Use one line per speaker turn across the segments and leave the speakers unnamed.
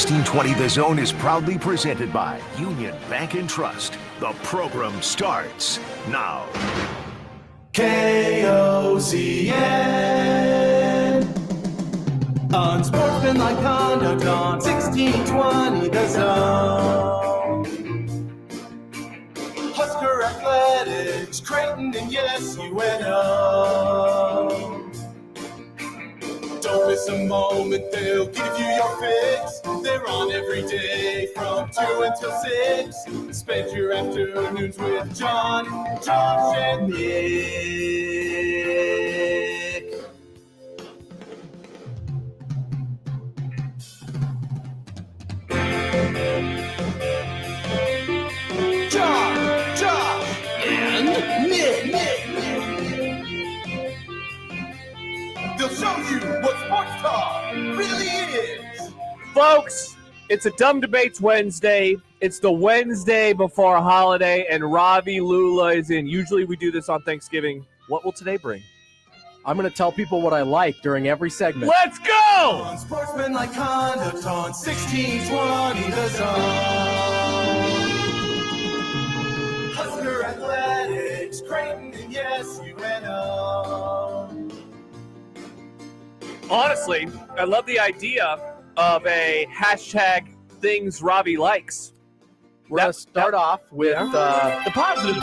1620 The Zone is proudly presented by Union Bank and Trust. The program starts now.
KOCN. Unsportsmanlike conduct on 1620 The Zone. Husker Athletics, Creighton, and yes, UNO. Don't miss a moment, they'll give you your fix. They're on every day from 2 until 6. Spend your afternoons with John, Josh, and Nick. John, Josh, and Nick. They'll show you what sports talk really is.
Folks, it's a Dumb Debates Wednesday. It's the Wednesday before a holiday, and Ravi Lula is in. Usually we do this on Thanksgiving. What will today bring?
I'm going to tell people what I like during every segment.
Let's go!
Unsportsmanlike conduct on 1620 The Zone. Husker Athletics, Creighton, and yes, UNO.
Honestly, I love the idea of a hashtag things Ravi likes.
We're going to start off with
the positive boys.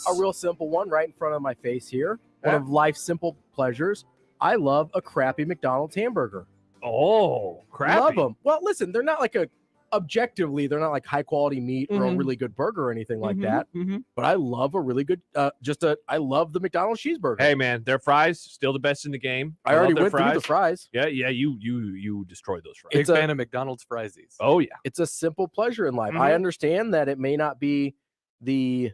A real simple one right in front of my face here. One of life's simple pleasures. I love a crappy McDonald's hamburger.
Oh, crappy.
Love them. Well, listen, they're not like objectively, they're not like high quality meat or a really good burger or anything like that. But I love a really good, I love the McDonald's cheeseburger.
Hey, man, their fries, still the best in the game.
I already went
fries.
through the fries.
Yeah, you destroyed those fries.
Big fan of McDonald's friesies.
Oh, yeah.
It's a simple pleasure in life. I understand that it may not be it's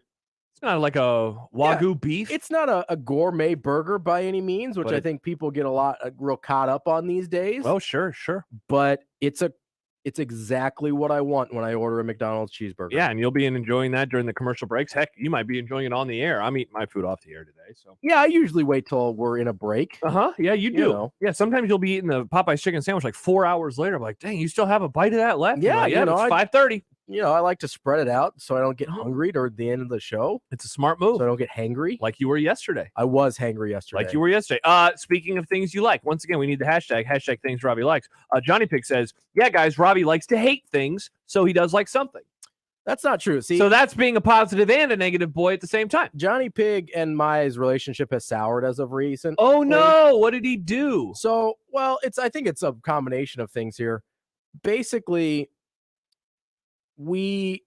not like a Wagyu beef.
It's not a gourmet burger by any means, which I think people get real caught up on these days.
Oh, sure.
But it's exactly what I want when I order a McDonald's cheeseburger.
Yeah, and you'll be enjoying that during the commercial breaks. Heck, you might be enjoying it on the air. I'm eating my food off the air today. So
yeah, I usually wait till we're in a break.
Yeah, you do.
You know.
Yeah, sometimes you'll be eating the Popeye's chicken sandwich like 4 hours later. I'm like, dang, you still have a bite of that left?
Yeah,
like, it's 5:30.
I like to spread it out so I don't get hungry toward the end of the show.
It's a smart move.
So I don't get hangry.
Like you were yesterday.
I was hangry yesterday.
Like you were yesterday. Speaking of things you like, once again, we need the hashtag things Ravi likes. Johnny Pig says, yeah, guys, Ravi likes to hate things, so he does like something.
That's not true. See,
so that's being a positive and a negative boy at the same time.
Johnny Pig and Maya's relationship has soured as of recent.
Oh, no. What did he do?
So, well, I think it's a combination of things here. Basically, we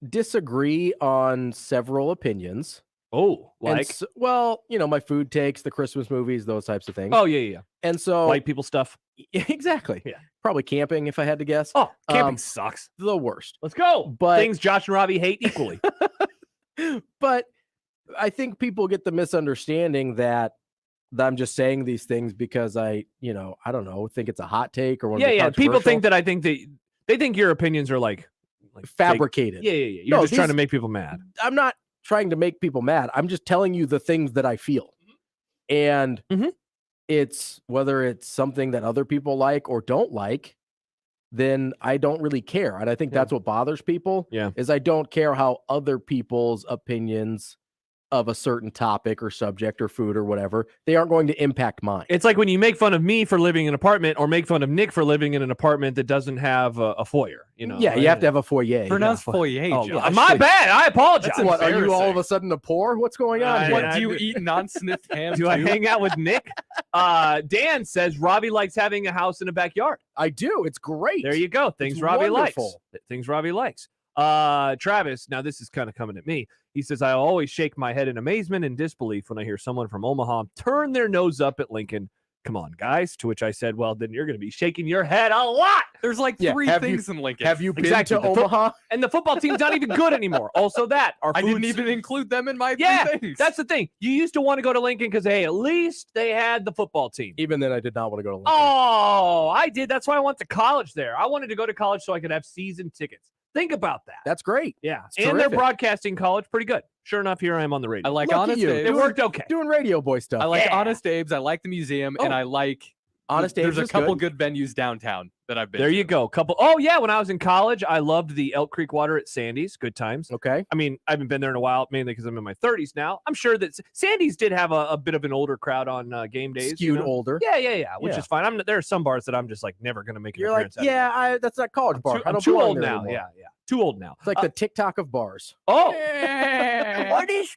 disagree on several opinions.
Oh, like?
My food takes, the Christmas movies, those types of things.
Oh, yeah.
And so
white people stuff.
Exactly.
Yeah.
Probably camping, if I had to guess.
Oh, camping sucks.
The worst.
Let's go.
But
things Josh and Ravi hate equally.
But I think people get the misunderstanding that I'm just saying these things because I don't know, think it's a hot take or one.
Yeah. People think that they think your opinions are like
fabricated.
Yeah. You're just trying to make people mad.
I'm not trying to make people mad. I'm just telling you the things that I feel. And it's whether it's something that other people like or don't like, then I don't really care. And I think that's what bothers people.
Yeah.
Is I don't care how other people's opinions of a certain topic or subject or food or whatever, they aren't going to impact mine.
It's like when you make fun of me for living in an apartment or make fun of Nick for living in an apartment that doesn't have a foyer.
Yeah, right? You have to have a foyer.
Pronounce foyer.
Oh, my bad. I apologize.
What, are you all of a sudden a poor? What's going on?
What, do you eat non-sniffed ham?
Do I hang out with Nick? Dan says Ravi likes having a house in a backyard.
I do. It's great.
There you go. Things Ravi likes. Things Ravi likes. Travis, now this is kind of coming at me. He says, I always shake my head in amazement and disbelief when I hear someone from Omaha turn their nose up at Lincoln. Come on, guys. To which I said, well, then you're going to be shaking your head a lot.
There's like three things in Lincoln.
Have you been to Omaha?
And the football team's not even good anymore. Also that.
I didn't even include them in my three things.
That's the thing. You used to want to go to Lincoln because, hey, at least they had the football team.
Even then, I did not want to go to Lincoln.
Oh, I did. That's why I went to college there. I wanted to go to college so I could have season tickets. Think about that.
That's great.
Yeah. And they're broadcasting college pretty good. Sure enough, here I am on the radio.
I like Honest Abe's.
It worked okay.
Doing radio boy stuff.
I like Honest Abe's. I like the museum, and I like
Honest
There's
Abe's
a
is
couple
good.
good venues downtown that I've been
There
to.
you go. Couple. Oh yeah, when I was in college, I loved the Elk Creek Water at Sandy's. Good times.
Okay.
I mean, I haven't been there in a while, mainly because I'm in my 30s now. I'm sure that Sandy's did have a bit of an older crowd on game days.
Skewed older.
Yeah, which is fine. There are some bars that I'm just like never going to make an
You're like,
appearance.
that's not college bar.
I'm
I don't
too
belong
old
there
now.
anymore.
Yeah. Too old now.
It's like the TikTok of bars.
Oh. What is?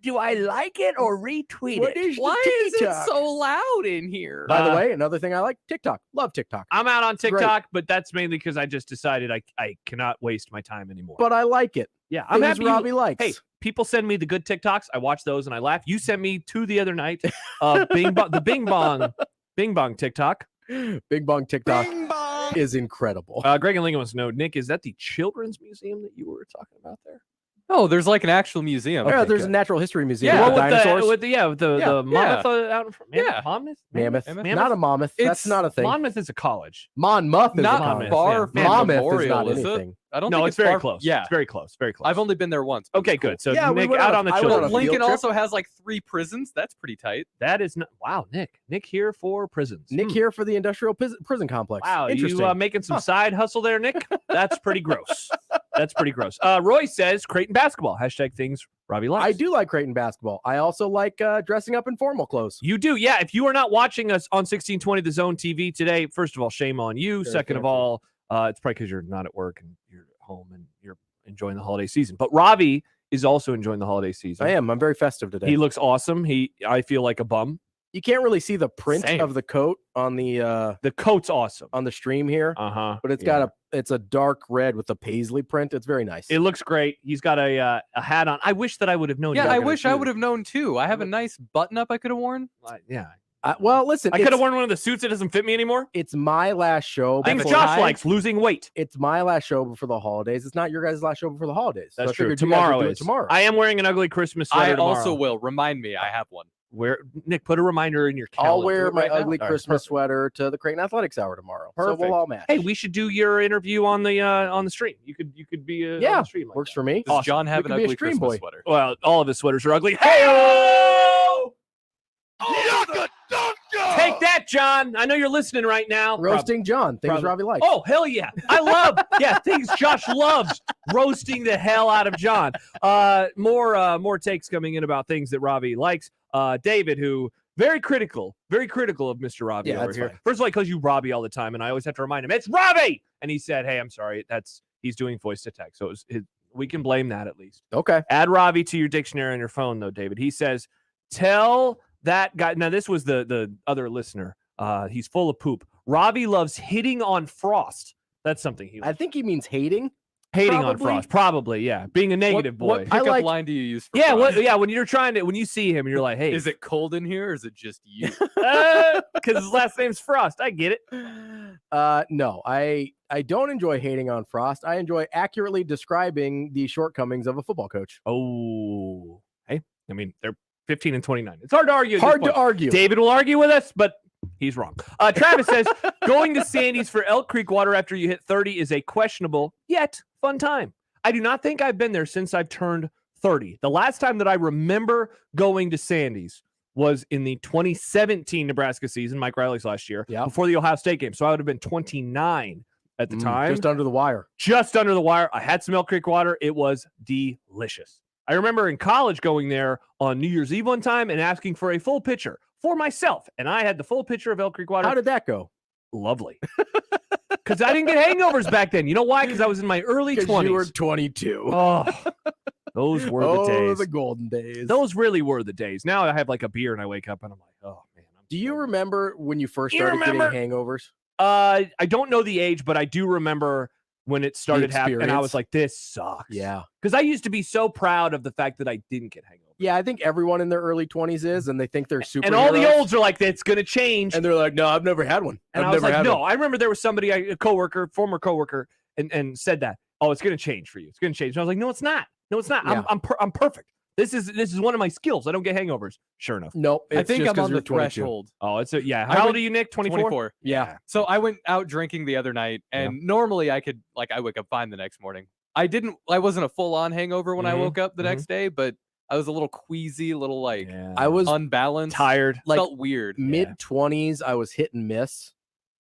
Do I like it or retweet it?
Why is it so loud in here?
By the way, another thing I like, TikTok. Love TikTok.
I'm out on TikTok, but that's mainly because I just decided I cannot waste my time anymore.
But I like it.
Yeah, I'm
Things
happy.
Robbie likes.
Hey, people send me the good TikToks. I watch those and I laugh. You sent me two the other night. The Bing Bong TikTok.
Bing Bong TikTok is incredible.
Greg and Lincoln wants to know, Nick, is that the Children's Museum that you were talking about there?
Oh, there's like an actual museum.
Yeah, there's a natural history museum.
Yeah,
with dinosaurs.
with the mammoth out in front.
Mammoth.
Mammoth?
Not a mammoth. That's not a thing.
Monmouth is a college.
Monmouth is
Not
a college.
far from
Mammoth
Memorial,
is not
is it?
anything.
I don't
No,
think
it's very
far-
close.
Yeah,
It's very close. Very close.
I've only been there once. but
Okay,
it's cool.
good. So
Yeah, we
Nick
went
out
on
on the
a- I went on
children.
a field
Lincoln
trip.
also has like 3 prisons. That's pretty tight.
That is not wow, Nick. Nick here for prisons.
Nick here for the industrial prison complex.
Wow,
Interesting.
you making some side hustle there, Nick? That's pretty gross. That's pretty gross. Roy says Creighton basketball. # things Robbie likes.
I do like Creighton basketball. I also like dressing up in formal clothes.
You do, yeah. If you are not watching us on 1620 The Zone TV today, first of all, shame on you.
Very
Second of
fair.
all, it's probably because you're not at work and you're at home and you're enjoying the holiday season. But Ravi is also enjoying the holiday season.
I am. I'm very festive today.
He looks awesome. I feel like a bum.
You can't really see the print
Same.
of the coat on the
coat's awesome
on the stream here,
but
but it's a dark red with a paisley print. It's very nice.
it looks great. He's got a hat on. I wish that I would have known.
Yeah,
you were
I
gonna
wish I
do
would have known too. I have a nice button up I could have worn.
Yeah,
Well, listen,
I could have worn one of the suits that doesn't fit me anymore.
It's my last show.
Things
before-
Josh likes, losing weight.
It's my last show before the holidays. It's not your guys' last show before the holidays. So
That's
I
true.
figured you guys would
Tomorrow
do it
is.
tomorrow.
I am wearing an ugly Christmas sweater
I
tomorrow.
also will. Remind me, I have one.
Where Nick, put a reminder in your calendar.
I'll wear my
right now?
ugly
All right,
Christmas
perfect.
sweater to the Creighton Athletics Hour tomorrow. So
Perfect.
we'll all match.
Hey, we should do your interview on the stream. You could be on
yeah,
the stream. Like
works
that.
for me.
Does
Awesome.
John have
We
an
could be a
ugly
stream
Christmas
boy.
sweater?
Well, all of his sweaters are ugly. Hey! Take that, John. I know you're listening right now.
Roasting John, things
probably.
Robbie likes.
Oh, hell yeah. I love, things Josh loves, roasting the hell out of John. More takes coming in about things that Robbie likes. David, who very critical of Mr. Robbie
Yeah,
over
that's
here.
fine.
First of all, he calls you Robbie all the time, and I always have to remind him, it's Robbie! And he said, hey, I'm sorry, he's doing voice to text. So we can blame that at least.
Okay.
Add Robbie to your dictionary on your phone, though, David. He says, tell that guy. Now, this was the other listener. He's full of poop. Robbie loves hitting on Frost. That's something he
I think he means hating.
hating on
probably.
Frost. Probably, yeah. Being a negative boy.
What pickup
like-
line do you use for
Yeah,
Frost?
when you're when you see him, you're like, hey,
Is it cold in here or is it just you?
because his last name's Frost. I get it.
No, I don't enjoy hating on Frost. I enjoy accurately describing the shortcomings of a football coach.
Oh, hey, I mean, they're 15 and 29. It's hard to argue. at this
Hard to
point.
argue.
David will argue with us, but he's wrong. Travis says going to Sandy's for Elk Creek water after you hit 30 is a questionable yet fun time. I do not think I've been there since I've turned 30. The last time that I remember going to Sandy's was in the 2017 Nebraska season, Mike Riley's last year, before the Ohio State game. So I would have been 29 at the time.
Just under the wire.
Just under the wire. I had some Elk Creek water. It was delicious. I remember in college going there on New Year's Eve one time and asking for a full pitcher for myself. And I had the full pitcher of Elk Creek water.
How did that go?
Lovely. Because I didn't get hangovers back then. You know why? Because I was in my early 20s.
You were 22.
Oh, those were the days.
The golden days.
Those really were the days. Now I have like a beer and I wake up and I'm like, oh, man.
Do you remember when you first
You
started getting
remember?
hangovers?
I don't know the age, but I do remember when it started happening. And I was
experience.
like, this sucks.
Yeah.
Because I used to be so proud of the fact that I didn't get hangovers.
Yeah, I think everyone in their early 20s is, and they think they're super.
And all the olds are like, it's going to change.
And they're like, no, I've never had one.
And
I've
I was
never
like,
had
no.
one.
I remember there was somebody, a coworker, former coworker, and said that, oh, it's going to change for you. It's going to change. And I was like, no, it's not. No, it's not.
Yeah.
I'm perfect. This is one of my skills. I don't get hangovers. Sure enough.
Nope.
I think
just
I'm
'cause
on
you're
the
22.
threshold.
Oh, it's
I
how old
went
are you, Nick? 24?
24.
Yeah.
So I went out drinking the other night, and normally I wake up fine the next morning. I wasn't a full-on hangover when I
Mhm,
woke up the
mhm.
next day, but I was a little queasy, a little like
I was
unbalanced,
tired.
like
felt weird.
mid-20s. I was hit and miss.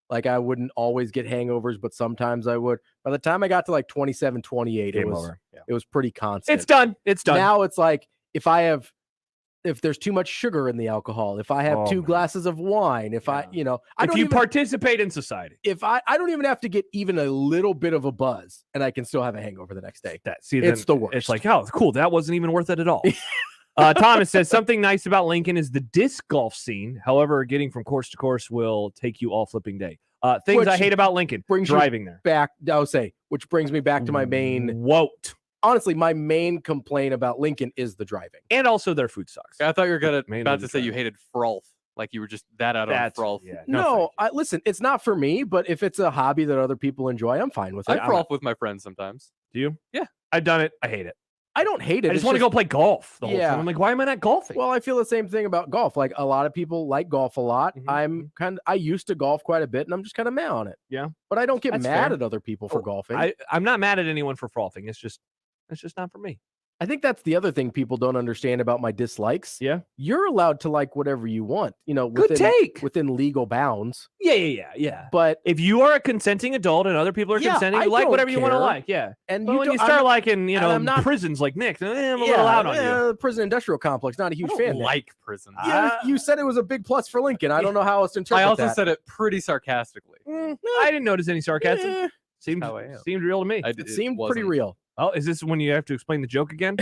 Like I wouldn't always get hangovers, but sometimes I would. By the time I got to like 27, 28,
Game over.
it was pretty constant.
It's done. It's done.
Now it's like if there's too much sugar in the alcohol, if I have 2 glasses of wine, if I
if you participate in society,
if I don't even have to get even a little bit of a buzz and I can still have a hangover the next day. It's the worst.
It's like, oh, cool. That wasn't even worth it at all. Thomas says something nice about Lincoln is the disc golf scene. However, getting from course to course will take you all flipping day. Things I hate about Lincoln, driving there.
Which brings me back to my main honestly, my main complaint about Lincoln is the driving.
And also their food sucks.
I thought you were about to say you hated froth. Like you were just that out on froth.
Yeah,
no, listen, it's not for me, but if it's a hobby that other people enjoy, I'm fine with it.
I froth with my friends sometimes.
Do you?
Yeah.
I've done it. I hate it.
I don't hate it.
I just want to go play golf the whole time. I'm like, why am I not golfing?
Well, I feel the same thing about golf. Like a lot of people like golf a lot. I used to golf quite a bit, and I'm just kind of mad on it.
Yeah.
But I don't get mad at other people for golfing.
I'm not mad at anyone for frothing. It's just not for me.
I think that's the other thing people don't understand about my dislikes.
Yeah.
You're allowed to like whatever you want, within legal bounds.
Yeah.
But
if you are a consenting adult and other people are consenting, you like whatever you want to like. Yeah.
And
when you start liking, prisons like Nick, I'm a little out on you.
Prison industrial complex, not a huge fan.
Like prisons.
You said it was a big plus for Lincoln. I don't know how else to interpret
I also
that.
said it pretty sarcastically.
I didn't notice any sarcasm. Seemed real to me.
It seemed pretty real.
Oh, is this when you have to explain the joke again?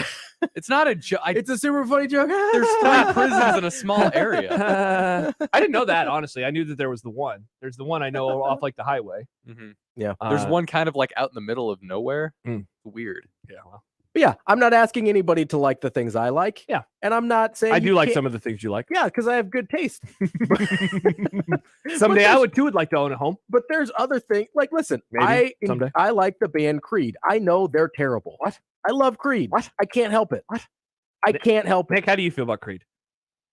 It's not a joke.
It's a super funny joke.
There's 3 prisons in a small area.
I didn't know that, honestly. I knew that there was the one. There's the one I know off like the highway.
Mm-hmm.
Yeah.
There's one kind of like out in the middle of nowhere. Weird.
Yeah. Well.
But yeah, I'm not asking anybody to like the things I like.
Yeah.
And I'm not saying
I do like some of the things you like.
Yeah, because I have good taste.
Someday I would like to own a home.
But there's other things. Like, listen,
someday.
I like the band Creed. I know they're terrible.
What?
I love Creed.
What?
I can't help it. What? I can't help it.
Nick, how do you feel about Creed?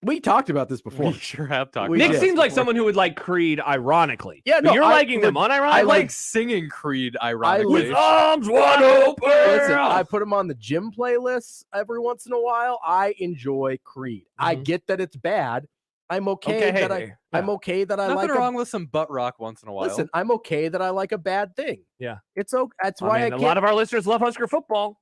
We talked about this before.
We sure have talked.
Nick seems like someone who would like Creed ironically.
Yeah, no,
you're liking them unironically.
I like singing Creed ironically.
With arms wide open.
Listen, I put them on the gym playlists every once in a while. I enjoy Creed. I get that it's bad. I'm okay that I'm okay that I
Nothing
like.
Nothing wrong with some butt rock once in a while.
Listen, I'm okay that I like a bad thing.
Yeah,
it's okay. That's why
a lot of our listeners love Husker football.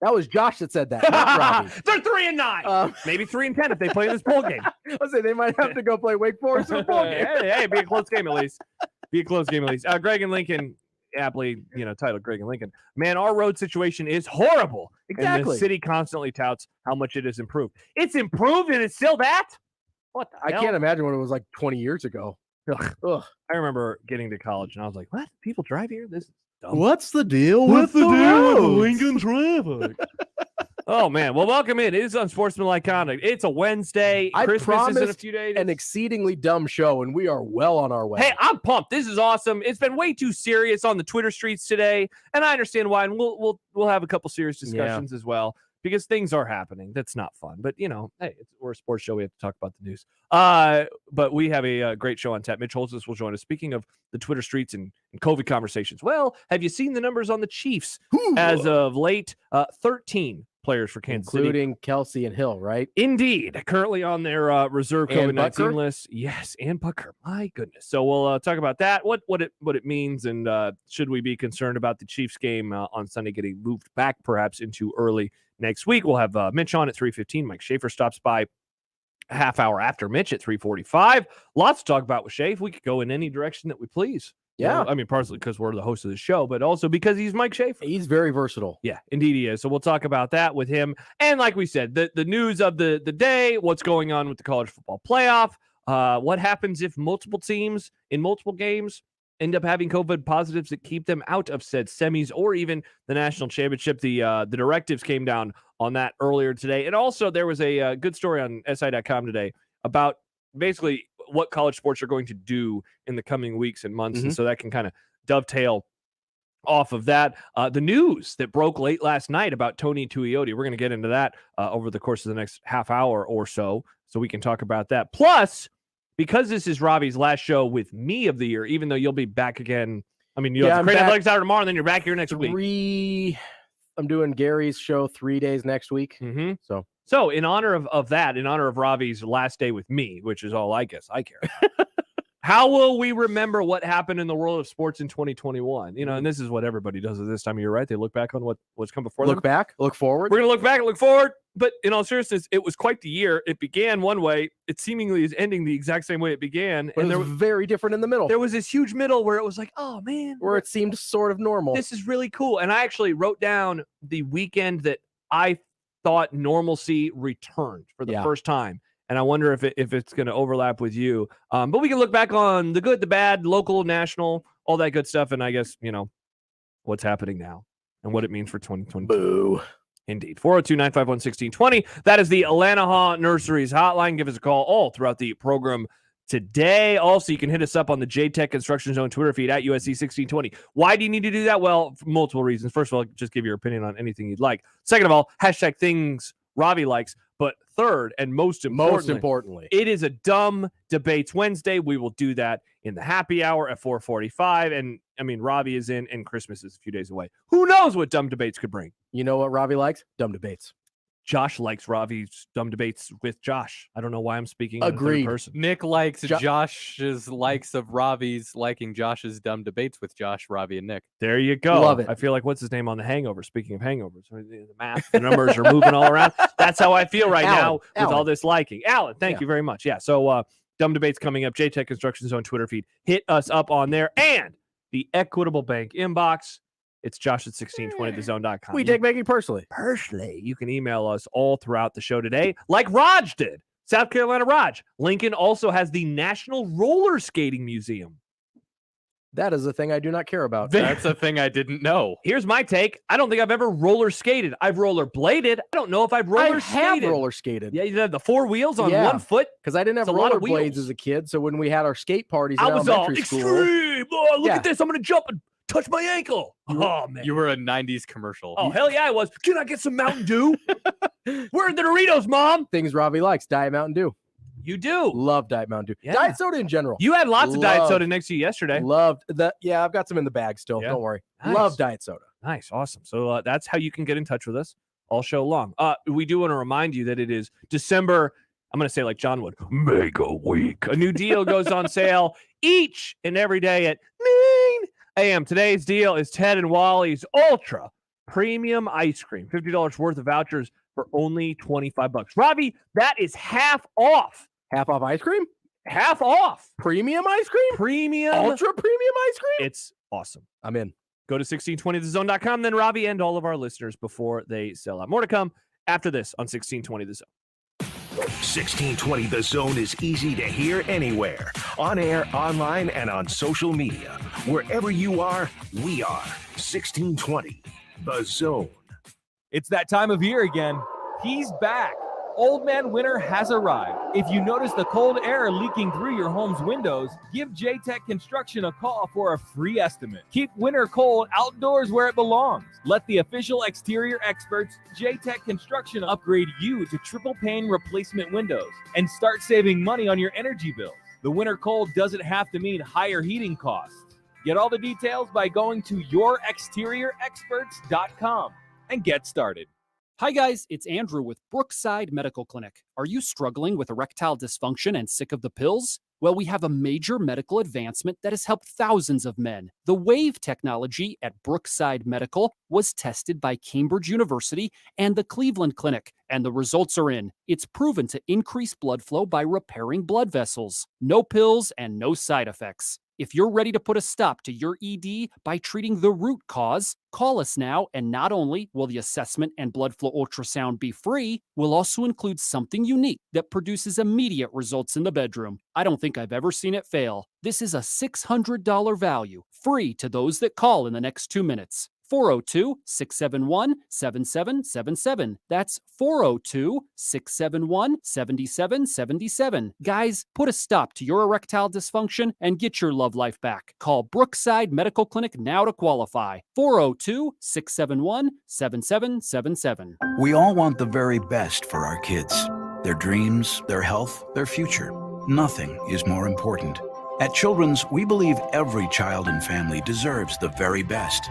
That was Josh that said that, not Robbie.
They're 3-9, maybe 3-10 if they play this bowl game.
I'll say they might have to go play Wake Forest in a bowl game.
Hey, be a close game at least. Greg and Lincoln, aptly, titled Greg and Lincoln. Man, our road situation is horrible.
Exactly.
And the city constantly touts how much it has improved. It's improved and it's still that? What the hell?
I can't imagine what it was like 20 years ago.
Ugh. I remember getting to college and I was like, what? People drive here? This is dumb.
What's the deal with the
Lincoln traffic? Oh, man. Well, welcome in. It is Unsportsmanlike Conduct. It's a Wednesday. Christmas is in a few days.
An exceedingly dumb show, and we are well on our way.
Hey, I'm pumped. This is awesome. It's been way too serious on the Twitter streets today, and I understand why, and we'll have a couple serious discussions as well, because things are happening. That's not fun. But, hey, we're a sports show. We have to talk about the news. But we have a great show on tap. Mitch Holtzis will join us. Speaking of the Twitter streets and COVID conversations, well, have you seen the numbers on the Chiefs? As of late? 13 players for Kansas City.
Including Kelsey and Hill, right?
Indeed. Currently on their reserve COVID-19 list. Yes, and Butker. My goodness. So we'll talk about that, what it means, and should we be concerned about the Chiefs game on Sunday getting moved back perhaps into early next week. We'll have Mitch on at 3:15. Mike Schaefer stops by a half hour after Mitch at 3:45. Lots to talk about with Schaefer. We could go in any direction that we please.
Yeah.
I mean, partially because we're the host of the show, but also because he's Mike Schaefer.
He's very versatile.
Yeah, indeed he is. So we'll talk about that with him. And like we said, the news of the day, what's going on with the college football playoff, what happens if multiple teams in multiple games end up having COVID positives that keep them out of said semis or even the national championship. The directives came down on that earlier today. And also there was a good story on SI.com today about basically what college sports are going to do in the coming weeks and months. And so that can kind of dovetail off of that. The news that broke late last night about Tony Tuioti, we're going to get into that over the course of the next half hour or so we can talk about that. Plus, because this is Ravi's last show with me of the year, even though you'll be back again. I mean, you have Great Athletics Hour tomorrow, and then you're back here next week.
I'm doing Gary's show 3 days next week.
Mm-hmm.
So
in honor of that, in honor of Ravi's last day with me, which is all I guess I care about, how will we remember what happened in the world of sports in 2021? You know, and this is what everybody does at this time of year, right? They look back on what's come before them.
look back, look forward.
We're going to look back and look forward. But in all seriousness, it was quite the year. It began one way. It seemingly is ending the exact same way it began.
But
and
it was very different in the middle.
There was this huge middle where it was like, oh, man.
Where it seemed sort of normal.
This is really cool. And I actually wrote down the weekend that I thought normalcy returned for the first time. And I wonder if it's going to overlap with you. But we can look back on the good, the bad, local, national, all that good stuff. And I guess, what's happening now and what it means for 2022.
Boo.
Indeed. 402-951-1620. That is the Alanaha Nurseries hotline. Give us a call all throughout the program today. Also, you can hit us up on the JTech Construction Zone Twitter feed at USC1620. Why do you need to do that? Well, for multiple reasons. First of all, just give your opinion on anything you'd like. Second of all, hashtag things Ravi likes. But third, and most importantly, it is a Dumb Debates Wednesday. We will do that in the happy hour at 4:45. And I mean, Ravi is in, and Christmas is a few days away. Who knows what Dumb Debates could bring?
You know what Ravi likes? Dumb Debates.
Josh likes Ravi's Dumb Debates with Josh. I don't know why I'm speaking in
Agreed.
third person.
Nick likes Josh's likes of Ravi's liking Josh's Dumb Debates with Josh, Ravi, and Nick.
There you go.
Love it.
I feel like what's his name on The Hangover? Speaking of hangovers, the math, the numbers are moving all around. That's how I feel right now with all this liking. Alan, thank you very much. Yeah. So Dumb Debates coming up. JTech Construction Zone Twitter feed. Hit us up on there. And the Equitable Bank inbox. It's Josh at 1620thezone.com.
We take banking personally.
Personally, you can email us all throughout the show today, like Raj did. South Carolina Raj. Lincoln also has the National Roller Skating Museum.
That is a thing I do not care about.
That's a thing I didn't know.
Here's my take. I don't think I've ever roller skated. I've roller bladed. I don't know if I've roller skated.
I have roller skated.
Yeah, you had the four wheels on one foot.
Because I didn't have roller blades as a kid. So when we had our skate parties in elementary school.
Extreme. Oh, look at this. I'm going to jump and touch my ankle. Oh, man.
You were a 90s commercial.
Oh, hell yeah, I was. Can I get some Mountain Dew? Where are the Doritos, Mom?
Things Ravi likes. Diet Mountain Dew.
You do.
Love Diet Mountain Dew.
Yeah.
Diet soda in general.
You had lots of Diet soda next to you yesterday.
Loved that. Yeah, I've got some in the bag still.
Yeah.
Don't worry.
Nice.
Love Diet soda.
Nice. Awesome. So that's how you can get in touch with us all show long. We do want to remind you that it is December. I'm going to say like John would. Mega Week. A new deal goes on sale each and every day at 9 a.m. Today's deal is Ted and Wally's Ultra Premium Ice Cream. $50 worth of vouchers for only $25. Ravi, that is half off.
Half off ice cream?
Half off.
Premium ice cream?
Premium.
Ultra premium ice cream?
It's awesome.
I'm in.
Go to 1620thezone.com, then Ravi and all of our listeners before they sell out. More to come after this on 1620 The Zone.
1620 The Zone is easy to hear anywhere. On air, online, and on social media. Wherever you are, we are. 1620 The Zone.
It's that time of year again. He's back. Old Man Winter has arrived. If you notice the cold air leaking through your home's windows, give JTech Construction a call for a free estimate. Keep winter cold outdoors where it belongs. Let the official exterior experts, JTech Construction, upgrade you to triple pane replacement windows and start saving money on your energy bills. The winter cold doesn't have to mean higher heating costs. Get all the details by going to yourexteriorexperts.com and get started.
Hi guys, it's Andrew with Brookside Medical Clinic. Are you struggling with erectile dysfunction and sick of the pills? Well, we have a major medical advancement that has helped thousands of men. The WAVE technology at Brookside Medical was tested by Cambridge University and the Cleveland Clinic, and the results are in. It's proven to increase blood flow by repairing blood vessels. No pills and no side effects. If you're ready to put a stop to your ED by treating the root cause, call us now, and not only will the assessment and blood flow ultrasound be free, we'll also include something unique that produces immediate results in the bedroom. I don't think I've ever seen it fail. This is a $600 value, free to those that call in the next 2 minutes. 402-671-7777. That's 402-671-7777. Guys, put a stop to your erectile dysfunction and get your love life back. Call Brookside Medical Clinic now to qualify. 402-671-7777.
We all want the very best for our kids. Their dreams, their health, their future. Nothing is more important. At Children's, we believe every child and family deserves the very best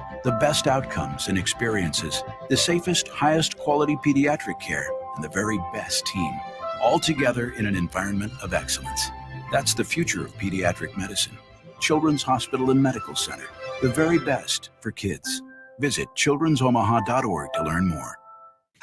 outcomes and experiences, the safest, highest quality pediatric care, and the very best team, all together in an environment of excellence. That's the future of pediatric medicine. Children's Hospital and Medical Center, the very best for kids. Visit children'somaha.org to learn more.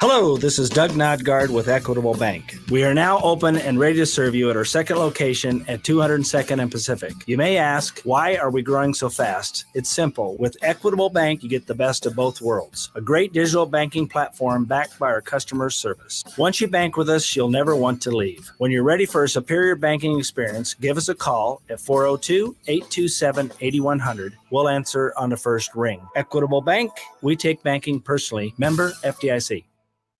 Hello, this is Doug Nodgard with Equitable Bank. We are now open and ready to serve you at our second location at 202nd and Pacific. You may ask, why are we growing so fast? It's simple. With Equitable Bank, you get the best of both worlds. A great digital banking platform backed by our customer service. Once you bank with us, you'll never want to leave. When you're ready for a superior banking experience, give us a call at 402-827-8100. We'll answer on the first ring. Equitable Bank, we take banking personally. Member FDIC.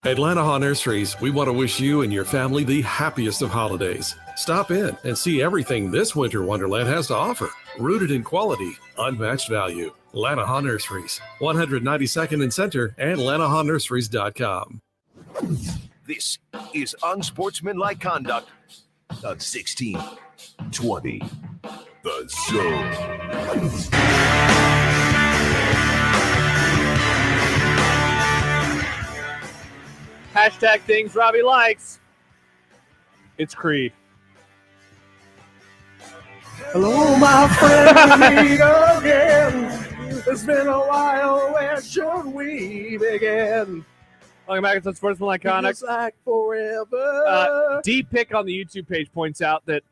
At Lanahaw Nurseries, we want to wish you and your family the happiest of holidays. Stop in and see everything this winter wonderland has to offer. Rooted in quality, unmatched value. Lanahaw Nurseries, 192nd and Center and LanahawnNurseries.com.
This is Unsportsmanlike Conduct on 1620 The Zone.
Hashtag things Robbie likes. It's Creed.
Hello, my friend, we meet again. It's been a while, where should we begin?
Welcome back to Unsportsmanlike Conduct.
Feels like forever.
D-Pick on the YouTube page points out that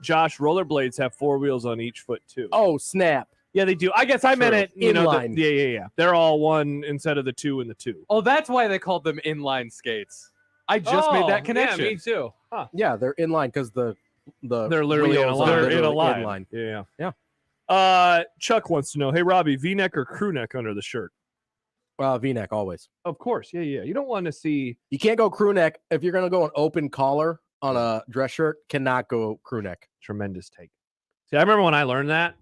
Josh rollerblades have 4 wheels on each foot, too.
Oh, snap.
Yeah, they do. I guess I meant it, you know.
Inline.
Yeah. They're all one instead of the 2 and the 2.
Oh, that's why they called them inline skates. I just made that connection.
Yeah, me too. Huh.
Yeah, they're in line because the
They're literally in a
wheels
line.
are
They're in a
literally
line.
in line.
Yeah. Chuck wants to know, hey, Robbie, V-neck or crew neck under the shirt?
V-neck always.
Of course. Yeah. You don't want to see.
You can't go crew neck. If you're going to go an open collar on a dress shirt, cannot go crew neck.
Tremendous take. See, I remember when I learned that,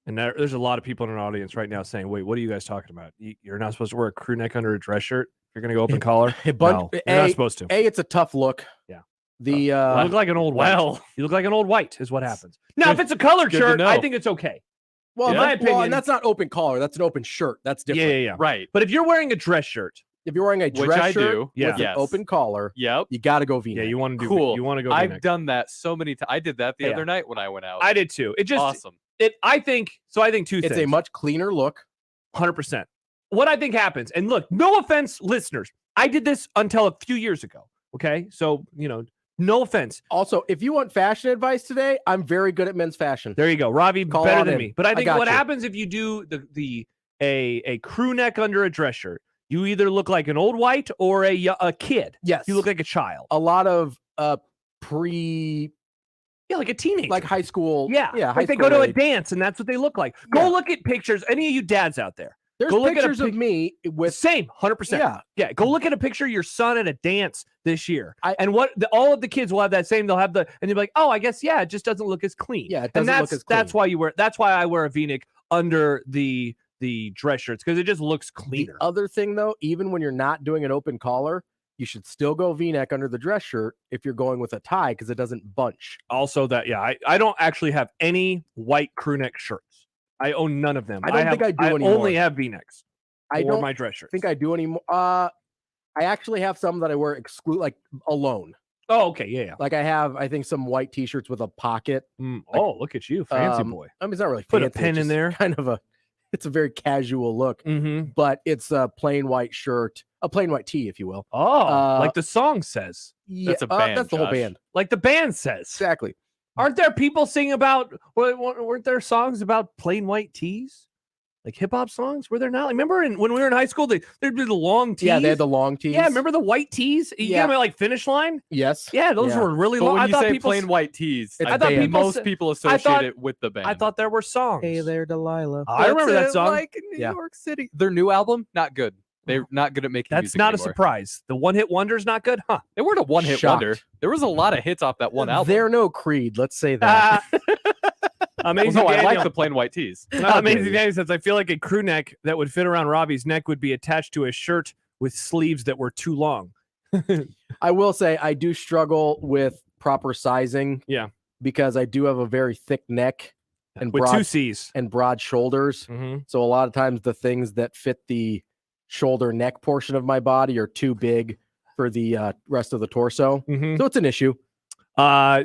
and there's a lot of people in our audience right now saying, wait, what are you guys talking about? You're not supposed to wear a crew neck under a dress shirt? If you're going to go open collar? No, you're not supposed to.
It's a tough look.
Yeah.
You
look like an old white. You look like an old white is what happens. Now, if it's a colored shirt, I think it's okay.
Well,
in my opinion,
and that's not open collar. That's an open shirt. That's different.
Yeah.
Right.
But if you're wearing a dress shirt,
if you're wearing a dress shirt with an open collar,
yep,
you got to go V-neck.
Yeah, you want to do
cool.
You want to go
I've
V-neck.
done that so many times. I did that the other night when I went out.
I did too. It just
awesome.
I think two things.
It's a much cleaner look.
100%. What I think happens, and look, no offense, listeners, I did this until a few years ago. Okay, so no offense.
Also, if you want fashion advice today, I'm very good at men's fashion.
There you go, Ravi, better than me. But I think what
you.
happens if you do a crew neck under a dress shirt, you either look like an old white or a kid.
Yes,
you look like a child.
A lot of
like a teenager,
like high school.
Yeah. Like they go to a dance and that's what they look like. Go look at pictures. Any of you dads out there,
there's
go look
pictures
at
of me with
same 100%. Yeah. Go look at a picture of your son at a dance this year, and all of the kids will have that same. They'll have and they'll be like, oh, I guess it just doesn't look as clean.
Yeah, it doesn't look as clean.
That's why I wear a V-neck under the dress shirts because it just looks cleaner.
The other thing though, even when you're not doing an open collar, you should still go V-neck under the dress shirt if you're going with a tie because it doesn't bunch.
Also, I don't actually have any white crew neck shirts. I own none of them.
I don't think I do anymore.
I only have V-necks.
I don't
my dress shirts.
think I do anymore. I actually have some that I wear alone.
Oh, okay, yeah.
Like I think some white T-shirts with a pocket.
Look at you, fancy boy.
I mean, it's not really
put
fancy,
a pin in there.
Kind of it's a very casual look, but it's a plain white shirt, a plain white tee, if you will.
Oh, like the song says.
Yeah,
that's a band.
That's the whole band.
Like the band says.
Exactly.
Aren't there people singing about? Weren't there songs about plain white tees? Like hip hop songs? Were there not? Remember when we were in high school, there'd be the long tees.
Yeah, they had the long tees.
Yeah, remember the white tees? You get them at like Finish Line?
Yes.
Yeah, those were really long.
When you say plain white tees, I thought most people associate it with the band.
I thought there were songs.
Hey there, Delilah.
I remember that song.
Like in New York City. Their new album, not good. They're not good at making
That's
music
not
anymore.
a surprise. The one-hit wonder's not good? Huh.
They weren't a one-hit wonder. There was a lot of hits off that one album.
They're no Creed, let's say that.
Amazing.
Well, no, I like the plain white tees.
Amazing Danny says, I feel like a crew neck that would fit around Robbie's neck would be attached to a shirt with sleeves that were too long.
I will say I do struggle with proper sizing.
Yeah.
because I do have a very thick neck and
With
broad
2 C's.
and broad shoulders. So a lot of times the things that fit the shoulder neck portion of my body are too big for the rest of the torso. So it's an issue.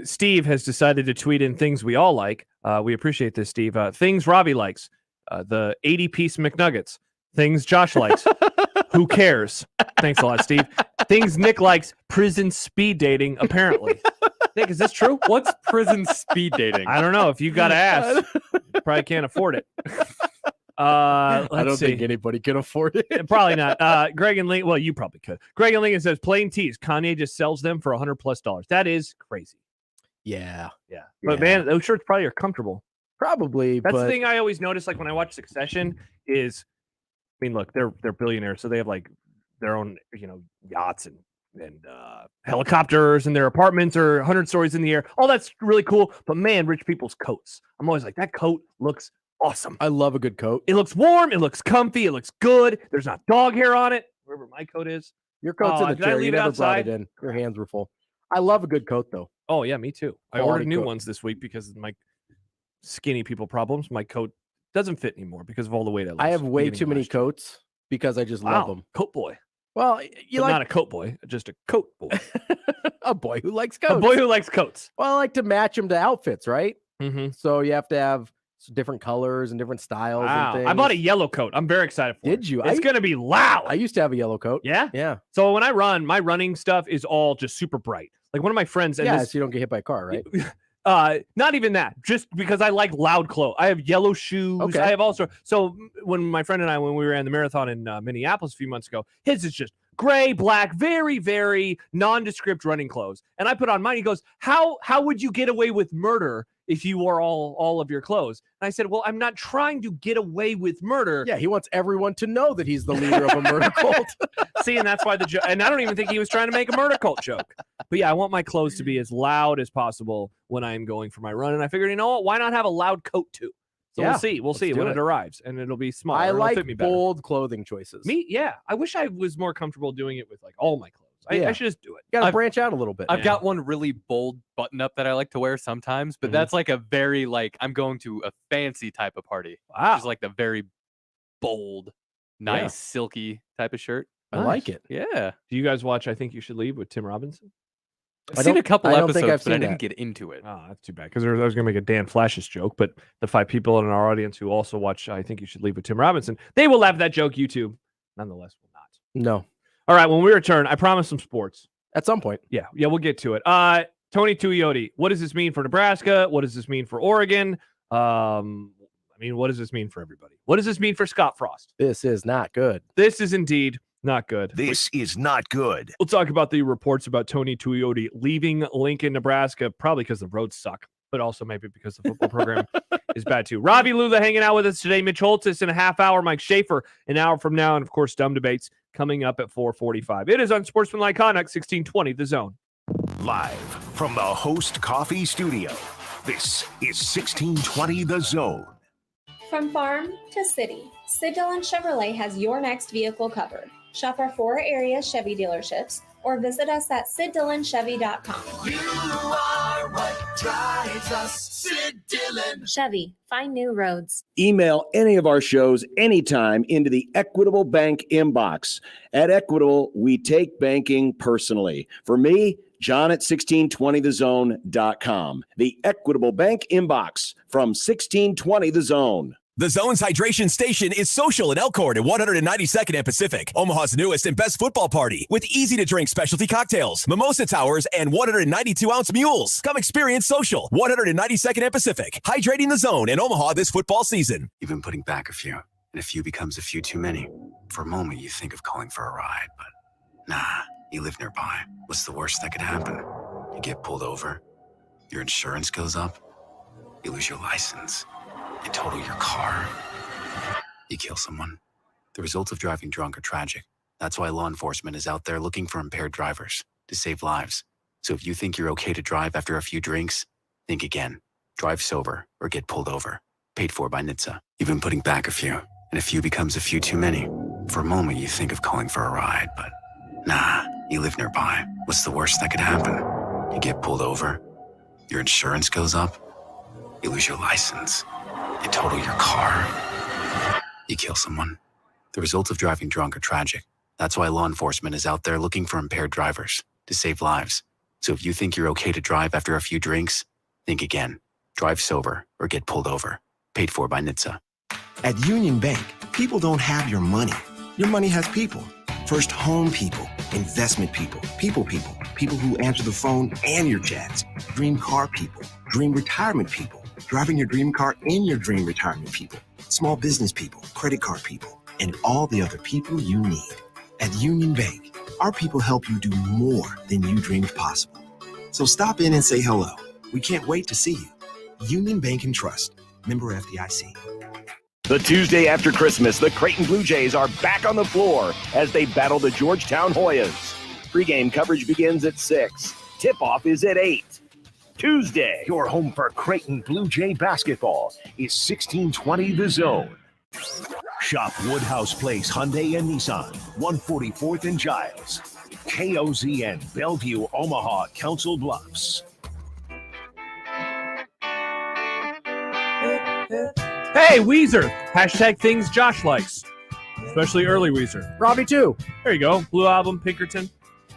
Steve has decided to tweet in things we all like. We appreciate this, Steve. Things Ravi likes. The 80-piece McNuggets. Things Josh likes. Who cares? Thanks a lot, Steve. Things Nick likes. Prison speed dating, apparently. Nick, is this true?
What's prison speed dating?
I don't know. If you got to ask, you probably can't afford it.
I don't think anybody can afford it.
Probably not. Greg and Lincoln. Well, you probably could. Greg and Lincoln says plain tees. Kanye just sells them for $100+. That is crazy.
Yeah.
But man, those shirts probably are comfortable.
Probably.
That's
but
the thing I always notice. Like when I watch Succession, is I mean, look, they're billionaires, so they have like their own yachts and helicopters, and their apartments are 100 stories in the air. All that's really cool. But man, rich people's coats. I'm always like, that coat looks awesome.
I love a good coat.
It looks warm. It looks comfy. It looks good. There's not dog hair on it. Wherever my coat is.
Your coat's in the
did I
chair.
leave
You
it
never
outside?
brought it in. Your hands were full. I love a good coat, though.
Oh, yeah, me too. I
Quality
ordered new
coat.
ones this week because of my skinny people problems. My coat doesn't fit anymore because of all the weight I lost.
I have way
beginning
too
of
many
last year.
coats because I just
Wow,
love them.
coat boy.
Well, you
But
like
not a coat boy, just a coat boy.
a boy who likes coats.
A boy who likes coats.
Well, I like to match them to outfits, right?
Mm-hmm.
So you have to have different colors and different styles.
Wow.
And things.
I bought a yellow coat. I'm very excited for it.
Did you?
It's going to be loud.
I used to have a yellow coat.
Yeah?
Yeah.
So when I run, my running stuff is all just super bright. Like one of my friends. And
Yeah,
this,
so you don't get hit by a car, right?
Not even that. Just because I like loud clothes. I have yellow shoes.
Okay.
I have also. So when my friend and I, when we ran the marathon in Minneapolis a few months ago, his is just gray, black, very, very nondescript running clothes. And I put on mine. He goes, "How would you get away with murder if you wore all of your clothes?" And I said, "Well, I'm not trying to get away with murder."
Yeah, he wants everyone to know that he's the leader of a murder cult.
See, and that's why the joke. And I don't even think he was trying to make a murder cult joke. But yeah, I want my clothes to be as loud as possible when I am going for my run. And I figured, you know what? Why not have a loud coat too? So
Yeah,
we'll see. We'll see
do
when
it.
it arrives, and it'll be small.
I
It'll
like
fit me better.
bold clothing choices.
Me, yeah. I wish I was more comfortable doing it with like all my clothes.
Yeah.
I should just do it.
You got to
I've-
branch out a little bit.
I've got one really bold button up that I like to wear sometimes, but that's like a very I'm going to a fancy type of party.
Wow.
Just like the very bold, nice, silky type of shirt.
I like it.
Yeah.
Do you guys watch I Think You Should Leave with Tim Robinson?
I've seen a couple
I don't
episodes,
think I've
but I
seen
didn't
that.
get into it.
Oh, that's too bad. Because I was going to make a Dan Flashes joke, but the 5 people in our audience who also watch I Think You Should Leave with Tim Robinson, they will laugh at that joke. YouTube, nonetheless, will not.
No.
All right, when we return, I promise some sports.
At some point.
Yeah, we'll get to it. Tony Tuioti, what does this mean for Nebraska? What does this mean for Oregon? What does this mean for everybody? What does this mean for Scott Frost?
This is not good.
This is indeed not good.
This is not good.
We'll talk about the reports about Tony Tuioti leaving Lincoln, Nebraska, probably because the roads suck, but also maybe because the football program is bad too. Ravi Lula hanging out with us today. Mitch Holtis in a half hour. Mike Schaefer an hour from now. And, of course, Dumb Debates coming up at 4:45. It is on Sportsmanlike Conduct, 1620 The Zone.
Live from the Host Coffee Studio, this is 1620 The Zone.
From farm to city, Sid Dillon Chevrolet has your next vehicle covered. Shop our 4 area Chevy dealerships or visit us at SidDillonChevy.com.
You are what drives us, Sid Dillon.
Chevy, find new roads.
Email any of our shows anytime into the Equitable Bank inbox. At Equitable, we take banking personally. For me, John at 1620thezone.com. The Equitable Bank inbox from 1620 The Zone.
The Zone's hydration station is social in Elkhorn at 192nd and Pacific, Omaha's newest and best football party with easy-to-drink specialty cocktails, mimosa towers, and 192-ounce mules. Come experience social, 192nd and Pacific, hydrating the Zone in Omaha this football season.
You've been putting back a few, and a few becomes a few too many. For a moment, you think of calling for a ride, but nah, you live nearby. What's the worst that could happen? You get pulled over, your insurance goes up, you lose your license. You total your car. You kill someone. The results of driving drunk are tragic. That's why law enforcement is out there looking for impaired drivers to save lives. So if you think you're okay to drive after a few drinks, think again. Drive sober or get pulled over. Paid for by NHTSA. You've been putting back a few, and a few becomes a few too many. For a moment, you think of calling for a ride, but nah, you live nearby. What's the worst that could happen? You get pulled over, Your insurance goes up. You lose your license. You total your car. You kill someone. The results of driving drunk are tragic. That's why law enforcement is out there looking for impaired drivers to save lives. So if you think you're okay to drive after a few drinks, think again. Drive sober or get pulled over. Paid for by NHTSA.
At Union Bank, people don't have your money. Your money has people. First home people, investment people, people who answer the phone and your chats, dream car people, dream retirement people, driving your dream car in your dream retirement people, small business people, credit card people, and all the other people you need. At Union Bank, our people help you do more than you dreamed possible. So stop in and say hello. We can't wait to see you. Union Bank and Trust. Member FDIC.
The Tuesday after Christmas, the Creighton Blue Jays are back on the floor as they battle the Georgetown Hoyas. Pre-game coverage begins at 6. Tip-off is at 8. Tuesday.
Your home for Creighton Blue Jay basketball is 1620 The Zone. Shop Woodhouse Place Hyundai and Nissan, 144th and Giles. KOZN, Bellevue, Omaha, Council Bluffs.
Hey, Weezer. Hashtag things Josh likes. Especially early Weezer.
Ravi too.
There you go. Blue Album, Pinkerton.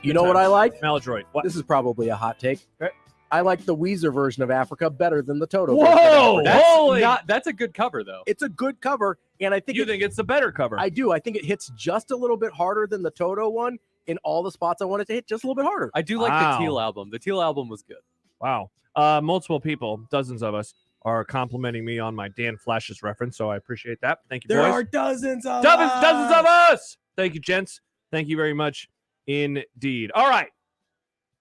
You know what I like?
Maladroit. What?
This is probably a hot take.
Okay.
I like the Weezer version of Africa better than the Toto
Whoa!
version of Africa.
That's a good cover, though.
It's a good cover, and I think
You think it's the better cover?
I do. I think it hits just a little bit harder than the Toto one in all the spots I wanted to hit, just a little bit harder.
I do like
Wow.
the Teal album. The Teal album was good.
Wow. Multiple people, dozens of us, are complimenting me on my Dan Flashes reference, so I appreciate that. Thank you,
There
boys.
are dozens of
Dozens of us! Thank you, gents. Thank you very much indeed. All right.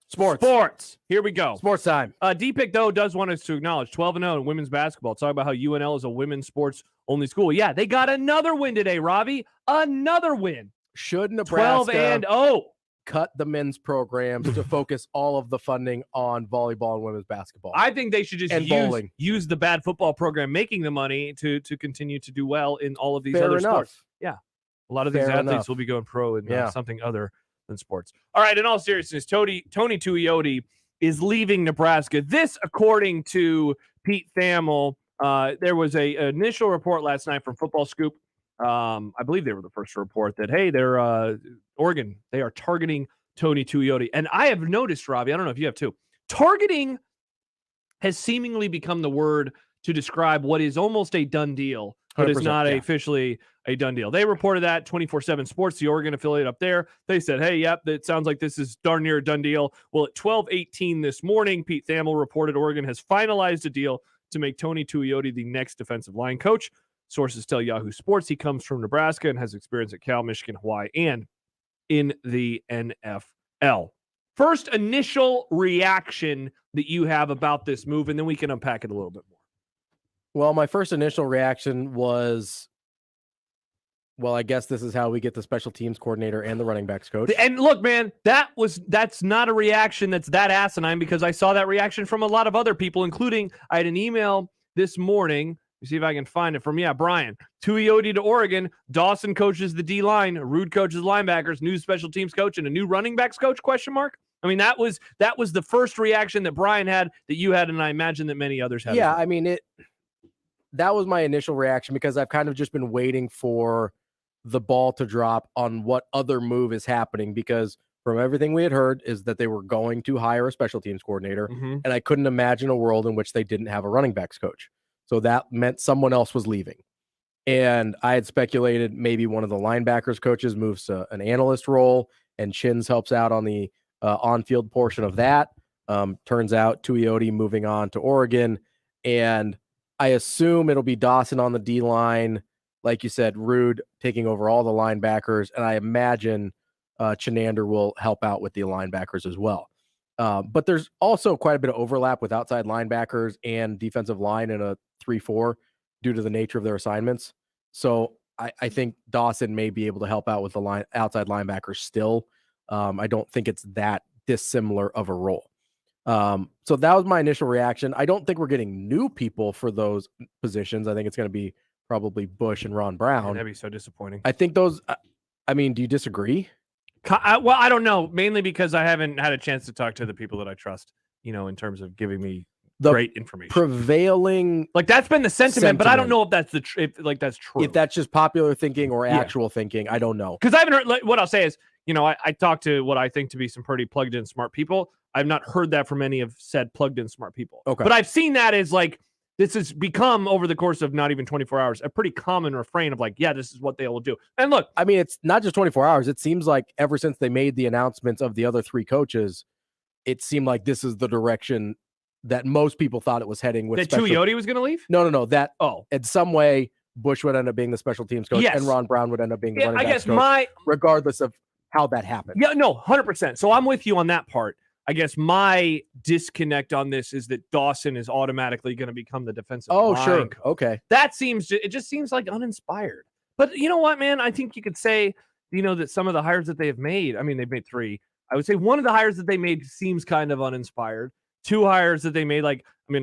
Sports. Here we go.
Sports time.
D-Pick, though, does want us to acknowledge 12-0 in women's basketball. Talk about how UNL is a women's sports-only school. Yeah, they got another win today, Ravi. Another win.
Should Nebraska
12-0.
cut the men's programs to focus all of the funding on volleyball and women's basketball?
I think they should just
And bowling.
use the bad football program making the money to continue to do well in all of these
Fair
other
enough.
sports. Yeah. A lot of these
Fair
athletes
enough.
will be going pro in
Yeah.
something other than sports. All right, in all seriousness, Tony Tuioti is leaving Nebraska. This, according to Pete Thamel, there was a initial report last night from Football Scoop. I believe they were the first to report that, hey, they're Oregon. They are targeting Tony Tuioti. And I have noticed, Robbie, I don't know if you have too, targeting has seemingly become the word to describe what is almost a done deal, but is
100%,
not
yeah.
officially a done deal. They reported that 24/7 Sports, the Oregon affiliate up there. They said, hey, yep, it sounds like this is darn near a done deal. Well, at 12:18 this morning, Pete Thamel reported Oregon has finalized a deal to make Tony Tuioti the next defensive line coach. Sources tell Yahoo Sports he comes from Nebraska and has experience at Cal, Michigan, Hawaii, and in the NFL. First initial reaction that you have about this move, and then we can unpack it a little bit more.
Well, my first initial reaction was, well, I guess this is how we get the special teams coordinator and the running backs coach.
And look, man, that's not a reaction that's that asinine, because I saw that reaction from a lot of other people, including I had an email this morning. Let me see if I can find it from, Brian. Tuioti to Oregon. Dawson coaches the D-line. Rude coaches linebackers. New special teams coach and a new running backs coach, ? I mean, that was the first reaction that Brian had, that you had, and I imagine that many others had.
Yeah, I mean, that was my initial reaction, because I've kind of just been waiting for the ball to drop on what other move is happening, because from everything we had heard is that they were going to hire a special teams coordinator, and I couldn't imagine a world in which they didn't have a running backs coach. So that meant someone else was leaving. And I had speculated maybe one of the linebackers coaches moves to an analyst role, and Chins helps out on the on-field portion of that. Turns out Tuioti moving on to Oregon, and I assume it'll be Dawson on the D-line. Like you said, Rude taking over all the linebackers, and I imagine Chinander will help out with the linebackers as well. But there's also quite a bit of overlap with outside linebackers and defensive line in a 3-4 due to the nature of their assignments. So I think Dawson may be able to help out with the outside linebackers still. I don't think it's that dissimilar of a role. So that was my initial reaction. I don't think we're getting new people for those positions. I think it's going to be probably Bush and Ron Brown.
That'd be so disappointing.
I think those, I mean, do you disagree?
Well, I don't know, mainly because I haven't had a chance to talk to the people that I trust, in terms of giving me great information.
Prevailing,
like that's been the sentiment, but I don't know if that's that's true.
If that's just popular thinking or actual thinking, I don't know.
Because I haven't heard. Like, what I'll say is, I talked to what I think to be some pretty plugged in smart people. I've not heard that from any of said plugged in smart people.
Okay,
but I've seen that as like this has become over the course of not even 24 hours a pretty common refrain of like, yeah, this is what they will do. And look,
I mean, it's not just 24 hours. It seems like ever since they made the announcements of the other 3 coaches, it seemed like this is the direction that most people thought it was heading with.
That Tuioti was going to leave?
No. That in some way, Bush would end up being the special teams coach, and Ron Brown would end up being the running backs coach, regardless of how that happened.
Yeah, no, 100%. So I'm with you on that part. I guess my disconnect on this is that Dawson is automatically going to become the defensive line
sure.
coach.
Okay.
It just seems like uninspired. But you know what, man? I think you could say, that some of the hires that they have made, I mean, they've made 3. I would say one of the hires that they made seems kind of uninspired. 2 hires that they made, I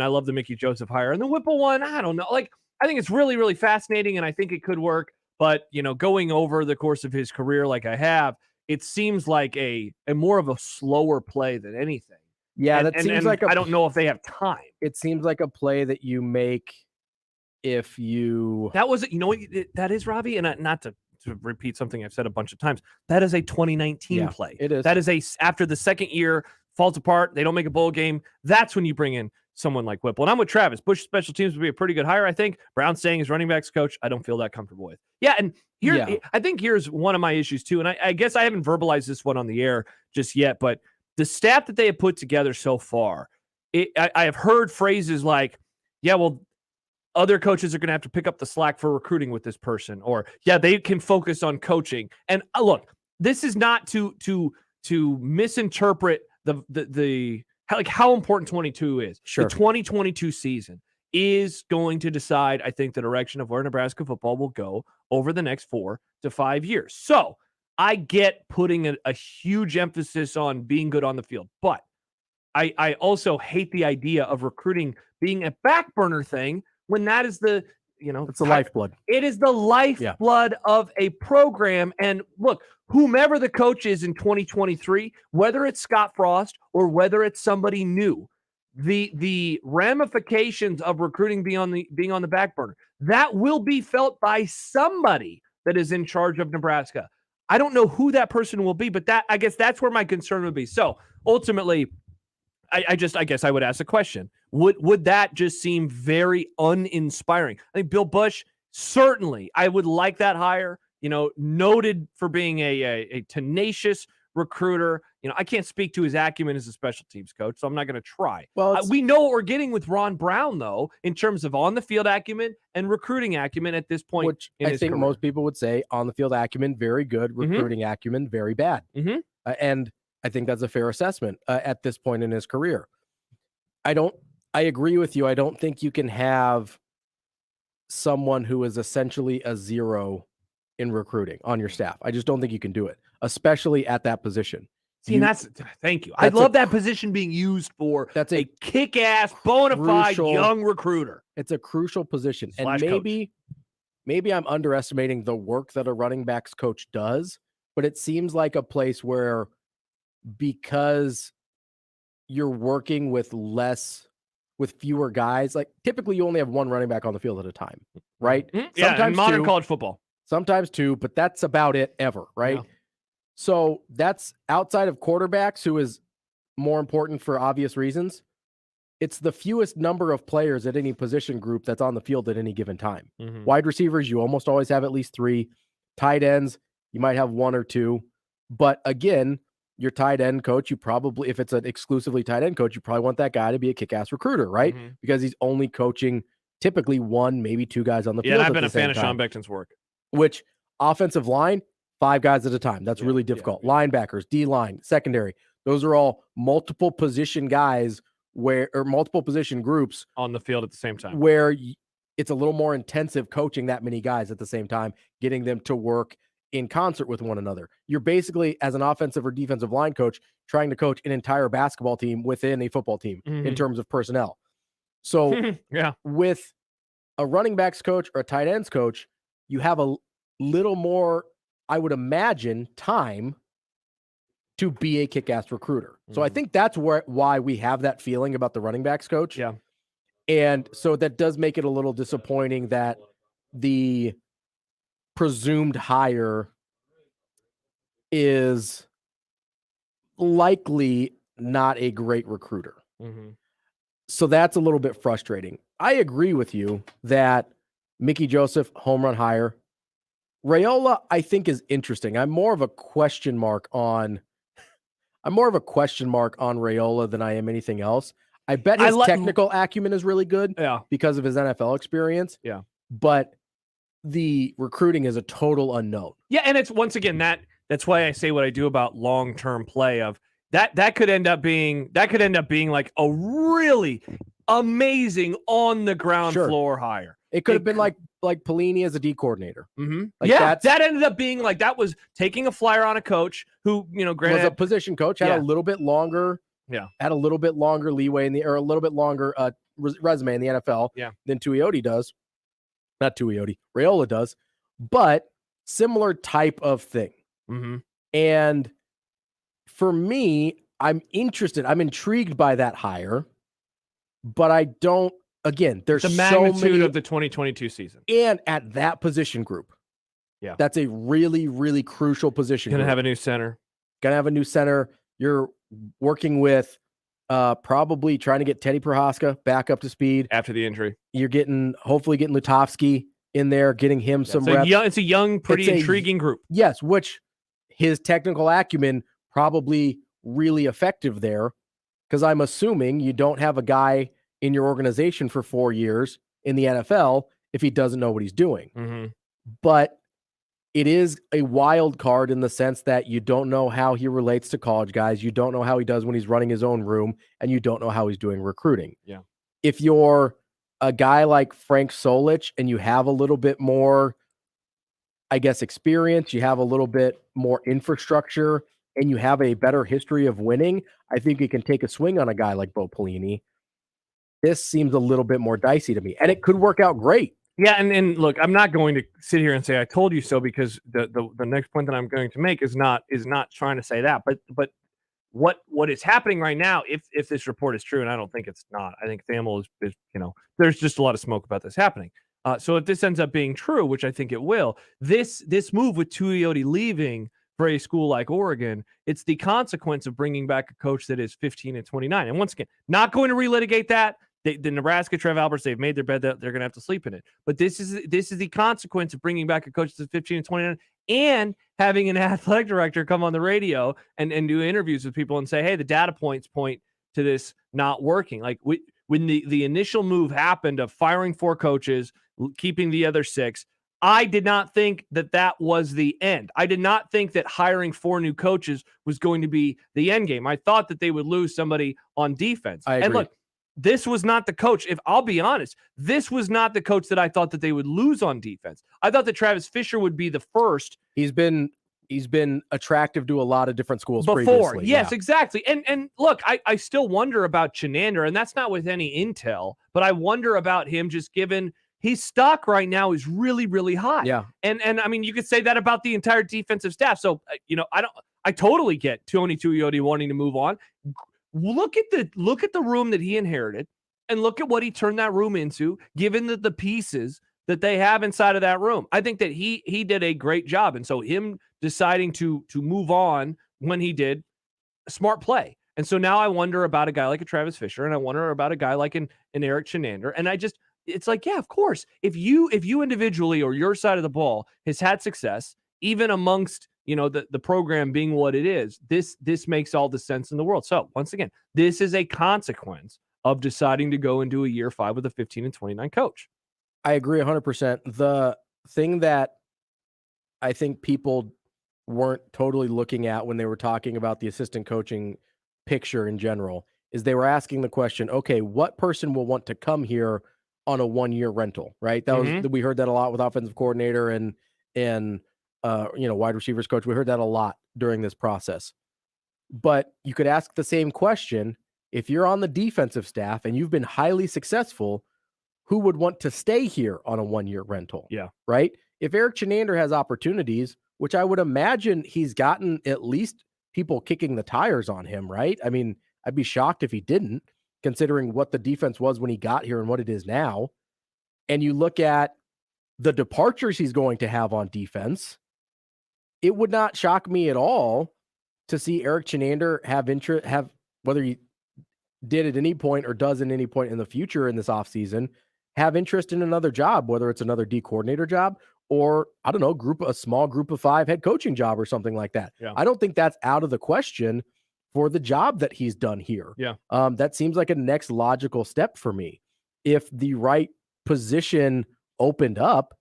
love the Mickey Joseph hire. And the Whipple one, I don't know. I think it's really, really fascinating, and I think it could work. But, going over the course of his career like I have, it seems like a more of a slower play than anything.
Yeah, that seems like
I don't know if they have time.
It seems like a play that you make if you...
That was, what that is, Ravi? And not to repeat something I've said a bunch of times, that is a 2019 play.
It is.
That is after the second year, falls apart, they don't make a bowl game. That's when you bring in someone like Whipple. And I'm with Travis. Bush special teams would be a pretty good hire, I think. Brown staying as running backs coach, I don't feel that comfortable with. Yeah, and I think here's one of my issues too, and I guess I haven't verbalized this one on the air just yet, but the staff that they have put together so far, I have heard phrases like, yeah, well, other coaches are going to have to pick up the slack for recruiting with this person, or yeah, they can focus on coaching. And look, this is not to misinterpret the how important 22 is.
Sure.
The 2022 season is going to decide, I think, the direction of where Nebraska football will go over the next 4 to 5 years. So I get putting a huge emphasis on being good on the field, but I also hate the idea of recruiting being a back burner thing when that is it's
the lifeblood.
It is the lifeblood of a program. And look, whomever the coach is in 2023, whether it's Scott Frost or whether it's somebody new, the ramifications of recruiting being on the back burner, that will be felt by somebody that is in charge of Nebraska. I don't know who that person will be, but I guess that's where my concern would be. So ultimately, I guess I would ask a question. Would that just seem very uninspiring? I think Bill Bush, certainly, I would like that hire, noted for being a tenacious recruiter. I can't speak to his acumen as a special teams coach, so I'm not going to try.
Well,
we know what we're getting with Ron Brown, though, in terms of on-the-field acumen and recruiting acumen at this point.
Which I think most people would say on-the-field acumen, very good. Recruiting acumen, very bad. And I think that's a fair assessment at this point in his career. I agree with you. I don't think you can have someone who is essentially a 0 in recruiting on your staff. I just don't think you can do it, especially at that position.
See, thank you. I love that position being used for a kick-ass, bona fide young recruiter.
It's a crucial position. And
/coach.
maybe I'm underestimating the work that a running backs coach does, but it seems like a place where, because you're working with fewer guys, like typically you only have 1 running back on the field at a time, right?
Yeah, sometimes in modern college football.
Sometimes 2, but that's about it ever, right? Yeah. So that's outside of quarterbacks, who is more important for obvious reasons. It's the fewest number of players at any position group that's on the field at any given time. Wide receivers, you almost always have at least 3. Tight ends, you might have 1 or 2. But again, your tight end coach, you probably, if it's an exclusively tight end coach, you probably want that guy to be a kick-ass recruiter, right? Because he's only coaching typically 1, maybe 2 guys on the field.
Yeah, I've been a fan of Sean Beckton's work.
Which offensive line, 5 guys at a time. That's really difficult. Linebackers, D-line, secondary. Those are all multiple position guys or multiple position groups
on the field at the same time,
where it's a little more intensive coaching that many guys at the same time, getting them to work in concert with one another. You're basically, as an offensive or defensive line coach, trying to coach an entire basketball team within a football team in terms of personnel. So with a running backs coach or a tight ends coach, you have a little more, I would imagine, time to be a kick-ass recruiter. So I think that's why we have that feeling about the running backs coach.
Yeah.
And so that does make it a little disappointing that the presumed hire is likely not a great recruiter.
Mm-hmm.
So that's a little bit frustrating. I agree with you that Mickey Joseph, home run hire. Raiola, I think, is interesting. I'm more of a question mark on Raiola than I am anything else. I bet his technical acumen is really good because of his NFL experience.
Yeah.
But the recruiting is a total unknown.
Yeah, and it's once again that's why I say what I do about long-term play of that could end up being like a really amazing on the ground floor hire.
It could have been like Pelini as a D coordinator.
Mm-hmm.
Like
that ended up being like that was taking a flyer on a coach who, granted
was a position coach, had a little bit longer, had a little bit longer leeway or a little bit longer resume in the NFL than Tuioti does. Not Tuioti, Raiola does, but similar type of thing.
Mm-hmm.
And for me, I'm intrigued by that hire, but I don't. Again, there's
the
so
magnitude
many
of the 2022 season,
and at that position group, that's a really, really crucial position.
Gonna have a new center.
You're working with probably trying to get Teddy Prohaska back up to speed
after the injury.
You're hopefully getting Lutovsky in there, getting him some reps.
It's a young, pretty intriguing group.
Yes, which his technical acumen probably really effective there, because I'm assuming you don't have a guy in your organization for 4 years in the NFL if he doesn't know what he's doing.
Mm-hmm.
But it is a wild card in the sense that you don't know how he relates to college guys. You don't know how he does when he's running his own room, and you don't know how he's doing recruiting.
Yeah.
If you're a guy like Frank Solich and you have a little bit more, I guess, experience, you have a little bit more infrastructure, and you have a better history of winning, I think you can take a swing on a guy like Bo Pelini. This seems a little bit more dicey to me, and it could work out great.
Yeah, and look, I'm not going to sit here and say I told you so, because the next point that I'm going to make is not trying to say that, but what is happening right now, if this report is true, and I don't think it's not, I think Thamel is there's just a lot of smoke about this happening. So if this ends up being true, which I think it will, this move with Tuioti leaving for a school like Oregon, it's the consequence of bringing back a coach that is 15 and 29. And once again, not going to relitigate that. The Nebraska Trev Alberts, they've made their bed that they're going to have to sleep in it. But this is the consequence of bringing back a coach that's 15 and 29 and having an athletic director come on the radio and do interviews with people and say, hey, the data points point to this not working. Like when the initial move happened of firing 4 coaches, keeping the other 6, I did not think that was the end. I did not think that hiring 4 new coaches was going to be the end game. I thought that they would lose somebody on defense.
I agree.
And look, this was not the coach. If I'll be honest, this was not the coach that I thought that they would lose on defense. I thought that Travis Fisher would be the first.
He's been attractive to a lot of different schools
before.
Previously.
Yes, exactly. And look, I still wonder about Chenander, and that's not with any intel, but I wonder about him just given his stock right now is really, really high.
Yeah.
And I mean, you could say that about the entire defensive staff. So, I totally get Tony Tuioti wanting to move on. Look at the room that he inherited and look at what he turned that room into, given the pieces that they have inside of that room. I think that he did a great job. And so him deciding to move on when he did, smart play. And so now I wonder about a guy like a Travis Fisher, and I wonder about a guy like an Eric Chenander. And it's like, yeah, of course, if you individually or your side of the ball has had success, even amongst the program being what it is, this makes all the sense in the world. So once again, this is a consequence of deciding to go into a year 5 with a 15 and 29 coach.
I agree 100%. The thing that I think people weren't totally looking at when they were talking about the assistant coaching picture in general is they were asking the question, okay, what person will want to come here on a 1-year rental, right? That was, we heard that a lot with offensive coordinator and wide receivers coach. We heard that a lot during this process. But you could ask the same question if you're on the defensive staff and you've been highly successful, who would want to stay here on a 1-year rental?
Yeah.
Right? If Eric Chenander has opportunities, which I would imagine he's gotten at least people kicking the tires on him, right? I mean, I'd be shocked if he didn't. considering what the defense was when he got here and what it is now. And you look at the departures he's going to have on defense, it would not shock me at all to see Eric Chenander have whether he did at any point or does at any point in the future in this offseason, have interest in another job, whether it's another D coordinator job or, I don't know, a small group of 5 head coaching job or something like that.
Yeah.
I don't think that's out of the question for the job that he's done here.
Yeah.
That seems like a next logical step for me. If the right position opened up,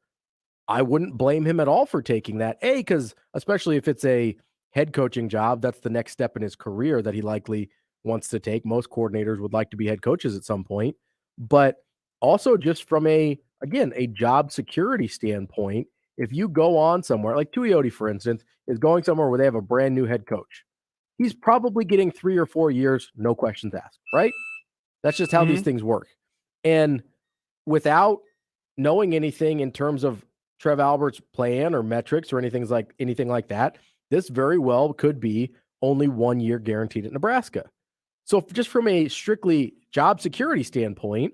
I wouldn't blame him at all for taking that. Because especially if it's a head coaching job, that's the next step in his career that he likely wants to take. Most coordinators would like to be head coaches at some point, but also just from a job security standpoint, if you go on somewhere like Tuioti, for instance, is going somewhere where they have a brand new head coach, he's probably getting 3 or 4 years, no questions asked, right? That's just how these things work. And without knowing anything in terms of Trev Albert's plan or metrics or anything like that, this very well could be only 1 year guaranteed at Nebraska. So just from a strictly job security standpoint,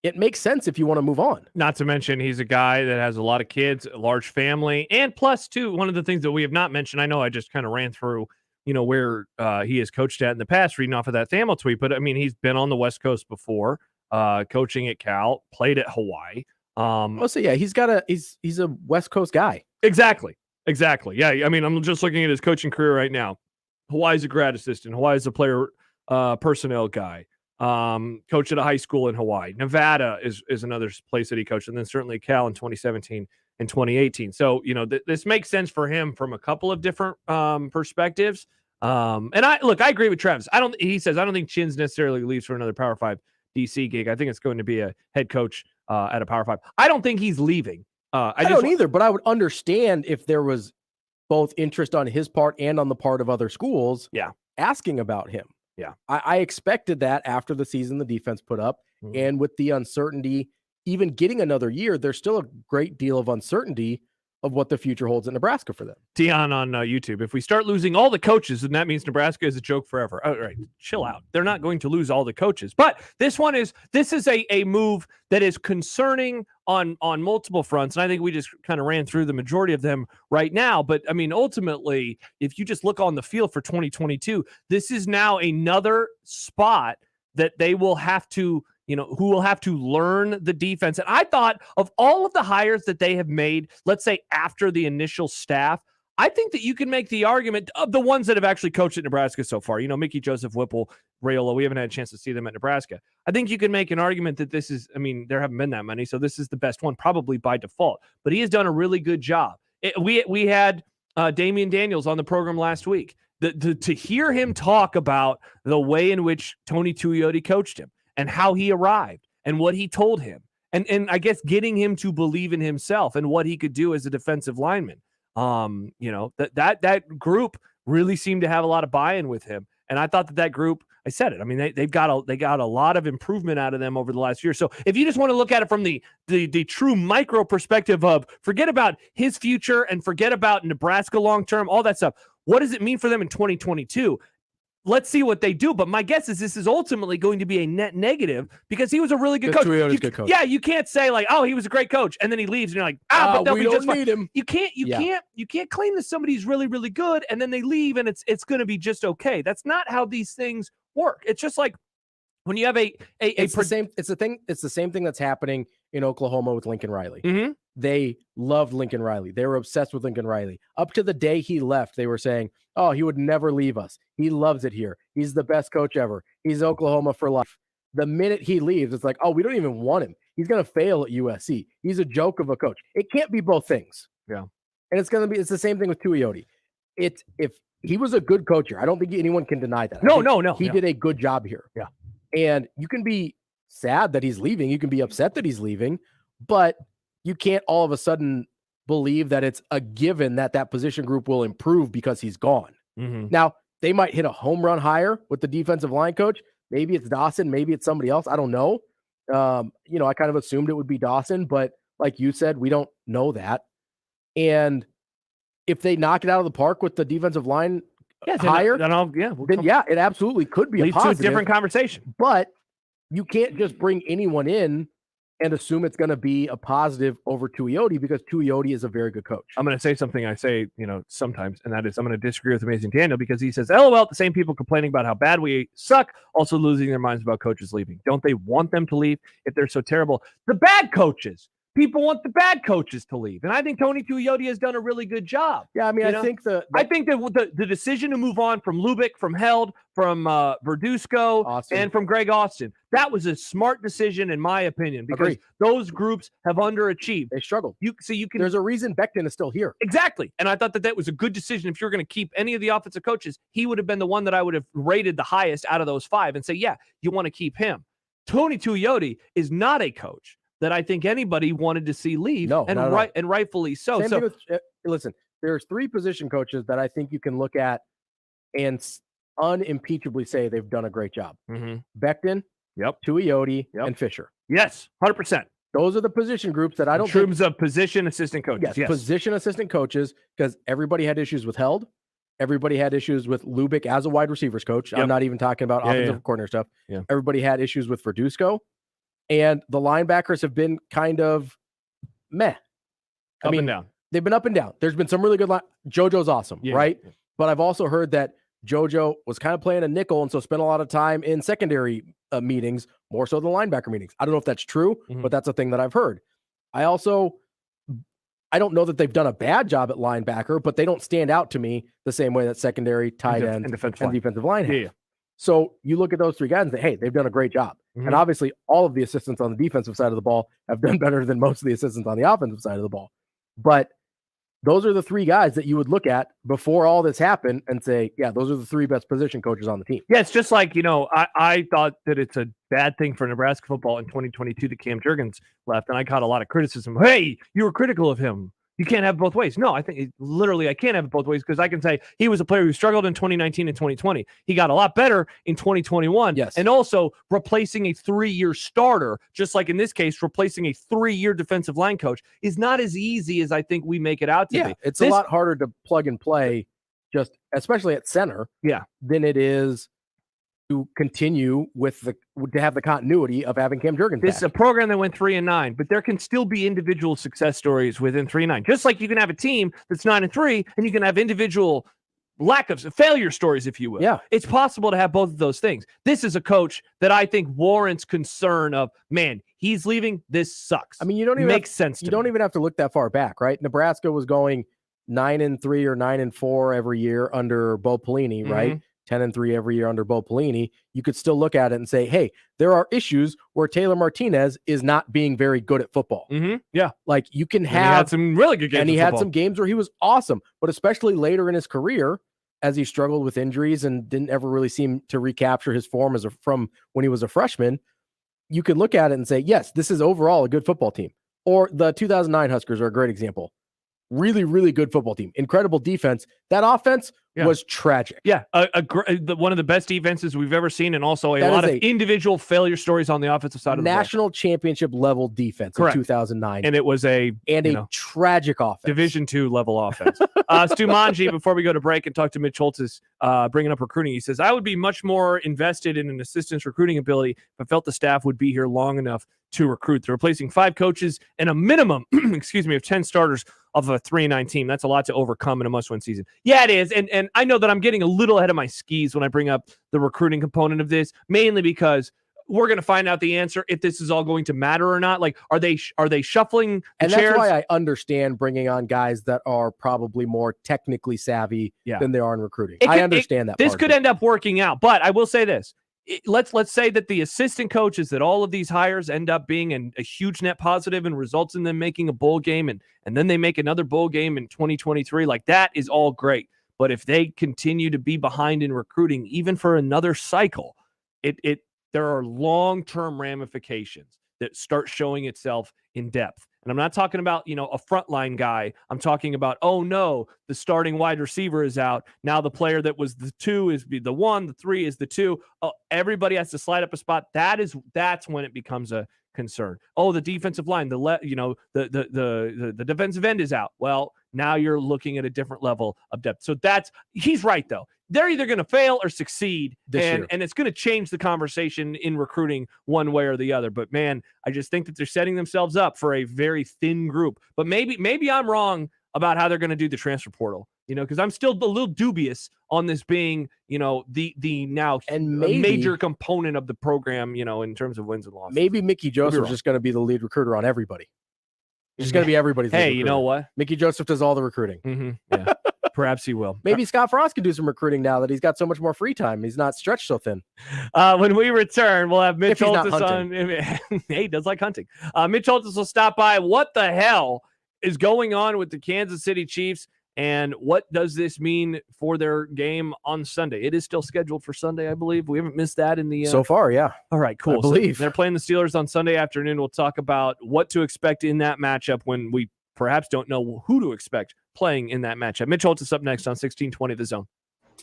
it makes sense if you want to move on.
Not to mention he's a guy that has a lot of kids, a large family, and plus too, one of the things that we have not mentioned, I know I just kind of ran through, where he has coached at in the past, reading off of that Thamel tweet, but I mean, he's been on the West Coast before, coaching at Cal, played at Hawaii.
He's a West Coast guy.
Exactly. Yeah. I mean, I'm just looking at his coaching career right now. Hawaii's a grad assistant. Hawaii's a player personnel guy. Coached at a high school in Hawaii. Nevada is another place that he coached, and then certainly Cal in 2017 and 2018. So, this makes sense for him from a couple of different perspectives. And I agree with Travis. He says, I don't think Chins necessarily leaves for another Power 5 DC gig. I think it's going to be a head coach at a Power 5. I don't think he's leaving.
I don't either, but I would understand if there was both interest on his part and on the part of other schools asking about him.
Yeah.
I expected that after the season the defense put up, and with the uncertainty, even getting another year, there's still a great deal of uncertainty of what the future holds in Nebraska for them.
Tion on YouTube, if we start losing all the coaches, then that means Nebraska is a joke forever. All right, chill out. They're not going to lose all the coaches. But this is a move that is concerning on multiple fronts. And I think we just kind of ran through the majority of them right now. But I mean, ultimately, if you just look on the field for 2022, this is now another spot that they will have to, who will have to learn the defense. And I thought of all of the hires that they have made, let's say after the initial staff, I think that you can make the argument of the ones that have actually coached at Nebraska so far. Mickey, Joseph, Whipple, Raiola, we haven't had a chance to see them at Nebraska. I think you can make an argument that this is, there haven't been that many, so this is the best one probably by default. But he has done a really good job. We had Damian Daniels on the program last week. To hear him talk about the way in which Tony Tuioti coached him, and how he arrived and what he told him. And I guess getting him to believe in himself and what he could do as a defensive lineman. That group really seemed to have a lot of buy-in with him. And I thought that group, I said it. They got a lot of improvement out of them over the last year. So if you just want to look at it from the true micro perspective of forget about his future and forget about Nebraska long-term, all that stuff. What does it mean for them in 2022? Let's see what they do. But my guess is this is ultimately going to be a net negative because he was a really good coach.
Good coach.
Yeah, you can't say like, oh, he was a great coach, and then he leaves, and you're like, but
we don't need him.
You can't claim that somebody's really, really good, and then they leave, and it's going to be just okay. That's not how these things work. It's just like when you have
it's the same thing that's happening in Oklahoma with Lincoln Riley.
Mm-hmm.
They loved Lincoln Riley. They were obsessed with Lincoln Riley. Up to the day he left, they were saying, oh, he would never leave us. He loves it here. He's the best coach ever. He's Oklahoma for life. The minute he leaves, it's like, oh, we don't even want him. He's going to fail at USC. He's a joke of a coach. It can't be both things.
Yeah.
And it's the same thing with Tuioti. If he was a good coach here, I don't think anyone can deny that.
No.
He did a good job here.
Yeah.
And you can be sad that he's leaving. You can be upset that he's leaving, but you can't all of a sudden believe that it's a given that position group will improve because he's gone.
Mm-hmm.
Now, they might hit a home run hire with the defensive line coach. Maybe it's Dawson. Maybe it's somebody else. I don't know. I kind of assumed it would be Dawson, but like you said, we don't know that. And if they knock it out of the park with the defensive line hire,
then it absolutely could be
a positive.
to a different conversation.
But you can't just bring anyone in and assume it's going to be a positive over Tuioti because Tuioti is a very good coach.
I'm going to say something I say, sometimes, and that is I'm going to disagree with Amazing Daniel because he says, LOL, the same people complaining about how bad we suck, also losing their minds about coaches leaving. Don't they want them to leave if they're so terrible? The bad coaches. People want the bad coaches to leave. And I think Tony Tuioti has done a really good job.
Yeah, I mean, I think the
decision to move on from Lubick, from Held, from Verduzco, and from Greg Austin, that was a smart decision in my opinion because those groups have underachieved.
They struggled.
There's
a reason Becton is still here.
Exactly. And I thought that was a good decision. If you're going to keep any of the offensive coaches, he would have been the one that I would have rated the highest out of those 5 and say, yeah, you want to keep him. Tony Tuioti is not a coach that I think anybody wanted to see leave, and rightfully so.
Same thing with, listen, there's 3 position coaches that I think you can look at and unimpeachably say they've done a great job. Becton, Tuioti, and Fisher.
Yes, 100%.
Those are the position groups that I don't
in terms of position assistant coaches. Yes,
position assistant coaches, because everybody had issues with Held. Everybody had issues with Lubick as a wide receivers coach. I'm not even talking about offensive coordinator stuff. Everybody had issues with Verduzco. And the linebackers have been kind of meh.
Up and down.
They've been up and down. There's been some really good JoJo's awesome, right? Yeah. But I've also heard that JoJo was kind of playing a nickel and so spent a lot of time in secondary meetings, more so than linebacker meetings. I don't know if that's true, but that's a thing that I've heard. I don't know that they've done a bad job at linebacker, but they don't stand out to me the same way that secondary, tight end, and defensive line have.
Yeah.
So you look at those 3 guys and say, hey, they've done a great job. And obviously, all of the assistants on the defensive side of the ball have done better than most of the assistants on the offensive side of the ball. But those are the 3 guys that you would look at before all this happened and say, yeah, those are the 3 best position coaches on the team.
Yeah, it's just like, I thought that it's a bad thing for Nebraska football in 2022 that Cam Jurgens left, and I caught a lot of criticism. Hey, you were critical of him. You can't have it both ways. No, I think I can't have it both ways because I can say he was a player who struggled in 2019 and 2020. He got a lot better in 2021.
Yes.
And also replacing a 3-year starter, just like in this case, replacing a 3-year defensive line coach is not as easy as I think we make it out to be.
It's a lot harder to plug and play, just especially at center, than it is to continue to have the continuity of having Cam Jurgens.
This is a program that went 3-9, but there can still be individual success stories within 3-9. Just like you can have a team that's 9-3, and you can have individual lack of failure stories, if you will.
Yeah,
it's possible to have both of those things. This is a coach that I think warrants concern of, man, he's leaving. This sucks.
I mean, you don't even
makes sense.
You don't even have to look that far back, right? Nebraska was going 9-3 or 9-4 every year under Bo Pelini, right? 10-3 every year under Bo Pelini. You could still look at it and say, hey, there are issues where Taylor Martinez is not being very good at football.
Yeah.
Like you can have
he had some really good games.
And he had some games where he was awesome, but especially later in his career, as he struggled with injuries and didn't ever really seem to recapture his form from when he was a freshman, you could look at it and say, yes, this is overall a good football team. Or the 2009 Huskers are a great example. Really, really good football team. Incredible defense. That offense was tragic.
Yeah, one of the best defenses we've ever seen, and also a lot of individual failure stories on the offensive side of the ball.
National championship level defense in 2009.
And it was a
tragic offense.
Division II level offense. Stu Manji, before we go to break and talk to Mitch Holtz's bringing up recruiting, he says, I would be much more invested in an assistant's recruiting ability if I felt the staff would be here long enough to recruit. They're replacing 5 coaches and a minimum, of 10 starters of a 3-9 team. That's a lot to overcome in a must-win season. Yeah, it is. And I know that I'm getting a little ahead of my skis when I bring up the recruiting component of this, mainly because we're going to find out the answer if this is all going to matter or not. Like, are they shuffling the chairs?
That's why I understand bringing on guys that are probably more technically savvy than they are in recruiting. I understand that.
This could end up working out, but I will say this. Let's say that the assistant coaches, that all of these hires end up being a huge net positive and results in them making a bowl game, and then they make another bowl game in 2023. Like, that is all great. But if they continue to be behind in recruiting, even for another cycle, there are long-term ramifications that start showing itself in depth. And I'm not talking about, a frontline guy. I'm talking about, oh no, the starting wide receiver is out. Now the player that was the 2 is the 1, the 3 is the 2. Oh, everybody has to slide up a spot. That's when it becomes a concern. Oh, the defensive line, the defensive end is out. Well, now you're looking at a different level of depth. So he's right though. they're either going to fail or succeed,
year.
And it's going to change the conversation in recruiting one way or the other. But man, I just think that they're setting themselves up for a very thin group. But maybe I'm wrong about how they're going to do the transfer portal, because I'm still a little dubious on this being, the now major component of the program, in terms of wins and losses.
Maybe Mickey Joseph's just going to be the lead recruiter on everybody. He's going to be everybody's lead recruiter.
You know what?
Mickey Joseph does all the recruiting.
Mm-hmm. Yeah. Perhaps he will.
Maybe Scott Frost can do some recruiting now that he's got so much more free time. He's not stretched so thin.
When we return, we'll have Mitch Holtis on. Hey, he does like hunting. Mitch Holtis will stop by. What the hell is going on with the Kansas City Chiefs, and what does this mean for their game on Sunday? It is still scheduled for Sunday, I believe. We haven't missed that in the
so far, yeah.
All right, cool.
I believe
they're playing the Steelers on Sunday afternoon. We'll talk about what to expect in that matchup when we perhaps don't know who to expect playing in that matchup. Mitch Holtis up next on 1620 The Zone.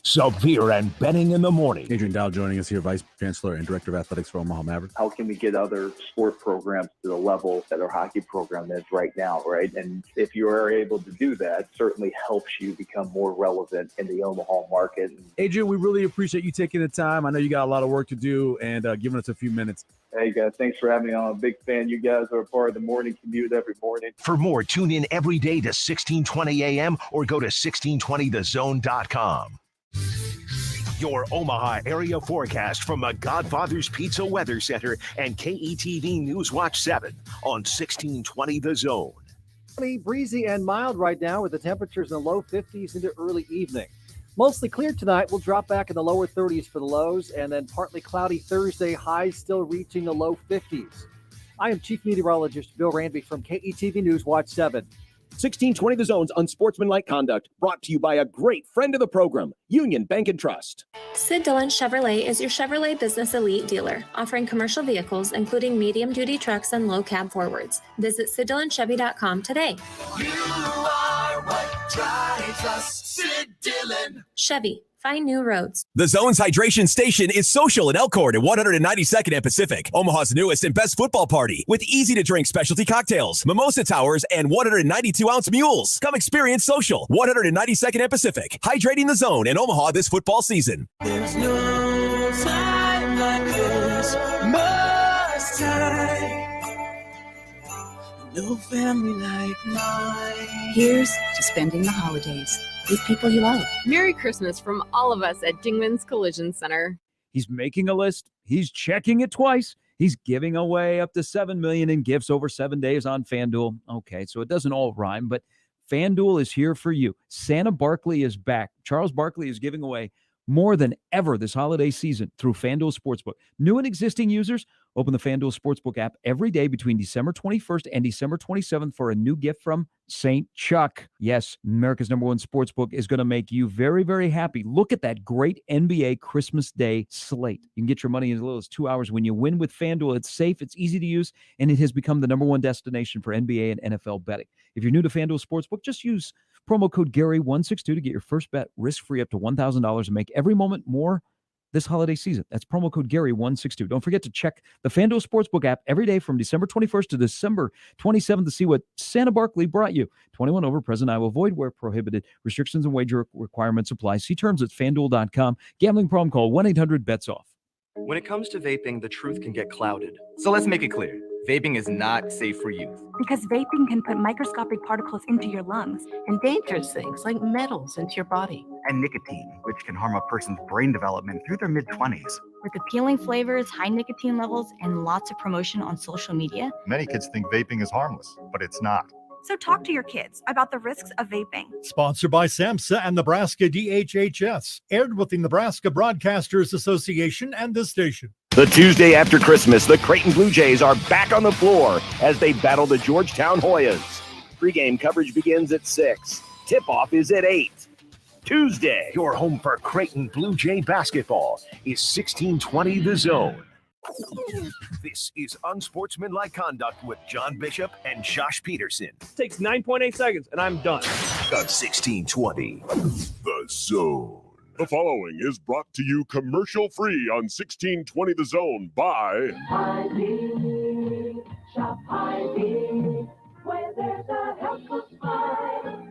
Severe and betting in the morning.
Adrian Dow joining us here, Vice Chancellor and Director of Athletics for Omaha Mavericks.
How can we get other sport programs to the level that our hockey program is right now, right? And if you are able to do that, it certainly helps you become more relevant in the Omaha market.
Adrian, we really appreciate you taking the time. I know you got a lot of work to do and giving us a few minutes.
Hey, guys, thanks for having me on. I'm a big fan. You guys are a part of the morning commute every morning.
For more, tune in every day to 1620 a.m. or go to 1620thezone.com. Your Omaha area forecast from the Godfather's Pizza Weather Center and KETV News Watch 7 on 1620 The Zone.
Breezy and mild right now with the temperatures in the low 50s into early evening. Mostly clear tonight. We'll drop back in the lower 30s for the lows, and then partly cloudy Thursday, highs still reaching the low 50s. I am Chief Meteorologist Bill Ranby from KETV News Watch 7.
1620 The Zone's unsportsmanlike conduct, brought to you by a great friend of the program, Union Bank and Trust.
Sid Dillon Chevrolet is your Chevrolet Business Elite dealer, offering commercial vehicles, including medium-duty trucks and low-cab forwards. Visit SidDillonChevy.com today.
You are what drives us, Sid Dillon.
Chevy. Find new roads.
The Zone's hydration station is social in Elkhorn at 192nd and Pacific, Omaha's newest and best football party, with easy-to-drink specialty cocktails, mimosa towers, and 192-ounce mules. Come experience social, 192nd and Pacific, hydrating the Zone in Omaha this football season.
There's no time like Christmas time. No family like mine.
Here's to spending the holidays with people you love.
Merry Christmas from all of us at Dingman's Collision Center.
He's making a list. He's checking it twice. He's giving away up to $7 million in gifts over 7 days on FanDuel. Okay, so it doesn't all rhyme, but FanDuel is here for you. Santa Barkley is back. Charles Barkley is giving away more than ever this holiday season through FanDuel Sportsbook. New and existing users, open the FanDuel Sportsbook app every day between December 21st and December 27th for a new gift from St. Chuck. Yes, America's #1 sportsbook is going to make you very, very happy. Look at that great NBA Christmas Day slate. You can get your money in as little as 2 hours. When you win with FanDuel, it's safe, it's easy to use, and it has become the #1 destination for NBA and NFL betting. If you're new to FanDuel Sportsbook, just use promo code Gary162 to get your first bet risk-free up to $1,000 and make every moment more this holiday season. That's promo code Gary162. Don't forget to check the FanDuel Sportsbook app every day from December 21st to December 27th to see what Santa Barkley brought you. 21 over, present Iowa, void where prohibited. Restrictions and wager requirements apply. See terms at FanDuel.com. Gambling problem, call 1-800-BETS-OFF.
When it comes to vaping, the truth can get clouded. So let's make it clear. Vaping is not safe for youth.
Because vaping can put microscopic particles into your lungs and dangerous things like metals into your body.
And nicotine, which can harm a person's brain development through their mid-20s.
With appealing flavors, high nicotine levels, and lots of promotion on social media.
Many kids think vaping is harmless, but it's not.
So talk to your kids about the risks of vaping.
Sponsored by SAMHSA and Nebraska DHHS. Aired with the Nebraska Broadcasters Association and this station.
The Tuesday after Christmas, the Creighton Blue Jays are back on the floor as they battle the Georgetown Hoyas. Pre-game coverage begins at 6. Tip-off is at 8. Tuesday.
Your home for Creighton Blue Jay basketball is 1620 The Zone. This is Unsportsmanlike Conduct with John Bishop and Josh Peterson.
Takes 9.8 seconds, and I'm done.
On 1620 The Zone.
The following is brought to you commercial-free on 1620 The Zone by
Hy-Vee, shop Hy-Vee, where there's a helpful smile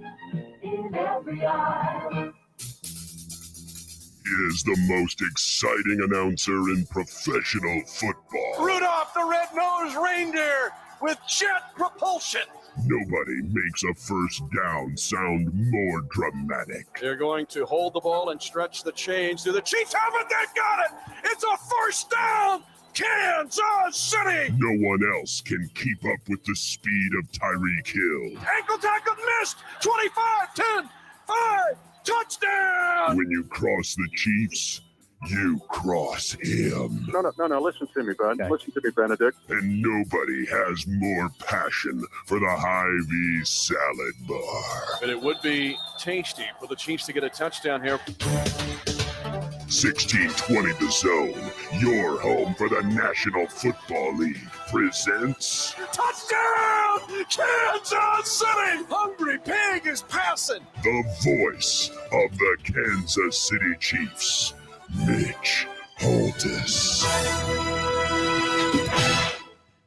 in every aisle.
is the most exciting announcer in professional football.
Rudolph the Red-Nosed Reindeer with jet propulsion.
Nobody makes a first down sound more dramatic.
They're going to hold the ball and stretch the chains. Do the Chiefs have it? They've got it! It's a first down! Kansas City!
No one else can keep up with the speed of Tyreek Hill.
Ankle tackle missed! 25, 10, 5, touchdown!
When you cross the Chiefs, you cross him.
No, listen to me, bud. Okay. Listen to me, Benedict.
And nobody has more passion for the Hy-Vee salad bar.
And it would be tasty for the Chiefs to get a touchdown here.
1620 The Zone, your home for the National Football League, presents...
Touchdown! Kansas City! Hungry Pig is passing.
The voice of the Kansas City Chiefs, Mitch Holtis.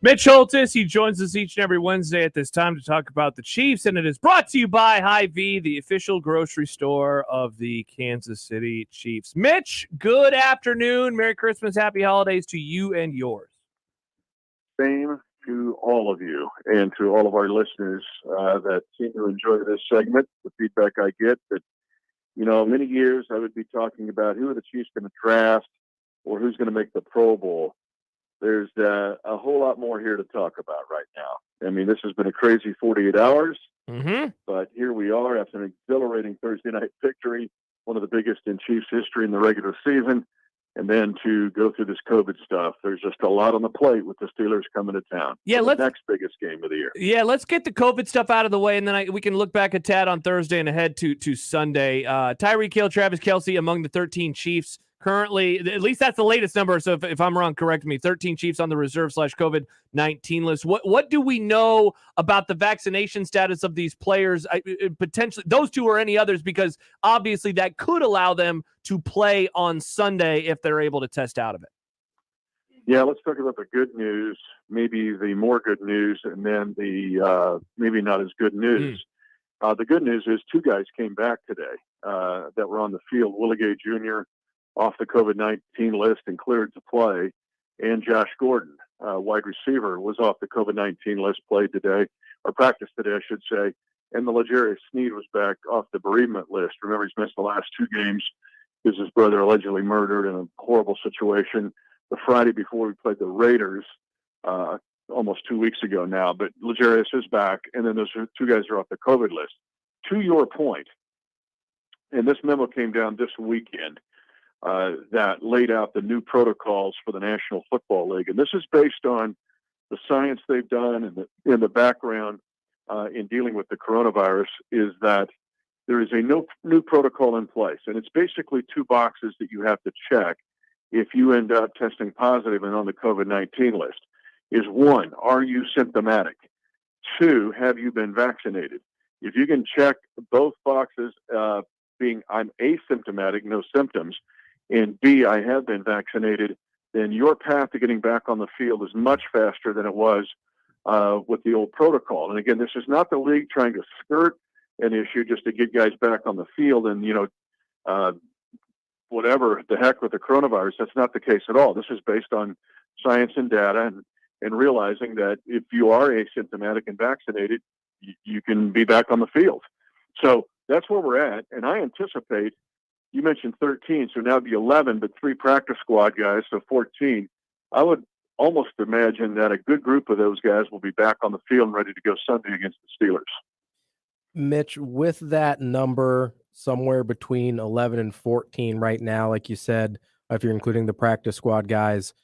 Mitch Holtis, he joins us each and every Wednesday at this time to talk about the Chiefs, and it is brought to you by Hy-Vee, the official grocery store of the Kansas City Chiefs. Mitch, good afternoon. Merry Christmas, happy holidays to you and yours.
Same to all of you and to all of our listeners that seem to enjoy this segment. The feedback I get that, many years I would be talking about who are the Chiefs going to draft or who's going to make the Pro Bowl. There's a whole lot more here to talk about right now. I mean, this has been a crazy 48 hours, but here we are after an exhilarating Thursday night victory, one of the biggest in Chiefs history in the regular season, and then to go through this COVID stuff. There's just a lot on the plate with the Steelers coming to town.
Yeah,
the next biggest game of the year.
Yeah, let's get the COVID stuff out of the way, and then we can look back a tad on Thursday and ahead to Sunday. Tyreek Hill, Travis Kelce among the 13 Chiefs. Currently, at least that's the latest number. So if I'm wrong, correct me. 13 Chiefs on the reserve/COVID-19 list. What do we know about the vaccination status of these players? Potentially those two or any others, because obviously that could allow them to play on Sunday if they're able to test out of it.
Yeah, let's talk about the good news, maybe the more good news, and then the maybe not as good news. The good news is two guys came back today that were on the field. Willie Gay Jr. off the COVID-19 list and cleared to play, and Josh Gordon, wide receiver, was off the COVID-19 list, played today, or practiced today, I should say, and the L'Jarius Sneed was back off the bereavement list. Remember, he's missed the last two games because his brother allegedly murdered in a horrible situation the Friday before we played the Raiders almost 2 weeks ago now, but L'Jarius is back, and then those two guys are off the COVID list. To your point, and this memo came down this weekend, that laid out the new protocols for the National Football League. And this is based on the science they've done and in the background in dealing with the coronavirus, is that there is a new protocol in place. And it's basically two boxes that you have to check if you end up testing positive and on the COVID-19 list. Is one, are you symptomatic? Two, have you been vaccinated? If you can check both boxes, being I'm asymptomatic, no symptoms, and B, I have been vaccinated, then your path to getting back on the field is much faster than it was with the old protocol. And again, this is not the league trying to skirt an issue just to get guys back on the field and, whatever the heck with the coronavirus. That's not the case at all. This is based on science and data and realizing that if you are asymptomatic and vaccinated, you can be back on the field. So that's where we're at. And I anticipate, you mentioned 13, so now it'd be 11, but 3 practice squad guys, so 14. I would almost imagine that a good group of those guys will be back on the field and ready to go Sunday against the Steelers.
Mitch, with that number somewhere between 11 and 14 right now, like you said, if you're including the practice squad guys,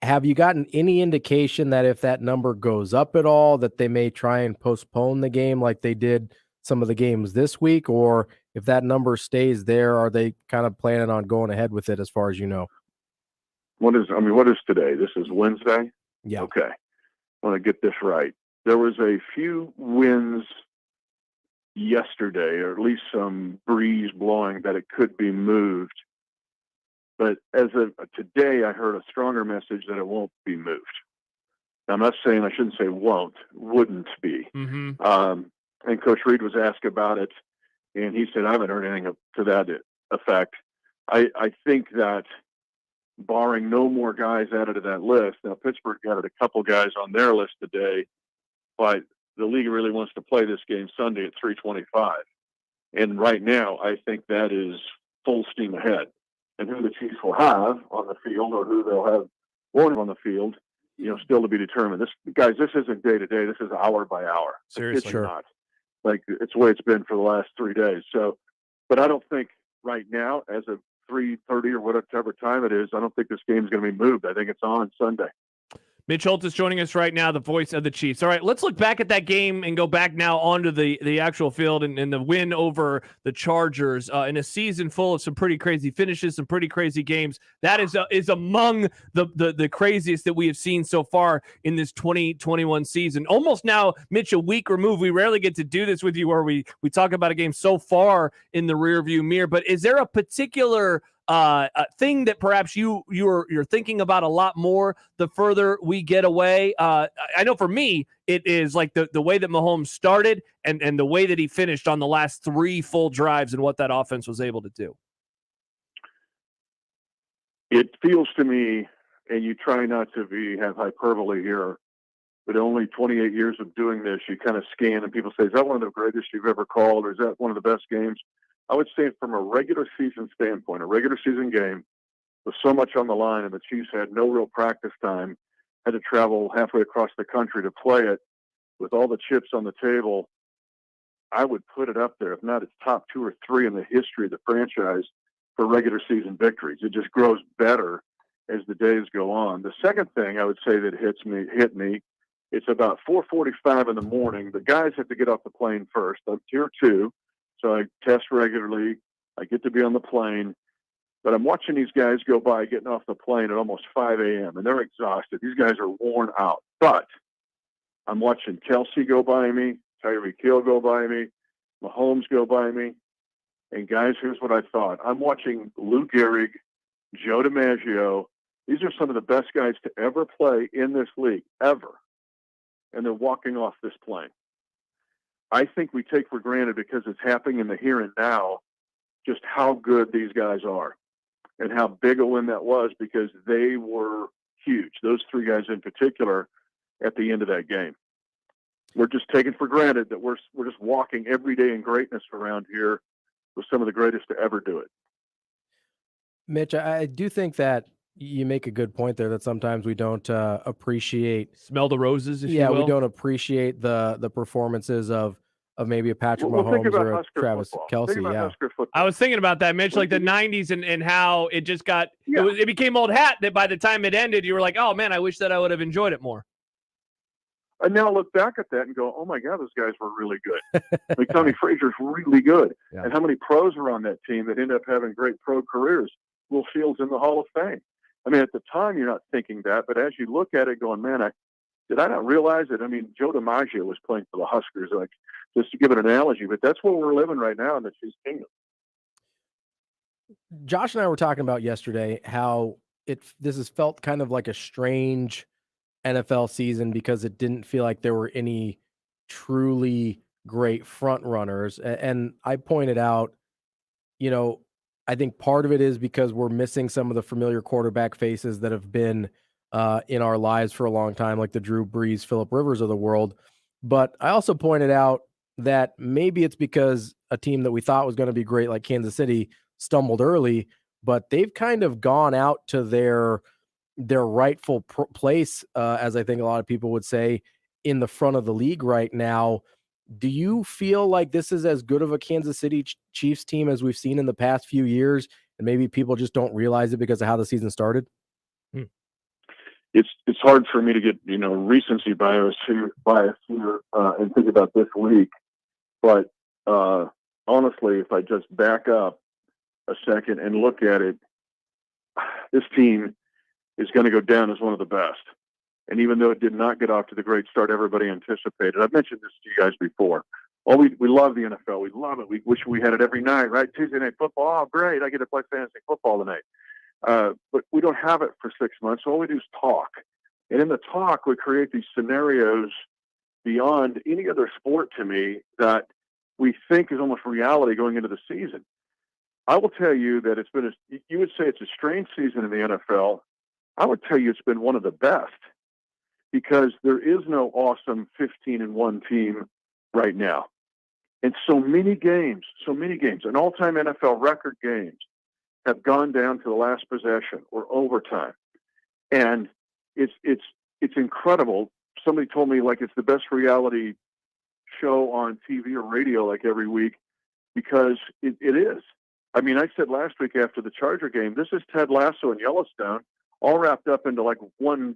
have you gotten any indication that if that number goes up at all, that they may try and postpone the game like they did some of the games this week? Or if that number stays there, are they kind of planning on going ahead with it as far as you know?
What is today? This is Wednesday?
Yeah.
Okay. I want to get this right. There was a few winds yesterday, or at least some breeze blowing that it could be moved. But as of today, I heard a stronger message that it won't be moved. Now, I'm not saying, I shouldn't say wouldn't be. And Coach Reed was asked about it, and he said, I haven't heard anything to that effect. I think that barring no more guys added to that list, now Pittsburgh added a couple guys on their list today, but the league really wants to play this game Sunday at 3:25. And right now, I think that is full steam ahead. And who the Chiefs will have on the field or who they'll have won't have on the field, still to be determined. This isn't day to day. This is hour by hour.
Seriously,
it's not. Like, it's the way it's been for the last 3 days. So, but I don't think right now, as of 3:30 or whatever time it is, I don't think this game is going to be moved. I think it's on Sunday.
Mitch Holt is joining us right now, the voice of the Chiefs. All right, let's look back at that game and go back now onto the actual field and the win over the Chargers in a season full of some pretty crazy finishes, some pretty crazy games. That is among the craziest that we have seen so far in this 2021 season. Almost now, Mitch, a week removed. We rarely get to do this with you where we talk about a game so far in the rearview mirror. But is there a particular thing that perhaps you're thinking about a lot more the further we get away? I know for me, it is like the way that Mahomes started and the way that he finished on the last 3 full drives and what that offense was able to do.
It feels to me, and you try not to have hyperbole here, but only 28 years of doing this, you kind of scan and people say, is that one of the greatest you've ever called, or is that one of the best games? I would say from a regular season standpoint, a regular season game with so much on the line, and the Chiefs had no real practice time, had to travel halfway across the country to play it with all the chips on the table. I would put it up there. If not, it's top 2 or 3 in the history of the franchise for regular season victories. It just grows better as the days go on. The second thing I would say that hit me, it's about 4:45 in the morning. The guys have to get off the plane first. I'm tier 2. So I test regularly. I get to be on the plane. But I'm watching these guys go by getting off the plane at almost 5 a.m., and they're exhausted. These guys are worn out. But I'm watching Kelsey go by me, Tyreek Hill go by me, Mahomes go by me. And, guys, here's what I thought. I'm watching Lou Gehrig, Joe DiMaggio. These are some of the best guys to ever play in this league, ever. And they're walking off this plane. I think we take for granted, because it's happening in the here and now, just how good these guys are and how big a win that was, because they were huge. Those 3 guys in particular at the end of that game. We're just taking for granted that we're just walking every day in greatness around here with some of the greatest to ever do it.
Mitch, I do think that you make a good point there, that sometimes we don't appreciate
smell the roses. If
you will.
We
don't appreciate the performances of maybe a Patrick Mahomes or a
Husker
Travis
football.
Kelce. Yeah,
I was thinking about that, Mitch, like the 90s and how it just got it became old hat, that by the time it ended, you were like, oh man, I wish that I would have enjoyed it more.
And now look back at that and go, oh my God, those guys were really good. Like Tommy Frazier's really good. Yeah. And how many pros are on that team that end up having great pro careers? Will Fields in the Hall of Fame. I mean, at the time, you're not thinking that, but as you look at it going, man, did I not realize it? I mean, Joe DiMaggio was playing for the Huskers, like, just to give an analogy, but that's where we're living right now in the Chiefs Kingdom.
Josh and I were talking about yesterday how this has felt kind of like a strange NFL season, because it didn't feel like there were any truly great front runners. And I pointed out, I think part of it is because we're missing some of the familiar quarterback faces that have been in our lives for a long time, like the Drew Brees, Phillip Rivers of the world. But I also pointed out that maybe it's because a team that we thought was going to be great, like Kansas City, stumbled early, but they've kind of gone out to their rightful place, as I think a lot of people would say, in the front of the league right now. Do you feel like this is as good of a Kansas City Chiefs team as we've seen in the past few years, and maybe people just don't realize it because of how the season started?
It's hard for me to get recency bias here and think about this week, but honestly, if I just back up a second and look at it, this team is going to go down as one of the best. And even though it did not get off to the great start everybody anticipated, I've mentioned this to you guys before. Well, we love the NFL. We love it. We wish we had it every night, right? Tuesday night football. Oh, great. I get to play fantasy football tonight. But we don't have it for 6 months. So all we do is talk. And in the talk, we create these scenarios beyond any other sport to me that we think is almost reality going into the season. I will tell you that it's been you would say it's a strange season in the NFL. I would tell you it's been one of the best because there is no awesome 15-1 team right now. And so many games, an all-time NFL record games have gone down to the last possession or overtime. And it's incredible. Somebody told me like it's the best reality show on TV or radio like every week because it is. I mean, I said last week after the Charger game, this is Ted Lasso and Yellowstone all wrapped up into like one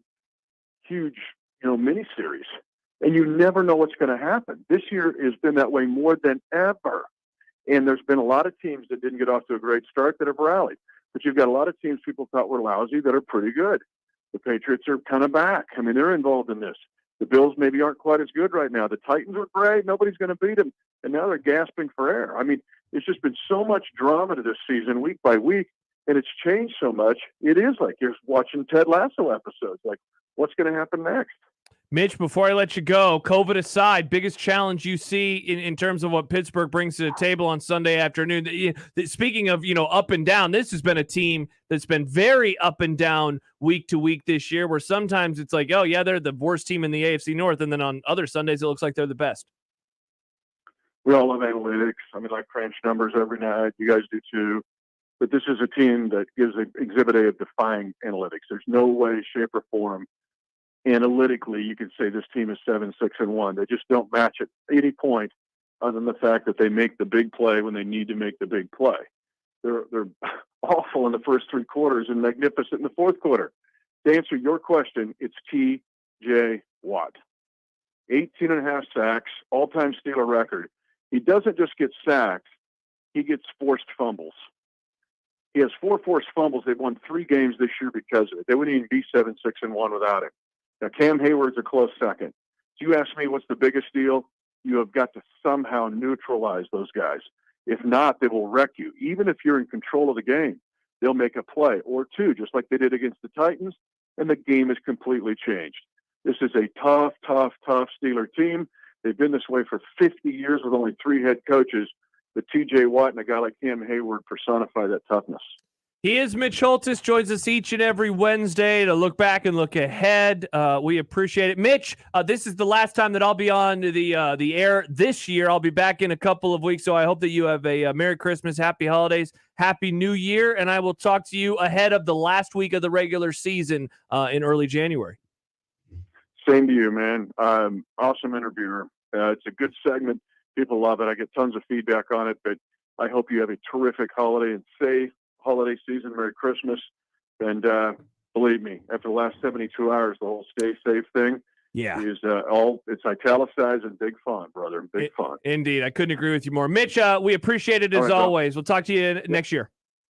huge, miniseries. And you never know what's going to happen. This year has been that way more than ever. And there's been a lot of teams that didn't get off to a great start that have rallied. But you've got a lot of teams people thought were lousy that are pretty good. The Patriots are kind of back. I mean, they're involved in this. The Bills maybe aren't quite as good right now. The Titans are great. Nobody's going to beat them. And now they're gasping for air. I mean, it's just been so much drama to this season week by week. And it's changed so much. It is like you're watching Ted Lasso episodes. Like, what's going to happen next?
Mitch, before I let you go, COVID aside, biggest challenge you see in terms of what Pittsburgh brings to the table on Sunday afternoon. Speaking of, up and down, this has been a team that's been very up and down week to week this year, where sometimes it's like, oh, yeah, they're the worst team in the AFC North, and then on other Sundays, it looks like they're the best.
We all love analytics. I mean, I crunch numbers every night. You guys do too. But this is a team that gives an exhibit A of defying analytics. There's no way, shape, or form analytically you can say this team is 7-6-1. They just don't match at any point other than the fact that they make the big play when they need to make the big play. They're awful in the first three quarters and magnificent in the fourth quarter. To answer your question, it's T.J. Watt. 18.5 sacks, all-time Steeler record. He doesn't just get sacks, he gets forced fumbles. He has 4 forced fumbles. They've won 3 games this year because of it. They wouldn't even be 7-6-1 without him. Now, Cam Hayward's a close second. So you ask me what's the biggest deal? You have got to somehow neutralize those guys. If not, they will wreck you. Even if you're in control of the game, they'll make a play or two, just like they did against the Titans, and the game is completely changed. This is a tough Steeler team. They've been this way for 50 years with only 3 head coaches. But T.J. Watt and a guy like Cam Hayward personify that toughness.
He is Mitch Holtis, joins us each and every Wednesday to look back and look ahead. We appreciate it. Mitch, this is the last time that I'll be on the air this year. I'll be back in a couple of weeks, so I hope that you have a Merry Christmas, Happy Holidays, Happy New Year, and I will talk to you ahead of the last week of the regular season in early January.
Same to you, man. Awesome interviewer. It's a good segment. People love it. I get tons of feedback on it, but I hope you have a terrific holiday and safe holiday season. Merry Christmas. And believe me, after the last 72 hours, the whole stay safe thing is it's italicized and big fun, brother. Big fun.
Indeed. I couldn't agree with you more. Mitch, we appreciate it as always. We'll talk to you next year.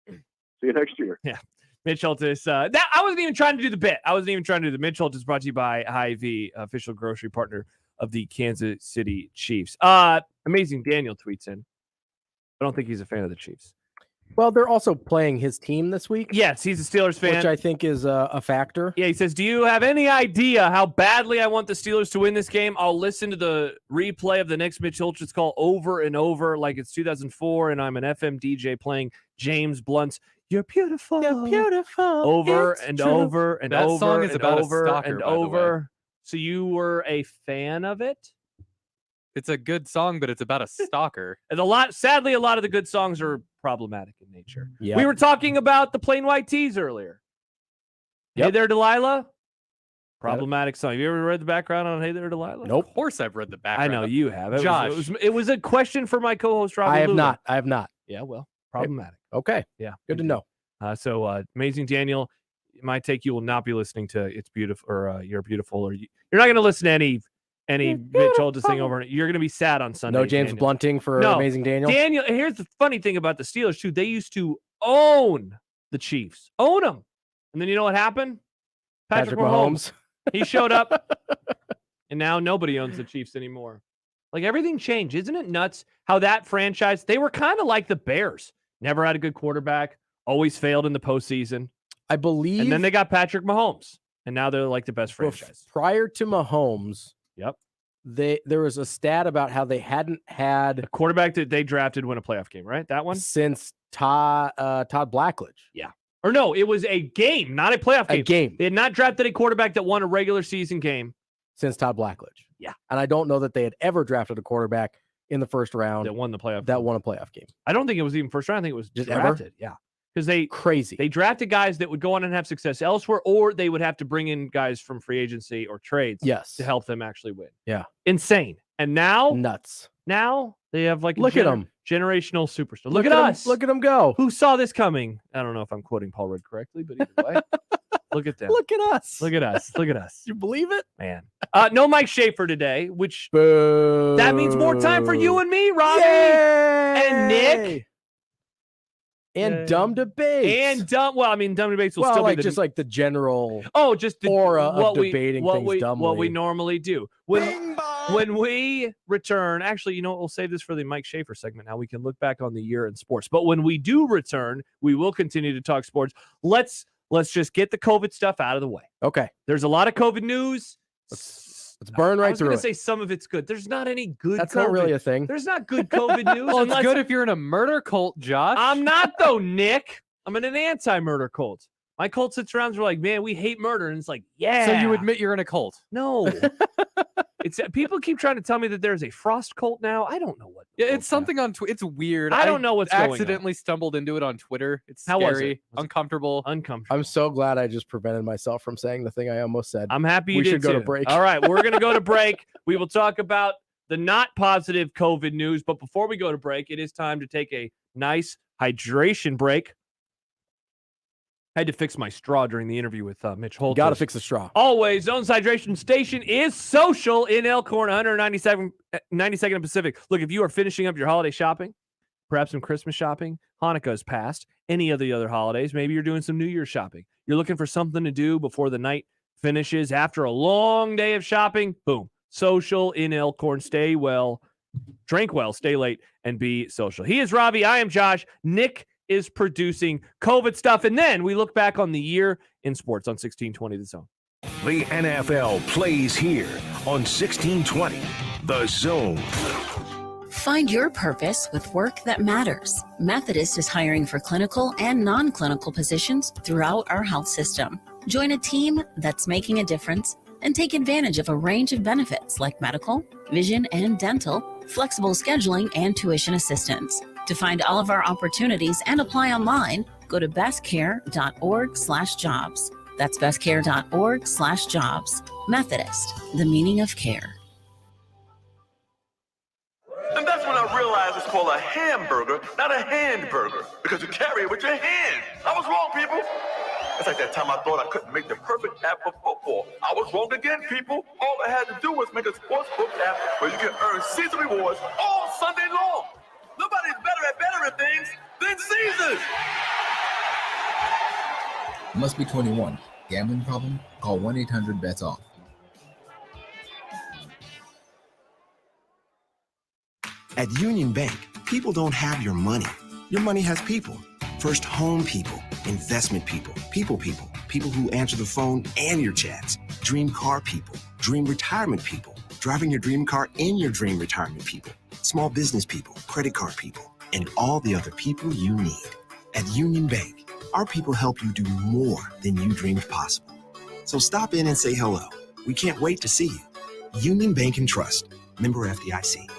See you next year.
Yeah. Mitch Holtis. I wasn't even trying to do the bit. I wasn't even trying to do the Mitch Holtis, brought to you by Hy-Vee, official grocery partner of the Kansas City Chiefs. Amazing Daniel tweets in. I don't think he's a fan of the Chiefs.
Well, they're also playing his team this week.
Yes, he's a Steelers fan.
Which I think is a factor.
Yeah, he says, do you have any idea how badly I want the Steelers to win this game? I'll listen to the replay of the next Mitch Holtis call over and over like it's 2004 and I'm an FM DJ playing James Blunt's You're Beautiful.
You're beautiful.
Over
It's
and
true.
over and
That
over
song is
and
about a
over
stalker,
and
by the way.
over. So you were a fan of it?
It's a good song, but it's about a stalker.
And sadly, a lot of the good songs are problematic in nature.
Yeah.
We were talking about the Plain White Tees earlier. Hey There, Delilah. Problematic song. Have you ever read the background on Hey There, Delilah?
Nope.
Of course I've read the background.
I know you have.
Josh.
It was a question for my co-host, Ravi.
I have not.
Yeah, well, problematic.
Okay.
Yeah.
Good to know.
So Amazing Daniel, my take, you will not be listening to It's Beautiful or You're Beautiful, or you're not going to listen to any Mitch Holtis thing over. You're going to be sad on Sunday.
No James
Daniel.
Blunting for Amazing Daniel.
Daniel, here's the funny thing about the Steelers too. They used to own the Chiefs, own them, and then you know what happened? Patrick Mahomes. He showed up, and now nobody owns the Chiefs anymore. Like, everything changed. Isn't it nuts how that franchise, they were kind of like the Bears. Never had a good quarterback, always failed in the postseason.
I believe.
And then they got Patrick Mahomes, and now they're like the best franchise.
Prior to Mahomes, there was a stat about how they hadn't had
a quarterback that they drafted win a playoff game, right? That one?
Since Todd Blackledge.
Yeah. Or no, it was a game, not a playoff game.
A game.
They had not drafted a quarterback that won a regular season game
since Todd Blackledge.
Yeah.
And I don't know that they had ever drafted a quarterback in the first round
that won the playoff.
That won a playoff game.
I don't think it was even first round. I think it was
just
drafted.
Ever?
Yeah. Because they drafted guys that would go on and have success elsewhere, or they would have to bring in guys from free agency or trades to help them actually win.
Yeah.
Insane. And now
nuts.
Now they have like
look at them.
Generational superstar. Look at us.
Look at them go.
Who saw this coming? I don't know if I'm quoting Paul Rudd correctly, but either way. Look at them.
Look at us.
Look at us. Look at us.
You believe it?
Man. No Mike Schaefer today, which that means more time for you and me, Ravi. And Nick.
And dumb debates.
Well, I mean, dumb debates will still
like
be
just like the general
just the
aura of debating things dumbly.
What we normally do. When we return, actually, we'll save this for the Mike Schaefer segment. Now we can look back on the year in sports. But when we do return, we will continue to talk sports. Let's just get the COVID stuff out of the way.
Okay.
There's a lot of COVID news.
Let's burn right through it.
I was going to say some of it's good. There's not any good
That's
COVID.
not really a thing.
There's not good COVID news.
Well, it's good if you're in a murder cult, Josh.
I'm not, though, Nick. I'm in an anti-murder cult. My cult sits around and we're like, man, we hate murder. And it's like, yeah.
So you admit you're in a cult?
No. It's people keep trying to tell me that there's a Frost cult now. I don't know what.
Yeah, it's something on Twitter. It's weird.
I don't know what's going on.
Accidentally stumbled into it on Twitter. It's
How
scary,
was it?
uncomfortable.
I'm so glad I just prevented myself from saying the thing I almost said.
I'm happy you
we
did
should go
too.
to break.
All right, we're going to go to break. We will talk about the not positive COVID news. But before we go to break, it is time to take a nice hydration break. I had to fix my straw during the interview with Mitch Holt.
Got to fix the straw.
Always, Zone's Hydration Station is social in Elkhorn, 192nd and Pacific. Look, if you are finishing up your holiday shopping, perhaps some Christmas shopping, Hanukkah's passed, any of the other holidays, maybe you're doing some New Year's shopping. You're looking for something to do before the night finishes. After a long day of shopping, boom, social in Elkhorn. Stay well, drink well, stay late, and be social. He is Ravi. I am Josh. Nick is producing COVID stuff. And then we look back on the year in sports on 1620 The Zone.
The NFL plays here on 1620 The Zone.
Find your purpose with work that matters. Methodist is hiring for clinical and non-clinical positions throughout our health system. Join a team that's making a difference and take advantage of a range of benefits like medical, vision, and dental, flexible scheduling, and tuition assistance. To find all of our opportunities and apply online, go to bestcare.org/jobs. That's bestcare.org/jobs. Methodist, the meaning of care.
And that's when I realized it's called a hamburger, not a handburger, because you carry it with your hand. I was wrong, people. It's like that time I thought I couldn't make the perfect app for football. I was wrong again, people. All I had to do was make a sportsbook app where you can earn season rewards all Sunday long. Nobody's better at things than Caesars.
Must be 21. Gambling problem? Call 1-800-BETS-OFF.
At Union Bank, people don't have your money. Your money has people. First home people, investment people, people who answer the phone and your chats, dream car people, dream retirement people, driving your dream car in your dream retirement people, small business people, credit card people, and all the other people you need. At Union Bank, our people help you do more than you dreamed possible. So stop in and say hello. We can't wait to see you. Union Bank and Trust. Member FDIC.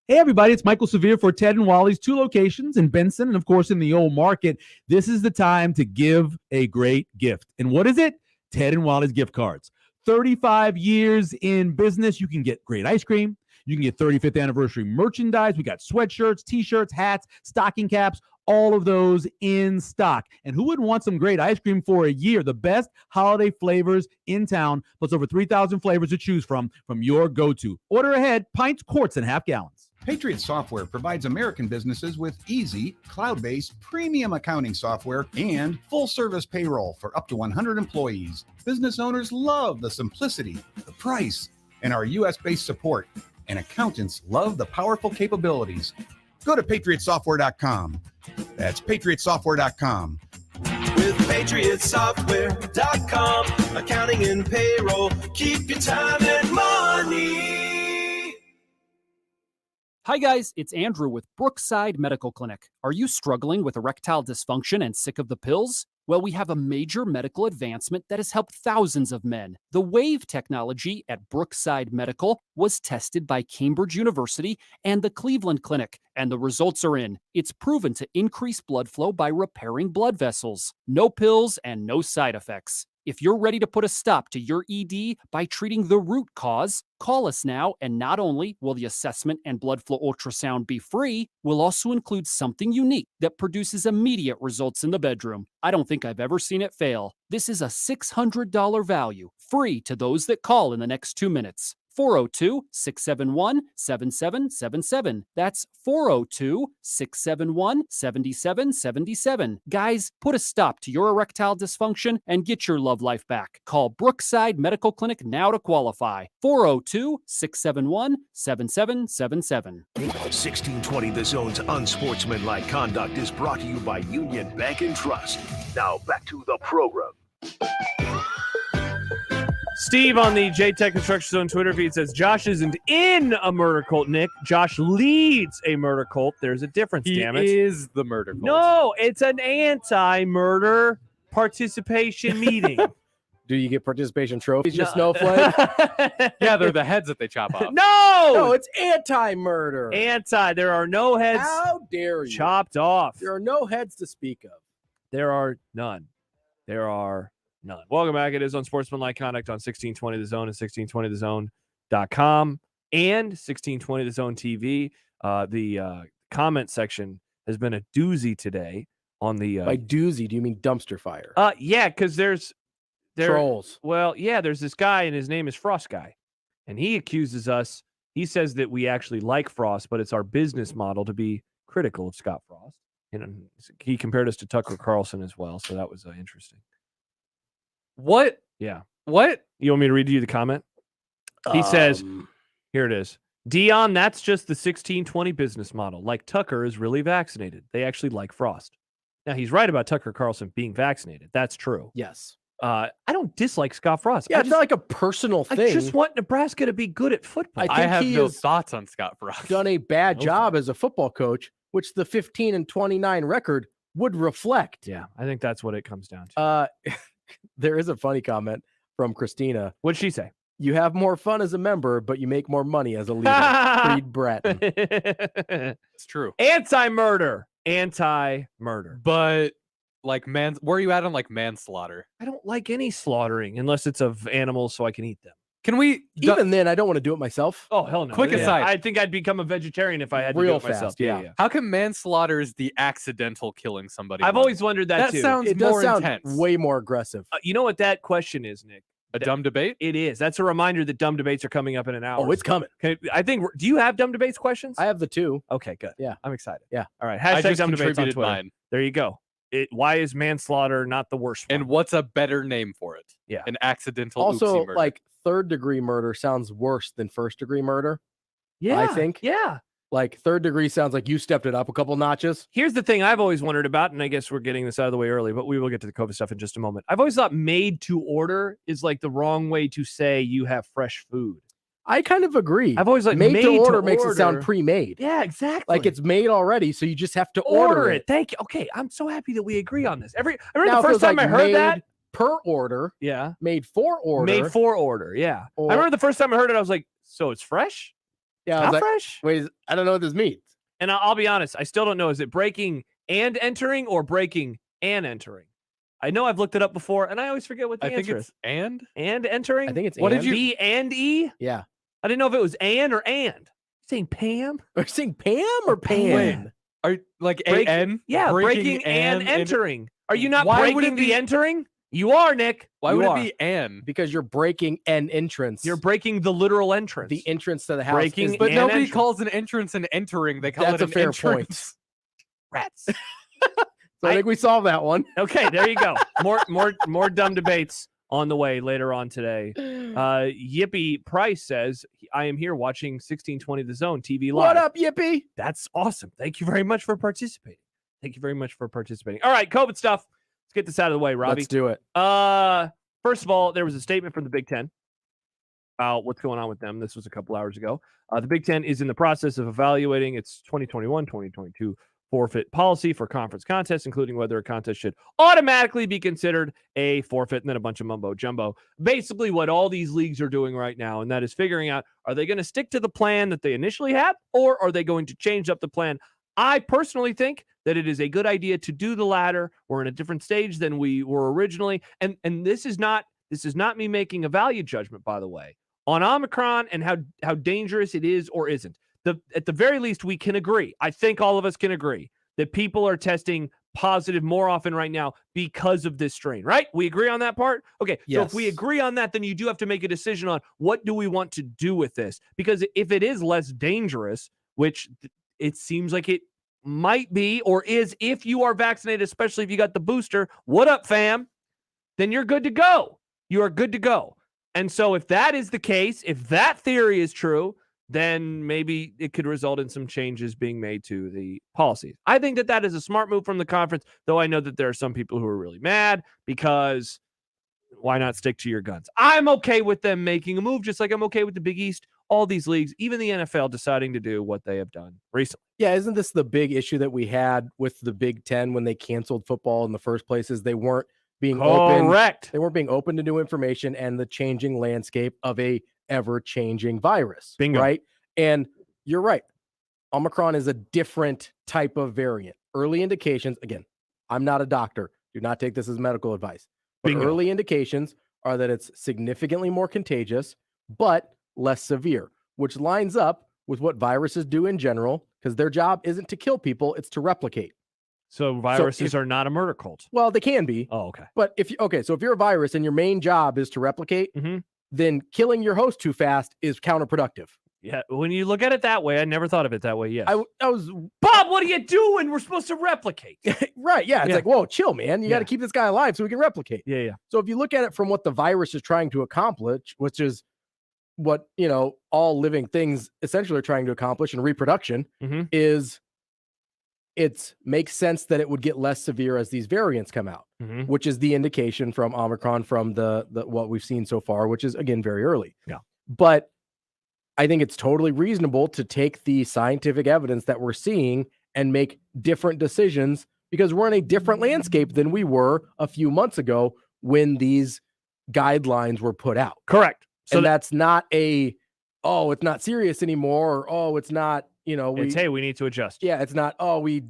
Hey everybody, it's Michael Severe for Ted and Wally's, 2 locations in Benson and of course in the Old Market. This is the time to give a great gift. And what is it? Ted and Wally's gift cards. 35 years in business. You can get great ice cream. You can get 35th anniversary merchandise. We got sweatshirts, t-shirts, hats, stocking caps, all of those in stock. And who wouldn't want some great ice cream for a year? The best holiday flavors in town, plus over 3,000 flavors to choose from your go-to. Order ahead, pints, quarts, and half gallons.
Patriot Software provides American businesses with easy, cloud-based, premium accounting software and full-service payroll for up to 100 employees. Business owners love the simplicity, the price, and our U.S.-based support. And accountants love the powerful capabilities. Go to patriotsoftware.com. That's patriotsoftware.com.
With patriotsoftware.com, accounting and payroll, keep your time and money.
Hi guys, it's Andrew with Brookside Medical Clinic. Are you struggling with erectile dysfunction and sick of the pills? Well, we have a major medical advancement that has helped thousands of men. The WAVE technology at Brookside Medical was tested by Cambridge University and the Cleveland Clinic, and the results are in. It's proven to increase blood flow by repairing blood vessels. No pills and no side effects. If you're ready to put a stop to your ED by treating the root cause, call us now, and not only will the assessment and blood flow ultrasound be free, we'll also include something unique that produces immediate results in the bedroom. I don't think I've ever seen it fail. This is a $600 value, free to those that call in the next 2 minutes. 402-671-7777. That's 402-671-7777. Guys, put a stop to your erectile dysfunction and get your love life back. Call Brookside Medical Clinic now to qualify. 402-671-7777.
1620 The Zone's unsportsmanlike conduct is brought to you by Union Bank and Trust. Now back to the program.
Steve on the JTech Construction Zone Twitter feed says Josh isn't in a murder cult, Nick. Josh leads a murder cult. There's a difference, damn it.
He is the murder cult.
No, it's an anti-murder participation meeting.
Do you get participation trophies, you snowflake?
Yeah, they're the heads that they chop off.
No,
it's anti-murder.
There are no heads.
How dare you?
Chopped off.
There are no heads to speak of.
There are none. There are none. Welcome back. It is Unsportsmanlike Conduct on 1620 The Zone and 1620thezone.com and 1620 The Zone TV. The comment section has been a doozy today on the...
By doozy, do you mean dumpster fire?
Yeah, because there's
trolls.
Well, yeah, there's this guy, and his name is Frost Guy. And he accuses us. He says that we actually like Frost, but it's our business model to be critical of Scott Frost. And he compared us to Tucker Carlson as well, so that was interesting.
What?
Yeah.
What?
You want me to read you the comment? He says, here it is. Dion, that's just the 1620 business model. Like Tucker is really vaccinated. They actually like Frost. Now, he's right about Tucker Carlson being vaccinated. That's true.
Yes.
I don't dislike Scott Frost.
Yeah, it's not like a personal thing.
I just want Nebraska to be good at football.
I have no thoughts on Scott Frost.
Done a bad job as a football coach, which the 15-29 record would reflect.
Yeah, I think that's what it comes down to.
There is a funny comment from Christina.
What'd she say?
You have more fun as a member, but you make more money as a leader. Reed Bratton.
It's true.
Anti-murder.
But like where are you at on like manslaughter?
I don't like any slaughtering unless it's of animals so I can eat them.
Can we
even then? I don't want to do it myself.
Oh hell no!
Quick aside,
I think I'd become a vegetarian if I had to
Real
do it myself.
fast. Yeah.
How come manslaughter is the accidental killing somebody?
I've always wondered that too.
Sounds
it
more
does sound
intense.
way more aggressive.
You know what that question is, Nick?
A dumb debate?
It is. That's a reminder that dumb debates are coming up in an hour.
Oh, it's coming.
Okay, I think. Do you have dumb debates questions?
I have the two.
Okay, good.
Yeah,
I'm excited.
Yeah.
All right.
I
Hashtag
just
dumb debates on
contributed
Twitter.
mine.
There you go. Why is manslaughter not the worst one?
And what's a better name for it?
Yeah.
An accidental.
Also,
oopsie murder.
like third-degree murder sounds worse than first-degree murder.
Yeah,
I think.
Yeah.
Like third degree sounds like you stepped it up a couple notches.
Here's the thing I've always wondered about, and I guess we're getting this out of the way early, but we will get to the COVID stuff in just a moment. I've always thought made to order is like the wrong way to say you have fresh food.
I kind of agree.
I've always like
made to order makes it sound pre-made.
Yeah, exactly.
Like it's made already, so you just have to order it.
Thank you. Okay, I'm so happy that we agree on this. I remember
Now,
the
if it
first
was
time
like
I heard
made
that.
Per order.
Yeah.
Made for order.
Made for order. Yeah.
Or-
I remember the first time I heard it, I was like, so it's fresh?
Yeah, I
Not
was like,
fresh?
Wait, I don't know what this means.
And I'll be honest, I still don't know. Is it breaking and entering or breaking and entering? I know I've looked it up before, and I always forget what the answer is.
I think it's and
entering?
I think it's
what
and.
did you B and E?
Yeah.
I didn't know if it was and or and. Saying Pam?
Are you saying Pam or Pan?
Are like
Break-
an?
Yeah, breaking and entering. Are you not
Why would
breaking
it be-
the entering? You are, Nick.
Why
You
would
are.
it be an?
Because you're breaking an entrance.
You're breaking the literal entrance.
the entrance to the house.
Breaking
is-
But
and
nobody
entrance.
calls an entrance an entering. They call
That's
it
a
an
fair
entrance.
Rats.
So I think we solved that one.
Okay, there you go. More dumb debates on the way later on today. Yippee Price says, I am here watching 1620 The Zone TV Live.
What up, Yippee?
That's awesome. Thank you very much for participating. All right, COVID stuff. Let's get this out of the way, Robbie.
Let's do it.
First of all, there was a statement from the Big Ten. about what's going on with them. This was a couple hours ago. The Big Ten is in the process of evaluating its 2021-2022 forfeit policy for conference contests, including whether a contest should automatically be considered a forfeit, and then a bunch of mumbo jumbo. Basically what all these leagues are doing right now, and that is figuring out, are they going to stick to the plan that they initially had, or are they going to change up the plan? I personally think that it is a good idea to do the latter. We're in a different stage than we were originally. And this is not me making a value judgment, by the way, on Omicron and how dangerous it is or isn't. At the very least, we can agree. I think all of us can agree that people are testing positive more often right now because of this strain, right? We agree on that part? Okay,
yes.
So if we agree on that, then you do have to make a decision on what do we want to do with this? Because if it is less dangerous, which it seems like it might be or is if you are vaccinated, especially if you got the booster, what up, fam? Then you're good to go. You are good to go. And so if that is the case, if that theory is true, then maybe it could result in some changes being made to the policies. I think that is a smart move from the conference, though I know that there are some people who are really mad because why not stick to your guns? I'm okay with them making a move, just like I'm okay with the Big East, all these leagues, even the NFL deciding to do what they have done recently.
Yeah, isn't this the big issue that we had with the Big Ten when they canceled football in the first place? Is they weren't being
Correct.
They weren't being open to new information and the changing landscape of a ever-changing virus.
Bingo.
Right? And you're right. Omicron is a different type of variant. Early indications, again, I'm not a doctor. Do not take this as medical advice. But
Bingo.
early indications are that it's significantly more contagious, but less severe, which lines up with what viruses do in general, because their job isn't to kill people, it's to replicate.
So viruses are not a murder cult.
Well, they can be.
Oh, okay.
But so if you're a virus and your main job is to replicate, then killing your host too fast is counterproductive.
Yeah, when you look at it that way, I never thought of it that way. Yes.
I was
Bob, what are you doing? We're supposed to replicate.
Right. Yeah. It's like, whoa, chill, man. You got to keep this guy alive so we can replicate.
Yeah.
So if you look at it from what the virus is trying to accomplish, which is what, all living things essentially are trying to accomplish in reproduction, is it makes sense that it would get less severe as these variants come out, which is the indication from Omicron from the what we've seen so far, which is, again, very early.
Yeah.
But I think it's totally reasonable to take the scientific evidence that we're seeing and make different decisions because we're in a different landscape than we were a few months ago when these guidelines were put out.
Correct.
So that's not it's not serious anymore, or it's not,
it's, hey, we need to adjust.
Yeah, it's not, we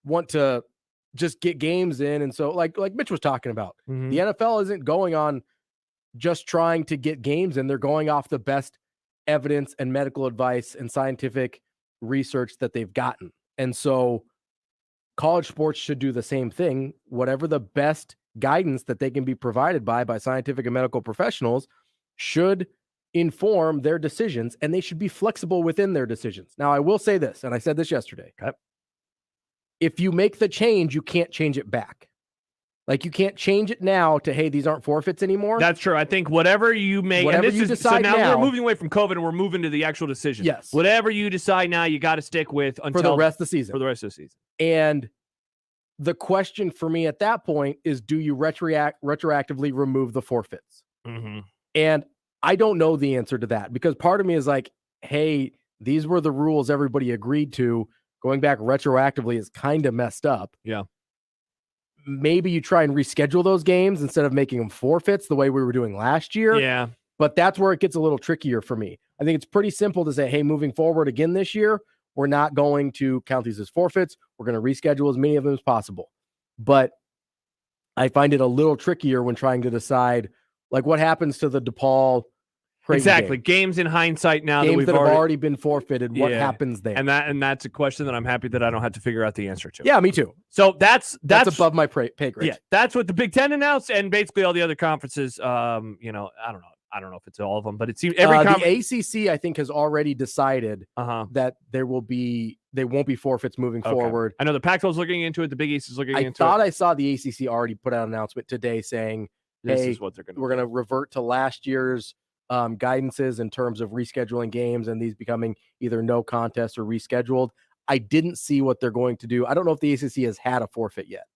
want to just get games in. And so like Mitch was talking about, the NFL isn't going on just trying to get games in. They're going off the best evidence and medical advice and scientific research that they've gotten. And so college sports should do the same thing. Whatever the best guidance that they can be provided by scientific and medical professionals should inform their decisions, and they should be flexible within their decisions. Now, I will say this, and I said this yesterday.
Okay.
If you make the change, you can't change it back. Like, you can't change it now to, hey, these aren't forfeits anymore.
That's true. I think whatever you make,
whatever
and this
you
is,
decide
so now
now,
we're moving away from COVID and we're moving to the actual decision.
Yes.
Whatever you decide now, you got to stick with until
for the rest of the season.
For the rest of the season.
And the question for me at that point is, do you retroactively remove the forfeits? And I don't know the answer to that, because part of me is like, hey, these were the rules everybody agreed to. Going back retroactively is kind of messed up.
Yeah.
Maybe you try and reschedule those games instead of making them forfeits the way we were doing last year.
Yeah.
But that's where it gets a little trickier for me. I think it's pretty simple to say, hey, moving forward again this year, we're not going to count these as forfeits. We're going to reschedule as many of them as possible. But I find it a little trickier when trying to decide, like, what happens to the DePaul
Exactly.
game.
Games in hindsight now
Games
that we've
that have already been forfeited. What happens there?
And that's a question that I'm happy that I don't have to figure out the answer to.
Yeah, me too.
So that's
above my pay grade.
Yeah, that's what the Big Ten announced, and basically all the other conferences. I don't know if it's all of them, but it seems every
the ACC I think has already decided that they won't be forfeits moving forward.
I know the Pac-12 is looking into it. The Big East is looking into it.
I thought I saw the ACC already put out an announcement today saying,
this
hey,
is what we're
going to revert to last year's guidances in terms of rescheduling games and these becoming either no contest or rescheduled. I didn't see what they're going to do. I don't know if the ACC has had a forfeit yet.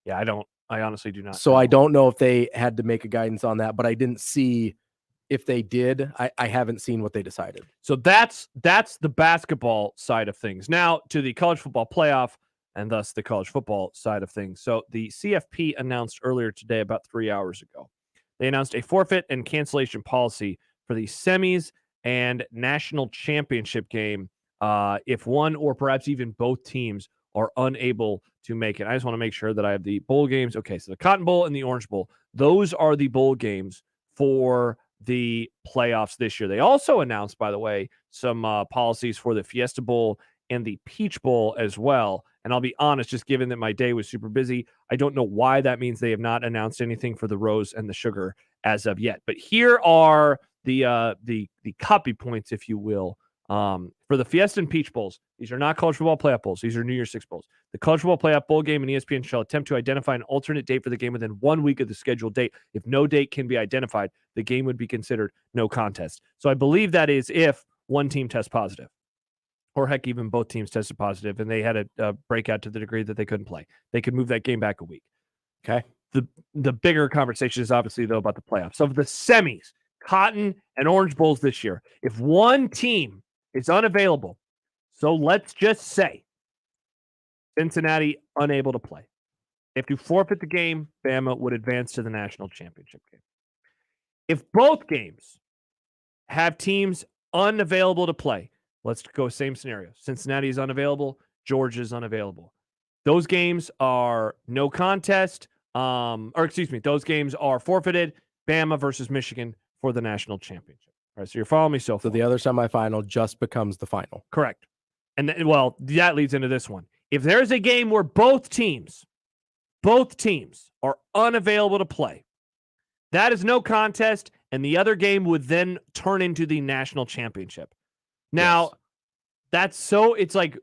Yeah, I honestly do not.
So I don't know if they had to make a guidance on that, but I didn't see if they did, I haven't seen what they decided.
So that's the basketball side of things. Now to the college football playoff and thus the college football side of things. So the CFP announced earlier today, about 3 hours ago, they announced a forfeit and cancellation policy for the semis and national championship game if one or perhaps even both teams are unable to make it. I just want to make sure that I have the bowl games. Okay, so the Cotton Bowl and the Orange Bowl, those are the bowl games for the playoffs this year. They also announced, by the way, some policies for the Fiesta Bowl and the Peach Bowl as well. And I'll be honest, just given that my day was super busy, I don't know why that means they have not announced anything for the Rose and the Sugar as of yet. But here are the copy points, if you will, for the Fiesta and Peach Bowls. These are not college football playoff bowls. These are New Year's Six bowls. The college football playoff bowl game and ESPN shall attempt to identify an alternate date for the game within 1 week of the scheduled date. If no date can be identified, the game would be considered no contest. So I believe that is if one team tests positive, or heck, even both teams tested positive and they had a breakout to the degree that they couldn't play. They could move that game back a week. Okay. The bigger conversation is obviously, though, about the playoffs. Of the semis, Cotton and Orange Bowls this year, if one team is unavailable, so let's just say Cincinnati unable to play, they have to forfeit the game. Bama would advance to the national championship game. If both games have teams unavailable to play, let's go same scenario. Cincinnati is unavailable. Georgia is unavailable. Those games are no contest. Those games are forfeited. Bama versus Michigan for the national championship. All right, so you're following me so far.
So the other semifinal just becomes the final.
Correct. And that leads into this one. If there's a game where both teams are unavailable to play, that is no contest, and the other game would then turn into the national championship. Now, it's like,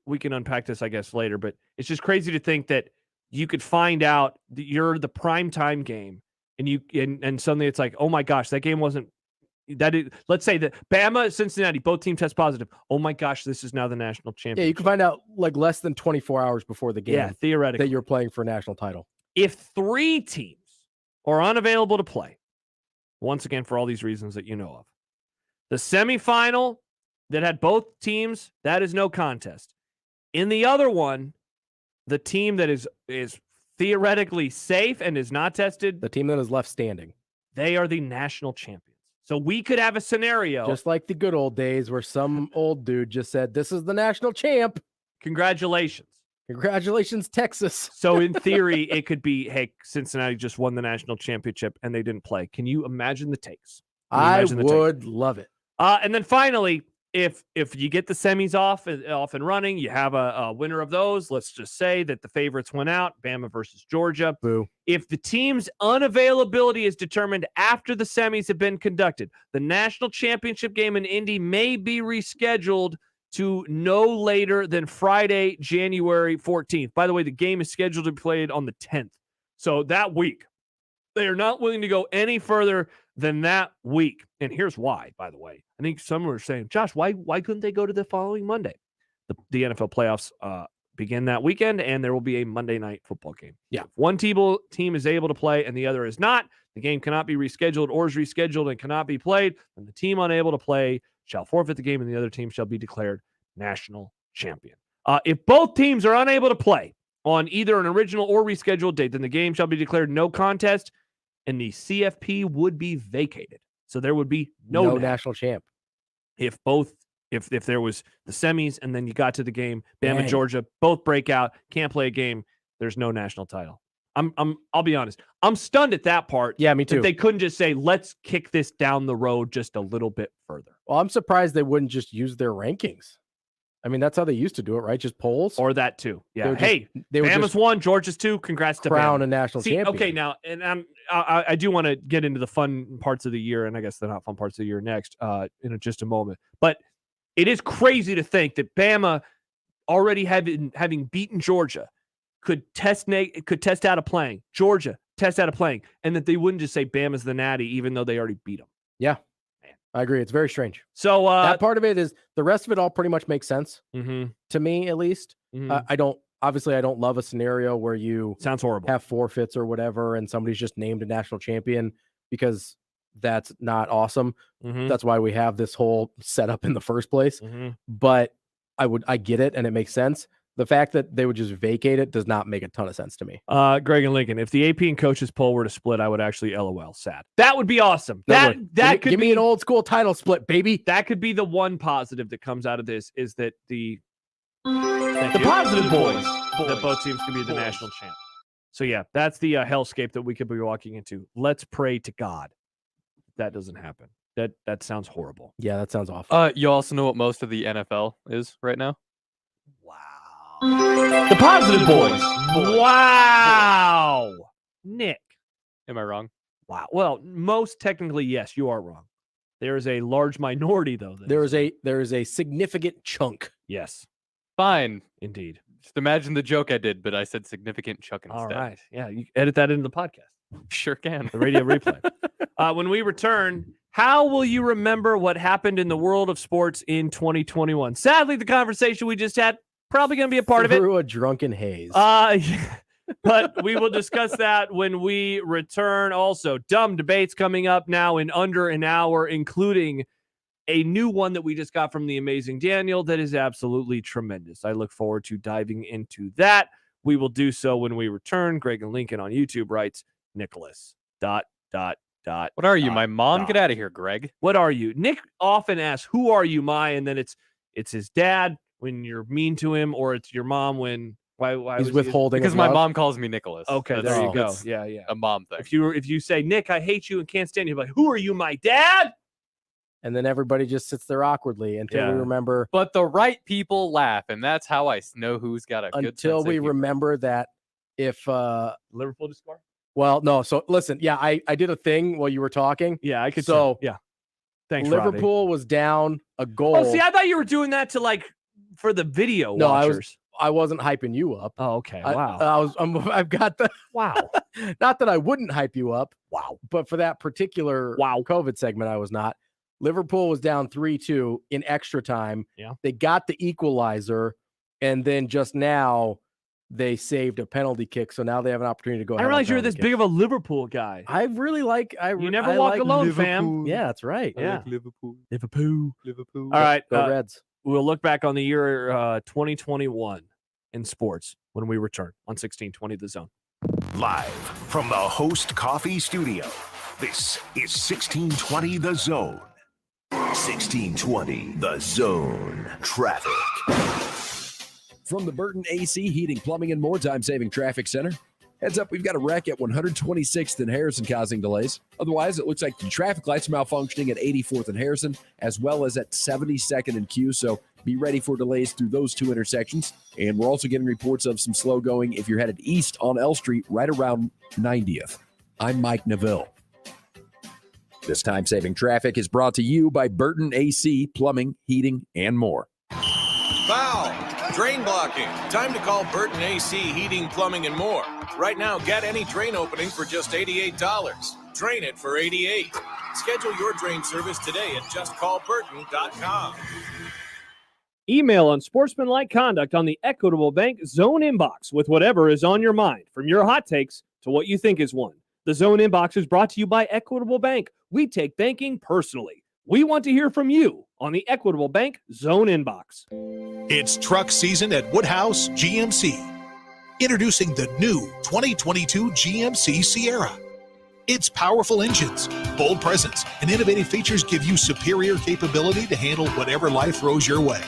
we can unpack this, I guess, later, but it's just crazy to think that you could find out that you're the primetime game, and suddenly it's like, oh my gosh, that game wasn't. Let's say that Bama, Cincinnati, both teams test positive. Oh my gosh, this is now the national championship.
Yeah, you can find out like less than 24 hours before the game.
Yeah, theoretically,
that you're playing for a national title.
If 3 teams are unavailable to play, once again for all these reasons that you know of, the semifinal that had both teams, that is no contest. In the other one, the team that is theoretically safe and is not tested,
the team that is left standing,
they are the national champions. So we could have a scenario.
Just like the good old days where some old dude just said, this is the national champ.
Congratulations.
Congratulations, Texas.
So in theory, it could be, hey, Cincinnati just won the national championship and they didn't play. Can you imagine the takes?
I would love it.
And then finally, if you get the semis off and running, you have a winner of those. Let's just say that the favorites went out, Bama versus Georgia.
Boo.
If the team's unavailability is determined after the semis have been conducted, the national championship game in Indy may be rescheduled to no later than Friday, January 14th. By the way, the game is scheduled to be played on the 10th. So that week, they are not willing to go any further than that week. And here's why, by the way. I think some were saying, Josh, why couldn't they go to the following Monday? The NFL playoffs begin that weekend, and there will be a Monday night football game.
Yeah.
If one team is able to play and the other is not, the game cannot be rescheduled or is rescheduled and cannot be played, and the team unable to play shall forfeit the game, and the other team shall be declared national champion. If both teams are unable to play on either an original or rescheduled date, then the game shall be declared no contest, and the CFP would be vacated. So there would be no
national champ.
If there was the semis and then you got to the game, Bama and
Dang.
Georgia both break out, can't play a game, there's no national title. I'll be honest. I'm stunned at that part.
Yeah, me too.
That they couldn't just say, let's kick this down the road just a little bit further.
Well, I'm surprised they wouldn't just use their rankings. I mean, that's how they used to do it, right? Just polls.
Or that too. Yeah.
They would
Bama's
just
1, Georgia's 2. Congrats to
crown
Bama.
a national champion.
Okay, now, and I do want to get into the fun parts of the year, and I guess the not fun parts of the year next in just a moment. But it is crazy to think that Bama, already having beaten Georgia, could test out of playing. Georgia test out of playing, and that they wouldn't just say Bama's the natty, even though they already beat them.
Yeah, I agree. It's very strange.
So
that part of it is the rest of it all pretty much makes sense
to
me, at least. I don't love a scenario where you
sounds horrible
have forfeits or whatever, and somebody's just named a national champion, because that's not awesome.
Mhm.
That's why we have this whole setup in the first place.
Mhm.
But I get it, and it makes sense. The fact that they would just vacate it does not make a ton of sense to me.
Greg and Lincoln, if the AP and coaches poll were to split, I would actually LOL. Sad. That would be awesome. That could
give
be
me an old school title split, baby.
That could be the one positive that comes out of this is that the positive boys that both teams could be the national champ. So yeah, that's the hellscape that we could be walking into. Let's pray to God that doesn't happen. That sounds horrible.
Yeah, that sounds awful.
You also know what most of the NFL is right now?
The positive boys. Wow. Nick.
Am I wrong?
Wow. Well, most technically, yes, you are wrong. There is a large minority, though.
There is a significant chunk.
Yes.
Fine.
Indeed.
Just imagine the joke I did, but I said significant chunk instead.
All right. Yeah, you edit that into the podcast.
Sure can.
The radio replay. When we return, how will you remember what happened in the world of sports in 2021? Sadly, the conversation we just had probably going to be a part of it.
Through a drunken haze.
But we will discuss that when we return. Also, dumb debates coming up now in under an hour, including a new one that we just got from the amazing Daniel that is absolutely tremendous. I look forward to diving into that. We will do so when we return. Greg and Lincoln on YouTube writes, Nicholas, ...
What are you, my mom? Get out of here, Greg.
What are you? Nick often asks, who are you, my? And then it's his dad when you're mean to him, or it's your mom when why
he's withholding.
Because my mom calls me Nicholas.
Okay, there you go. Yeah.
A mom thing.
If you say, Nick, I hate you and can't stand you, like, who are you, my dad?
And then everybody just sits there awkwardly until we remember.
But the right people laugh, and that's how I know who's got a good sense
Until we
of humor.
remember that if
Liverpool to score.
Well, no. So listen, yeah, I did a thing while you were talking.
Yeah, I could.
So
yeah, thanks.
Liverpool was down a goal.
Oh, see, I thought you were doing that to for the video.
No,
watchers.
I wasn't hyping you up.
Oh, okay. Wow.
I've got the
wow.
Not that I wouldn't hype you up.
Wow.
But for that particular COVID segment, I was not. Liverpool was down 3-2 in extra time.
Yeah.
They got the equalizer, and then just now they saved a penalty kick. So now they have an opportunity to go.
I didn't realize you were this big of a Liverpool guy.
I really like.
You never walk alone, fam.
Yeah, that's right.
Yeah.
Liverpool.
All right.
Go Reds.
We'll look back on the year 2021 in sports when we return on 1620 The Zone.
Live from the Host Coffee Studio, this is 1620 The Zone. 1620 The Zone. Traffic.
From the Burton AC Heating, Plumbing, and More Time-Saving Traffic Center. Heads up, we've got a wreck at 126th and Harrison causing delays. Otherwise, it looks like the traffic lights are malfunctioning at 84th and Harrison, as well as at 72nd and Q. So be ready for delays through those two intersections. And we're also getting reports of some slow going if you're headed east on L Street right around 90th. I'm Mike Neville. This time-saving traffic is brought to you by Burton AC, Plumbing, Heating, and More.
Foul! Drain blocking. Time to call Burton AC Heating, Plumbing, and More. Right now, get any drain opening for just $88. Drain it for $88. Schedule your drain service today at justcallburton.com.
Email unsportsmanlike conduct on the Equitable Bank Zone inbox with whatever is on your mind, from your hot takes to what you think is one. The Zone inbox is brought to you by Equitable Bank. We take banking personally. We want to hear from you on the Equitable Bank Zone inbox.
It's truck season at Woodhouse GMC. Introducing the new 2022 GMC Sierra. Its powerful engines, bold presence, and innovative features give you superior capability to handle whatever life throws your way.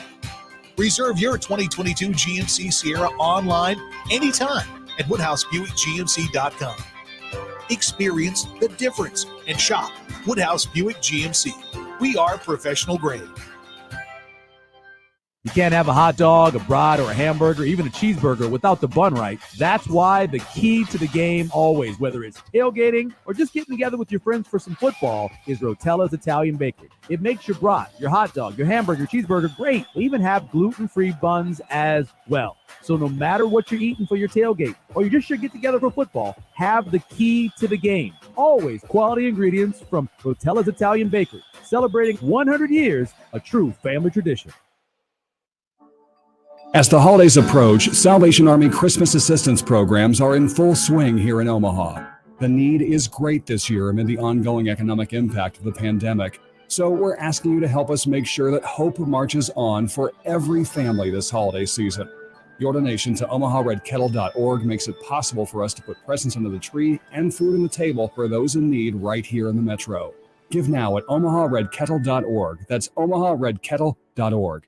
Reserve your 2022 GMC Sierra online anytime at WoodhouseBuickGMC.com. Experience the difference and shop Woodhouse Buick GMC. We are professional grade.
You can't have a hot dog, a brat, or a hamburger, even a cheeseburger without the bun right. That's why the key to the game always, whether it's tailgating or just getting together with your friends for some football, is Rotella's Italian Bakery. It makes your brat, your hot dog, your hamburger, cheeseburger great. They even have gluten-free buns as well. So no matter what you're eating for your tailgate or you just should get together for football, have the key to the game. Always quality ingredients from Rotella's Italian Bakery. Celebrating 100 years, a true family tradition.
As the holidays approach, Salvation Army Christmas assistance programs are in full swing here in Omaha. The need is great this year amid the ongoing economic impact of the pandemic. So we're asking you to help us make sure that hope marches on for every family this holiday season. Your donation to omaharedkettle.org makes it possible for us to put presents under the tree and food on the table for those in need right here in the metro. Give now at omaharedkettle.org. That's omaharedkettle.org.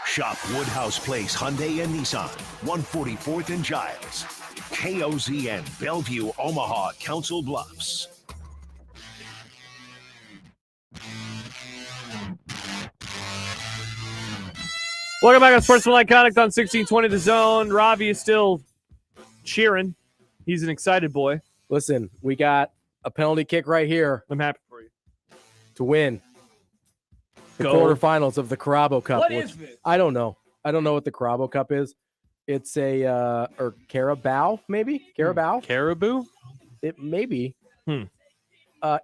Shop Woodhouse Place Hyundai and Nissan, 144th and Giles. KOZN, Bellevue, Omaha, Council Bluffs.
Welcome back on Sportsman Iconics on 1620 The Zone. Ravi is still cheering. He's an excited boy.
Listen, we got a penalty kick right here.
I'm happy for you.
To win the
Go.
quarterfinals of the Carabo Cup.
What is this?
I don't know. I don't know what the Carabo Cup is. It's a or Carabao, maybe? Carabao?
Caribou?
It maybe.
Hmm.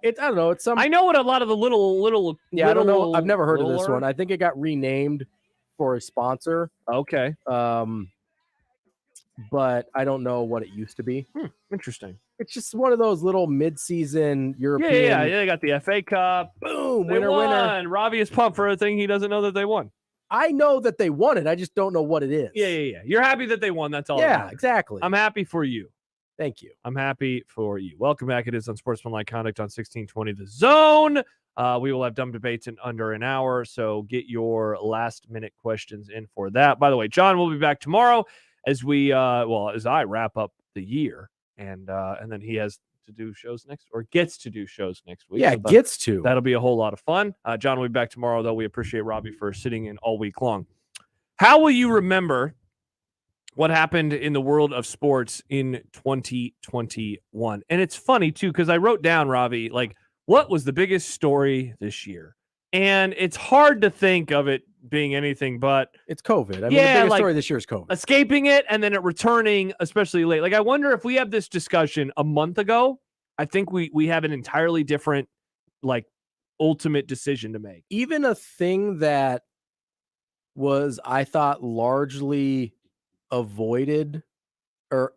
It's I don't know. It's some.
I know what a lot of the little.
Yeah, I don't know. I've never heard of this
littler-
one. I think it got renamed for a sponsor.
Okay.
But I don't know what it used to be.
Interesting.
It's just one of those little mid-season European.
Yeah. They got the FA Cup.
Boom,
They
winner.
won. Ravi is pumped for a thing he doesn't know that they won.
I know that they won it. I just don't know what it is.
Yeah. You're happy that they won. That's all. that
Yeah,
matters.
exactly.
I'm happy for you.
Thank you.
I'm happy for you. Welcome back. It is on Sportsmanlike Conduct on 1620 The Zone. We will have dumb debates in under an hour, so get your last-minute questions in for that. By the way, John will be back tomorrow as we, as I wrap up the year, and then he has to do shows gets to do shows next week.
Yeah,
So
gets to.
That'll be a whole lot of fun. John will be back tomorrow, though. We appreciate Robbie for sitting in all week long. How will you remember what happened in the world of sports in 2021? And it's funny, too, because I wrote down, Ravi, like, what was the biggest story this year? And it's hard to think of it being anything but
it's COVID. I mean, the biggest story this year is COVID.
Escaping it and then it returning, especially late. Like, I wonder if we had this discussion a month ago, I think we have an entirely different, like, ultimate decision to make.
Even a thing that was, I thought, largely avoided, or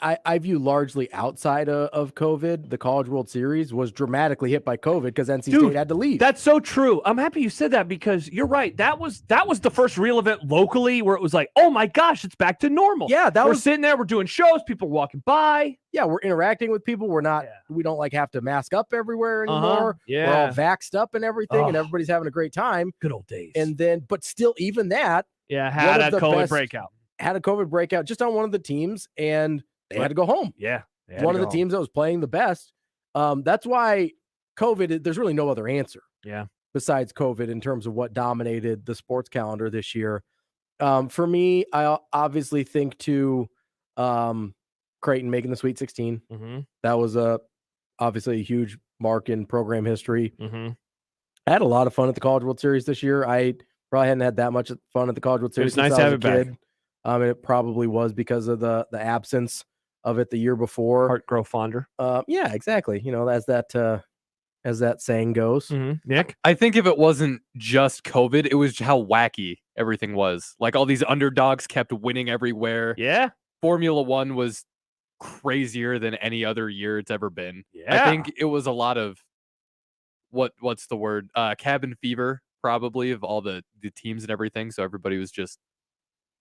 I view largely outside of COVID, the College World Series was dramatically hit by COVID because NC State had to leave.
That's so true. I'm happy you said that because you're right. That was the first real event locally where it was like, oh my gosh, it's back to normal.
Yeah,
we're sitting there, we're doing shows, people are walking by.
Yeah, we're interacting with people. We're not, we don't like have to mask up everywhere anymore.
Yeah.
We're all vaxxed up and everything, and everybody's having a great time.
Good old days.
And then, but still, even that,
had a COVID breakout.
Had a COVID breakout just on one of the teams, and they had to go home.
Yeah.
One of the teams that was playing the best. That's why COVID, there's really no other answer.
Yeah.
Besides COVID in terms of what dominated the sports calendar this year. For me, I obviously think to Creighton making the Sweet 16.
Mm-hmm.
That was obviously a huge mark in program history.
Mm-hmm.
I had a lot of fun at the College World Series this year. I probably hadn't had that much fun at the College World Series.
It was nice to have it back.
And it probably was because of the absence of it the year before.
Heart grow fonder.
Yeah, exactly. You know, as that saying goes.
Mm-hmm. Nick?
I think if it wasn't just COVID, it was how wacky everything was. Like all these underdogs kept winning everywhere.
Yeah.
Formula One was crazier than any other year it's ever been.
Yeah.
I think it was a lot of what's the word? Cabin fever, probably, of all the teams and everything. So everybody was just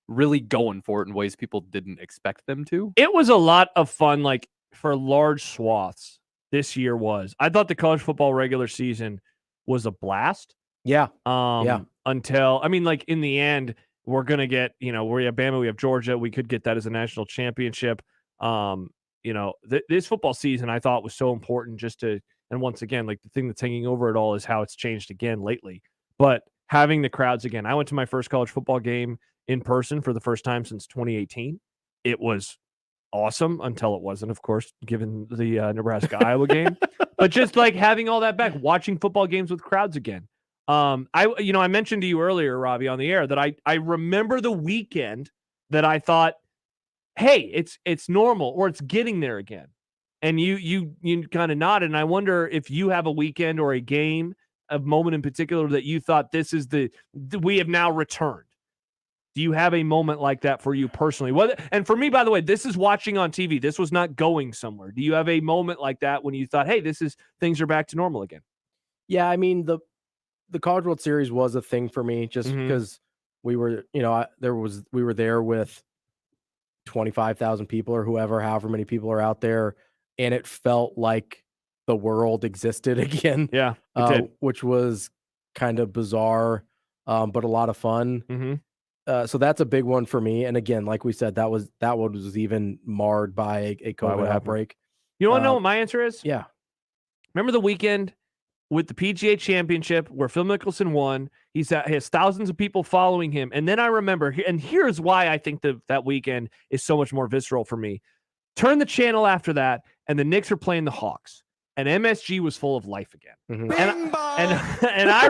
really going for it in ways people didn't expect them to.
It was a lot of fun, like for large swaths. This year was. I thought the college football regular season was a blast.
Yeah.
Until, I mean, like in the end, we're gonna get, we have Bama, we have Georgia, we could get that as a national championship. This football season I thought was so important just to, and once again, like the thing that's hanging over it all is how it's changed again lately. But having the crowds again, I went to my first college football game in person for the first time since 2018. It was awesome until it wasn't, of course, given the Nebraska-Iowa game. But just like having all that back, watching football games with crowds again. I mentioned to you earlier, Ravi, on the air that I remember the weekend that I thought, hey, it's normal, or it's getting there again. And you kind of nodded, and I wonder if you have a weekend or a game, a moment in particular that you thought this is we have now returned. Do you have a moment like that for you personally? And for me, by the way, this is watching on TV. This was not going somewhere. Do you have a moment like that when you thought, hey, things are back to normal again?
Yeah, I mean, the College World Series was a thing for me just because we were, we were there with 25,000 people or however many people are out there, and it felt like the world existed again.
Yeah, it did.
Which was kind of bizarre, but a lot of fun. So that's a big one for me. And again, like we said, that one was even marred by a COVID outbreak.
You want to know what my answer is?
Yeah.
Remember the weekend with the PGA Championship where Phil Mickelson won? He has thousands of people following him. And then I remember, and here's why I think that weekend is so much more visceral for me. Turn the channel after that, and the Knicks are playing the Hawks. And MSG was full of life again. And I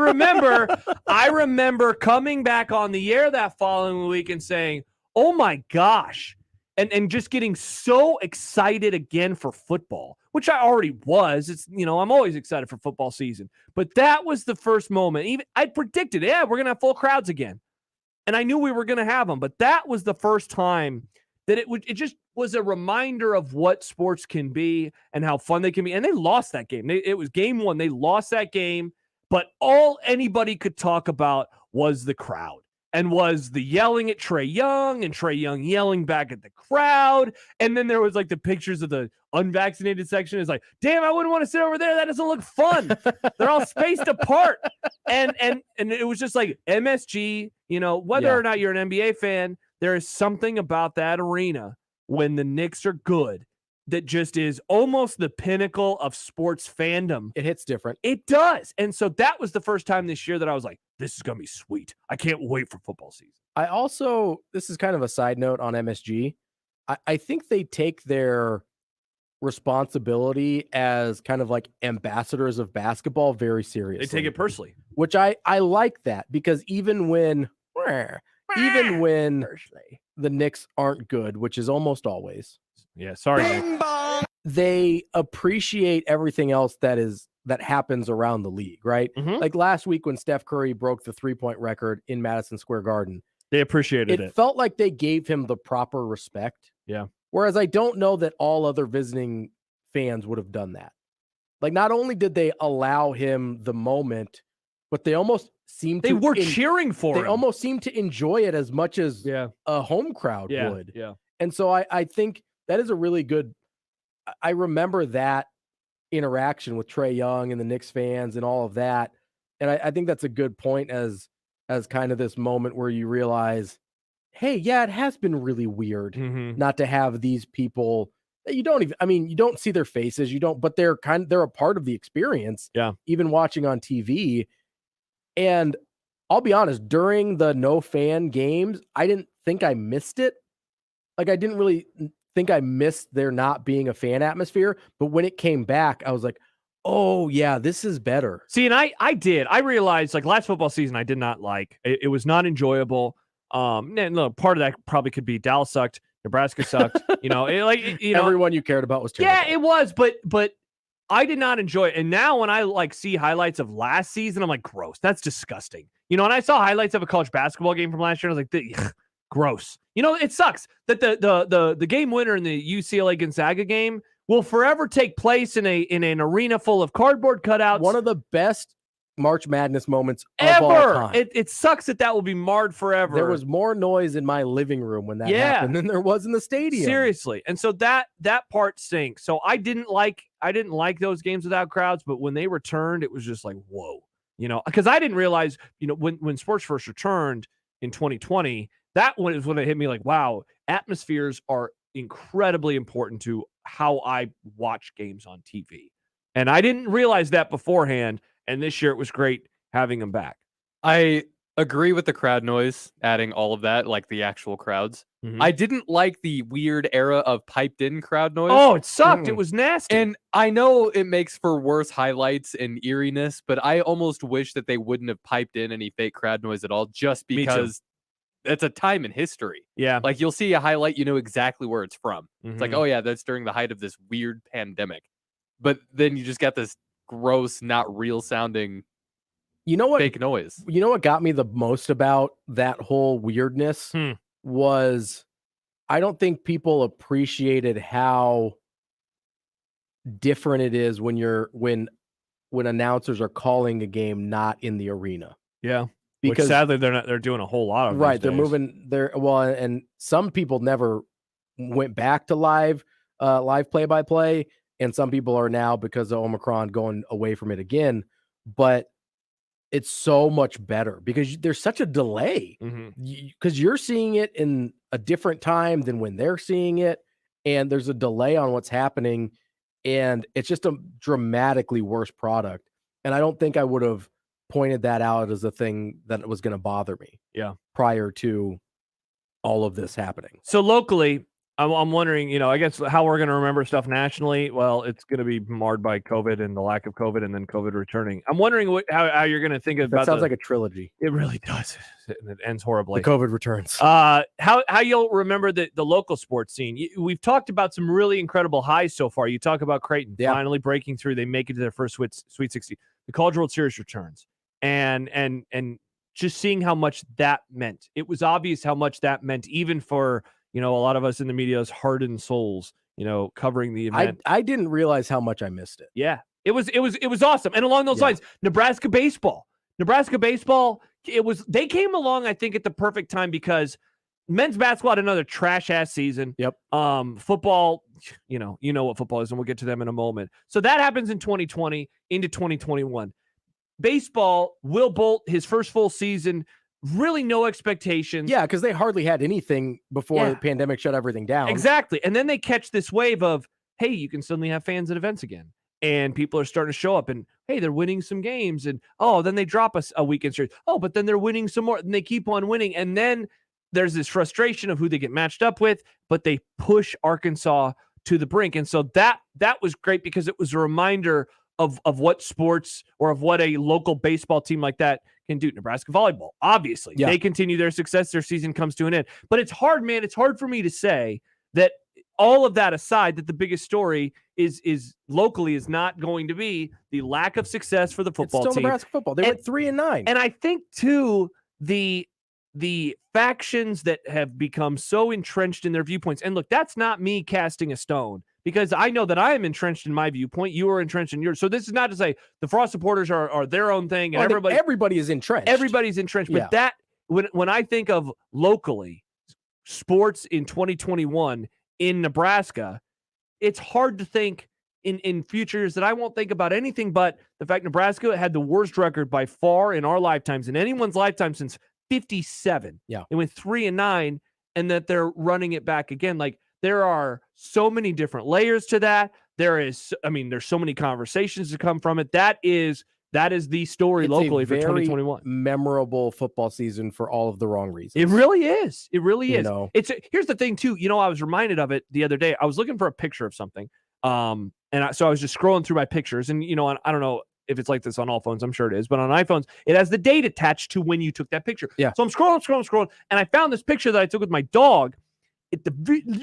remember coming back on the air that following week and saying, oh my gosh, and just getting so excited again for football, which I already was. It's, I'm always excited for football season. But that was the first moment. Even I predicted, we're going to have full crowds again. And I knew we were going to have them. But that was the first time that it just was a reminder of what sports can be and how fun they can be. And they lost that game. It was game one. They lost that game, but all anybody could talk about was the crowd and was the yelling at Trae Young and Trae Young yelling back at the crowd. And then there was like the pictures of the unvaccinated section. It's like, damn, I wouldn't want to sit over there. That doesn't look fun. They're all spaced apart. And it was just like MSG, whether or not you're an NBA fan, there is something about that arena when the Knicks are good that just is almost the pinnacle of sports fandom.
It hits different.
It does. And so that was the first time this year that I was like, this is going to be sweet. I can't wait for football season.
I also, this is kind of a side note on MSG. I think they take their responsibility as kind of like ambassadors of basketball very seriously.
They take it personally.
Which I like that, because even when the Knicks aren't good, which is almost always.
Yeah, sorry, Nick.
They appreciate everything else that happens around the league, right? Like last week when Steph Curry broke the 3-point record in Madison Square Garden.
They appreciated it.
It felt like they gave him the proper respect.
Yeah.
Whereas I don't know that all other visiting fans would have done that. Like, not only did they allow him the moment, but they almost seemed
they were cheering for him.
They almost seemed to enjoy it as much as a home crowd would.
Yeah.
And so I think that is a really good. I remember that interaction with Trae Young and the Knicks fans and all of that. And I think that's a good point as kind of this moment where you realize, hey, yeah, it has been really weird not to have these people that you don't see their faces, but they're a part of the experience.
Yeah.
Even watching on TV. And I'll be honest, during the no fan games, I didn't think I missed it. Like, I didn't really think I missed there not being a fan atmosphere. But when it came back, I was like, oh, yeah, this is better.
See, and I did. I realized, like, last football season, I did not like. It was not enjoyable. And look, part of that probably could be Dallas sucked, Nebraska sucked.
Everyone you cared about was terrible.
Yeah, it was. But I did not enjoy it. And now when I see highlights of last season, I'm like, gross. That's disgusting. And I saw highlights of a college basketball game from last year. I was like, gross. It sucks that the game winner in the UCLA Gonzaga game will forever take place in an arena full of cardboard cutouts.
One of the best March Madness moments
ever.
Of all time.
It sucks that will be marred forever.
There was more noise in my living room when that happened than there was in the stadium.
Seriously. And so that part stinks. So I didn't like those games without crowds, but when they returned, it was just like, whoa. Because I didn't realize, when sports first returned in 2020, that one is when it hit me like, wow, atmospheres are incredibly important to how I watch games on TV. And I didn't realize that beforehand. And this year it was great having them back.
I agree with the crowd noise, adding all of that, like the actual crowds. I didn't like the weird era of piped in crowd noise.
Oh, it sucked. It was nasty.
And I know it makes for worse highlights and eeriness, but I almost wish that they wouldn't have piped in any fake crowd noise at all, just because it's a time in history.
Yeah.
Like, you'll see a highlight, you know exactly where it's from. It's like, oh yeah, that's during the height of this weird pandemic. But then you just got this gross, not real sounding
You know what?
fake noise.
You know what got me the most about that whole weirdness was I don't think people appreciated how different it is when announcers are calling a game not in the arena.
Yeah.
Because
Which sadly they're doing a whole lot of
right,
these
they're
days.
moving and some people never went back to live play-by-play, and some people are now because of Omicron going away from it again, but it's so much better because there's such a delay because you're seeing it in a different time than when they're seeing it, and there's a delay on what's happening, and it's just a dramatically worse product. And I don't think I would have pointed that out as a thing that was going to bother me.
Yeah.
Prior to all of this happening.
So locally, I'm wondering, I guess how we're going to remember stuff nationally. Well, it's going to be marred by COVID and the lack of COVID, and then COVID returning. I'm wondering how you're going to think about.
That sounds like a trilogy.
It really does. It ends horribly.
The COVID returns.
How you'll remember the local sports scene. We've talked about some really incredible highs so far. You talk about Creighton finally breaking through. They make it to their first Sweet 16. The College World Series returns, and just seeing how much that meant. It was obvious how much that meant, even for a lot of us in the media's hardened souls, covering the event.
I didn't realize how much I missed it.
Yeah, it was awesome. And along those lines, Nebraska baseball, they came along, I think, at the perfect time because men's basketball had another trash ass season.
Yep.
Football, you know what football is, and we'll get to them in a moment. So that happens in 2020 into 2021. Baseball, Will Bolt, his first full season, really no expectations.
Yeah, because they hardly had anything before the pandemic shut everything down.
Exactly. And then they catch this wave of, hey, you can suddenly have fans at events again. And people are starting to show up and, hey, they're winning some games. And, then they drop us a weekend series. Oh, but then they're winning some more. And they keep on winning. And then there's this frustration of who they get matched up with, but they push Arkansas to the brink. And so that was great because it was a reminder of what sports or of what a local baseball team like that can do. Nebraska volleyball, obviously. Yeah. They continue their success. Their season comes to an end. But it's hard, man. It's hard for me to say that all of that aside, that the biggest story is locally is not going to be the lack of success for the football
team.
Nebraska
football. They went 3-9.
And I think, too, the factions that have become so entrenched in their viewpoints. And look, that's not me casting a stone, because I know that I am entrenched in my viewpoint. You are entrenched in yours. So this is not to say the Frost supporters are their own thing. And
everybody is entrenched.
Everybody's entrenched. But that when I think of locally sports in 2021 in Nebraska, it's hard to think in futures that I won't think about anything but the fact Nebraska had the worst record by far in our lifetimes, in anyone's lifetime since 57.
Yeah.
They went 3-9, and that they're running it back again. Like, there are so many different layers to that. There's so many conversations to come from it. That is the story locally for 2021.
Memorable football season for all of the wrong reasons.
It really is. It really is.
Here's
the thing too. I was reminded of it the other day. I was looking for a picture of something. So I was just scrolling through my pictures, and I don't know if it's like this on all phones. I'm sure it is, but on iPhones, it has the date attached to when you took that picture.
Yeah.
So I'm scrolling, and I found this picture that I took with my dog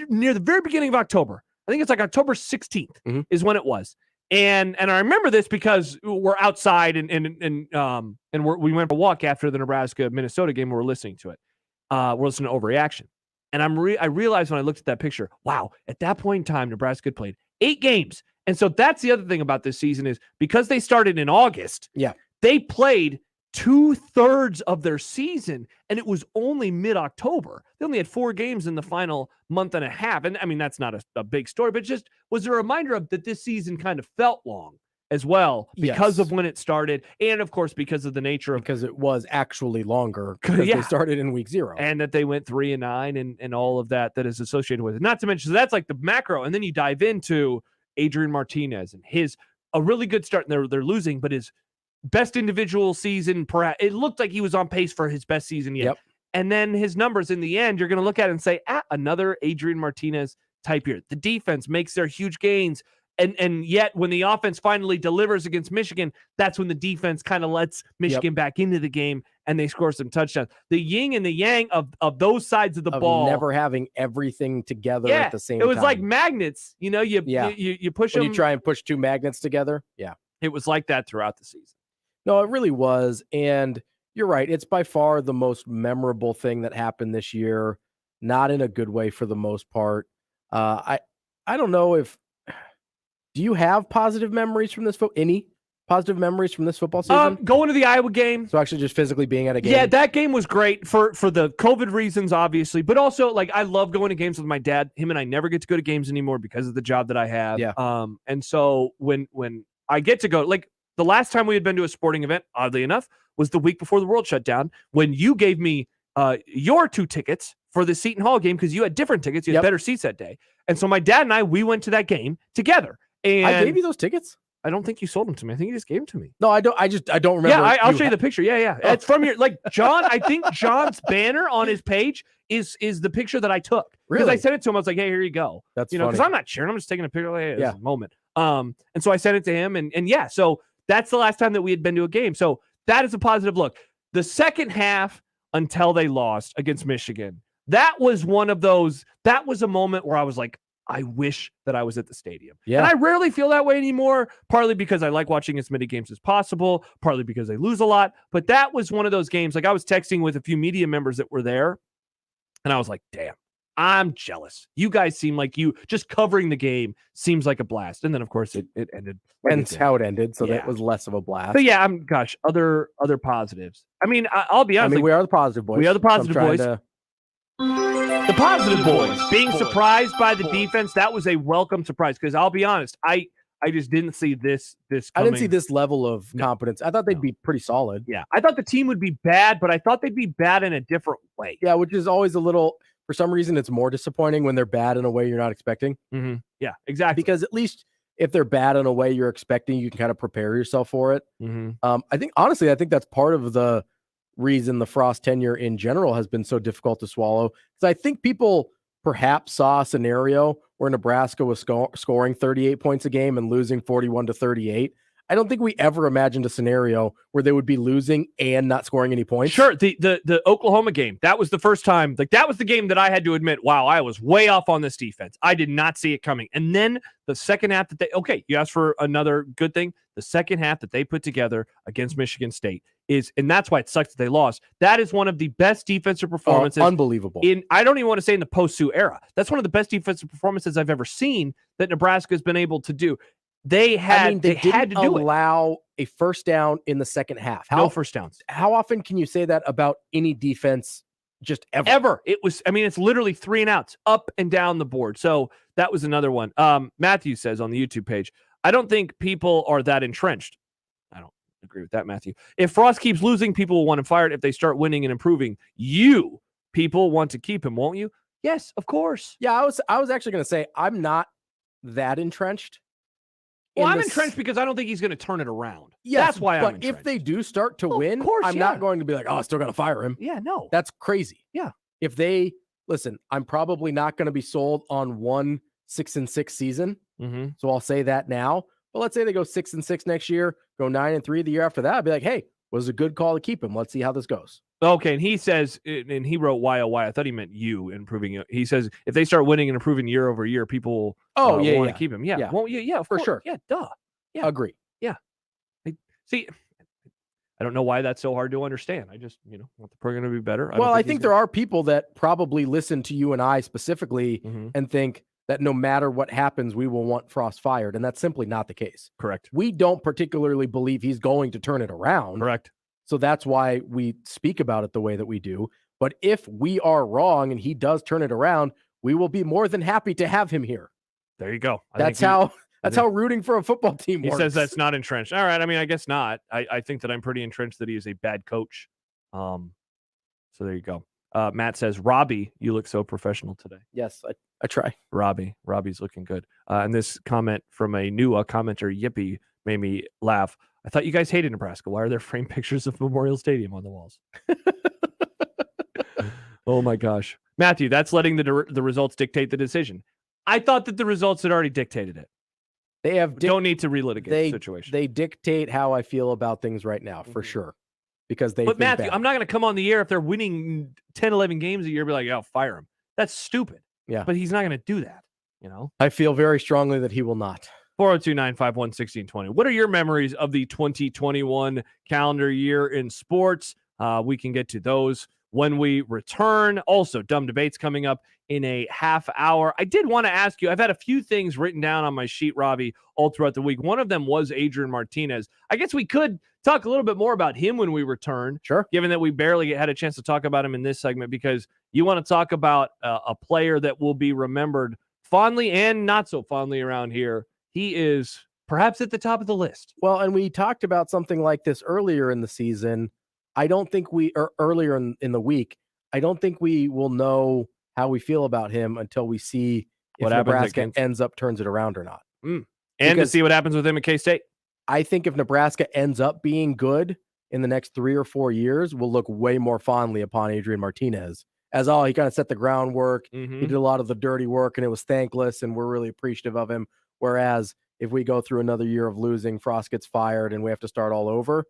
near the very beginning of October. I think it's like October 16th is when it was. And I remember this because we're outside and we went for a walk after the Nebraska-Minnesota game. We were listening to it. We're listening to Overreaction. And I realized when I looked at that picture, wow, at that point in time, Nebraska had played 8 games. And so that's the other thing about this season is because they started in August, they played 2/3 of their season, and it was only mid-October. They only had 4 games in the final month and a half. And I mean, that's not a big story, but just was a reminder of that this season kind of felt long as well because of when it started. And of course, because of the nature of,
because it was actually longer because they started in week 0
and that they went 3-9 and all of that is associated with it. Not to mention, so that's like the macro. And then you dive into Adrian Martinez and a really good start, and they're losing, but his best individual season, perhaps it looked like he was on pace for his best season yet. And then his numbers in the end, you're going to look at it and say, another Adrian Martinez type year. The defense makes their huge gains. And yet when the offense finally delivers against Michigan, that's when the defense kind of lets Michigan back into the game and they score some touchdowns. The yin and the yang of those sides of the ball.
Never having everything together at the same time.
It was like magnets, you push
when
them.
you try and push 2 magnets together. Yeah.
It was like that throughout the season.
No, it really was. And you're right. It's by far the most memorable thing that happened this year, not in a good way for the most part. I don't know if do you have positive memories from this any positive memories from this football season?
Going to the Iowa game.
So actually just physically being at a game.
Yeah, that game was great for the COVID reasons, obviously, but also like I love going to games with my dad. Him and I never get to go to games anymore because of the job that I have.
Yeah.
And so when I get to go, like the last time we had been to a sporting event, oddly enough, was the week before the world shut down when you gave me your 2 tickets for the Seton Hall game because you had different tickets. You had better seats that day. And so my dad and we went to that game together. And
I gave you those tickets?
I don't think you sold them to me. I think you just gave them to me.
No, I don't remember.
Yeah, I'll show you the picture. Yeah. It's from your John. I think John's banner on his page is the picture that I took. Because I sent it to him. I was like, hey, here you go.
That's
because I'm not cheering. I'm just taking a picture. Like, hey, this is a moment. And so I sent it to him, and yeah, so that's the last time that we had been to a game. So that is a positive look. The second half until they lost against Michigan, that was one of those. That was a moment where I was like, I wish that I was at the stadium.
Yeah.
And I rarely feel that way anymore, partly because I like watching as many games as possible, partly because they lose a lot. But that was one of those games. Like I was texting with a few media members that were there, and I was like, damn, I'm jealous. You guys seem like you just covering the game seems like a blast. And then, of course, it ended.
And that's how it ended. So that was less of a blast.
But yeah, other positives. I mean, I'll be honest.
we are the positive boys.
We are the positive boys.
The
positive boys. Being surprised by the defense, that was a welcome surprise. Because I'll be honest, I just didn't see this coming.
I didn't see this level of competence. I thought they'd be pretty solid.
Yeah. I thought the team would be bad, but I thought they'd be bad in a different way.
Yeah, which is always a little, for some reason, it's more disappointing when they're bad in a way you're not expecting.
Mm-hmm. Yeah, exactly.
Because at least if they're bad in a way you're expecting, you can kind of prepare yourself for it.
Mm-hmm.
I think that's part of the reason the Frost tenure in general has been so difficult to swallow. Because I think people perhaps saw a scenario where Nebraska was scoring 38 points a game and losing 41-38. I don't think we ever imagined a scenario where they would be losing and not scoring any points.
Sure. The Oklahoma game, that was the first time, like that was the game that I had to admit, wow, I was way off on this defense. I did not see it coming. And then the second half you asked for another good thing. The second half that they put together against Michigan State and that's why it sucks that they lost. That is one of the best defensive performances.
Unbelievable.
I don't even want to say in the post-Sioux era. That's one of the best defensive performances I've ever seen that Nebraska has been able to do. They had to
allow a first down in the second half.
No first downs.
How often can you say that about any defense just ever?
Ever. It's literally 3 and outs up and down the board. So that was another one. Matthew says on the YouTube page, I don't think people are that entrenched. I don't agree with that, Matthew. If Frost keeps losing, people will want him fired. If they start winning and improving, people want to keep him, won't you? Yes, of course.
Yeah, I was actually going to say I'm not that entrenched.
Well, I'm entrenched because I don't think he's going to turn it around.
Yes,
that's why I'm
entrenched. But if they do start to win, of course, I'm not going to be like, oh, I still got to fire him.
Yeah, no.
That's crazy.
Yeah.
If they listen, I'm probably not going to be sold on one 6-6 season.
Mm-hmm.
So I'll say that now. But let's say they go 6-6 next year, go 9-3 the year after that. I'd be like, hey, was a good call to keep him. Let's see how this goes.
Okay, and he says, and he wrote why, oh, why. I thought he meant you improving it. He says, if they start winning and improving year over year, people want to keep him. Yeah, won't you? Yeah,
for sure.
Yeah, duh. Yeah,
agree.
Yeah. I don't know why that's so hard to understand. I just, want the program to be better.
I think there are people that probably listen to you and I specifically and think that no matter what happens, we will want Frost fired. And that's simply not the case.
Correct.
We don't particularly believe he's going to turn it around.
Correct.
So that's why we speak about it the way that we do. But if we are wrong and he does turn it around, we will be more than happy to have him here.
There you go.
That's how rooting for a football team works.
He says that's not entrenched. All right. I mean, I guess not. I think that I'm pretty entrenched that he is a bad coach. So there you go. Matt says, Robbie, you look so professional today.
Yes, I try.
Robbie's looking good. And this comment from a new commenter, Yippee, made me laugh. I thought you guys hated Nebraska. Why are there framed pictures of Memorial Stadium on the walls? Oh my gosh. Matthew, that's letting the results dictate the decision. I thought that the results had already dictated it.
They have
don't need to relitigate the situation.
They dictate how I feel about things right now, for sure. Because
But Matthew, I'm not going to come on the air if they're winning 10, 11 games a year and be like, oh, fire him. That's stupid.
Yeah.
But he's not going to do that,
I feel very strongly that he will not.
402-951-1620. What are your memories of the 2021 calendar year in sports? We can get to those when we return. Also, dumb debates coming up in a half hour. I did want to ask you, I've had a few things written down on my sheet, Ravi, all throughout the week. One of them was Adrian Martinez. I guess we could talk a little bit more about him when we return.
Sure.
Given that we barely had a chance to talk about him in this segment, because you want to talk about a player that will be remembered fondly and not so fondly around here. He is perhaps at the top of the list.
Well, and we talked about something like this earlier in the season. I don't think earlier in the week, I don't think we will know how we feel about him until we see if Nebraska turns it around or not.
And to see what happens with him at K-State.
I think if Nebraska ends up being good in the next 3 or 4 years, we'll look way more fondly upon Adrian Martinez as he kind of set the groundwork. He did a lot of the dirty work and it was thankless and we're really appreciative of him. Whereas if we go through another year of losing, Frost gets fired and we have to start all over,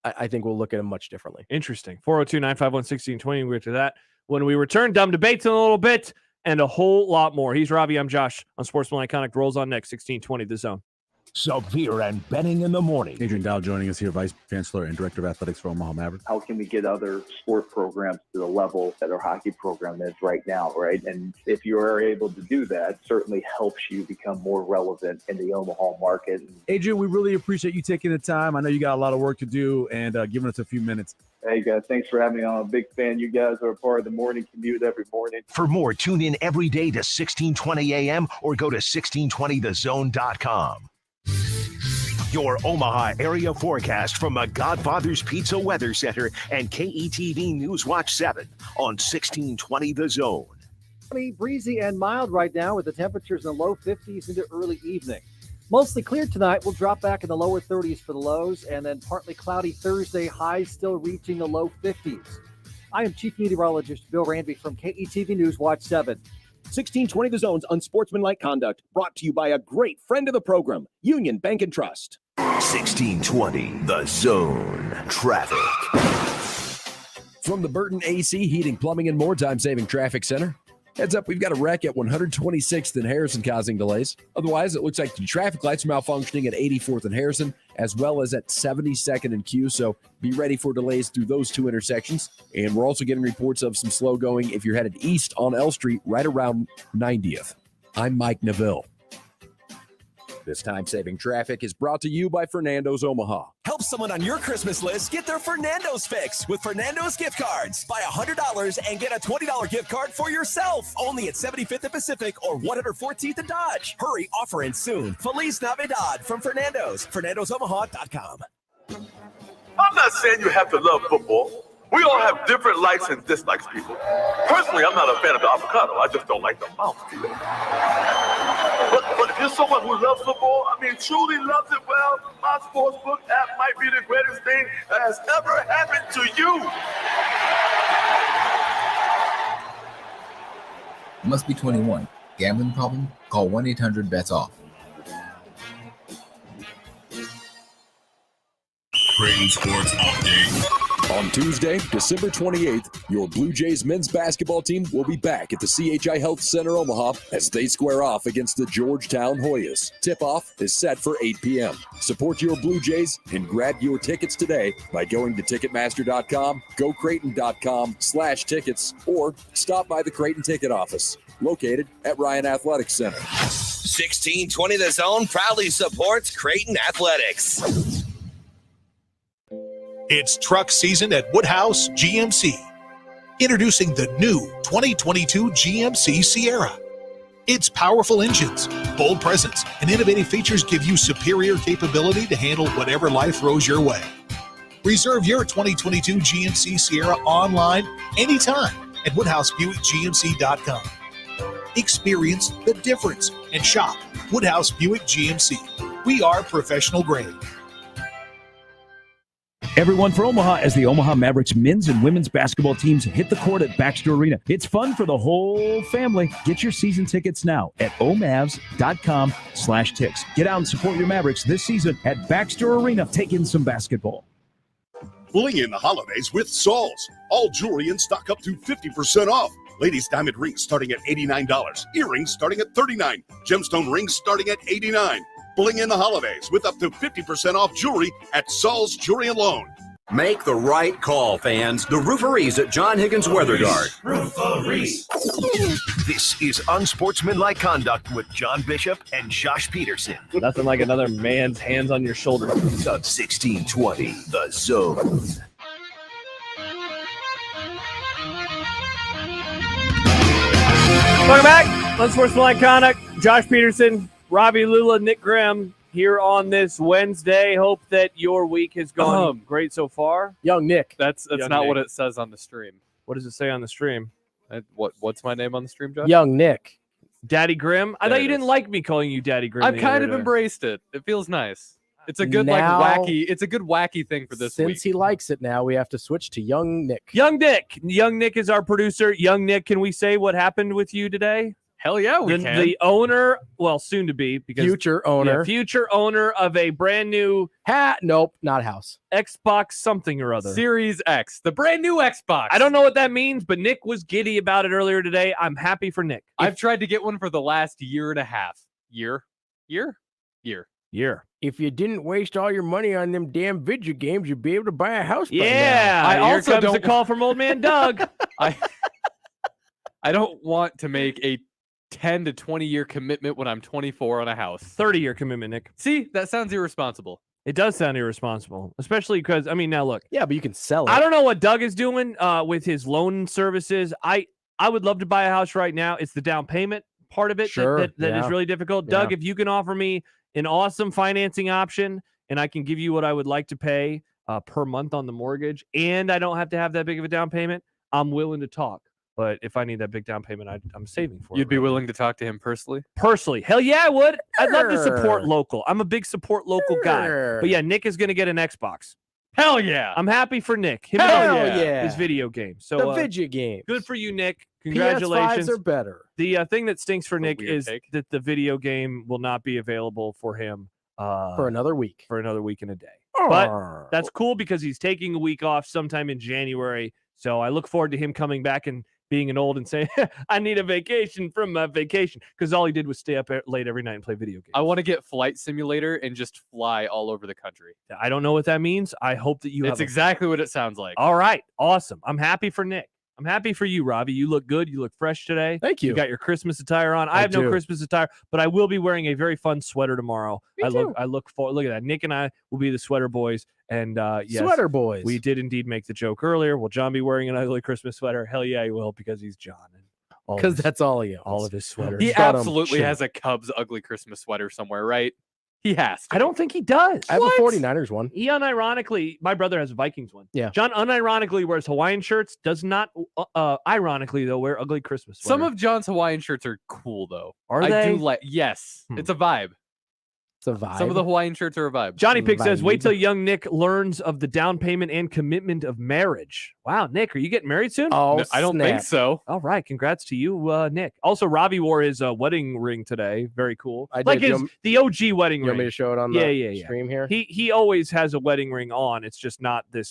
I think we'll look at him much differently.
Interesting. 402-951-1620. We'll get to that when we return. Dumb debates in a little bit and a whole lot more. He's Ravi. I'm Josh on Sportsman Iconic. Rolls on next. 1620 The Zone.
Severe and Betting in the Morning.
Adrian Dow joining us here, Vice Chancellor and Director of Athletics for Omaha Mavericks.
How can we get other sport programs to the level that our hockey program is right now, right? And if you are able to do that, it certainly helps you become more relevant in the Omaha market.
Adrian, we really appreciate you taking the time. I know you got a lot of work to do and giving us a few minutes.
Hey, guys, thanks for having me on. I'm a big fan. You guys are a part of the morning commute every morning.
For more, tune in every day to 1620 a.m. or go to 1620thezone.com. Your Omaha area forecast from the Godfather's Pizza Weather Center and KETV News Watch 7 on 1620 The Zone.
Breezy and mild right now with the temperatures in the low 50s into early evening. Mostly clear tonight. We'll drop back in the lower 30s for the lows, and then partly cloudy Thursday, highs still reaching the low 50s. I am Chief Meteorologist Bill Ranby from KETV News Watch 7.
1620 The Zone's unsportsmanlike conduct, brought to you by a great friend of the program, Union Bank and Trust.
1620 The Zone. Traffic.
From the Burton AC Heating, Plumbing, and More Time-Saving Traffic Center. Heads up, we've got a wreck at 126th and Harrison causing delays. Otherwise, it looks like the traffic lights are malfunctioning at 84th and Harrison, as well as at 72nd and Q. So be ready for delays through those two intersections. And we're also getting reports of some slow going if you're headed east on L Street right around 90th. I'm Mike Neville. This time-saving traffic is brought to you by Fernando's Omaha.
Help someone on your Christmas list get their Fernando's fix with Fernando's gift cards. Buy $100 and get a $20 gift card for yourself. Only at 75th and Pacific or 114th and Dodge. Hurry, offer ends soon. Feliz Navidad from Fernando's. FernandosOmaha.com.
I'm not saying you have to love football. We all have different likes and dislikes, people. Personally, I'm not a fan of the avocado. I just don't like the mouthfeel. But if you're someone who loves football, truly loves it well, my sportsbook app might be the greatest thing that has ever happened to you.
Must be 21. Gambling problem? Call 1-800-BETS-OFF.
Creighton Sports Update.
On Tuesday, December 28th, your Blue Jays men's basketball team will be back at the CHI Health Center Omaha as they square off against the Georgetown Hoyas. Tip-off is set for 8 p.m. Support your Blue Jays and grab your tickets today by going to Ticketmaster.com, GoCreighton.com/tickets, or stop by the Creighton Ticket Office, located at Ryan Athletic Center.
1620 The Zone proudly supports Creighton Athletics.
It's truck season at Woodhouse GMC. Introducing the new 2022 GMC Sierra. Its powerful engines, bold presence, and innovative features give you superior capability to handle whatever life throws your way. Reserve your 2022 GMC Sierra online anytime at WoodhouseBuickGMC.com. Experience the difference and shop Woodhouse Buick GMC. We are professional grade.
Everyone for Omaha as the Omaha Mavericks men's and women's basketball teams hit the court at Baxter Arena. It's fun for the whole family. Get your season tickets now at omavs.com/tix. Get out and support your Mavericks this season at Baxter Arena. Take in some basketball.
Bling in the holidays with Saul's. All jewelry in stock up to 50% off. Ladies' diamond rings starting at $89. Earrings starting at $39. Gemstone rings starting at $89. Bling in the holidays with up to 50% off jewelry at Saul's Jewelry and Loan.
Make the right call, fans. The Rooferees at John Higgins Weather Guard.
Rooferees. This is Unsportsmanlike Conduct with John Bishop and Josh Peterson.
Nothing like another man's hands on your shoulder.
The 1620, The Zone.
Welcome back. Unsportsmanlike Conduct. Josh Peterson, Ravi Lula, Nick Grimm here on this Wednesday. Hope that your week has gone great so far.
Young Nick.
That's not
Nick.
what it says on the stream.
What does it say on the stream?
What's my name on the stream, Josh?
Young Nick.
Daddy Grimm? I thought you didn't like me calling you Daddy Grimm.
I've kind of embraced it. It feels nice. It's a good It's a good wacky thing for this week.
Since he likes it now, we have to switch to Young Nick.
Young Nick. Young Nick is our producer. Young Nick, can we say what happened with you today?
Hell yeah, we can.
The owner, well, soon to be, because
Future owner.
Future owner of a brand new
Nope, not house.
Xbox something or other.
Series X, the brand new Xbox.
I don't know what that means, but Nick was giddy about it earlier today. I'm happy for Nick.
I've tried to get one for the last year and a half. Year.
If you didn't waste all your money on them damn video games, you'd be able to buy a house by now.
Yeah.
I
Here
also
comes
don't
a call from old man Doug.
I don't want to make a 10 to 20 year commitment when I'm 24 on a house.
30-year commitment, Nick.
See, that sounds irresponsible.
It does sound irresponsible, especially because, I mean, now look.
Yeah, but you can sell it.
I don't know what Doug is doing with his loan services. I would love to buy a house right now. It's the down payment part of it that is really difficult. Doug, if you can offer me an awesome financing option and I can give you what I would like to pay per month on the mortgage, and I don't have to have that big of a down payment, I'm willing to talk. But if I need that big down payment, I'm saving for it.
You'd be willing to talk to him personally?
Personally. Hell yeah, I would. I'd love to support local. I'm a big support local guy. But yeah, Nick is going to get an Xbox.
Hell yeah.
I'm happy for Nick. Him
Hell
and
yeah.
his video game. So
The video game.
good for you, Nick. Congratulations.
PS5s are better.
The thing that stinks for Nick
weird
is
take.
that the video game will not be available for him
For another week.
for another week and a day. But that's cool because he's taking a week off sometime in January. So I look forward to him coming back and being an old and saying, I need a vacation from my vacation. Because all he did was stay up late every night and play video games.
I want to get Flight Simulator and just fly all over the country.
I don't know what that means. I hope that you
It's
have
exactly what it sounds like.
All right. Awesome. I'm happy for Nick. I'm happy for you, Ravi. You look good. You look fresh today.
Thank you.
You got your Christmas attire on. I have no
do.
Christmas attire, but I will be wearing a very fun sweater tomorrow. I look for. Look at that. Nick and I will be the sweater boys. And yes,
Sweater boys.
we did indeed make the joke earlier. Will John be wearing an ugly Christmas sweater? Hell yeah, he will, because he's John.
Because that's all he owns.
all of his sweaters.
He
Got 'em
absolutely
cheap.
has a Cubs ugly Christmas sweater somewhere, right? He has to.
I don't think he does.
I have a 49ers one.
He unironically, my brother has a Vikings one.
Yeah.
John unironically wears Hawaiian shirts, does not, ironically, though, wear ugly Christmas sweater.
Some of John's Hawaiian shirts are cool, though.
Are
I
they?
do like. Yes, it's a vibe.
It's a vibe.
Some of the Hawaiian shirts are a vibe.
Johnny Pick says, wait
Vibe.
till young Nick learns of the down payment and commitment of marriage. Wow, Nick, are you getting married soon?
Oh,
No, I don't think
snap.
so.
All right, congrats to you, Nick. Also, Ravi wore his wedding ring today. Very cool.
I
Like
did.
the OG wedding
You want me
ring.
to show it on the
Yeah.
stream here?
He always has a wedding ring on. It's just not the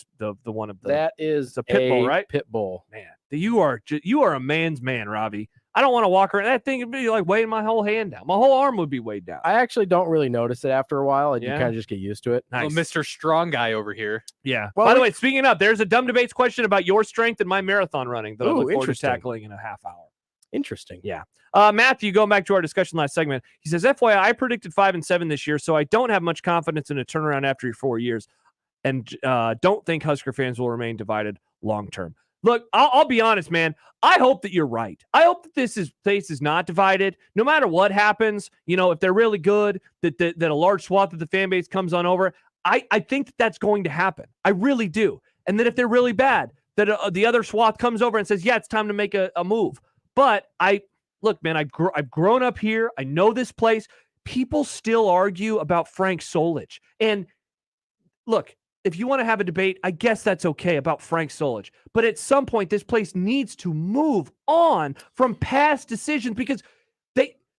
one of the.
That is
It's a pit bull, right?
Pit bull.
Man, you are a man's man, Ravi. I don't want to walk around. That thing would be like weighing my whole hand down. My whole arm would be weighed down.
I actually don't really notice it after a while. You
Yeah?
kind of just get used to it.
Nice.
Well, Mr. Strong Guy over here.
Yeah.
Well,
By the way, speaking of, there's a dumb debates question about your strength and my marathon running that I
Ooh,
look forward to
interesting.
tackling in a half hour.
Interesting.
Yeah. Matthew, going back to our discussion last segment, he says, FYI, I predicted 5-7 this year, so I don't have much confidence in a turnaround after 4 years, and don't think Husker fans will remain divided long term. Look, I'll be honest, man. I hope that you're right. I hope that this place is not divided. No matter what happens, if they're really good, that a large swath of the fan base comes on over. I think that's going to happen. I really do. And then if they're really bad, that the other swath comes over and says, yeah, it's time to make a move. But look, man, I've grown up here. I know this place. People still argue about Frank Solich. And look, if you want to have a debate, I guess that's okay about Frank Solich. But at some point, this place needs to move on from past decisions because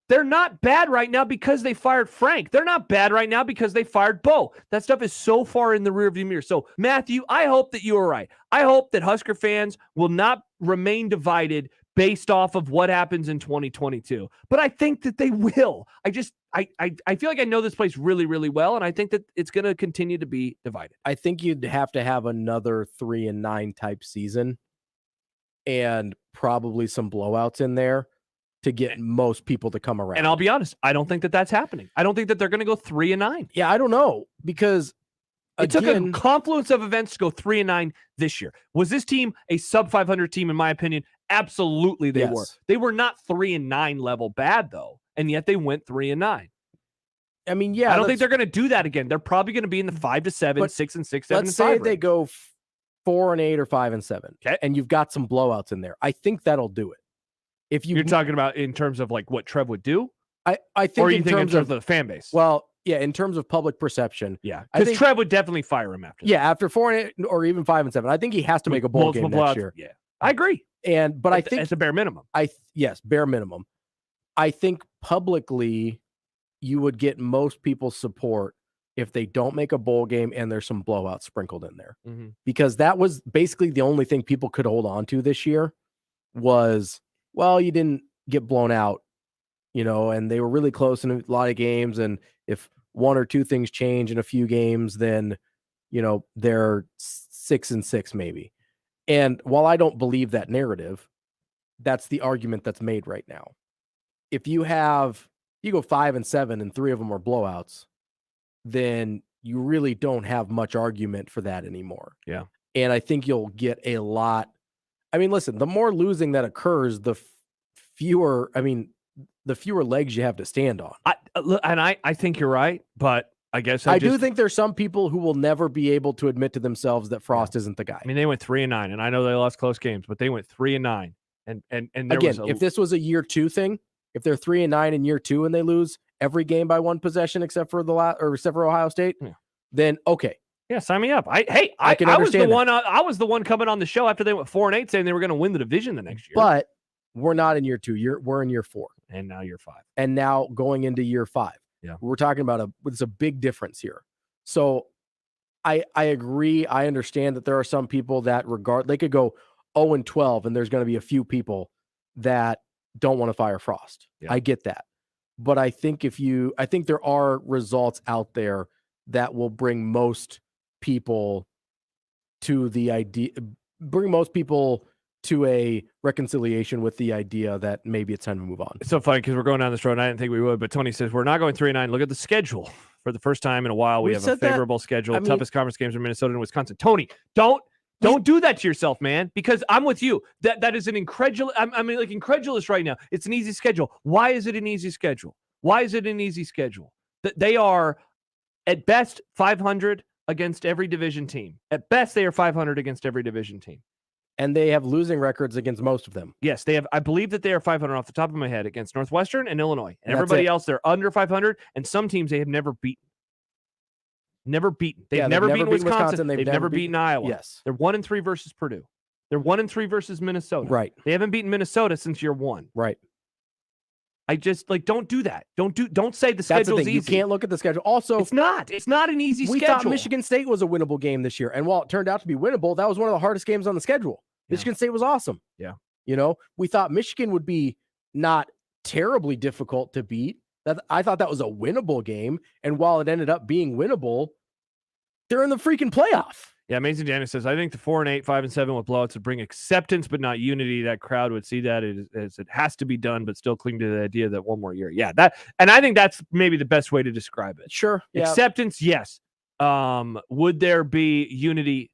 they're not bad right now because they fired Frank. They're not bad right now because they fired Bo. That stuff is so far in the rearview mirror. So, Matthew, I hope that you are right. I hope that Husker fans will not remain divided based off of what happens in 2022. But I think that they will. I feel like I know this place really, really well, and I think that it's going to continue to be divided.
I think you'd have to have another 3-9 type season and probably some blowouts in there to get most people to come around.
And I'll be honest, I don't think that that's happening. I don't think that they're going to go 3-9.
Yeah, I don't know, because
it took a confluence of events to go 3-9 this year. Was this team a sub 500 team, in my opinion? Absolutely, they were. They were not 3-9 level bad, though, and yet they went 3-9.
I mean, yeah,
I don't think they're going to do that again. They're probably going to be in the 5-7, 6-6, 7-5.
Let's say they go 4-8 or 5-7, and you've got some blowouts in there. I think that'll do it. If
you're talking about in terms of like what Trev would do,
I think,
or you think in terms of the fan base?
Well, yeah, in terms of public perception,
yeah, because Trev would definitely fire him after.
Yeah, after 4-8 or even 5-7, I think he has to make a bowl game next year.
Yeah, I agree.
But I think
it's a bare minimum.
Yes, bare minimum. I think publicly, you would get most people's support if they don't make a bowl game and there's some blowouts sprinkled in there, because that was basically the only thing people could hold on to this year was, well, you didn't get blown out, and they were really close in a lot of games. And if one or two things change in a few games, then, they're 6-6 maybe. And while I don't believe that narrative, that's the argument that's made right now. If you go 5-7 and 3 of them are blowouts, then you really don't have much argument for that anymore.
Yeah.
And I think you'll get a lot. I mean, listen, the more losing that occurs, the fewer legs you have to stand on.
I think you're right, but I guess
I do think there's some people who will never be able to admit to themselves that Frost isn't the guy.
I mean, they went 3-9, and I know they lost close games, but they went 3-9. And there
again, if this was a year 2 thing, if they're 3-9 in year 2 and they lose every game by one possession except for Ohio State, then okay.
Yeah, sign me up. I
can understand
I was the one coming on the show after they went 4-8 saying they were going to win the division the next year.
But we're not in year 2. We're in year 4.
And now year 5.
And now going into year 5.
Yeah.
We're talking about it's a big difference here. So I agree. I understand that there are some people that they could go 0-12 and there's going to be a few people that don't want to fire Frost.
Yeah.
I get that. But I think I think there are results out there that will bring most people to to a reconciliation with the idea that maybe it's time to move on.
It's so funny because we're going down this road, and I didn't think we would, but Tony says we're not going 3-9. Look at the schedule. For the first time in a while, we have a favorable schedule. Toughest conference games are Minnesota and Wisconsin. Tony, don't do that to yourself, man, because I'm with you. That is an incredulous. Incredulous right now. It's an easy schedule. Why is it an easy schedule? Why is it an easy schedule? They are at best 500 against every division team. At best, they are 500 against every division team.
And they have losing records against most of them.
Yes, they have. I believe that they are 500 off the top of my head against Northwestern and Illinois. And everybody else, they're under 500. And some teams they have never beaten. Never beaten. They've never beaten Wisconsin. They've never beaten Iowa.
Yes.
They're 1-3 versus Purdue. They're 1-3 versus Minnesota.
Right.
They haven't beaten Minnesota since year 1.
Right.
I just don't do that. Don't say the schedule's easy.
You can't look at the schedule. Also,
it's not an easy schedule.
We thought Michigan State was a winnable game this year. And while it turned out to be winnable, that was one of the hardest games on the schedule. Yeah. Michigan State was awesome.
Yeah.
We thought Michigan would be not terribly difficult to beat. I thought that was a winnable game. And while it ended up being winnable, they're in the freaking playoff.
Yeah, Amazing Janice says, I think the 4-8, 5-7 with blowouts would bring acceptance, but not unity. That crowd would see that as it has to be done, but still cling to the idea that one more year. Yeah, and I think that's maybe the best way to describe it.
Sure. Yeah.
Acceptance, yes. Would there be unity?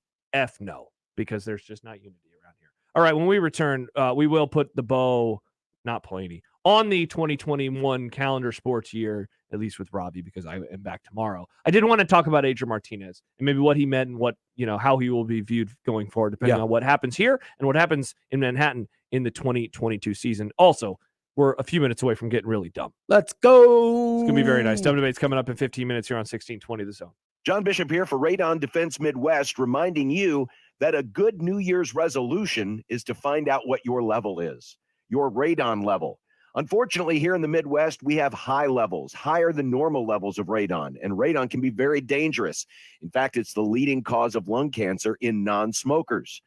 No, because there's just not unity around here. All right, when we return, we will put the bow, not Pelini, on the 2021 calendar sports year, at least with Ravi, because I am back tomorrow. I did want to talk about Adrian Martinez and maybe what he meant and what, how he will be viewed going forward, depending on what happens here and what happens in Manhattan in the 2022 season. Also, we're a few minutes away from getting really dumb.
Let's go.
It's going to be very nice. Dumb Debate's coming up in 15 minutes here on 1620 The Zone.
John Bishop here for Radon Defense Midwest, reminding you that a good New Year's resolution is to find out what your level is, your radon level. Unfortunately, here in the Midwest, we have high levels, higher than normal levels of radon, and radon can be very dangerous. In fact, it's the leading cause of lung cancer in non-smokers.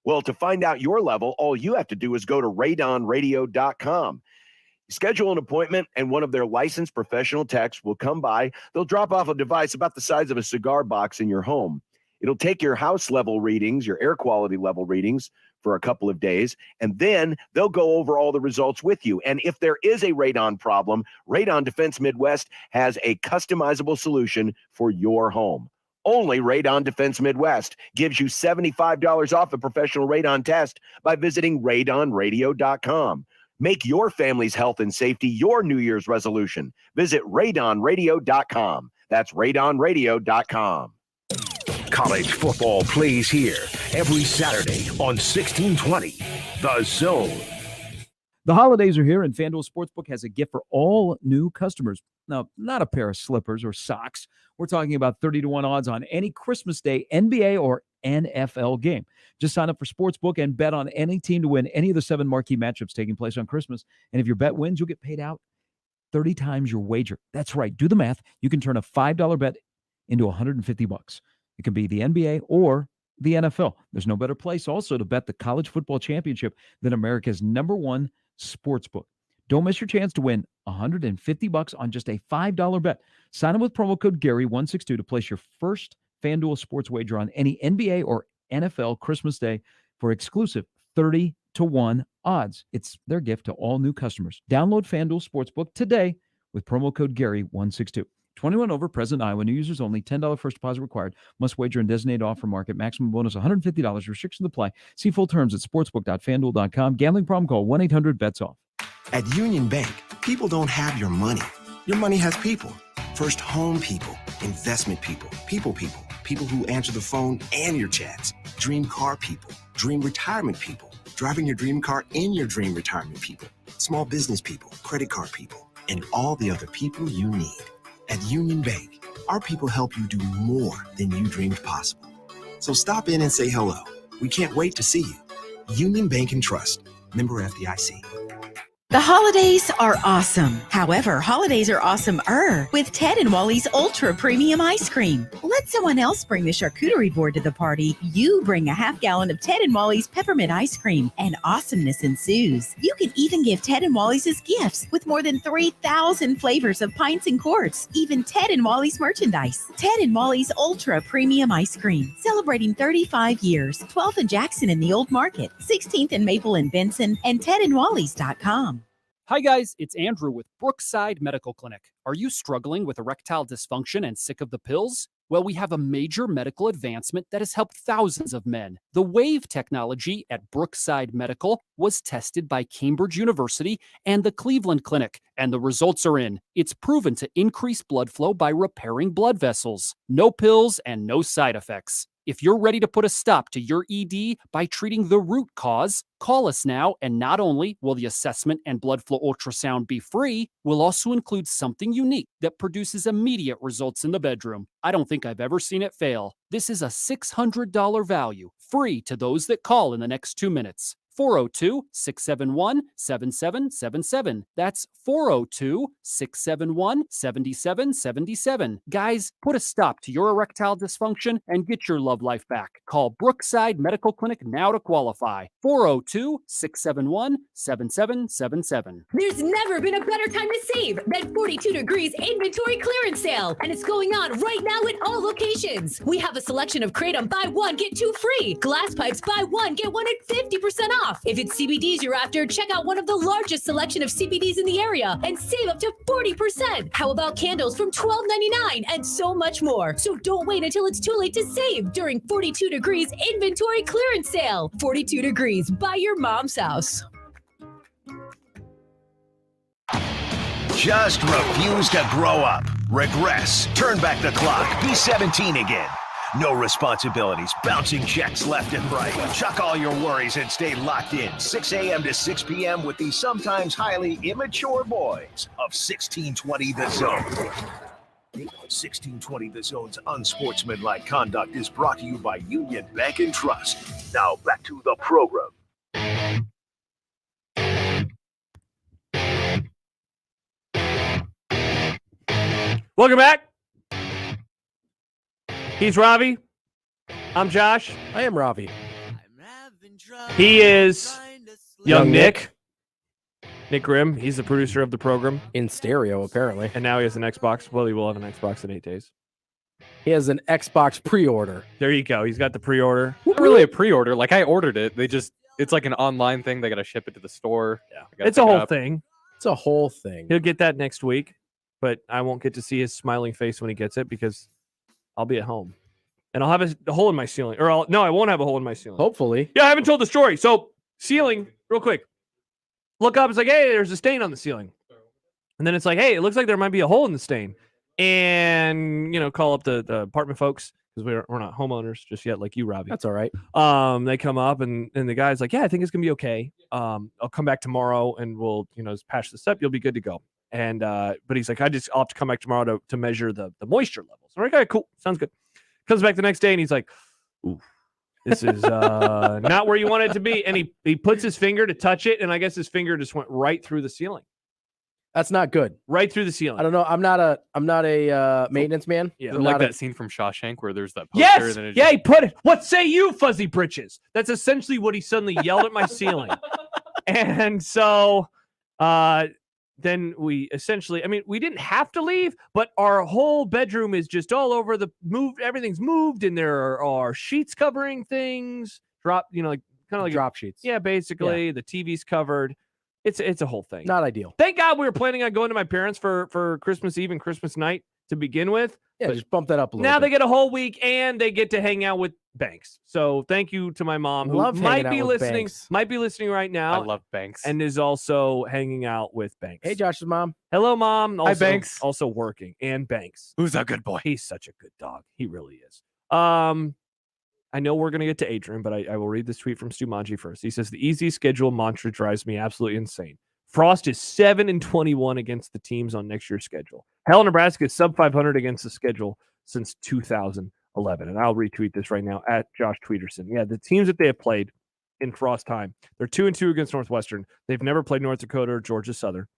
Well, to find out your level, all you have to do is go to radonradio.com. Schedule an appointment, and one of their licensed professional techs will come by. They'll drop off a device about the size of a cigar box in your home. It'll take your house level readings, your air quality level readings for a couple of days, and then they'll go over all the results with you. And if there is a radon problem, Radon Defense Midwest has a customizable solution for your home. Only Radon Defense Midwest gives you $75 off a professional radon test by visiting radonradio.com. Make your family's health and safety your New Year's resolution. Visit radonradio.com. That's radonradio.com.
College football plays here every Saturday on 1620 The Zone.
The holidays are here, and FanDuel Sportsbook has a gift for all new customers. Now, not a pair of slippers or socks. We're talking about 30-1 odds on any Christmas Day NBA or NFL game. Just sign up for Sportsbook and bet on any team to win any of the 7 marquee matchups taking place on Christmas. And if your bet wins, you'll get paid out 30 times your wager. That's right. Do the math. You can turn a $5 bet into $150. It can be the NBA or the NFL. There's no better place also to bet the college football championship than America's #1 sportsbook. Don't miss your chance to win $150 on just a $5 bet. Sign up with promo code Gary162 to place your first FanDuel sports wager on any NBA or NFL Christmas Day for exclusive 30-1 odds. It's their gift to all new customers. Download FanDuel Sportsbook today with promo code Gary162. 21 over, present Iowa. New users only. $10 first deposit required. Must wager in designated offer market. Maximum bonus $150. Restrictions apply. See full terms at sportsbook.fanduel.com. Gambling problem? Call 1-800-BETS-OFF.
At Union Bank, people don't have your money. Your money has people. First home people, investment people, people who answer the phone and your chats. Dream car people, dream retirement people, driving your dream car in your dream retirement people, small business people, credit card people, and all the other people you need. At Union Bank, our people help you do more than you dreamed possible. So stop in and say hello. We can't wait to see you. Union Bank and Trust. Member FDIC.
The holidays are awesome. However, holidays are awesomer with Ted and Wally's Ultra Premium Ice Cream. Let someone else bring the charcuterie board to the party. You bring a half gallon of Ted and Wally's Peppermint Ice Cream, and awesomeness ensues. You can even give Ted and Wally's as gifts with more than 3,000 flavors of pints and quarts, even Ted and Wally's merchandise. Ted and Wally's Ultra Premium Ice Cream, celebrating 35 years. 12th and Jackson in the Old Market, 16th and Maple in Benson, and tedandwallys.com.
Hi guys, it's Andrew with Brookside Medical Clinic. Are you struggling with erectile dysfunction and sick of the pills? Well, we have a major medical advancement that has helped thousands of men. The WAVE technology at Brookside Medical was tested by Cambridge University and the Cleveland Clinic, and the results are in. It's proven to increase blood flow by repairing blood vessels. No pills and no side effects. If you're ready to put a stop to your ED by treating the root cause, call us now, and not only will the assessment and blood flow ultrasound be free, we'll also include something unique that produces immediate results in the bedroom. I don't think I've ever seen it fail. This is a $600 value, free to those that call in the next 2 minutes. 402-671-7777. That's 402-671-7777. Guys, put a stop to your erectile dysfunction and get your love life back. Call Brookside Medical Clinic now to qualify. 402-671-7777.
There's never been a better time to save than 42 Degrees inventory clearance sale, and it's going on right now at all locations. We have a selection of Kratom buy one, get two free. Glass pipes buy one, get one at 50% off. If it's CBDs you're after, check out one of the largest selection of CBDs in the area and save up to 40%. How about candles from $12.99 and so much more? So don't wait until it's too late to save during 42 Degrees inventory clearance sale. 42 Degrees, buy your mom's house.
Just refuse to grow up, regress, turn back the clock, be 17 again. No responsibilities, bouncing checks left and right. Chuck all your worries and stay locked in. 6 a.m. to 6 p.m. with the sometimes highly immature boys of 1620 The Zone. 1620 The Zone's unsportsmanlike conduct is brought to you by Union Bank and Trust. Now back to the program.
Welcome back. He's Ravi. I'm Josh.
I am Ravi.
He is young Nick. Nick Grimm. He's the producer of the program.
In stereo, apparently.
And now he has an Xbox. Well, he will have an Xbox in 8 days.
He has an Xbox pre-order.
There you go. He's got the pre-order.
Not really a pre-order. Like, I ordered it. It's like an online thing. They got to ship it to the store.
Yeah. It's a whole thing.
It's a whole thing.
He'll get that next week, but I won't get to see his smiling face when he gets it because I'll be at home. And I'll have a hole in my ceiling. I won't have a hole in my ceiling.
Hopefully.
Yeah, I haven't told the story. So, ceiling, real quick. Look up. It's like, hey, there's a stain on the ceiling. And then it's like, hey, it looks like there might be a hole in the stain. And, call up the apartment folks because we're not homeowners just yet like you, Robbie.
That's all right.
They come up and the guy's like, yeah, I think it's going to be okay. I'll come back tomorrow and we'll, just patch this up. You'll be good to go. And, but he's like, I'll have to come back tomorrow to measure the moisture levels. I'm like, okay, cool. Sounds good. Comes back the next day and he's like, ooh, this is not where you want it to be. And he puts his finger to touch it. And I guess his finger just went right through the ceiling.
That's not good.
Right through the ceiling.
I don't know. I'm not a maintenance man.
Yeah.
Like that scene from Shawshank where there's that poster.
Yes.
And then
Yeah, he put it. What say you, fuzzy britches? That's essentially what he suddenly yelled at my ceiling. And so then we essentially, we didn't have to leave, but our whole bedroom is just all over everything's moved and there are sheets covering things. Drop, kind of like
drop sheets.
Yeah, basically. Yeah. The TV's covered. It's a whole thing.
Not ideal.
Thank God we were planning on going to my parents for Christmas Eve and Christmas night to begin with.
Yeah, just bump that up a little
Now
bit.
they get a whole week and they get to hang out with Banks. So thank you to my mom who might be listening right now.
I love Banks.
And is also hanging out with Banks.
Hey, Josh's mom.
Hello, Mom. Also,
Hi, Banks.
Also working. And Banks.
Who's a good boy?
He's such a good dog. He really is. I know we're going to get to Adrian, but I will read this tweet from Stu Manji first. He says, the easy schedule mantra drives me absolutely insane. Frost is 7-21 against the teams on next year's schedule. Hell, Nebraska is sub 500 against the schedule since 2011. And I'll retweet this right now at Josh Tweederson. Yeah, the teams that they have played in Frost time, they're 2-2 against Northwestern. They've never played North Dakota or Georgia Southern.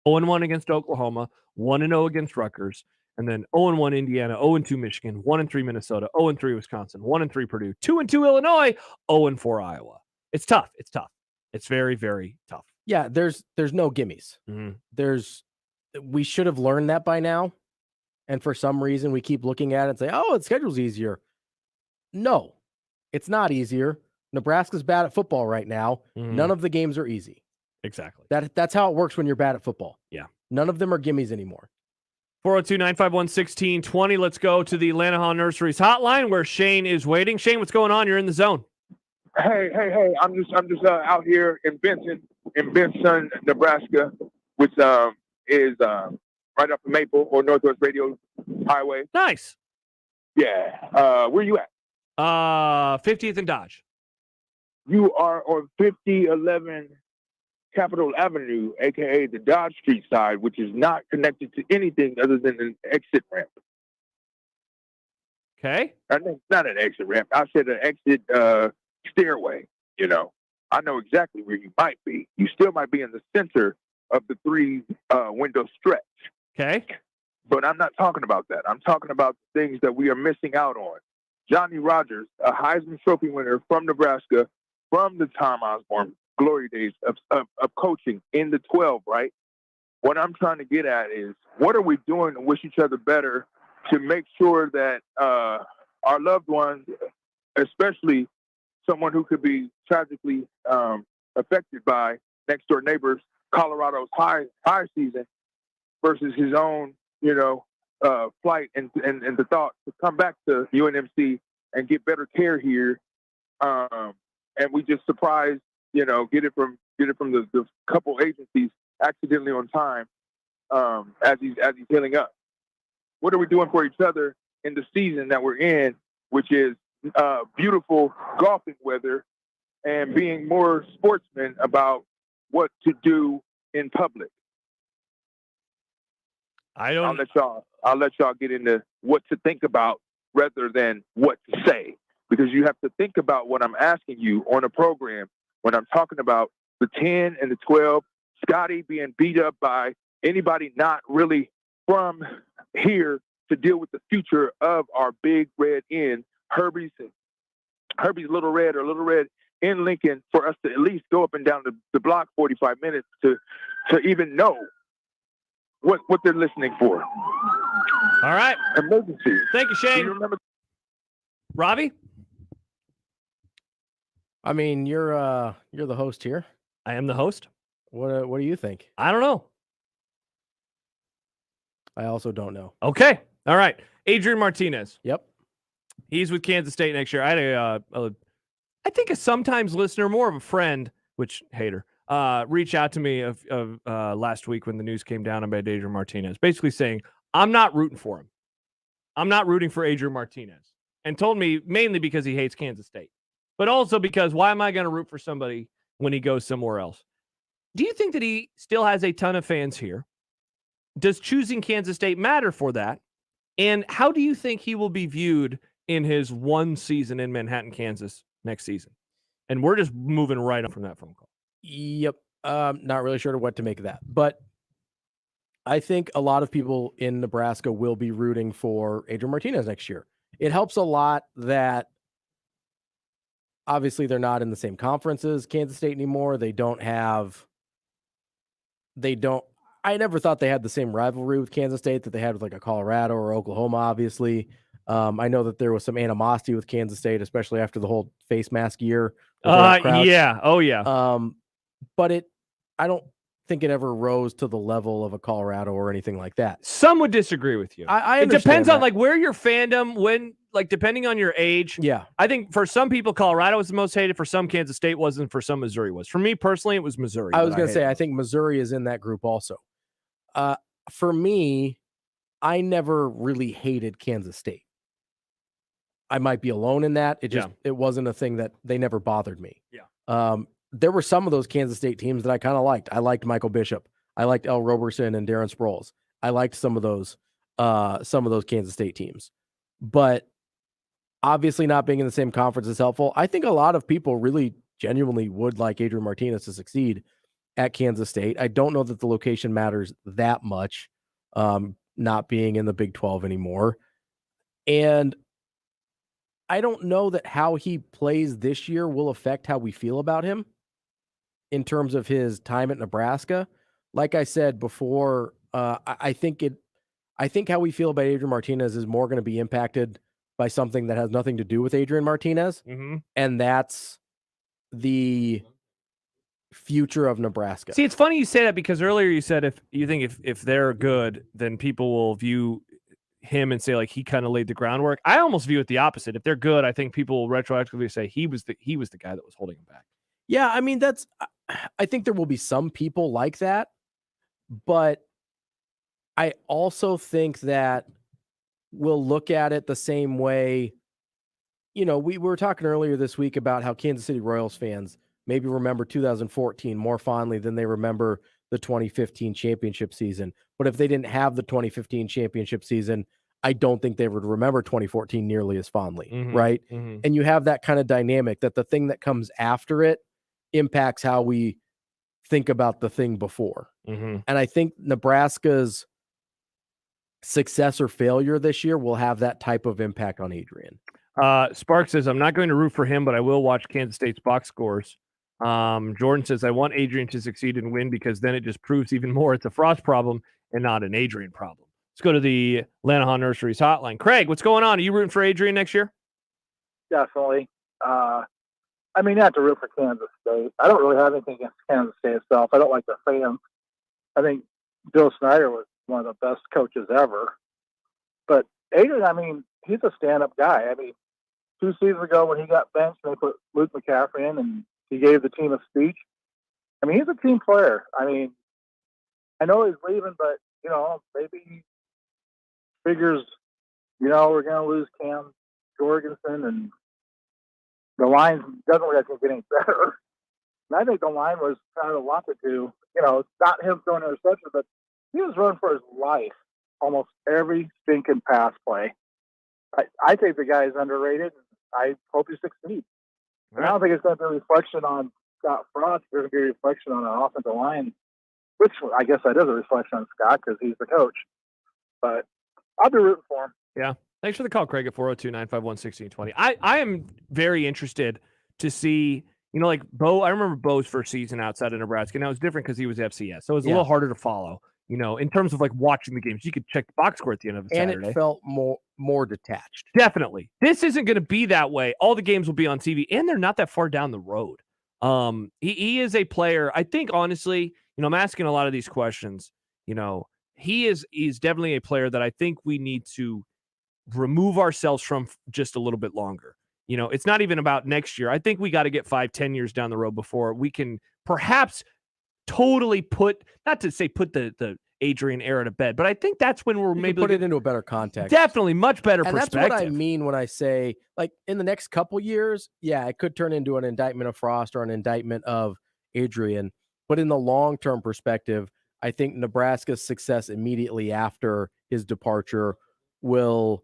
0-1 against Oklahoma, 1-0 against Rutgers, and then 0-1 Indiana, 0-2 Michigan, 1-3 Minnesota, 0-3 Wisconsin, 1-3 Purdue, 2-2 Illinois, 0-4 Iowa. It's tough. It's tough. It's very, very tough.
Yeah, there's no gimmies.
Mm-hmm.
We should have learned that by now. And for some reason, we keep looking at it and say, oh, the schedule's easier. No, it's not easier. Nebraska's bad at football right now.
Mm-hmm.
None of the games are easy.
Exactly.
That's how it works when you're bad at football.
Yeah.
None of them are gimmies anymore.
402-951-1620. Let's go to the Lanahaw Nurseries hotline where Shane is waiting. Shane, what's going on? You're in the zone.
Hey! I'm just out here in Benson, Nebraska, which is right up the Maple or Northwest Radio Highway.
Nice.
Yeah. Where you at?
50th and Dodge.
You are on 5011 Capitol Avenue, aka the Dodge Street side, which is not connected to anything other than an exit ramp.
Okay.
Not an exit ramp. I said an exit stairway. I know exactly where you might be. You still might be in the center of the three window stretch.
Okay.
But I'm not talking about that. I'm talking about the things that we are missing out on. Johnny Rogers, a Heisman Trophy winner from Nebraska, from the Tom Osborne glory days of coaching in the 12, right? What I'm trying to get at is, what are we doing to wish each other better to make sure that our loved ones, especially someone who could be tragically affected by next door neighbors, Colorado's high season versus his own, flight and the thought to come back to UNMC and get better care here. And we just surprised, get it from the couple agencies accidentally on time as he's healing up. What are we doing for each other in the season that we're in, which is beautiful golfing weather, and being more sportsmen about what to do in public? I'll let y'all get into what to think about rather than what to say, because you have to think about what I'm asking you on a program when I'm talking about the 10 and the 12, Scotty being beat up by anybody not really from here to deal with the future of our big red end, Herbie's Little Red, or Little Red in Lincoln for us to at least go up and down the block 45 minutes to even know what they're listening for.
All right.
Emergency.
Thank you, Shane.
Do you remember?
Ravi?
I mean, you're the host here.
I am the host.
What do you think?
I don't know.
I also don't know.
Okay. All right. Adrian Martinez.
Yep.
He's with Kansas State next year. I had I think a sometimes listener, more of a friend, which hater, reach out to me of last week when the news came down about Adrian Martinez, basically saying, I'm not rooting for him. I'm not rooting for Adrian Martinez. And told me mainly because he hates Kansas State, but also because why am I going to root for somebody when he goes somewhere else? Do you think that he still has a ton of fans here? Does choosing Kansas State matter for that? And how do you think he will be viewed in his one season in Manhattan, Kansas next season? And we're just moving right on from that phone call.
Yep. Not really sure what to make of that. But I think a lot of people in Nebraska will be rooting for Adrian Martinez next year. It helps a lot that obviously they're not in the same conference as Kansas State anymore. I never thought they had the same rivalry with Kansas State that they had with like a Colorado or Oklahoma, obviously. I know that there was some animosity with Kansas State, especially after the whole face mask year.
Yeah. Oh, yeah.
But I don't think it ever rose to the level of a Colorado or anything like that.
Some would disagree with you.
I
it depends
understand
on
that.
like where your fandom, when, like depending on your age.
Yeah.
I think for some people, Colorado was the most hated. For some, Kansas State wasn't. For some, Missouri was. For me personally, it was Missouri.
I was going to say, I think Missouri is in that group also. For me, I never really hated Kansas State. I might be alone in that. It wasn't a thing that they never bothered me.
Yeah.
There were some of those Kansas State teams that I kind of liked. I liked Michael Bishop. I liked L. Roberson and Darren Sproles. I liked some of those Kansas State teams. But obviously not being in the same conference is helpful. I think a lot of people really genuinely would like Adrian Martinez to succeed at Kansas State. I don't know that the location matters that much, not being in the Big 12 anymore. And I don't know that how he plays this year will affect how we feel about him in terms of his time at Nebraska. Like I said before, I think how we feel about Adrian Martinez is more going to be impacted by something that has nothing to do with Adrian Martinez.
Mm-hmm.
And that's the future of Nebraska.
See, it's funny you say that because earlier you said if they're good, then people will view him and say like he kind of laid the groundwork. I almost view it the opposite. If they're good, I think people will retroactively say he was the guy that was holding him back.
Yeah, I mean I think there will be some people like that, but I also think that we'll look at it the same way. You know, we were talking earlier this week about how Kansas City Royals fans maybe remember 2014 more fondly than they remember the 2015 championship season. But if they didn't have the 2015 championship season, I don't think they would remember 2014 nearly as fondly, right?
Mm-hmm.
And you have that kind of dynamic that the thing that comes after it impacts how we think about the thing before.
Mm-hmm.
And I think Nebraska's success or failure this year will have that type of impact on Adrian.
Spark says, I'm not going to root for him, but I will watch Kansas State's box scores. Jordan says, I want Adrian to succeed and win because then it just proves even more it's a Frost problem and not an Adrian problem. Let's go to the Lanahan Nurseries hotline. Craig, what's going on? Are you rooting for Adrian next year?
Definitely. I mean, not to root for Kansas State. I don't really have anything against Kansas State itself. I don't like their fans. I think Bill Snyder was one of the best coaches ever. But Adrian, I mean, he's a stand-up guy. I mean, 2 seasons ago when he got benched and they put Luke McCaffrey in and he gave the team a speech. I mean, he's a team player. I mean, I know he's leaving, but, you know, maybe he figures, you know, we're going to lose Cam Jorgensen and the line doesn't look like it's getting better. And I think the line was kind of wanted to, you know, it's not him throwing interceptions, but he was running for his life almost every stinking pass play. I think the guy is underrated. I hope he succeeds. Right. I don't think it's going to be a reflection on Scott Frost. There's going to be a reflection on an offensive line, which I guess that is a reflection on Scott because he's the coach. But I'll be rooting for him.
Yeah. Thanks for the call, Craig, at 402-951-1620. I am very interested to see like Bo, I remember Bo's first season outside of Nebraska. Now it was different because he was FCS. So it was a little harder to follow, in terms of like watching the games. You could check the box score at the end of a Saturday.
And it felt more detached.
Definitely. This isn't going to be that way. All the games will be on TV, and they're not that far down the road. He is a player. I think, honestly, I'm asking a lot of these questions. He's definitely a player that I think we need to remove ourselves from just a little bit longer. It's not even about next year. I think we got to get 5-10 years down the road before we can perhaps totally put the Adrian era to bed. But I think that's when we're maybe
put it into a better context.
Definitely much better
and
perspective.
That's what I mean when I say, like, in the next couple years, it could turn into an indictment of Frost or an indictment of Adrian. But in the long-term perspective, I think Nebraska's success immediately after his departure will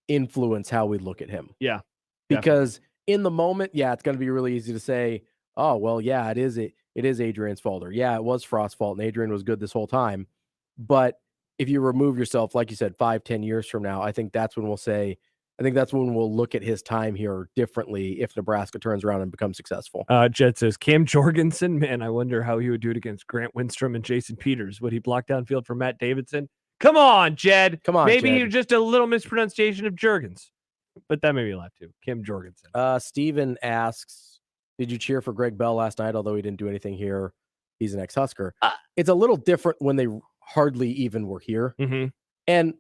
influence how we look at him.
Yeah.
Because in the moment, it's going to be really easy to say, oh, well, it is Adrian's fault, or it was Frost's fault, and Adrian was good this whole time. But if you remove yourself, like you said, 5-10 years from now, I think that's when we'll look at his time here differently if Nebraska turns around and becomes successful.
Jed says, Cam Jorgensen, man, I wonder how he would do it against Grant Windstrom and Jason Peters. Would he block downfield for Matt Davidson? Come on, Jed.
Come on,
Maybe
Jed.
he was just a little mispronunciation of Jurgens. But that made me laugh too. Kim Jorgensen.
Steven asks, did you cheer for Greg Bell last night, although he didn't do anything here? He's an ex-Husker. It's a little different when they hardly even were here.
Mm-hmm.
And,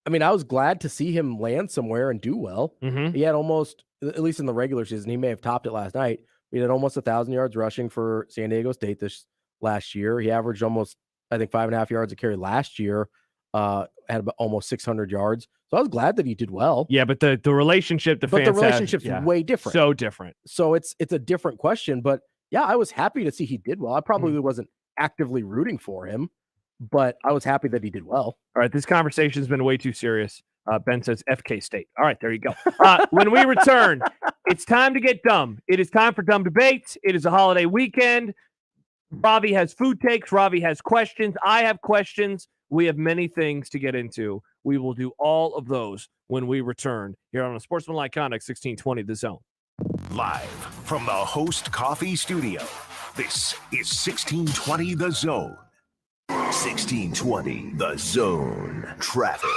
I mean, I was glad to see him land somewhere and do well.
Mm-hmm.
He had almost, at least in the regular season, he may have topped it last night. He had almost 1,000 yards rushing for San Diego State this last year. He averaged almost, I think, 5.5 yards a carry last year. Had about almost 600 yards. So I was glad that he did well.
Yeah, but the relationship
the relationship's way different.
So different.
So it's a different question. But I was happy to see he did well. I probably wasn't actively rooting for him, but I was happy that he did well.
All right, this conversation's been way too serious. Ben says FK State. All right, there you go. When we return, it's time to get dumb. It is time for Dumb Debates. It is a holiday weekend. Ravi has food takes. Ravi has questions. I have questions. We have many things to get into. We will do all of those when we return here on a Sportsmanlike Conduct 1620 The Zone.
Live from the Host Coffee Studio, this is 1620 The Zone. 1620 The Zone. Traffic.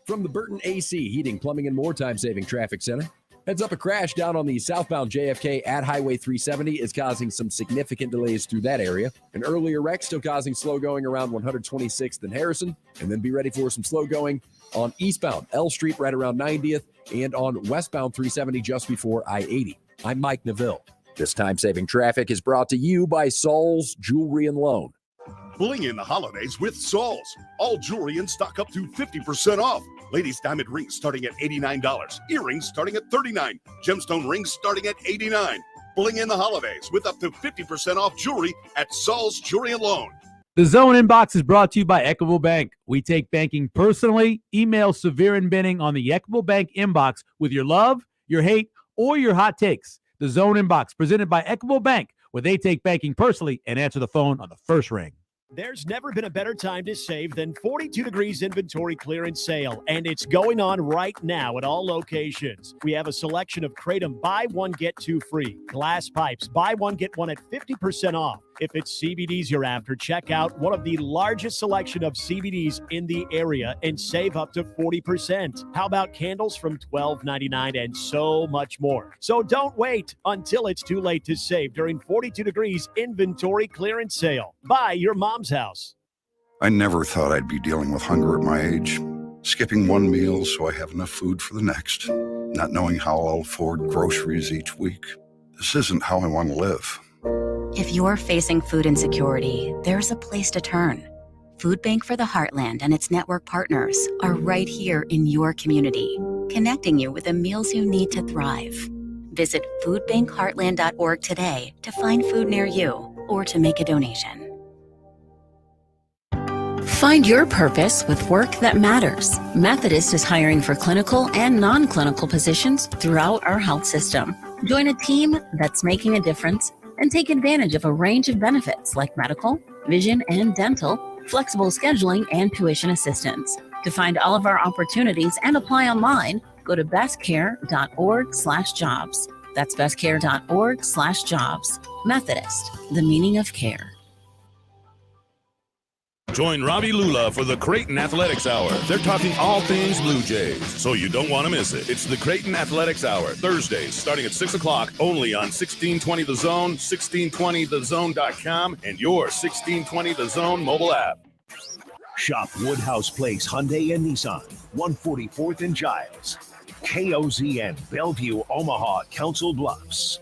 From the Burton AC Heating, Plumbing, and More Time-Saving Traffic Center. Heads up, a crash down on the southbound JFK at Highway 370 is causing some significant delays through that area. An earlier wreck still causing slow going around 126th and Harrison. And then be ready for some slow going on eastbound L Street right around 90th and on westbound 370 just before I-80. I'm Mike Neville. This time-saving traffic is brought to you by Saul's Jewelry and Loan.
Bling in the holidays with Saul's. All jewelry in stock up to 50% off. Ladies' diamond rings starting at $89. Earrings starting at $39. Gemstone rings starting at $89. Bling in the holidays with up to 50% off jewelry at Saul's Jewelry and Loan.
The Zone Inbox is brought to you by Equitable Bank. We take banking personally. Email Severin Binning on the Equitable Bank inbox with your love, your hate, or your hot takes. The Zone Inbox, presented by Equitable Bank, where they take banking personally and answer the phone on the first ring.
There's never been a better time to save than 42 Degrees inventory clearance sale, and it's going on right now at all locations. We have a selection of Kratom buy one, get two free. Glass pipes, buy one, get one at 50% off. If it's CBDs you're after, check out one of the largest selection of CBDs in the area and save up to 40%. How about candles from $12.99 and so much more? So don't wait until it's too late to save during 42 Degrees inventory clearance sale. Buy your mom's house.
I never thought I'd be dealing with hunger at my age. Skipping one meal so I have enough food for the next. Not knowing how I'll afford groceries each week. This isn't how I want to live.
If you're facing food insecurity, there's a place to turn. Food Bank for the Heartland and its network partners are right here in your community, connecting you with the meals you need to thrive. Visit foodbankheartland.org today to find food near you or to make a donation. Find your purpose with work that matters. Methodist is hiring for clinical and non-clinical positions throughout our health system. Join a team that's making a difference and take advantage of a range of benefits like medical, vision, and dental, flexible scheduling, and tuition assistance. To find all of our opportunities and apply online, go to bestcare.org/jobs. That's bestcare.org/jobs. Methodist, the meaning of care.
Join Ravi Lula for the Creighton Athletics Hour. They're talking all things Blue Jays, so you don't want to miss it. It's the Creighton Athletics Hour, Thursdays, starting at 6 o'clock, only on 1620 The Zone, 1620thezone.com, and your 1620 The Zone mobile app.
Shop Woodhouse Place Hyundai and Nissan, 144th and Giles. KOZN, Bellevue, Omaha, Council Bluffs.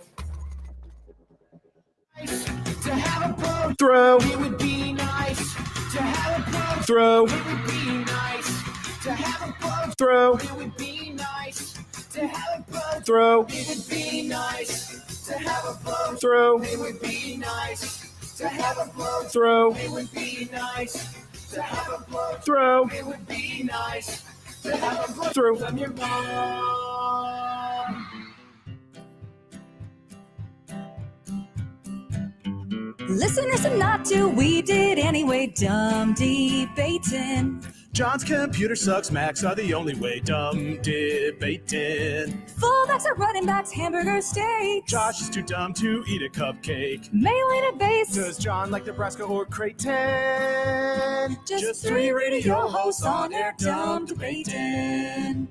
To have a boat,
Throw.
it would be nice. To have a boat,
Throw.
it would be nice. To have a boat,
Throw.
it would be nice. To have a boat,
Throw.
it would be nice. To have a boat,
Throw.
it would be nice. To have a boat,
Throw.
it would be nice. To have a boat,
Throw.
it would be nice. To have a boat
Throw.
from your mom.
Listen, listen, not to we did anyway, dumb debating.
John's computer sucks, Macs are the only way, dumb debating.
Fullbacks are running backs, hamburger steaks.
Josh is too dumb to eat a cupcake.
Mainly debate.
Does John like Nebraska or Creighton?
Just three radio hosts on air, dumb debating.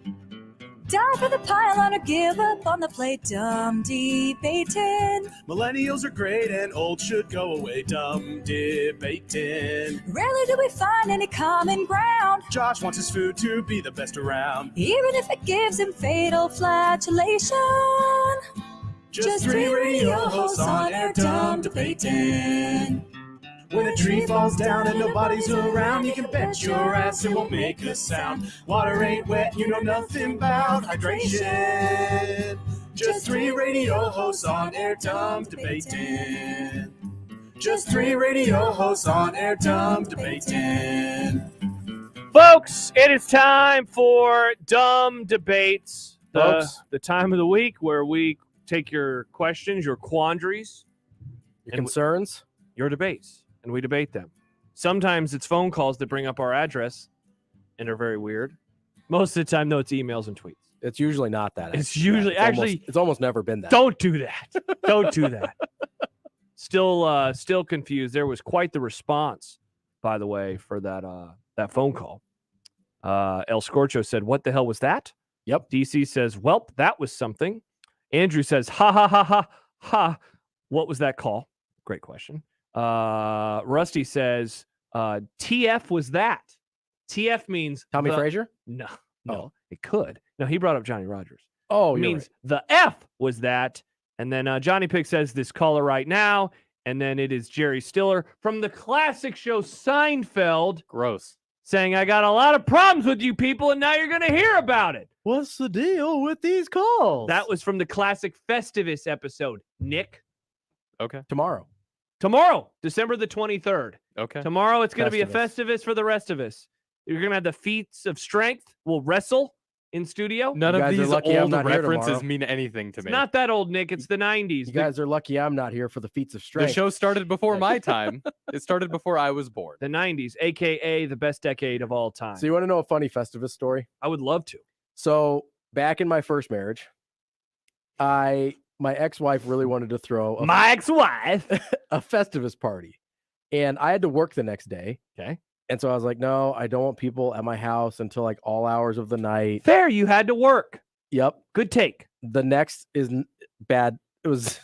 Die for the pylon or give up on the plate, dumb debating.
Millennials are great and old should go away, dumb debating.
Rarely do we find any common ground.
Josh wants his food to be the best around.
Even if it gives him fatal flatulation.
Just three radio hosts on air, dumb debating. When a tree falls down and nobody's around, you can bet your ass it won't make a sound. Water ain't wet, you know nothing about hydration. Just three radio hosts on air, dumb debating. Just three radio hosts on air, dumb debating.
Folks, it is time for Dumb Debates, the time of the week where we take your questions, your quandaries,
your concerns,
your debates, and we debate them. Sometimes it's phone calls that bring up our address and are very weird. Most of the time, though, it's emails and tweets.
It's usually not that.
It's usually
it's almost never been that.
Don't do that. Don't do that. Still confused. There was quite the response, by the way, for that phone call. El Scorcho said, "What the hell was that?"
Yep.
DC says, "Welp, that was something." Andrew says, "Ha ha ha ha ha. What was that call?" Great question. Rusty says, TF was that. TF means
Tommy Frazier?
No, it could. No, he brought up Johnny Rogers.
Oh,
it
you're
means
right.
the F was that. And then Johnny Pick says this caller right now. And then it is Jerry Stiller from the classic show Seinfeld.
Gross.
Saying, I got a lot of problems with you people, and now you're going to hear about it.
What's the deal with these calls?
That was from the classic Festivus episode. Nick?
Okay.
Tomorrow, December the 23rd.
Okay.
Tomorrow, it's going to be a Festivus for the rest of us. You're going to have the feats of strength. We'll wrestle in studio.
None of these old references
tomorrow.
mean anything to me.
It's not that old, Nick. It's the 90s.
You guys are lucky I'm not here for the feats of
The
strength.
show started before my time. It started before I was born.
The 90s, a.k.a. the best decade of all time.
So you want to know a funny Festivus story?
I would love to.
So back in my first marriage, my ex-wife really wanted to throw a Festivus party, and I had to work the next day.
Okay.
And so I was like, no, I don't want people at my house until like all hours of the night.
Fair, you had to work.
Yep.
Good take.
The next is bad. It was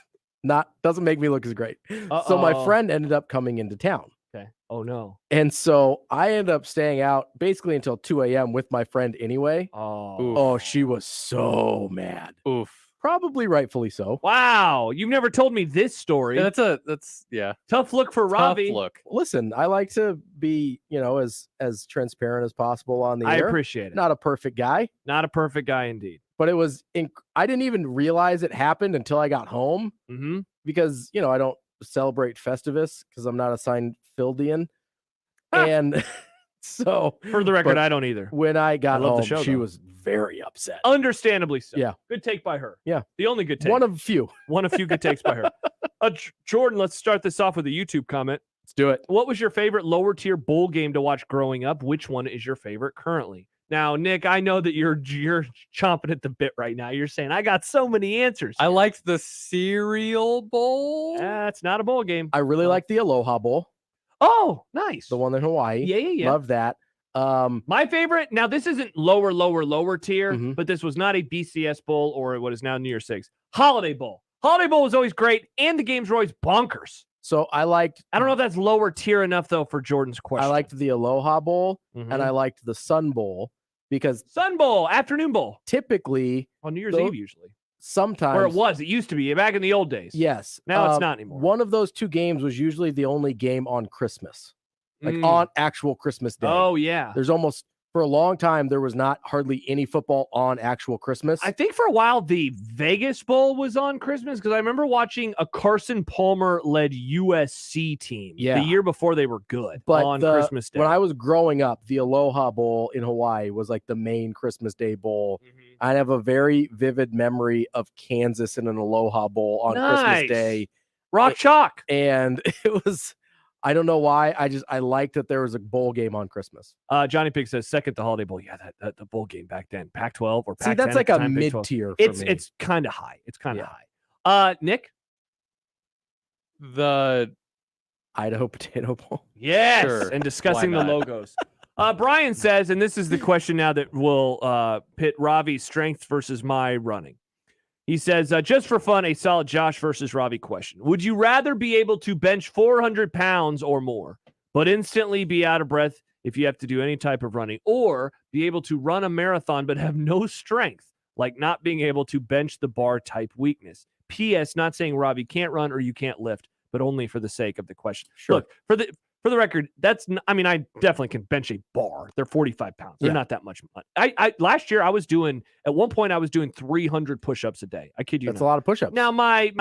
doesn't make me look as great. So my friend ended up coming into town.
Okay. Oh no.
And so I ended up staying out basically until 2 a.m. with my friend anyway.
Oh,
she was so mad.
Oof.
Probably rightfully so.
Wow. You've never told me this story.
Yeah, that's
tough look for Ravi.
Tough look.
Listen, I like to be, as transparent as possible on the
I
air.
appreciate it.
Not a perfect guy.
Not a perfect guy indeed.
But it was, I didn't even realize it happened until I got home because, I don't celebrate Festivus because I'm not a Seinfeldian. And so.
For the record, I don't either.
When I got
love
home,
the show,
she
though.
was very upset.
Understandably so.
Yeah.
Good take by her.
Yeah.
The only good take.
One of few.
One of few good takes by her. Jordan, let's start this off with a YouTube comment.
Let's do it.
What was your favorite lower tier bowl game to watch growing up? Which one is your favorite currently? Now, Nick, I know that you're chomping at the bit right now. You're saying, I got so many answers.
I liked the cereal bowl.
It's not a bowl game.
I really like the Aloha Bowl.
Oh, nice.
The one in Hawaii.
Yeah.
Love that.
My favorite, now this isn't lower tier, but this was not a BCS Bowl or what is now New Year's Six. Holiday Bowl. Holiday Bowl was always great, and the games were always bonkers.
So I don't
know if that's lower tier enough, though, for Jordan's question.
I liked the Aloha Bowl, and I liked the Sun Bowl, because
Sun Bowl, afternoon bowl.
Typically.
On New Year's Eve, usually.
Sometimes.
Or it used to be, back in the old days.
Yes.
Now it's not anymore.
One of those two games was usually the only game on Christmas. Like on actual Christmas Day.
Oh, yeah.
There's almost, for a long time, there was not hardly any football on actual Christmas.
I think for a while, the Vegas Bowl was on Christmas, because I remember watching a Carson Palmer-led USC team the year before they were good on Christmas Day.
When I was growing up, the Aloha Bowl in Hawaii was like the main Christmas Day bowl. I have a very vivid memory of Kansas in an Aloha Bowl on Christmas Day.
Rock chalk.
And it was... I don't know why. I liked that there was a bowl game on Christmas.
Johnny Pig says second the Holiday Bowl. Yeah, that the bowl game back then, Pac-12 or Pac-10.
See, that's like a mid-tier.
It's kind of high. It's kind of high. Nick,
the
Idaho Potato Bowl.
Yes,
Sure.
and discussing
Why
the
not?
logos. Brian says, and this is the question now that will pit Ravi's strength versus my running. He says, just for fun, a solid Josh versus Ravi question. Would you rather be able to bench 400 pounds or more, but instantly be out of breath if you have to do any type of running, or be able to run a marathon but have no strength, like not being able to bench the bar type weakness? P.S. Not saying Ravi can't run or you can't lift, but only for the sake of the question.
Sure.
Look, for the record, I definitely can bench a bar. They're 45 pounds. They're not that much. Last year at one point I was doing 300 push-ups a day. I kid you not.
That's a lot of push-ups.
Now my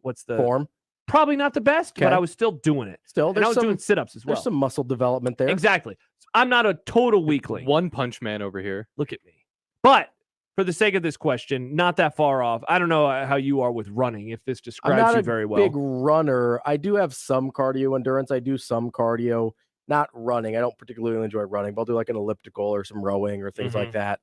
what's the
form?
Probably not the best, but I was still doing it. And I was doing sit-ups as well.
There's some muscle development there.
Exactly. I'm not a total weakling.
One punch man over here.
Look at me. But for the sake of this question, not that far off. I don't know how you are with running, if this describes you very well.
I'm not a big runner. I do have some cardio endurance. I do some cardio, not running. I don't particularly enjoy running, but I'll do like an elliptical or some rowing or things like that.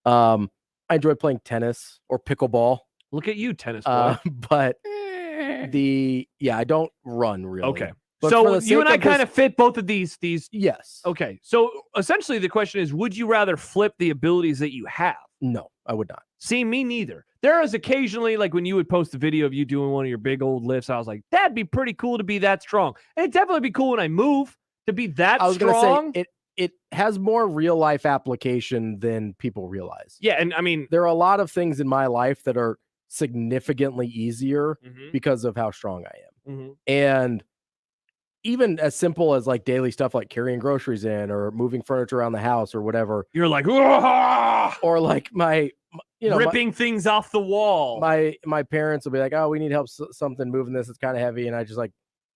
I enjoy playing tennis or pickleball.
Look at you, tennis boy.
But I don't run really.
Okay.
But
so you and I kind of fit both of these.
Yes.
Okay. So essentially the question is, would you rather flip the abilities that you have?
No, I would not.
See, me neither. There is occasionally, like when you would post a video of you doing one of your big old lifts, I was like, that'd be pretty cool to be that strong. And it'd definitely be cool when I move to be that strong. I was
going to say, it has more real life application than people realize.
Yeah, and I mean,
there are a lot of things in my life that are significantly easier because of how strong I am. And even as simple as like daily stuff like carrying groceries in or moving furniture around the house or whatever.
You're like,
or like
ripping things off the wall.
My parents will be like, oh, we need help something moving this. It's kind of heavy. And I just like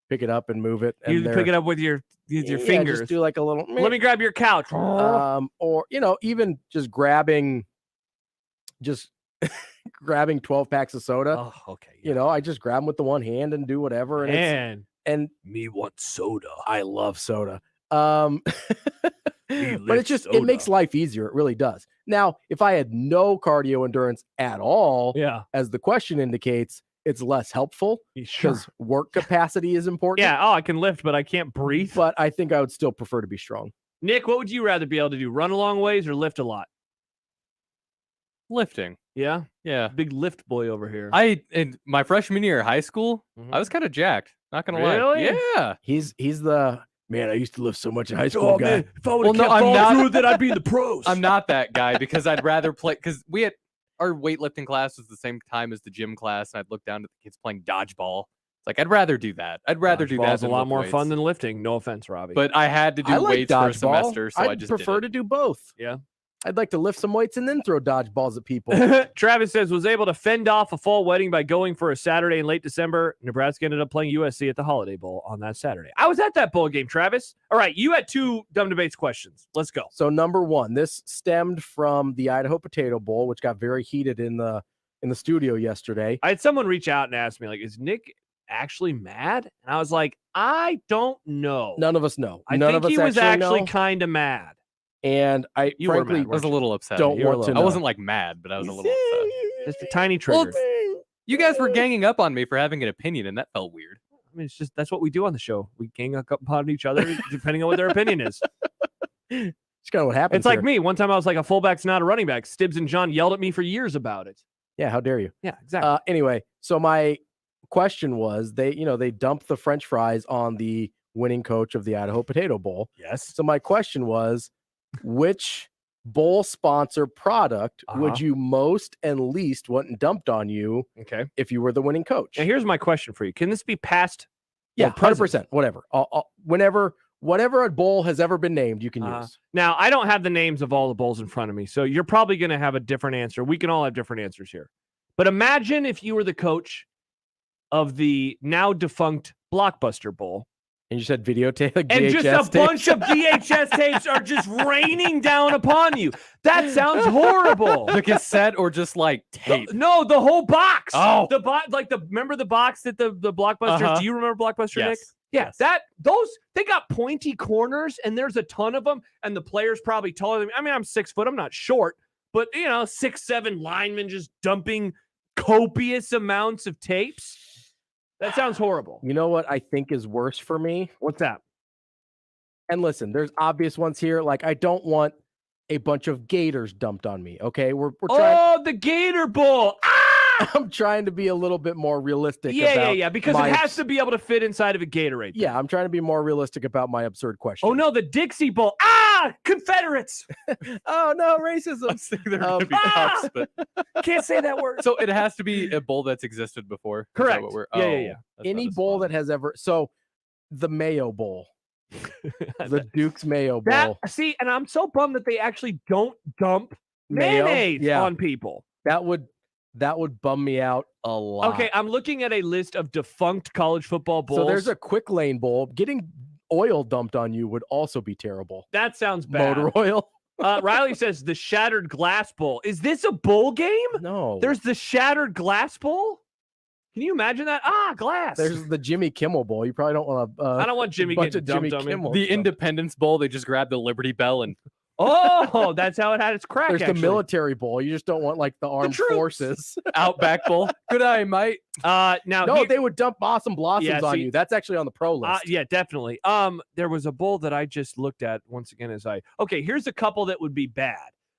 pick it up and move it. And
you pick it up with your fingers.
Just do like a little,
let me grab your couch.
Or, even just grabbing 12 packs of soda.
Oh, okay.
Yeah. I just grab them with the one hand and do whatever. And
me want soda.
I love soda. But it makes life easier. It really does. Now, if I had no cardio endurance at all, as the question indicates, it's less helpful because work capacity is important.
Yeah. Oh, I can lift, but I can't breathe.
But I think I would still prefer to be strong.
Nick, what would you rather be able to do? Run a long ways or lift a lot?
Lifting.
Yeah.
Yeah.
Big lift boy over here.
In my freshman year of high school, I was kind of jacked. Not gonna lie. Yeah.
He's the man. I used to lift so much in high school. Guy.
Man, if I would have followed through with it, I'd be in the pros.
I'm not that guy because I'd rather play because we had our weightlifting class was the same time as the gym class, and I'd look down at the kids playing dodgeball. It's like I'd rather do that. I'd rather do that.
It's a lot more fun than lifting. No offense, Robbie.
But I had to do weights for a semester, so I just
prefer to do both.
Yeah.
I'd like to lift some weights and then throw dodgeballs at people.
Travis says, was able to fend off a fall wedding by going for a Saturday in late December. Nebraska ended up playing USC at the Holiday Bowl on that Saturday. I was at that bowl game, Travis. All right, you had 2 Dumb Debates questions. Let's go.
So number 1, this stemmed from the Idaho Potato Bowl, which got very heated in the studio yesterday.
I had someone reach out and ask me, like, is Nick actually mad? And I was like, I don't know.
None of us know.
I think he was actually kind of mad.
And I
You were
frankly
mad,
I was a little upset.
don't want to know.
I wasn't like mad, but I was a little upset.
Just a tiny
Well,
trigger.
you guys were ganging up on me for having an opinion, and that felt weird.
I mean, it's just that's what we do on the show. We gang up upon each other depending on what their opinion is.
It's kind of what happens.
It's like
here.
me. One time I was like, a fullback's not a running back. Stibbs and John yelled at me for years about it.
Yeah, how dare you?
Yeah, exactly.
Anyway, so my question was, they dumped the French fries on the winning coach of the Idaho Potato Bowl.
Yes.
So my question was, which bowl sponsor product would you most and least want dumped on you?
Okay.
If you were the winning coach.
Now here's my question for you: can this be past?
Yeah,
or present?
100%. Whatever. Whenever a bowl has ever been named, you can use.
Now, I don't have the names of all the bowls in front of me, so you're probably going to have a different answer. We can all have different answers here. But imagine if you were the coach of the now defunct Blockbuster Bowl.
And you said videotape, like
and
VHS
just a
tapes?
bunch of VHS tapes are just raining down upon you. That sounds horrible.
The cassette or just like tape?
No, the whole box.
Oh.
The box, remember the box that the Blockbuster?
Uh-huh.
Do you remember Blockbuster, Nick?
Yes.
Yeah, they got pointy corners, and there's a ton of them, and the player's probably taller than me. I mean, I'm 6 foot, I'm not short, but 6'7" linemen just dumping copious amounts of tapes. That sounds horrible.
You know what I think is worse for me?
What's that?
And listen, there's obvious ones here. Like, I don't want a bunch of gators dumped on me. Okay, we're trying.
Oh, the Gator Bowl.
I'm trying to be a little bit more realistic.
Yeah, because it has to be able to fit inside of a Gatorade.
Yeah, I'm trying to be more realistic about my absurd question.
Oh no, the Dixie Bowl. Confederates.
Oh no, racism.
I was thinking they're going to be cups, but
can't say that word.
So it has to be a bowl that's existed before. Is that
Correct.
what we're,
Yeah.
that's
Any
not as
bowl
fun.
that has ever. So the Mayo Bowl. The Duke's Mayo Bowl.
See, and I'm so bummed that they actually don't dump
Mayo?
mayonnaise
Yeah.
on people.
That would bum me out a lot.
Okay, I'm looking at a list of defunct college football bowls.
So there's a Quick Lane Bowl. Getting oil dumped on you would also be terrible.
That sounds bad.
Motor oil.
Riley says the Shattered Glass Bowl. Is this a bowl game?
No.
There's the Shattered Glass Bowl? Can you imagine that? Glass.
There's the Jimmy Kimmel Bowl. You probably don't want to.
I don't want Jimmy
bunch
getting
of Jimmy
dumped on me.
Kimmel
The
stuff.
Independence Bowl, they just grabbed the Liberty Bell and
Oh, that's how it had its crack.
There's
actually.
the military bowl. You just don't want like the armed
troops.
forces.
Outback Bowl. Good eye, mate.
Now
No, they would dump Awesome Blossoms
Yeah,
on
see-
you. That's actually on the pro list.
yeah, definitely. There was a bowl that I just looked at once again here's a couple that would be bad.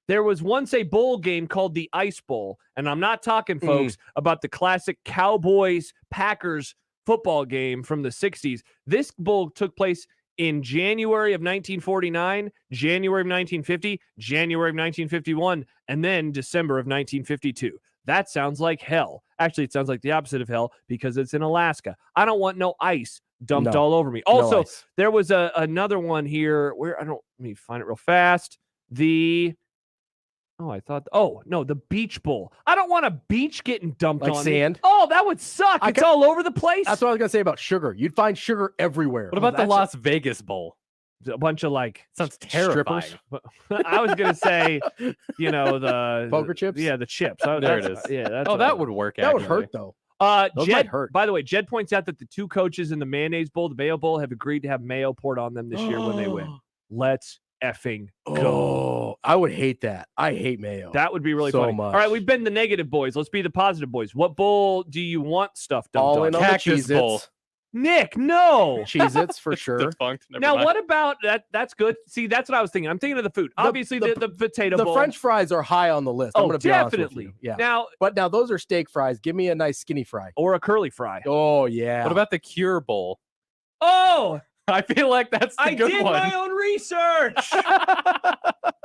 There was once a bowl game called the Ice Bowl, and I'm not talking, folks, about the classic Cowboys-Packers football game from the 60s. This bowl took place in January of 1949, January of 1950, January of 1951, and then December of 1952. That sounds like hell. Actually, it sounds like the opposite of hell because it's in Alaska. I don't want no ice dumped
No.
all over me.
No
Also,
ice.
there was another one here where let me find it real fast. The Beach Bowl. I don't want a beach getting dumped
Like
on
sand?
me. Oh, that would suck. It's all over the place.
That's what I was gonna say about sugar. You'd find sugar everywhere.
What about the
that's
Las Vegas Bowl?
a bunch of
Sounds terrifying.
Strippers?
I was gonna say, the
Poker chips?
Yeah, the chips.
There it is.
Yeah, that's
Oh, that would work.
That would
actually.
hurt though. Those
Jed,
might hurt.
by the way, Jed points out that the two coaches in the Mayonnaise Bowl, the Mayo Bowl, have agreed to have mayo poured on them this year when they win. Let's effing go.
Oh, I would hate that. I hate mayo.
That would be really
So
funny.
much.
All right, we've been the negative boys. Let's be the positive boys. What bowl do you want stuff dumped
all
on?
in on the
Cactus Bowl.
Cheez-Its.
Nick, no.
Cheez-Its for sure.
Defunct. Never
Now,
mind.
what about that? That's good. See, that's what I was thinking. I'm thinking of the food. Obviously, the potato
The
bowl.
French fries are high on the list. I'm
Oh,
gonna be honest with
definitely.
you. Yeah.
Now,
But now those are steak fries. Give me a nice skinny fry.
or a curly fry.
Oh yeah.
What about the Cure Bowl?
Oh,
I feel like that's the
I
good
did
one.
my own research.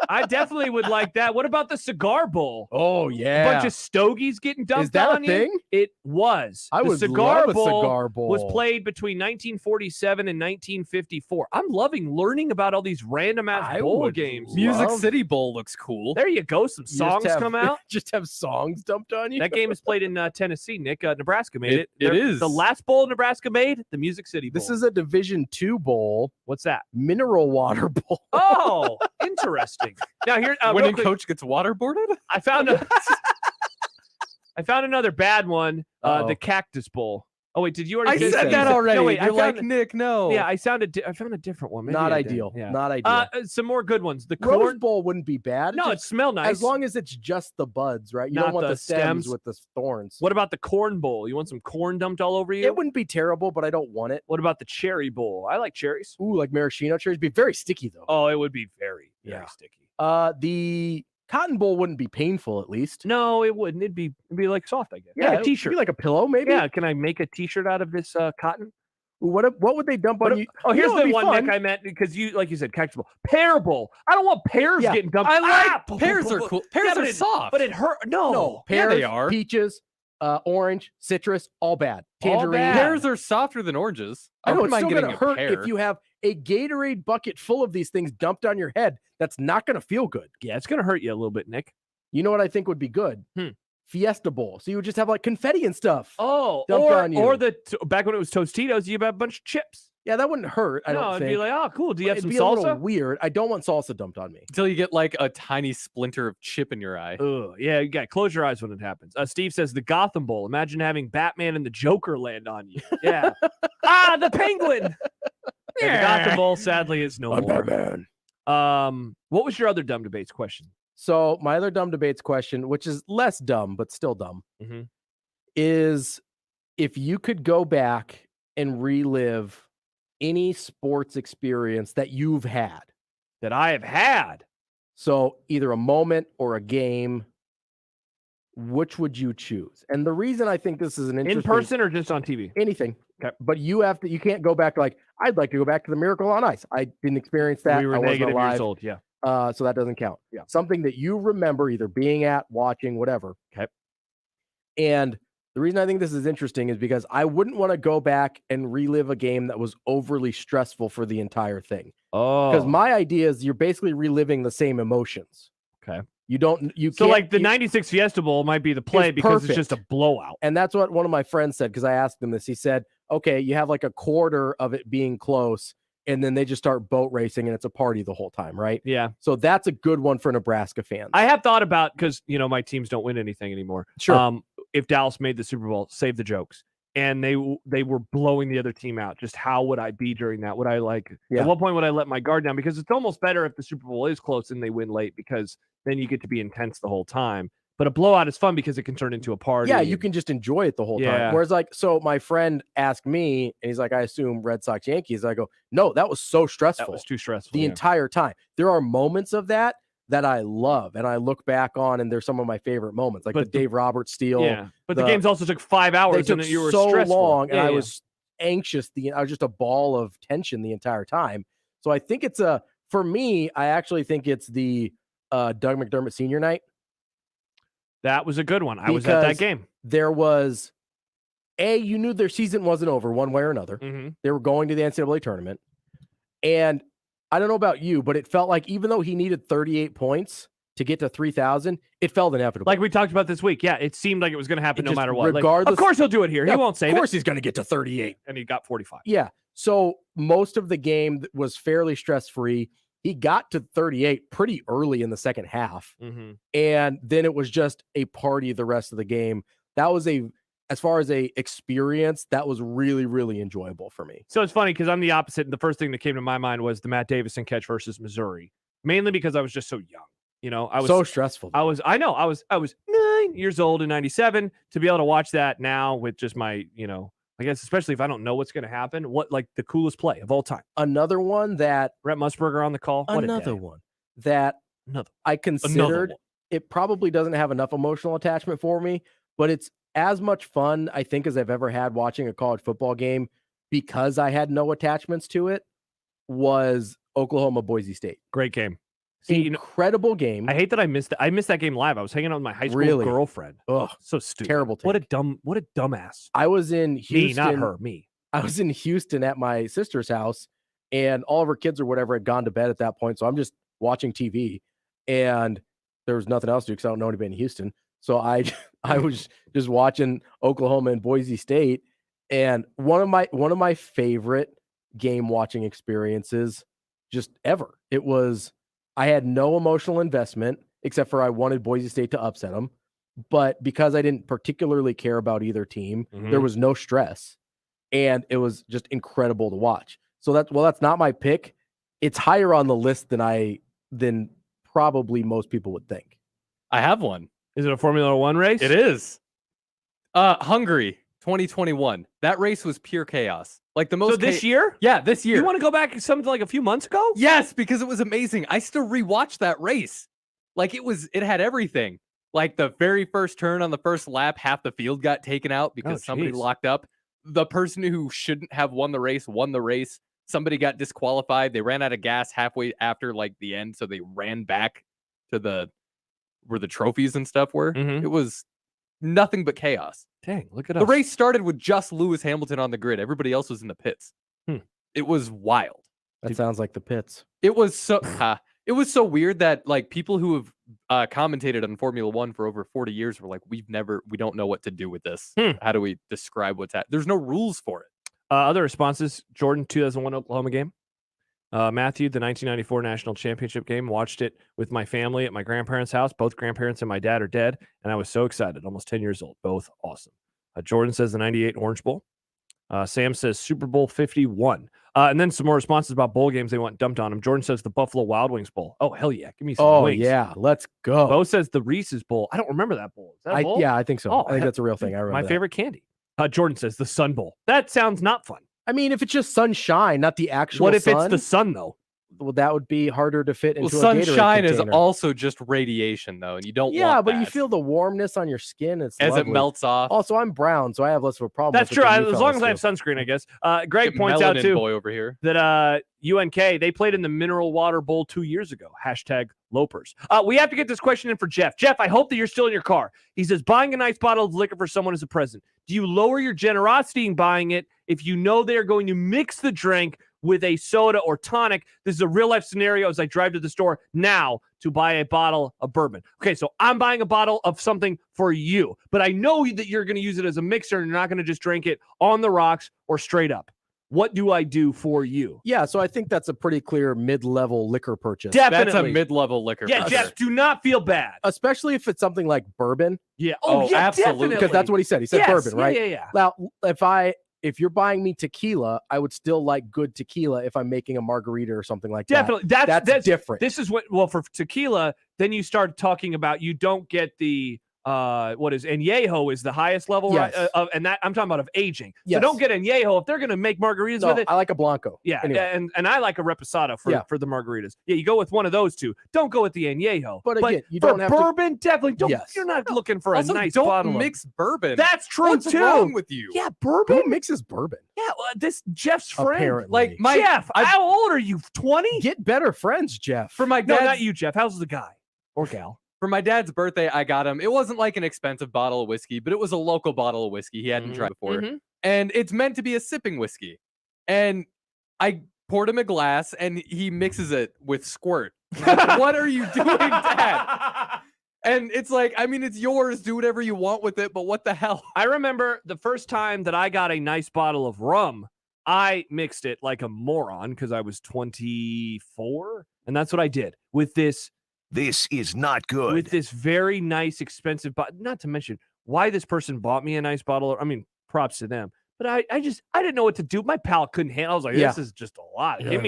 I definitely would like that. What about the cigar bowl?
Oh
A
yeah.
bunch of stogies getting dumped
Is that a
on you?
thing?
It was.
I
The
would
cigar
love a
bowl
cigar bowl.
was played between 1947 and 1954. I'm loving learning about all these random ass
I
bowl
would
games.
Music
Love-
City Bowl looks cool.
There you go. Some
You just
songs
have-
come out.
Just have songs dumped on you.
That game is played in Tennessee, Nick. Nebraska made it.
It is.
The last bowl Nebraska made, the Music City Bowl.
This is a Division II bowl,
What's that?
mineral water bowl.
Oh, interesting. Now here, real
Winning
quick,
coach gets waterboarded?
I found another bad one. The
Uh-oh.
Cactus Bowl. Oh wait, did you already?
I
say
said that already.
No, wait,
You're
I found,
like Nick. No.
Yeah, I found a different one. Maybe
Not
I did.
ideal.
Yeah.
Not ideal.
Some more good ones. The
Rose
corn.
Bowl wouldn't be bad.
No, it smelled nice.
As long as it's just the buds, right? You
Not
don't want
the
the stems
stems.
with the thorns.
What about the corn bowl? You want some corn dumped all over you?
It wouldn't be terrible, but I don't want it.
What about the cherry bowl? I like cherries.
Ooh, like maraschino cherries. Be very sticky though.
Oh, it would be very sticky.
The cotton bowl wouldn't be painful, at least.
No, it wouldn't. It'd be like soft, I guess.
Yeah,
Like a
it'd
t-shirt.
be like a pillow, maybe.
Yeah, can I make a t-shirt out of this cotton?
Ooh, what would they dump on you?
Oh, here's
You know what'd
the
be
one,
fun?
Nick, I meant because you, like you said, cactus bowl. Pear bowl. I don't want pears
Yeah,
getting dumped.
I like
Ah,
pears are cool. Pears
Yeah, but
are
it-
soft.
But it hurt. No.
No,
Yeah,
pears,
they are.
peaches, orange, citrus, all bad.
All
Tangerine.
bad.
Pears are softer than oranges.
I know
wouldn't
it's
mind
still
getting
gonna
a
hurt
pear.
if you have a Gatorade bucket full of these things dumped on your head. That's not gonna feel good.
Yeah, it's gonna hurt you a little bit, Nick.
You know what I think would be good? Fiesta Bowl. So you would just have like confetti and stuff.
Oh,
dumped on you.
or back when it was Tostitos, you have a bunch of chips.
Yeah, that wouldn't hurt. I
no,
don't
it'd
think.
be like, oh, cool. Do you have
It'd
some
be a little
salsa?
weird. I don't want salsa dumped on me.
Until you get like a tiny splinter of chip in your eye.
Ugh, yeah, you got close your eyes when it happens. Steve says the Gotham Bowl. Imagine having Batman and the Joker land on you. Yeah. The Penguin. Yeah, the Gotham Bowl sadly is no
I'm
more.
Batman.
What was your other dumb debates question?
So my other dumb debates question, which is less dumb but still dumb,
Mhm.
is if you could go back and relive any sports experience that you've had.
That I have had.
So either a moment or a game, which would you choose? And the reason I think this is an interesting
In person or just on TV?
anything.
Okay.
But you can't go back like, I'd like to go back to the Miracle on Ice. I didn't experience that.
We were
I wasn't
negative
alive.
years old. Yeah.
So that doesn't count.
Yeah.
Something that you remember either being at, watching, whatever.
Okay.
And the reason I think this is interesting is because I wouldn't want to go back and relive a game that was overly stressful for the entire thing. Because
Oh.
my idea is you're basically reliving the same emotions.
Okay.
You don't, you
So
can't,
like the
you-
96 Fiesta Bowl might be the play
It's
because it's
perfect.
just a blowout.
And that's what one of my friends said, because I asked him this. He said, okay, you have like a quarter of it being close, and then they just start boat racing and it's a party the whole time, right?
Yeah.
So that's a good one for Nebraska fans.
I have thought about, because my teams don't win anything anymore.
Sure.
If Dallas made the Super Bowl, save the jokes, and they were blowing the other team out, just how would I be during that? Would I
Yeah.
at what point would I let my guard down? Because it's almost better if the Super Bowl is close and they win late, because then you get to be intense the whole time. But a blowout is fun because it can turn into a party.
Yeah, you can just enjoy it the whole
Yeah.
time. Whereas, like, so my friend asked me, and he's like, I assume Red Sox Yankees. I go, no, that was so stressful.
That was too stressful.
the
yeah.
entire time. There are moments of that I love, and I look back on, and they're some of my favorite moments, like
But
the Dave Roberts steal.
Yeah. But the games also took 5 hours,
They took
and you were
so
stressful.
long, and
Yeah,
I
yeah.
was anxious. I was just a ball of tension the entire time. So I think for me, I actually think it's the Doug McDermott senior night.
That was a good one. I was at that
Because
game.
There was you knew their season wasn't over one way or another.
Mm-hmm.
They were going to the NCAA tournament. And I don't know about you, but it felt like even though he needed 38 points to get to 3,000, it felt inevitable.
Like we talked about this week. Yeah, it seemed like it was going to happen
It
no
just-
matter what. Like,
regardless-
of course he'll do it here.
Yeah,
He won't save
Of course
it.
he's going to get to 38.
And he got 45.
Yeah. So most of the game was fairly stress-free. He got to 38 pretty early in the second half.
Mm-hmm.
And then it was just a party the rest of the game. That was as far as a experience, that was really, really enjoyable for me.
So it's funny because I'm the opposite. And the first thing that came to my mind was the Matt Davison catch versus Missouri, mainly because I was just so young. I was
so stressful.
I was 9 years old in 97 to be able to watch that now with just my, I guess, especially if I don't know what's going to happen, like the coolest play of all time.
Another one that
Brett Musburger on the call. What a
another
day.
one that
Another.
I considered
one.
it probably doesn't have enough emotional attachment for me, but it's as much fun, I think, as I've ever had watching a college football game because I had no attachments to it was Oklahoma Boise State.
Great game. See,
Incredible game.
I hate that I missed that. I missed that game live. I was hanging out with my high school
Really?
girlfriend.
Ugh,
So stupid.
terrible take.
What a dumbass.
I was in Houston.
Me, not her. Me.
I was in Houston at my sister's house, and all of her kids or whatever had gone to bed at that point. So I'm just watching TV, and there was nothing else to do because I don't know anybody in Houston. So I was just watching Oklahoma and Boise State, and one of my favorite game watching experiences just ever. It was I had no emotional investment except for I wanted Boise State to upset them, but because I didn't particularly care about either team, there was no stress. and it was just incredible to watch. So that's not my pick. It's higher on the list than probably most people would think.
I have one.
Is it a Formula One race?
It is. Hungary 2021. That race was pure chaos. Like the most.
So this year?
Yeah, this year.
You want to go back something like a few months ago?
Yes, because it was amazing. I still rewatched that race. Like it had everything. Like the very first turn on the first lap, half the field got taken out because somebody locked up. The person who shouldn't have won the race won the race. Somebody got disqualified. They ran out of gas halfway after like the end, so they ran back to where the trophies and stuff were. It was nothing but chaos.
Dang, look at
The
us.
race started with just Lewis Hamilton on the grid. Everybody else was in the pits. It was wild.
That sounds like the pits.
It was so it was so weird that like people who have commentated on Formula One for over 40 years were like, we don't know what to do with this. How do we describe what's happening? There's no rules for it.
Other responses: Jordan, 2001 Oklahoma game. Matthew, the 1994 National Championship game. Watched it with my family at my grandparents' house. Both grandparents and my dad are dead, and I was so excited. Almost 10 years old. Both awesome. Jordan says the 98 Orange Bowl. Sam says Super Bowl 51. And then some more responses about bowl games they want dumped on him. Jordan says the Buffalo Wild Wings Bowl. Oh, hell yeah. Give me some wings.
Yeah. Let's go.
Bo says the Reese's Bowl. I don't remember that bowl. Is that a bowl?
Yeah, I think so.
Oh,
I think that's a real thing. I remember
my
that.
favorite candy. Jordan says the Sun Bowl. That sounds not fun.
I mean, if it's just sunshine, not the actual
What if
sun,
it's the sun, though?
Well, that would be harder to fit into a Gatorade
sunshine is
container.
also just radiation, though, and you don't
Yeah,
want
but you
that.
feel the warmness on your skin. It's
As it
lovely.
melts off.
Also, I'm brown, so I have less of a problem.
That's
with it
true.
than you
As long
fellas
as I have
do.
sunscreen, I guess. Greg
Get
points out,
melanin
too,
boy over here.
that UNK, they played in the Mineral Water Bowl 2 years ago. Hashtag Lopers. We have to get this question in for Jeff. Jeff, I hope that you're still in your car. He says, buying a nice bottle of liquor for someone as a present. Do you lower your generosity in buying it if you know they're going to mix the drink with a soda or tonic? This is a real-life scenario as I drive to the store now to buy a bottle of bourbon. Okay, so I'm buying a bottle of something for you, but I know that you're going to use it as a mixer and you're not going to just drink it on the rocks or straight up. What do I do for you?
Yeah, so I think that's a pretty clear mid-level liquor purchase.
Definitely.
That's a mid-level liquor.
Yeah,
for
Jeff,
sure.
do not feel bad.
Especially if it's something like bourbon.
Yeah.
Oh,
yeah,
absolutely.
definitely.
Because that's what he said. He said
Yes,
bourbon, right?
Yeah.
Now, if you're buying me tequila, I would still like good tequila if I'm making a margarita or something like
Definitely.
that.
That's
different.
This is what, well, for tequila, then you start talking about you don't get the, what is añejo is the highest level,
Yes.
right? And that I'm talking about of aging.
Yes.
So don't get añejo if they're going to make margaritas
No,
with it.
I like a Blanco.
Yeah,
Anyway.
and I like a reposado for the margaritas. Yeah, you go with one of those two. Don't go with the añejo.
But again, you
for
don't have to-
bourbon, definitely don't.
Yes.
You're not looking for
Also,
a nice
don't
bottle.
mix bourbon.
That's true
What's
too.
wrong with you?
Yeah, bourbon.
Who mixes bourbon?
Yeah, this Jeff's friend.
Apparently.
Like
Jeff, how old are you? 20?
Get better friends, Jeff.
For my
No,
dad's,
not you, Jeff. How's the guy or gal?
For my dad's birthday, I got him. It wasn't like an expensive bottle of whiskey, but it was a local bottle of whiskey he hadn't tried before. And it's meant to be a sipping whiskey. And I poured him a glass and he mixes it with squirt. Like, what are you doing, Dad? And it's like, I mean, it's yours. Do whatever you want with it, but what the hell?
I remember the first time that I got a nice bottle of rum, I mixed it like a moron because I was 24. And that's what I did with this.
This is not good.
With this very nice, expensive bottle. Not to mention why this person bought me a nice bottle. I mean, props to them. But I didn't know what to do. My palate couldn't handle. I was like, this is just a lot.
Yeah,
Give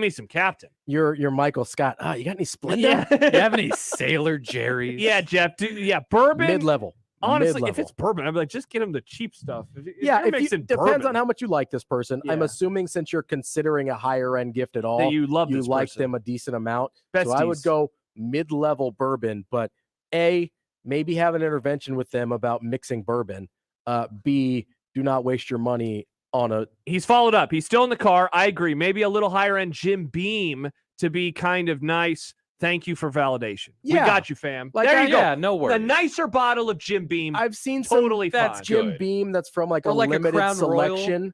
me some Captain.
You're Michael Scott. You got any Splenda?
Yeah.
You have any Sailor Jerry's?
Yeah, Jeff. Bourbon.
Mid-level.
Honestly,
Mid-level.
if it's bourbon, I'd be like, just get him the cheap stuff. If
Yeah,
you're
if you,
mixing
depends
bourbon,
on how much you like this person. I'm
Yeah.
assuming since you're considering a higher end gift at all,
that you love this
like
person.
them a decent amount. So I would
Besties.
go mid-level bourbon, but A, maybe have an intervention with them about mixing bourbon. B, do not waste your money on a.
He's followed up. He's still in the car. I agree. Maybe a little higher end Jim Beam to be kind of nice. Thank you for validation.
Yeah.
We got you, fam.
Like,
there you
yeah,
go.
no worries.
A nicer bottle of Jim Beam.
I've seen
totally
some
fine.
Jim Beam that's from like
Or
a
like a
limited
Crown Royal.
selection.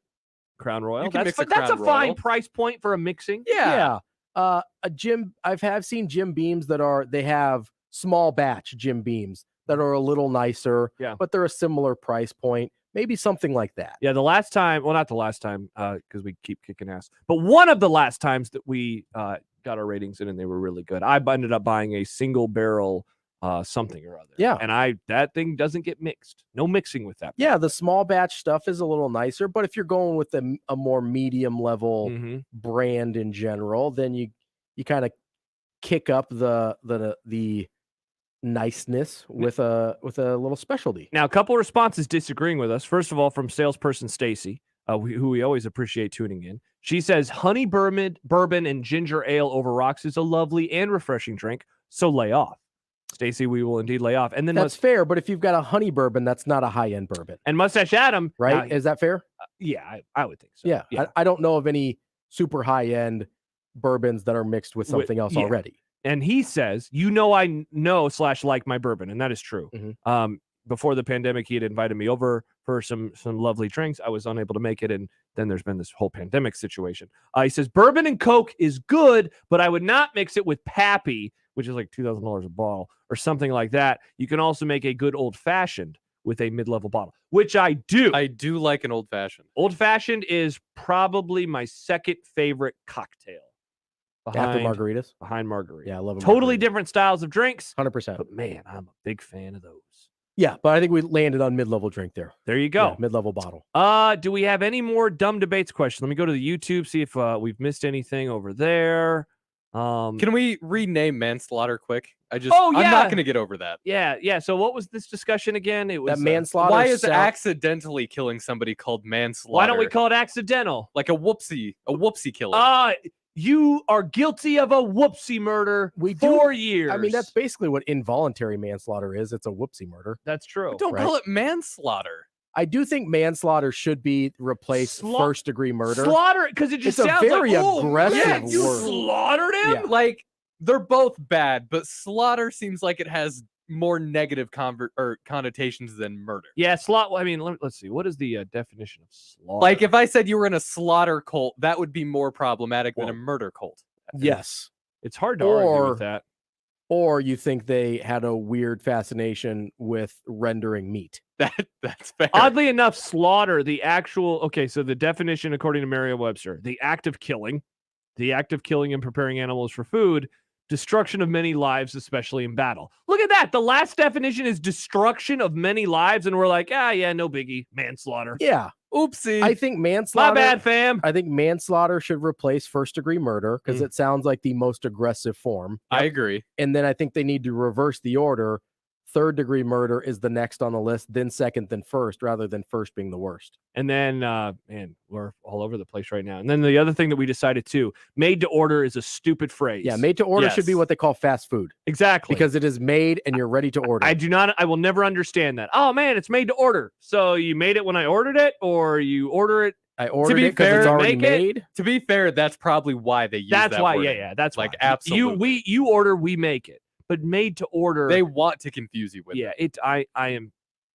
Crown Royal.
You can
That's,
mix a
that's a
Crown
fine
Royal.
price point for a mixing.
Yeah. A Jim. I've seen Jim Beams they have small batch Jim Beams that are a little nicer.
Yeah.
But they're a similar price point. Maybe something like that.
Yeah, the last time, well, not the last time, because we keep kicking ass, but one of the last times that we got our ratings in and they were really good. I ended up buying a single barrel something or other.
Yeah.
And that thing doesn't get mixed. No mixing with that.
Yeah, the small batch stuff is a little nicer, but if you're going with a more medium level brand in general, then you kind of kick up the niceness with a little specialty.
Now, a couple of responses disagreeing with us. First of all, from salesperson Stacy, who we always appreciate tuning in. She says honey bourbon and ginger ale over rocks is a lovely and refreshing drink, so lay off. Stacy, we will indeed lay off. And then
that's fair, but if you've got a honey bourbon, that's not a high-end bourbon.
And Mustache Adam,
right? Is that fair?
Yeah, I would think so.
Yeah. I don't know of any super high-end bourbons that are mixed with something else already.
And he says, I know / like my bourbon, and that is true. Before the pandemic, he had invited me over for some lovely drinks. I was unable to make it, and then there's been this whole pandemic situation. He says, bourbon and Coke is good, but I would not mix it with Pappy, which is like $2,000 a bottle, or something like that. You can also make a good old-fashioned with a mid-level bottle, which I do.
I do like an old-fashioned.
Old-fashioned is probably my second favorite cocktail.
After margaritas?
Behind margaritas.
Yeah, I love them.
Totally different styles of drinks.
100%.
But man, I'm a big fan of those.
Yeah, but I think we landed on mid-level drink there.
There you go.
Yeah, mid-level bottle.
Do we have any more dumb debates questions? Let me go to the YouTube, see if we've missed anything over there.
Can we rename manslaughter quick? I'm not going to get over that.
Yeah. So what was this discussion again? It was
manslaughter.
Why is accidentally killing somebody called manslaughter?
Why don't we call it accidental?
Like a whoopsie killing.
You are guilty of a whoopsie murder. 4 years.
I mean, that's basically what involuntary manslaughter is. It's a whoopsie murder.
That's true.
But don't call it manslaughter.
I do think manslaughter should be replaced first-degree murder.
Slaughter, because it just
sounds
sounds
a very
like,
aggressive
yeah,
word.
you slaughtered him?
Yeah.
Like, they're both bad, but slaughter seems like it has more negative connotations than murder.
Yeah, I mean, let's see. What is the definition of slaughter?
Like, if I said you were in a slaughter cult, that would be more problematic than a murder cult.
Yes.
It's hard to argue with that.
Or you think they had a weird fascination with rendering meat.
That's fair.
Oddly enough, slaughter, so the definition according to Merriam-Webster, the act of killing and preparing animals for food, destruction of many lives, especially in battle. Look at that. The last definition is destruction of many lives, and we're like, no biggie, manslaughter.
Yeah.
Oopsie.
I think manslaughter.
My bad, fam.
I think manslaughter should replace first-degree murder because it sounds like the most aggressive form.
I agree.
And then I think they need to reverse the order. Third-degree murder is the next on the list, then second, then first, rather than first being the worst.
And then, we're all over the place right now. And then the other thing that we decided too, made to order is a stupid phrase.
Yeah, made to order should be what they call fast food.
Exactly.
Because it is made and you're ready to order.
I will never understand that. Oh man, it's made to order. So you made it when I ordered it, or you order it?
I ordered it because it's already made.
To be fair, that's probably why they use that.
That's why,
wording.
yeah, that's
like
why.
absolutely.
You order, we make it. But made to order,
they want to confuse you with it.
I am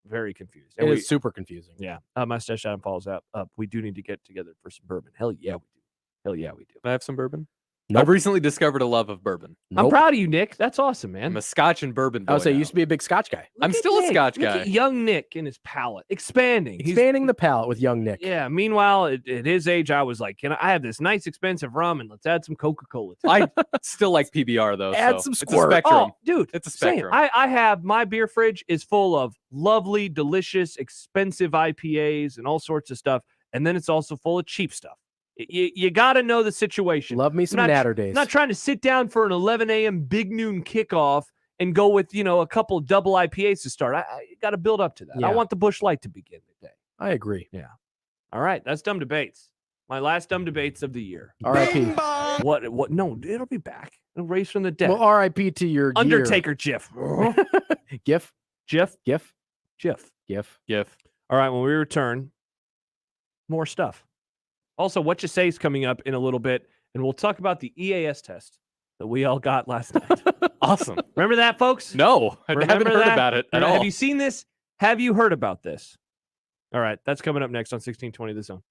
very confused.
It is super confusing.
Yeah. Mustache Adam follows up. We do need to get together for some bourbon. Hell yeah, we do. Hell yeah, we do.
Can I have some bourbon?
Nope.
I've recently discovered a love of bourbon.
I'm proud of you, Nick. That's awesome, man.
I'm a Scotch and bourbon boy.
I would say
now.
you used to be a big Scotch guy.
I'm still a Scotch
Look
guy.
at young Nick and his palate expanding.
Expanding the palate with young Nick.
Yeah. Meanwhile, at his age, I was like, I have this nice, expensive rum, and let's add some Coca-Cola.
I still like PBR though.
Add
so
some
it's a
squirt.
spectrum.
Oh, dude,
it's a
same.
spectrum.
I have my beer fridge is full of lovely, delicious, expensive IPAs and all sorts of stuff, and then it's also full of cheap stuff. You got to know the situation.
Love me some Natter Days.
I'm not trying to sit down for an 11 a.m. big noon kickoff and go with, a couple double IPAs to start. I got to build up to that.
Yeah.
I want the Busch Light to begin the day.
I agree.
Yeah. All right. That's Dumb Debates. My last Dumb Debates of the year.
R.I.P.
What? No, it'll be back. It'll raise from the dead.
Well, R.I.P. to your
Undertaker GIF.
GIF?
GIF?
GIF?
GIF.
GIF.
All right. When we return, more stuff. Also, What You Say is coming up in a little bit, and we'll talk about the EAS test that we all got last night.
Awesome.
Remember that, folks?
No, I haven't heard about it at all.
Have you seen this? Have you heard about this? All right, that's coming up next on 1620 The Zone.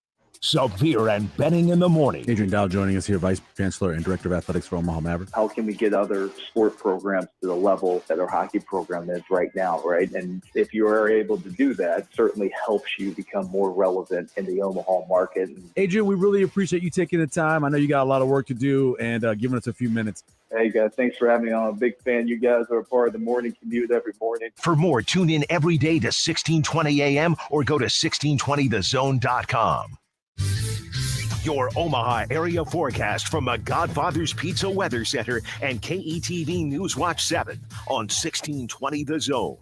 Severe and Benning in the morning.
Adrian Dow joining us here, Vice Chancellor and Director of Athletics for Omaha Mavericks.
How can we get other sport programs to the level that our hockey program is right now, right? And if you are able to do that, certainly helps you become more relevant in the Omaha market.
Adrian, we really appreciate you taking the time. I know you got a lot of work to do and giving us a few minutes.
Hey, guys, thanks for having me on. I'm a big fan. You guys are a part of the morning commute every morning.
For more, tune in every day to 1620 AM or go to 1620thezone.com. Your Omaha area forecast from the Godfather's Pizza Weather Center and KETV News Watch 7 on 1620 The Zone.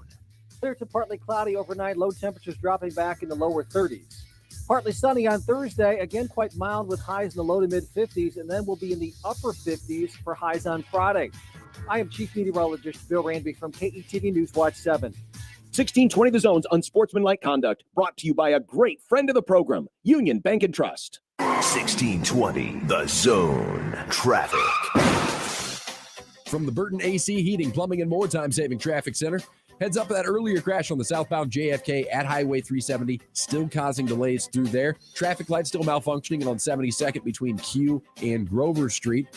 Clear to partly cloudy overnight, low temperatures dropping back in the lower 30s. Partly sunny on Thursday, again quite mild with highs in the low to mid 50s, and then we'll be in the upper 50s for highs on Friday. I am Chief Meteorologist Bill Ranby from KETV News Watch 7.
1620 The Zone's unsportsmanlike conduct, brought to you by a great friend of the program, Union Bank and Trust.
1620 The Zone traffic.
From the Burton AC Heating, Plumbing, and More Time-Saving Traffic Center. Heads up that earlier crash on the southbound JFK at Highway 370, still causing delays through there. Traffic lights still malfunctioning on 72nd between Q and Grover Street.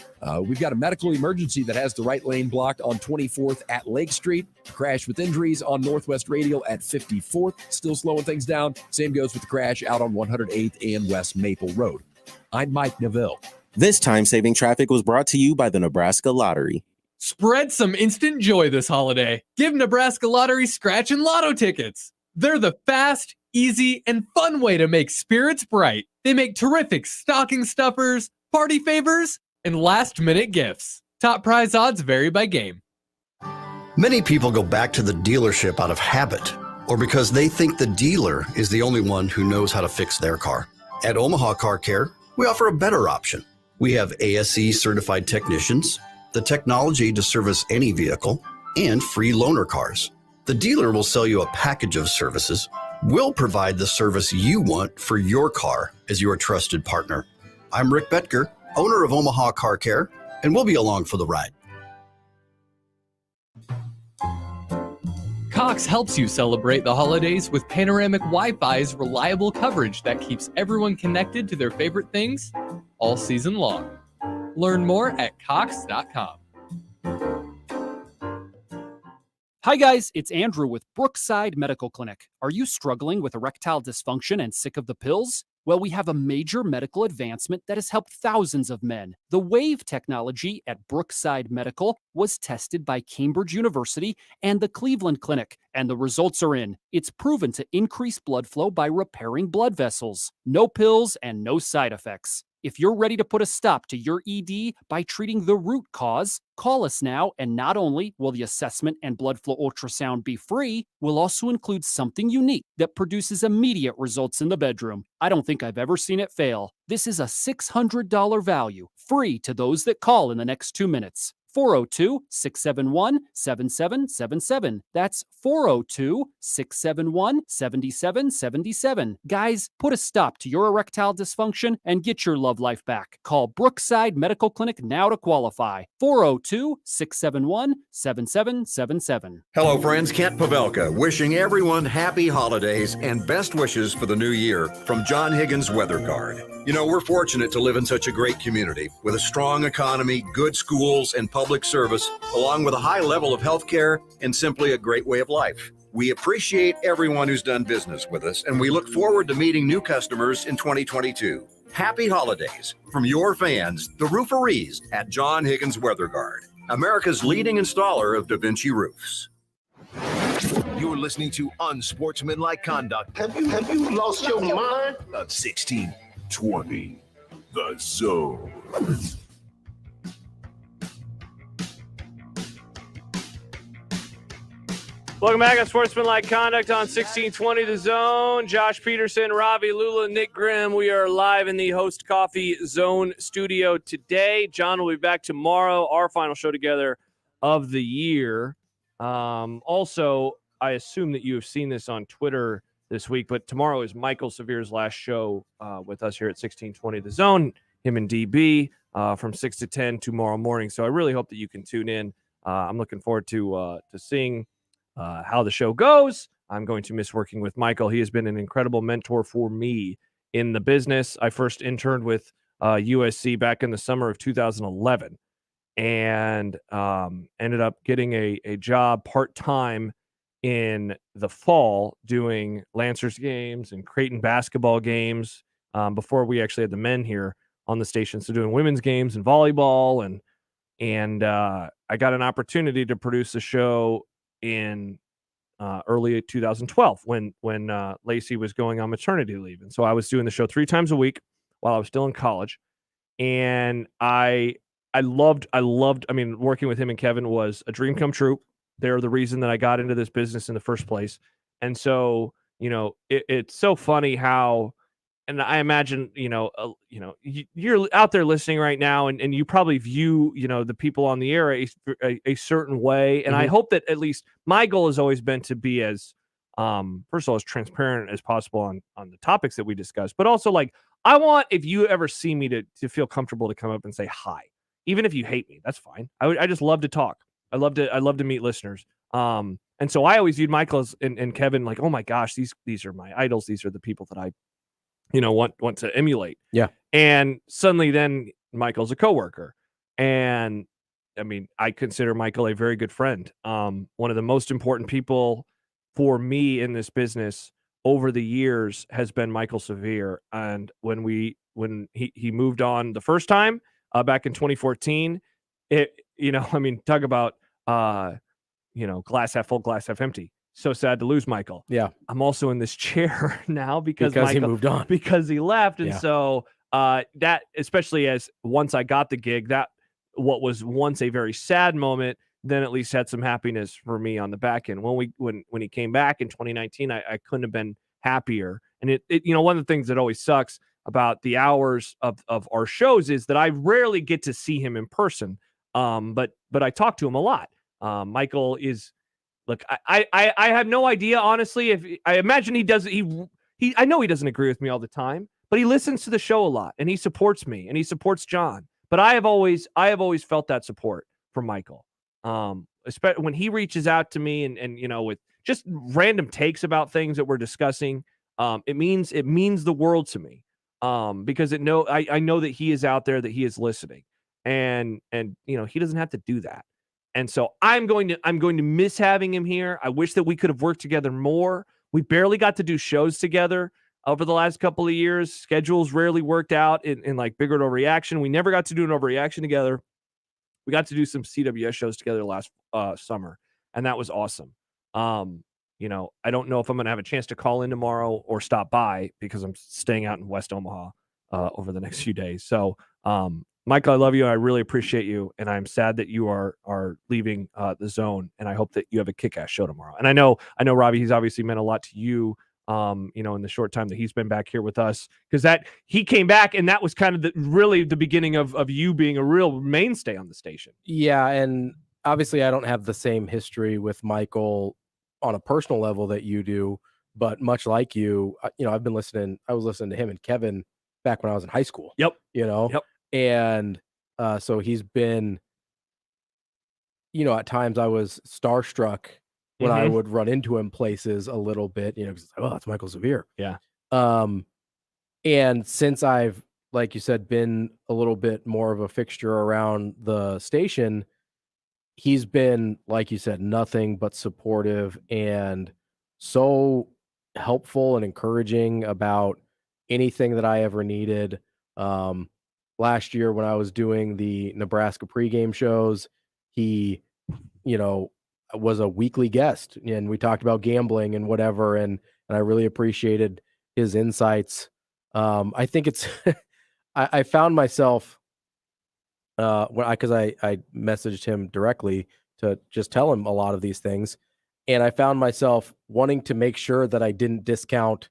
We've got a medical emergency that has the right lane blocked on 24th at Lake Street. Crash with injuries on Northwest Radial at 54th, still slowing things down. Same goes with the crash out on 108th and West Maple Road. I'm Mike Neville.
This time-saving traffic was brought to you by the Nebraska Lottery.
Spread some instant joy this holiday. Give Nebraska Lottery scratch and lotto tickets. They're the fast, easy, and fun way to make spirits bright. They make terrific stocking stuffers, party favors, and last-minute gifts. Top prize odds vary by game.
Many people go back to the dealership out of habit or because they think the dealer is the only one who knows how to fix their car. At Omaha Car Care, we offer a better option. We have ASE certified technicians, the technology to service any vehicle, and free loaner cars. The dealer will sell you a package of services. We'll provide the service you want for your car as your trusted partner. I'm Rick Betker, owner of Omaha Car Care, and we'll be along for the ride.
Cox helps you celebrate the holidays with Panoramic Wi-Fi's reliable coverage that keeps everyone connected to their favorite things all season long. Learn more at Cox.com.
Hi guys, it's Andrew with Brookside Medical Clinic. Are you struggling with erectile dysfunction and sick of the pills? Well, we have a major medical advancement that has helped thousands of men. The WAVE technology at Brookside Medical was tested by Cambridge University and the Cleveland Clinic, and the results are in. It's proven to increase blood flow by repairing blood vessels. No pills and no side effects. If you're ready to put a stop to your ED by treating the root cause, call us now, and not only will the assessment and blood flow ultrasound be free, we'll also include something unique that produces immediate results in the bedroom. I don't think I've ever seen it fail. This is a $600 value, free to those that call in the next 2 minutes. 402-671-7777. That's 402-671-7777. Guys, put a stop to your erectile dysfunction and get your love life back. Call Brookside Medical Clinic now to qualify. 402-671-7777.
Hello, friends. Kent Pavelka wishing everyone happy holidays and best wishes for the new year from John Higgins Weather Guard. You know, we're fortunate to live in such a great community with a strong economy, good schools, and public service, along with a high level of health care and simply a great way of life. We appreciate everyone who's done business with us, and we look forward to meeting new customers in 2022. Happy holidays from your fans, the rooferees at John Higgins Weather Guard, America's leading installer of Da Vinci roofs.
You're listening to Unsportsmanlike Conduct.
Have you lost your mind?
Of 1620 The Zone.
Welcome back on Sportsmanlike Conduct on 1620 The Zone. Josh Peterson, Ravi Lula, Nick Grimm. We are live in the Host Coffee Zone studio today. John will be back tomorrow, our final show together of the year. Also, I assume that you have seen this on Twitter this week, but tomorrow is Michael Severe's last show with us here at 1620 The Zone, him and DB from 6 to 10 tomorrow morning. So I really hope that you can tune in. I'm looking forward to seeing how the show goes. I'm going to miss working with Michael. He has been an incredible mentor for me in the business. I first interned with USC back in the summer of 2011, and ended up getting a job part-time in the fall doing Lancers games and Creighton basketball games before we actually had the men here on the station. So doing women's games and volleyball, and I got an opportunity to produce a show in early 2012 when Lacey was going on maternity leave. And so I was doing the show 3 times a week while I was still in college. And I loved, I mean, working with him and Kevin was a dream come true. They're the reason that I got into this business in the first place. And so, it's so funny how, and I imagine, you're out there listening right now, and you probably view, the people on the air a certain way. And I hope that at least my goal has always been to be as, first of all, as transparent as possible on the topics that we discuss, but also like, I want, if you ever see me, to feel comfortable to come up and say hi, even if you hate me, that's fine. I just love to talk. I love to meet listeners. And so I always viewed Michael and Kevin like, oh my gosh, these are my idols. These are the people that I, want to emulate.
Yeah.
And suddenly then Michael's a coworker. And I mean, I consider Michael a very good friend. One of the most important people for me in this business over the years has been Michael Severe. And when he moved on the first time back in 2014, talk about glass half full, glass half empty. So sad to lose Michael.
Yeah.
I'm also in this chair now because
he
Michael
moved on,
because he left. And
Yeah.
so that, especially as once I got the gig, that what was once a very sad moment, then at least had some happiness for me on the back end. When he came back in 2019, I couldn't have been happier. And it one of the things that always sucks about the hours of our shows is that I rarely get to see him in person. But I talk to him a lot. Michael is, look, I have no idea, honestly, if I imagine he does. I know he doesn't agree with me all the time, but he listens to the show a lot and he supports me and he supports John. But I have always felt that support from Michael. Especially when he reaches out to me and with just random takes about things that we're discussing, it means the world to me. Because I know that he is out there, that he is listening, and he doesn't have to do that. And so I'm going to miss having him here. I wish that we could have worked together more. We barely got to do shows together over the last couple of years. Schedules rarely worked out in like Big or No Reaction. We never got to do an overreaction together. We got to do some CWS shows together last summer, and that was awesome. I don't know if I'm going to have a chance to call in tomorrow or stop by because I'm staying out in West Omaha over the next few days. So, Michael, I love you. I really appreciate you, and I'm sad that you are leaving the zone. And I hope that you have a kick-ass show tomorrow. And I know, Ravi, he's obviously meant a lot to you. In the short time that he's been back here with us, because that he came back, and that was kind of really the beginning of you being a real mainstay on the station.
Yeah, and obviously I don't have the same history with Michael on a personal level that you do, but much like you, I was listening to him and Kevin back when I was in high school.
Yep.
Yep. And so he's been, at times I was starstruck when I would run into him places a little bit, because it's like, oh, it's Michael Severe.
Yeah.
And since I've, like you said, been a little bit more of a fixture around the station, he's been, like you said, nothing but supportive and so helpful and encouraging about anything that I ever needed. Last year when I was doing the Nebraska pregame shows, he, was a weekly guest, and we talked about gambling and whatever. And I really appreciated his insights. I think it's, I found myself, because I messaged him directly to just tell him a lot of these things. And I found myself wanting to make sure that I didn't discount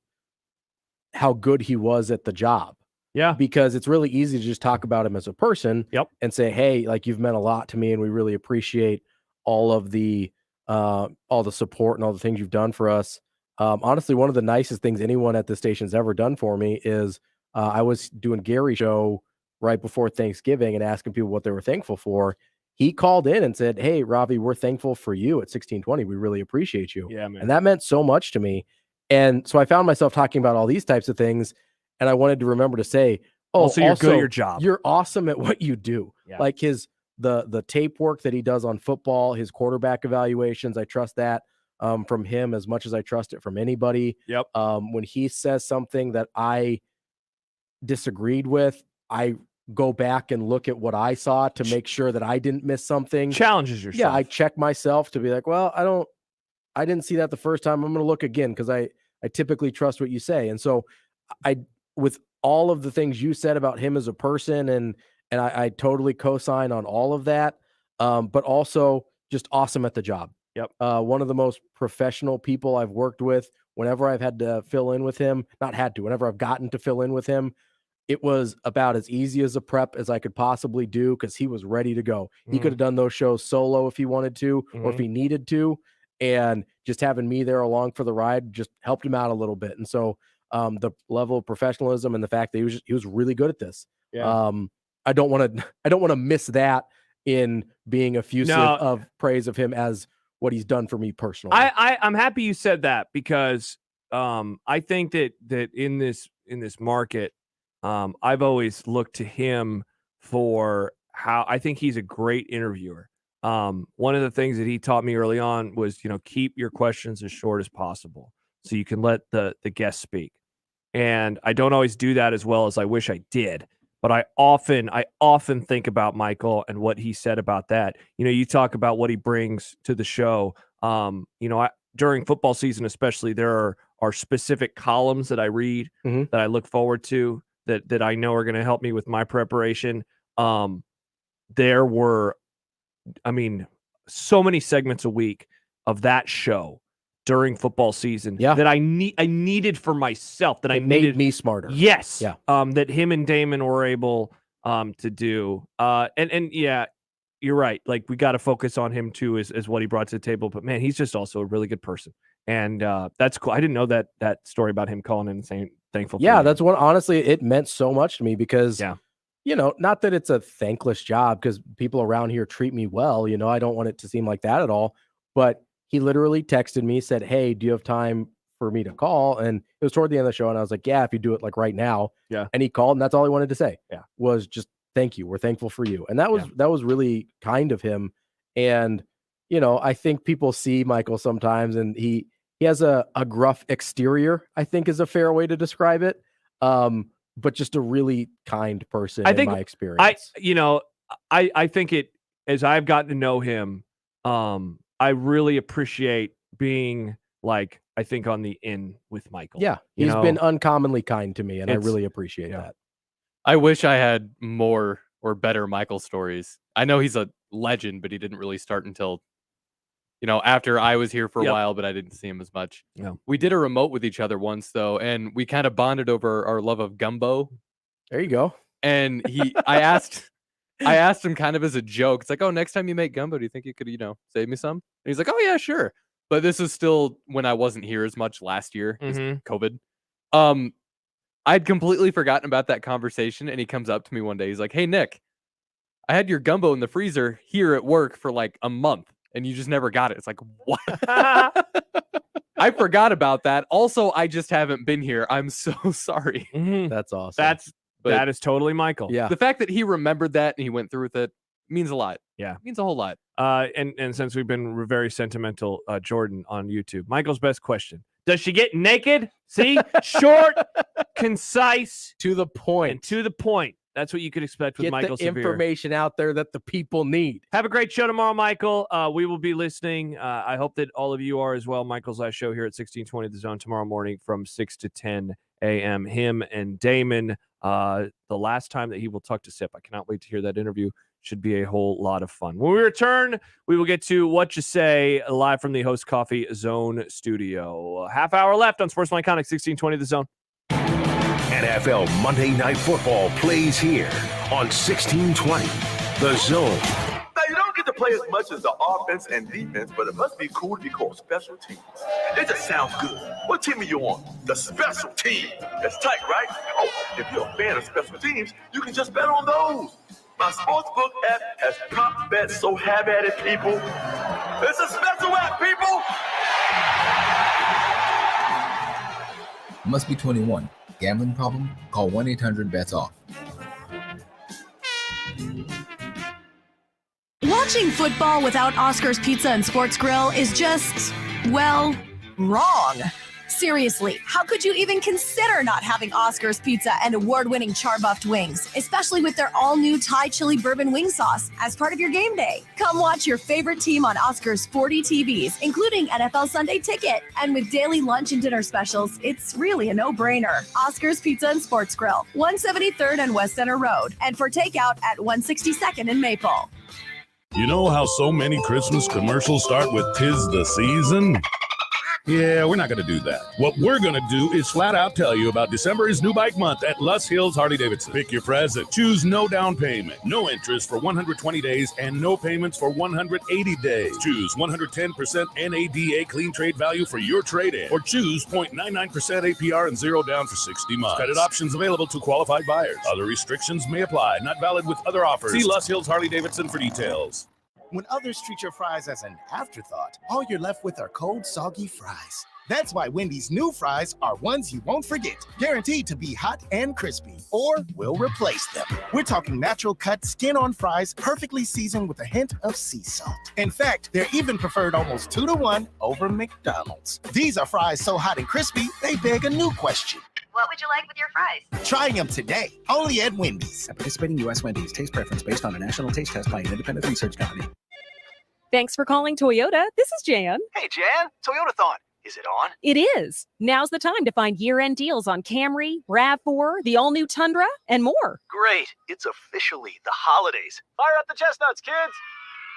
how good he was at the job.
Yeah.
Because it's really easy to just talk about him as a person.
Yep.
And say, hey, like, you've meant a lot to me and we really appreciate all the support and all the things you've done for us. Honestly, one of the nicest things anyone at the station's ever done for me is I was doing Gary's show right before Thanksgiving and asking people what they were thankful for. He called in and said, hey, Ravi, we're thankful for you at 1620. We really appreciate you.
Yeah, man.
And that meant so much to me. And so I found myself talking about all these types of things. And I wanted to remember to say,
also, you're good at your job.
You're awesome at what you do.
Yeah.
Like the tape work that he does on football, his quarterback evaluations. I trust that from him as much as I trust it from anybody.
Yep.
When he says something that I disagreed with, I go back and look at what I saw to make sure that I didn't miss something.
Challenges yourself.
Yeah, I check myself to be like, well, I didn't see that the first time. I'm going to look again because I typically trust what you say. And so with all of the things you said about him as a person, and I totally co-sign on all of that, but also just awesome at the job.
Yep.
One of the most professional people I've worked with. Whenever I've had to fill in with him, whenever I've gotten to fill in with him, it was about as easy as a prep as I could possibly do because he was ready to go. He could have done those shows solo if he wanted to, or if he needed to. And just having me there along for the ride just helped him out a little bit. And so the level of professionalism and the fact that he was really good at this.
Yeah.
I don't want to miss that in being effusive of praise of him as what he's done for me personally.
I'm happy you said that because I think that in this market, I've always looked to him for how I think he's a great interviewer. One of the things that he taught me early on was, keep your questions as short as possible so you can let the guest speak. And I don't always do that as well as I wish I did. But I often think about Michael and what he said about that. You talk about what he brings to the show. During football season, especially, there are specific columns that I read that I look forward to that I know are going to help me with my preparation. There were, so many segments a week of that show during football season that I needed for myself, that
made me smarter.
Yes.
Yeah.
That him and Damon were able to do. And yeah, you're right. Like, we got to focus on him too, as what he brought to the table. But man, he's just also a really good person. And that's cool. I didn't know that story about him calling in and saying thankful.
Yeah, that's one. Honestly, it meant so much to me because, not that it's a thankless job because people around here treat me well. I don't want it to seem like that at all. But he literally texted me, said, "Hey, do you have time for me to call?" And it was toward the end of the show. And I was like, "Yeah, if you do it like right now."
Yeah.
And he called, and that's all he wanted to say.
Yeah.
Was just, "Thank you. We're thankful for you." And that was really kind of him. And, I think people see Michael sometimes and he has a gruff exterior, I think is a fair way to describe it. But just a really kind person in my experience.
I think as I've gotten to know him, I really appreciate being I think on the in with Michael.
Yeah. He's been uncommonly kind to me and I really appreciate that.
I wish I had more or better Michael stories. I know he's a legend, but he didn't really start until, after I was here for a while, but I didn't see him as much.
No.
We did a remote with each other once though, and we kind of bonded over our love of gumbo.
There you go.
And I asked him kind of as a joke. It's like, "Oh, next time you make gumbo, do you think you could, save me some?" And he's like, "Oh yeah, sure." But this is still when I wasn't here as much last year, COVID. I'd completely forgotten about that conversation, and he comes up to me one day. He's like, "Hey, Nick, I had your gumbo in the freezer here at work for like a month, and you just never got it." It's like, what? I forgot about that. Also, I just haven't been here. I'm so sorry.
That's awesome.
That is totally Michael.
Yeah.
The fact that he remembered that and he went through with it means a lot.
Yeah.
It means a whole lot.
And since we've been very sentimental, Jordan on YouTube, Michael's best question: does she get naked? See, short, concise,
to the point.
And to the point. That's what you could expect with
Get
Michael
the
Severe.
Information out there that the people need.
Have a great show tomorrow, Michael. We will be listening. I hope that all of you are as well. Michael's last show here at 1620 The Zone tomorrow morning from 6 to 10 a.m. Him and Damon. The last time that he will talk to Sip. I cannot wait to hear that interview. Should be a whole lot of fun. When we return, we will get to What You Say live from the Host Coffee Zone studio. Half hour left on Sports Iconic 1620 The Zone.
NFL Monday Night Football plays here on 1620 The Zone.
Now, you don't get to play as much as the offense and defense, but it must be cool to be called special teams. It just sounds good. What team are you on? The special team. That's tight, right? Oh, if you're a fan of special teams, you can just bet on those. My sportsbook app has prop bets, so have at it, people. It's a special app, people.
Must be 21. Gambling problem? Call 1-800-BETS-OFF.
Watching football without Oscar's Pizza and Sports Grill is just, well, wrong. Seriously, how could you even consider not having Oscar's Pizza and award-winning char-buffed wings, especially with their all-new Thai chili bourbon wing sauce as part of your game day? Come watch your favorite team on Oscar's 40 TVs, including NFL Sunday Ticket. And with daily lunch and dinner specials, it's really a no-brainer. Oscar's Pizza and Sports Grill, 173rd and West Center Road, and for takeout at 162nd and Maple.
You know how so many Christmas commercials start with "'Tis the season"? Yeah, we're not going to do that. What we're going to do is flat out tell you about December is New Bike Month at Lus Hills Harley-Davidson. Pick your present. Choose no down payment, no interest for 120 days, and no payments for 180 days. Choose 110% NADA clean trade value for your trade-in, or choose 0.99% APR and zero down for 60 months. Credit options available to qualified buyers. Other restrictions may apply. Not valid with other offers. See Lus Hills Harley-Davidson for details.
When others treat your fries as an afterthought, all you're left with are cold, soggy fries. That's why Wendy's new fries are ones you won't forget, guaranteed to be hot and crispy, or we'll replace them. We're talking natural cut, skin-on fries, perfectly seasoned with a hint of sea salt. In fact, they're even preferred almost 2-to-1 over McDonald's. These are fries so hot and crispy, they beg a new question.
What would you like with your fries?
Try them today, only at Wendy's.
At participating U.S. Wendy's, taste preference based on a national taste test by an independent research company.
Thanks for calling Toyota. This is Jan.
Hey, Jan. Toyotathon. Is it on?
It is. Now's the time to find year-end deals on Camry, RAV4, the all-new Tundra, and more.
Great. It's officially the holidays. Fire up the chestnuts, kids.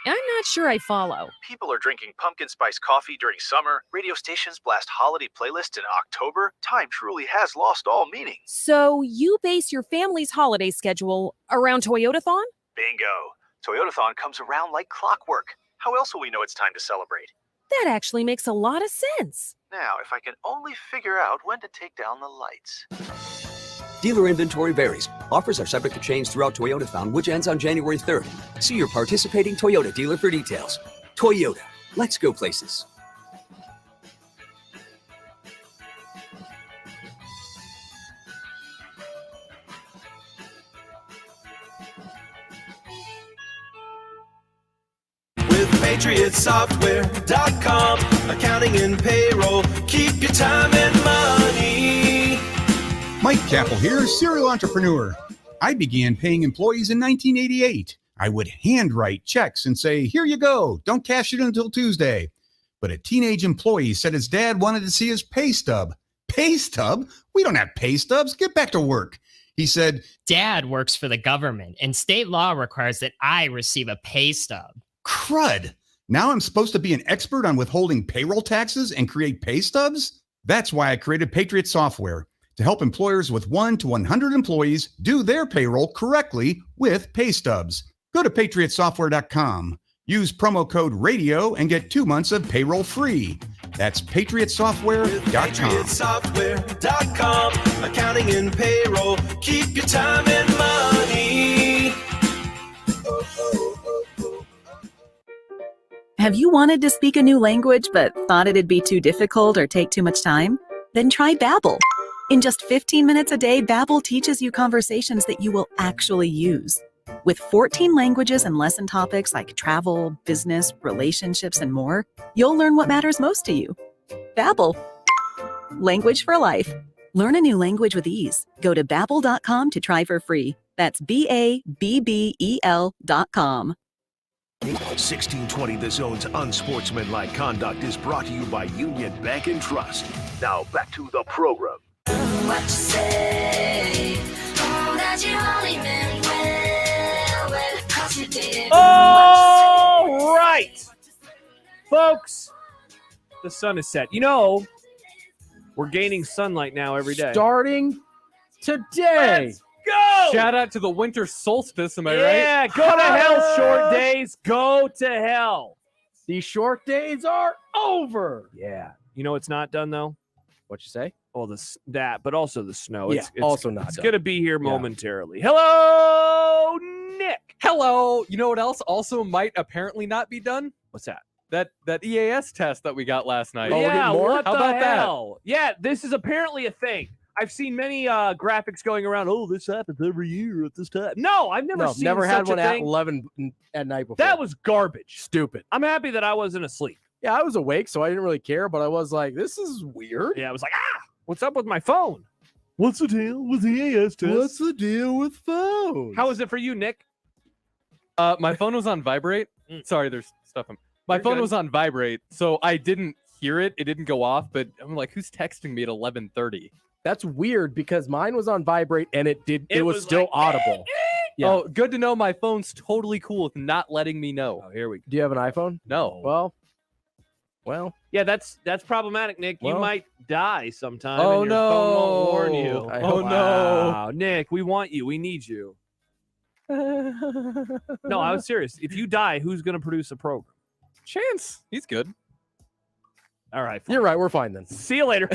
I'm not sure I follow.
People are drinking pumpkin spice coffee during summer. Radio stations blast holiday playlists in October. Time truly has lost all meaning.
So you base your family's holiday schedule around Toyotathon?
Bingo. Toyotathon comes around like clockwork. How else will we know it's time to celebrate?
That actually makes a lot of sense.
Now, if I can only figure out when to take down the lights.
Dealer inventory varies. Offers are subject to change throughout Toyotathon, which ends on January 3rd. See your participating Toyota dealer for details. Toyota. Let's go places.
With PatriotSoftware.com, accounting and payroll, keep your time and money.
Mike Capel here, serial entrepreneur. I began paying employees in 1988. I would handwrite checks and say, here you go, don't cash it until Tuesday. But a teenage employee said his dad wanted to see his pay stub. Pay stub? We don't have pay stubs. Get back to work. He said,
Dad works for the government, and state law requires that I receive a pay stub.
crud. Now I'm supposed to be an expert on withholding payroll taxes and create pay stubs? That's why I created Patriot Software, to help employers with 1 to 100 employees do their payroll correctly with pay stubs. Go to patriotsoftware.com. Use promo code RADIO and get 2 months of payroll free. That's patriotsoftware.com.
PatriotSoftware.com, accounting and payroll, keep your time and money.
Have you wanted to speak a new language but thought it'd be too difficult or take too much time? Then try Babbel. In just 15 minutes a day, Babbel teaches you conversations that you will actually use. With 14 languages and lesson topics like travel, business, relationships, and more, you'll learn what matters most to you. Babbel. Language for life. Learn a new language with ease. Go to Babbel.com to try for free. That's BABBEL.com.
1620 The Zone's unsportsmanlike conduct is brought to you by Union Bank and Trust. Now back to the program.
What you say? Oh, that you only meant well, because you did.
All right, folks, the sun is set. You know, we're gaining sunlight now every day.
Starting today.
Let's go!
Shout out to the winter solstice, am I right?
Yeah, go to hell, short days. Go to hell.
These short days are over.
Yeah. You know it's not done, though?
What'd you say?
Well, but also the snow.
Yeah, also not
It's
done.
going to be here momentarily. Hello, Nick.
Hello. You know what else also might apparently not be done?
What's that?
That EAS test that we got last night.
Yeah, what
How
the
about
hell? Yeah, this is apparently a thing. I've seen many graphics going around. Oh, this happens every year at this time. No, I've never seen
never had
such
one
a
at
thing.
11 at night before.
That was garbage.
Stupid.
I'm happy that I wasn't asleep.
Yeah, I was awake, so I didn't really care, but I was like, this is weird.
Yeah, I was like, what's up with my phone? What's the deal with the AS test?
What's the deal with phones?
How was it for you, Nick?
My phone was on vibrate. Sorry, there's stuff. My phone was on vibrate, so I didn't hear it. It didn't go off, but I'm like, who's texting me at 11:30?
That's weird because mine was on vibrate and it was still
like,
audible. Yeah.
Oh, good to know. My phone's totally cool with not letting me know.
Oh, here we go.
Do you have an iPhone?
No.
Well.
Yeah, that's problematic, Nick. You
Well.
might die sometime.
Oh,
and your phone won't warn you.
no. Oh, no.
Wow. Nick, we want you. We need you. No, I was serious. If you die, who's going to produce a program?
Chance. He's good.
All right. Fine.
You're right. We're fine then.
See you later.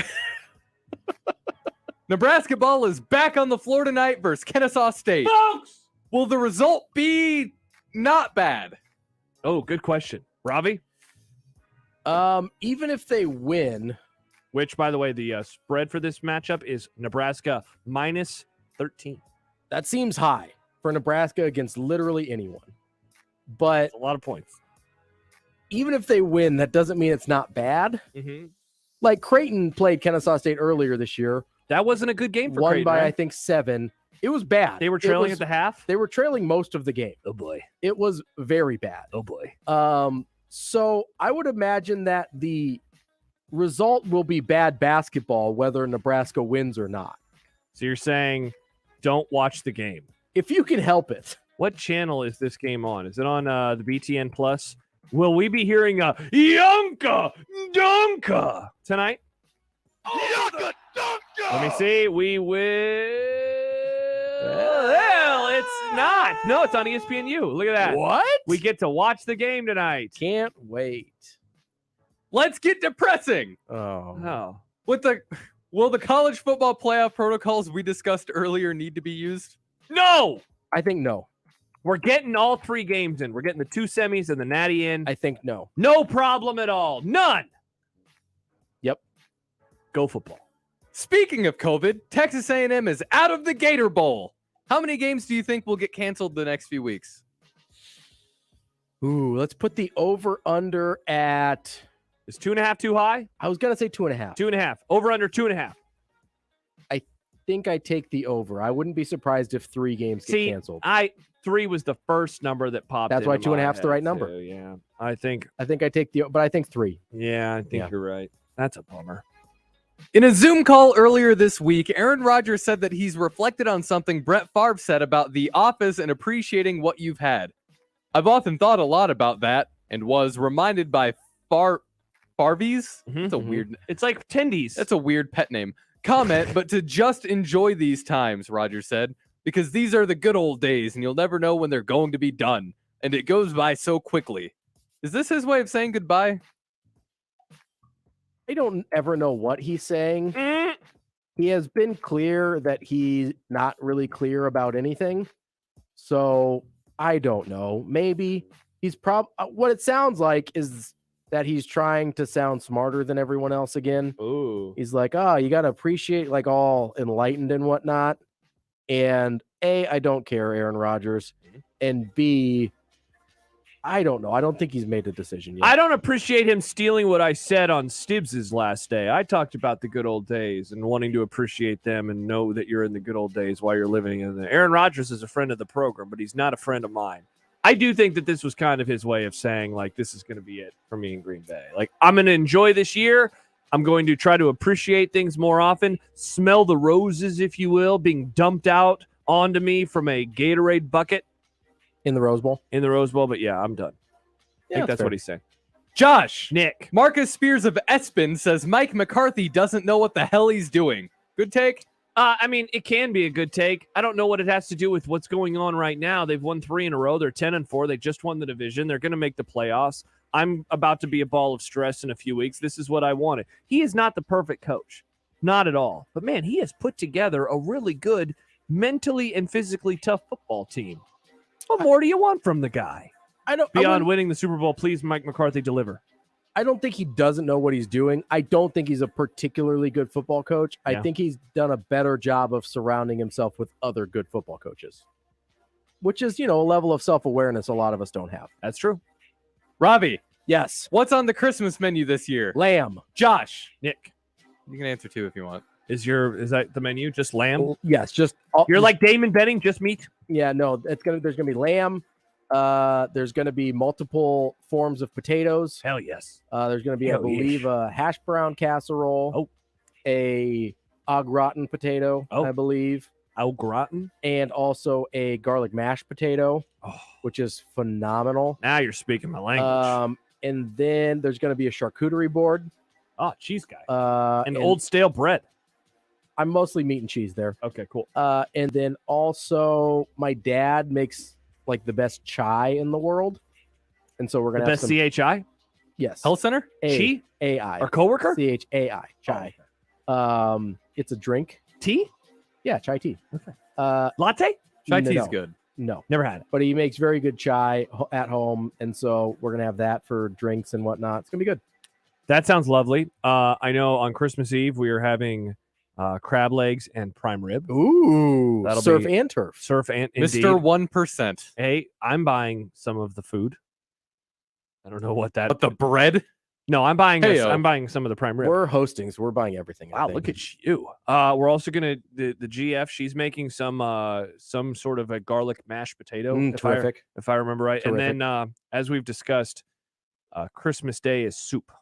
Nebraska ball is back on the floor tonight versus Kennesaw State.
Folks!
Will the result be not bad?
Oh, good question. Ravi?
Even if they win,
which, by the way, the spread for this matchup is Nebraska minus 13.
That seems high for Nebraska against literally anyone. But
that's a lot of points.
Even if they win, that doesn't mean it's not bad.
Mm-hmm.
Like Creighton played Kennesaw State earlier this year.
That wasn't a good game for
Won
Creighton,
by,
right?
I think, 7. It was bad.
They were trailing at the half?
They were trailing most of the game.
Oh, boy.
It was very bad.
Oh, boy.
So I would imagine that the result will be bad basketball, whether Nebraska wins or not.
So you're saying don't watch the game?
If you can help it.
What channel is this game on? Is it on the BTN Plus? Will we be hearing a Yunka Dunka tonight?
Yunka Dunka!
Let me see. We will. Well, it's not. No, it's on ESPNU. Look at that.
What?
We get to watch the game tonight.
Can't wait.
Let's get depressing.
Oh.
Will the college football playoff protocols we discussed earlier need to be used?
No.
I think no.
We're getting all 3 games in. We're getting the 2 semis and the natty in.
I think no.
No problem at all. None.
Yep.
Go football.
Speaking of COVID, Texas A&M is out of the Gator Bowl. How many games do you think will get canceled the next few weeks?
Ooh, let's put the over-under at...
Is 2.5 too high?
I was going to say 2.5.
2.5. Over-under 2.5.
I think I take the over. I wouldn't be surprised if 3 games get canceled.
3 was the first number that popped.
That's why
into my
2.5's the right
head,
number.
too. Yeah, I think
I take but I think 3.
Yeah, I think you're right. That's a bummer.
In a Zoom call earlier this week, Aaron Rodgers said that he's reflected on something Brett Favre said about The Office and appreciating what you've had. I've often thought a lot about that and was reminded by Farvies. That's a weird.
It's like Tendies.
That's a weird pet name. Comment, but to just enjoy these times, Rodgers said, because these are the good old days, and you'll never know when they're going to be done, and it goes by so quickly. Is this his way of saying goodbye?
I don't ever know what he's saying. He has been clear that he's not really clear about anything. So I don't know. Maybe he's what it sounds like is that he's trying to sound smarter than everyone else again.
Ooh.
He's like, you got to appreciate like all enlightened and whatnot. And A, I don't care, Aaron Rodgers. And B, I don't know. I don't think he's made a decision yet.
I don't appreciate him stealing what I said on Stibbs' last day. I talked about the good old days and wanting to appreciate them and know that you're in the good old days while you're living in them. Aaron Rodgers is a friend of the program, but he's not a friend of mine. I do think that this was kind of his way of saying, like, this is going to be it for me in Green Bay. Like, I'm going to enjoy this year. I'm going to try to appreciate things more often, smell the roses, if you will, being dumped out onto me from a Gatorade bucket.
In the Rose Bowl?
In the Rose Bowl, but yeah, I'm done. I think that's
fair.
what he's saying.
Josh.
Nick.
Marcus Spears of Espen says Mike McCarthy doesn't know what the hell he's doing. Good take?
I mean, it can be a good take. I don't know what it has to do with what's going on right now. They've won 3 in a row. They're 10-4. They just won the division. They're going to make the playoffs. I'm about to be a ball of stress in a few weeks. This is what I wanted. He is not the perfect coach. Not at all. But, man, he has put together a really good, mentally and physically tough football team. What more do you want from the guy? Beyond winning the Super Bowl, please, Mike McCarthy, deliver.
I don't think he doesn't know what he's doing. I don't think he's a particularly good football coach. I
Yeah.
think he's done a better job of surrounding himself with other good football coaches, which is, a level of self-awareness a lot of us don't have.
That's true.
Robbie,
Yes.
what's on the Christmas menu this year?
Lamb.
Josh,
Nick,
you can answer too if you want.
is that the menu? Just lamb?
Yes,
You're like Damon Benning, just meat?
Yeah, no, there's gonna be lamb. There's gonna be multiple forms of potatoes.
Hell yes.
There's gonna be, I
Hell
believe, a hash brown casserole, a au gratin potato, I believe.
Au gratin?
And also a garlic mashed potato, which is phenomenal.
Now you're speaking my language.
And then there's gonna be a charcuterie board.
Oh, cheese guy.
And
old stale bread.
I'm mostly meat and cheese there.
Okay, cool.
And then also my dad makes like the best chai in the world. And so we're going to have
best CHI?
Yes.
Health Center?
Chi?
AI.
Our coworker?
CHAI. Chai. It's a drink.
Tea?
Yeah, chai tea.
Okay.
Latte?
Chai tea's good.
No.
Never had it.
But he makes very good chai at home. And so we're going to have that for drinks and whatnot. It's going to be good.
That sounds lovely. I know on Christmas Eve we are having crab legs and prime rib.
Ooh,
That'll
surf
be
and turf.
Surf and indeed.
Mr. 1%.
Hey, I'm buying some of the food. I don't know what that.
But the bread?
No, I'm buying.
Hey-o.
I'm buying some of the prime rib.
We're hosting, so we're buying everything. I
Wow,
think.
look at you. We're also gonna the GF. She's making some sort of a garlic mashed potato.
Terrific.
If I remember right.
Terrific.
And then as we've discussed, Christmas Day is soup.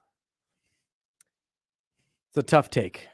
It's a tough take.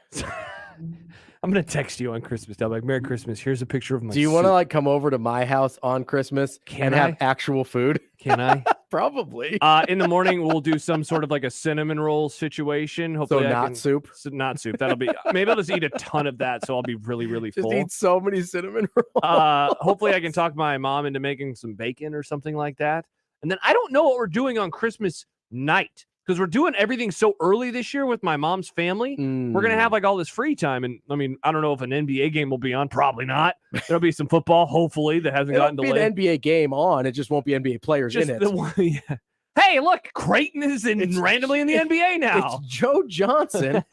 I'm gonna text you on Christmas Day. I'm like, Merry Christmas. Here's a picture of my.
Do you want to
soup.
like come over to my house on Christmas and have actual food?
Can I?
Probably.
In the morning, we'll do some sort of like a cinnamon roll situation. Hopefully,
not soup.
Not soup. That'll be. Maybe I'll just eat a ton of that, so I'll be really, really
Just
full.
eat so many cinnamon rolls.
Hopefully, I can talk my mom into making some bacon or something like that. And then I don't know what we're doing on Christmas night because we're doing everything so early this year with my mom's family. We're gonna have like all this free time, and I mean, I don't know if an NBA game will be on. Probably not. There'll be some football, hopefully, that hasn't gotten
It'll be
delayed.
an NBA game on. It just won't be NBA players
Just
in it.
the one, yeah. Hey, look, Creighton is randomly in the NBA now.
It's Joe Johnson.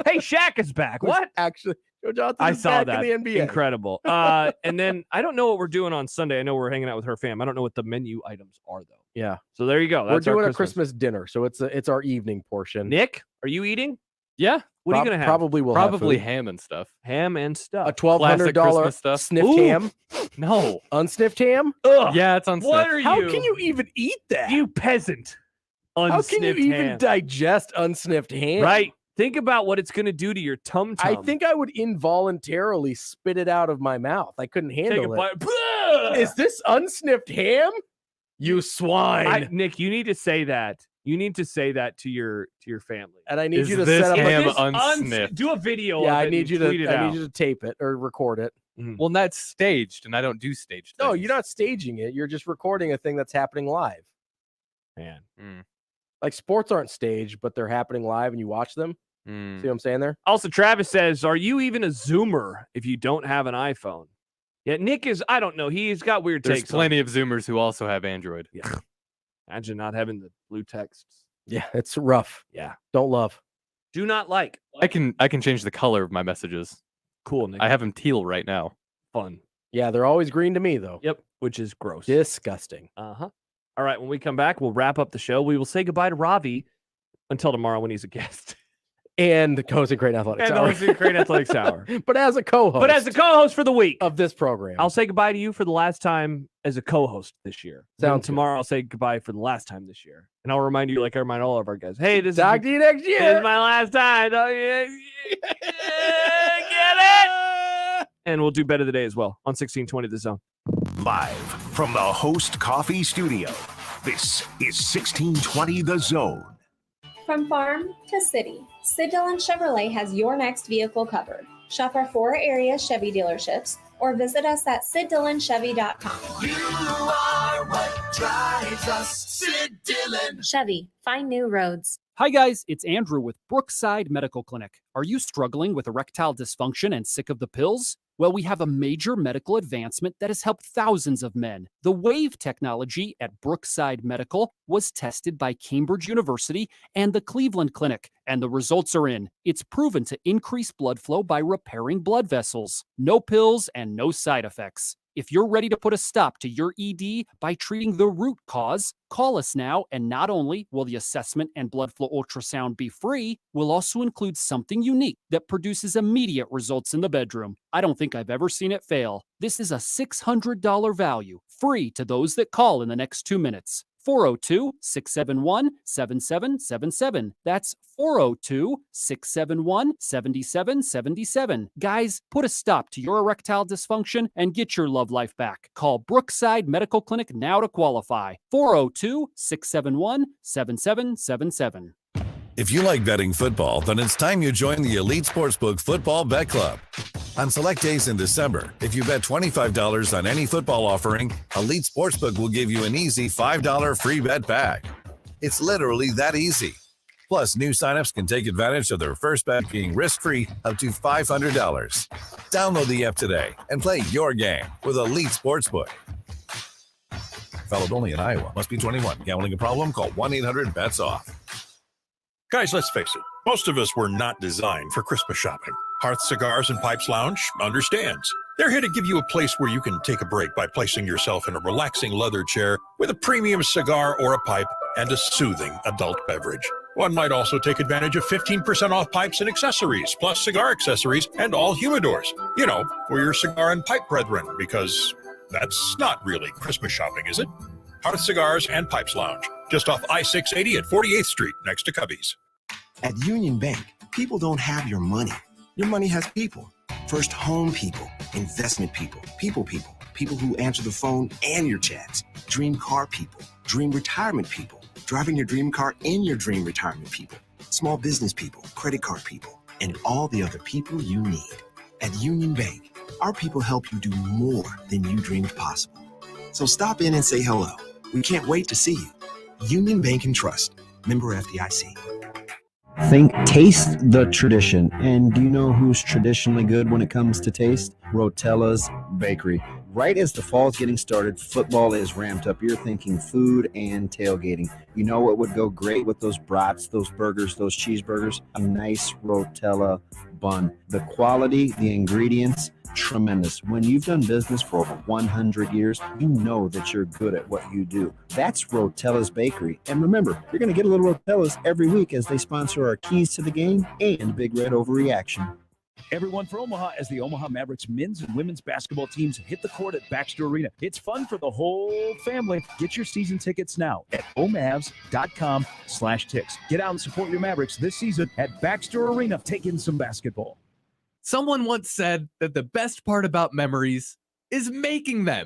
Hey, Shaq is back. What?
Actually, Joe Johnson
I
is
saw
back
that.
in the NBA.
Incredible. And then I don't know what we're doing on Sunday. I know we're hanging out with her fam. I don't know what the menu items are though.
Yeah.
So there you go.
We're
That's our
doing a Christmas dinner, so it's our evening portion.
Nick, are you eating?
Yeah.
What are you gonna have?
Probably will
Probably
have food.
ham and stuff.
Ham and stuff.
A $1,200
Christmas stuff.
sniffed
Ooh.
ham.
No.
Unsniffed ham?
Ugh.
Yeah, it's on
What
Sniff.
are you?
How can you even eat that?
You peasant.
How can you
Unsniffed
even
ham.
digest unsniffed ham?
Right. Think about what it's gonna do to your tum tum.
I think I would involuntarily spit it out of my mouth. I couldn't
Take a
handle it.
bite.
Is this unsniffed ham? You swine.
Nick, you need to say that. You need to say that to your family.
And I need
Is
you to
this
set up
ham
This
unsniffed?
do a video.
Yeah,
of
I
it
need
and
you to
tweet it
I
out.
need you to tape it or record it.
Well, that's staged, and I don't do staged
No,
things.
you're not staging it. You're just recording a thing that's happening live.
Man.
Like sports aren't staged, but they're happening live and you watch them. See what I'm saying there?
Also, Travis says, "Are you even a Zoomer if you don't have an iPhone?" Yeah, Nick is. I don't know. He's got weird
There's
takes.
plenty of Zoomers who also have Android.
Yeah. Imagine not having the blue texts.
Yeah, it's rough.
Yeah.
Don't love.
Do not like.
I can change the color of my messages.
Cool, Nick.
I have them teal right now.
Fun.
Yeah, they're always green to me though.
Yep. Which is gross.
Disgusting.
Uh-huh. All right. When we come back, we'll wrap up the show. We will say goodbye to Ravi until tomorrow when he's a guest.
And the co-host of Great Athletics
And the
Hour.
host of Great Athletics Hour.
But as a co-host.
But as the co-host for the week
of this program.
I'll say goodbye to you for the last time as a co-host this year.
Sounds
tomorrow I'll say goodbye for the last time this year. And I'll remind you like I remind all of our guys. Hey, this
Talk to you next
this
year.
is my last time. Get it? And we'll do Bet of the Day as well on 1620 The Zone.
Live from the Host Coffee Studio, this is 1620 The Zone.
From farm to city, Sid Dillon Chevrolet has your next vehicle covered. Shop our 4 area Chevy dealerships or visit us at SidDillonChevy.com.
You are what drives us, Sid Dillon.
Chevy, find new roads.
Hi guys, it's Andrew with Brookside Medical Clinic. Are you struggling with erectile dysfunction and sick of the pills? Well, we have a major medical advancement that has helped thousands of men. The WAVE technology at Brookside Medical was tested by Cambridge University and the Cleveland Clinic, and the results are in. It's proven to increase blood flow by repairing blood vessels. No pills and no side effects. If you're ready to put a stop to your ED by treating the root cause, call us now, and not only will the assessment and blood flow ultrasound be free, we'll also include something unique that produces immediate results in the bedroom. I don't think I've ever seen it fail. This is a $600 value, free to those that call in the next 2 minutes. 402-671-7777. That's 402-671-7777. Guys, put a stop to your erectile dysfunction and get your love life back. Call Brookside Medical Clinic now to qualify. 402-671-7777.
If you like betting football, then it's time you join the Elite Sportsbook Football Bet Club. On select days in December, if you bet $25 on any football offering, Elite Sportsbook will give you an easy $5 free bet back. It's literally that easy. Plus, new signups can take advantage of their first bet being risk-free up to $500. Download the app today and play your game with Elite Sportsbook. Valid only in Iowa. Must be 21. Gambling a problem? Call 1-800-BETS-OFF.
Guys, let's face it. Most of us were not designed for Christmas shopping. Hearth Cigars and Pipes Lounge understands. They're here to give you a place where you can take a break by placing yourself in a relaxing leather chair with a premium cigar or a pipe and a soothing adult beverage. One might also take advantage of 15% off pipes and accessories, plus cigar accessories and all humidors. You know, for your cigar and pipe brethren, because that's not really Christmas shopping, is it? Hearth Cigars and Pipes Lounge, just off I-680 at 48th Street, next to Cubby's.
At Union Bank, people don't have your money. Your money has people. First home people, investment people, people who answer the phone and your chats, dream car people, dream retirement people, driving your dream car in your dream retirement people, small business people, credit card people, and all the other people you need. At Union Bank, our people help you do more than you dreamed possible. So stop in and say hello. We can't wait to see you. Union Bank and Trust. Member FDIC.
Taste the tradition. And do you know who's traditionally good when it comes to taste? Rotella's Bakery. Right as the fall's getting started, football is ramped up. You're thinking food and tailgating. You know what would go great with those brats, those burgers, those cheeseburgers? A nice Rotella bun. The quality, the ingredients, tremendous. When you've done business for over 100 years, you know that you're good at what you do. That's Rotella's Bakery. And remember, you're going to get a little Rotella's every week as they sponsor our Keys to the Game and Big Red Overreaction.
Everyone for Omaha as the Omaha Mavericks men's and women's basketball teams hit the court at Baxter Arena. It's fun for the whole family. Get your season tickets now at omavs.com/tix. Get out and support your Mavericks this season at Baxter Arena. Take in some basketball.
Someone once said that the best part about memories is making them.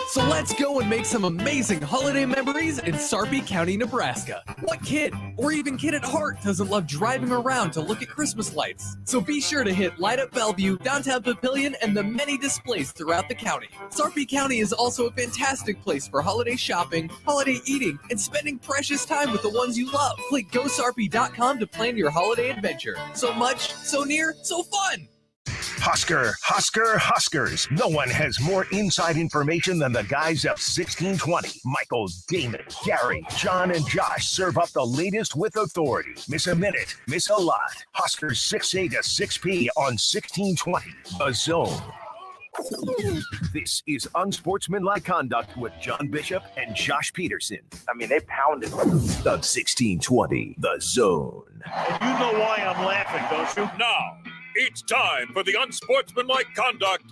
So let's go and make some amazing holiday memories in Sarpy County, Nebraska. What kid, or even kid at heart, doesn't love driving around to look at Christmas lights? So be sure to hit Light Up Bellevue, Downtown Papillion, and the many displays throughout the county. Sarpy County is also a fantastic place for holiday shopping, holiday eating, and spending precious time with the ones you love. Click GoSarpy.com to plan your holiday adventure. So much, so near, so fun!
Huskers. No one has more inside information than the guys of 1620. Michael, Damon, Gary, John, and Josh serve up the latest with authority. Miss a minute, miss a lot. Huskers 6A to 6P on 1620. The Zone. This is Unsportsmanlike Conduct with John Bishop and Josh Peterson.
I mean, they pounded.
The 1620. The Zone.
And you know why I'm laughing, don't you?
Now, it's time for the Unsportsmanlike Conduct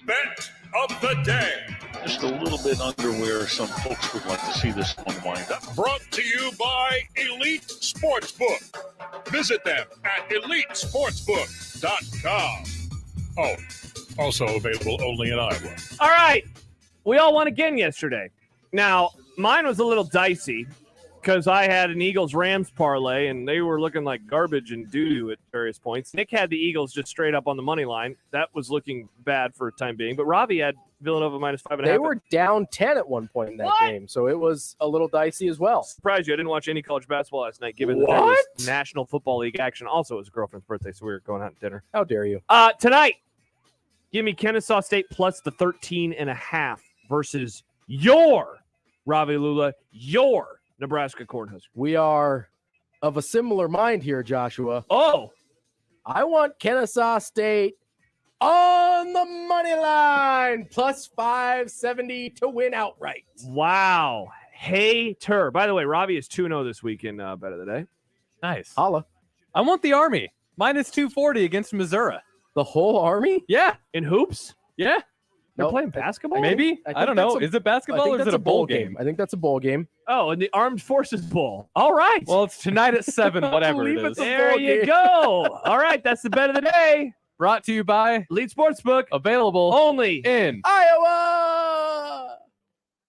Bet of the Day.
Just a little bit under where some folks would like to see this one wind up.
Brought to you by Elite Sportsbook. Visit them at elitesportsbook.com. Oh, also available only in Iowa.
All right. We all won again yesterday. Now, mine was a little dicey because I had an Eagles-Rams parlay, and they were looking like garbage and doo-doo at various points. Nick had the Eagles just straight up on the money line. That was looking bad for a time being. But Ravi had Villanova minus 5.5.
They were down 10 at one point in that game, so it was a little dicey as well.
Surprised you. I didn't watch any college basketball last night, given that there was National Football League action. Also, it was his girlfriend's birthday, so we were going out to dinner.
How dare you?
Tonight, give me Kennesaw State plus the 13.5 versus your Ravi Lula, your Nebraska Cornhuskers.
We are of a similar mind here, Joshua.
Oh,
I want Kennesaw State on the money line, plus 570 to win outright.
Wow. Hater. By the way, Ravi is 2-0 this week in Bet of the Day.
Nice.
Holla.
I want the Army. Minus 240 against Missouri.
The whole Army?
Yeah.
In hoops?
Yeah.
They're playing basketball?
Maybe. I don't know. Is it basketball or is it a bowl game?
I think that's a bowl game.
Oh, and the Armed Forces Bowl. All right.
Well, it's tonight at 7, whatever it is.
There you go. All right. That's the Bet of the Day.
Brought to you by
Elite Sportsbook.
Available
only
in
Iowa.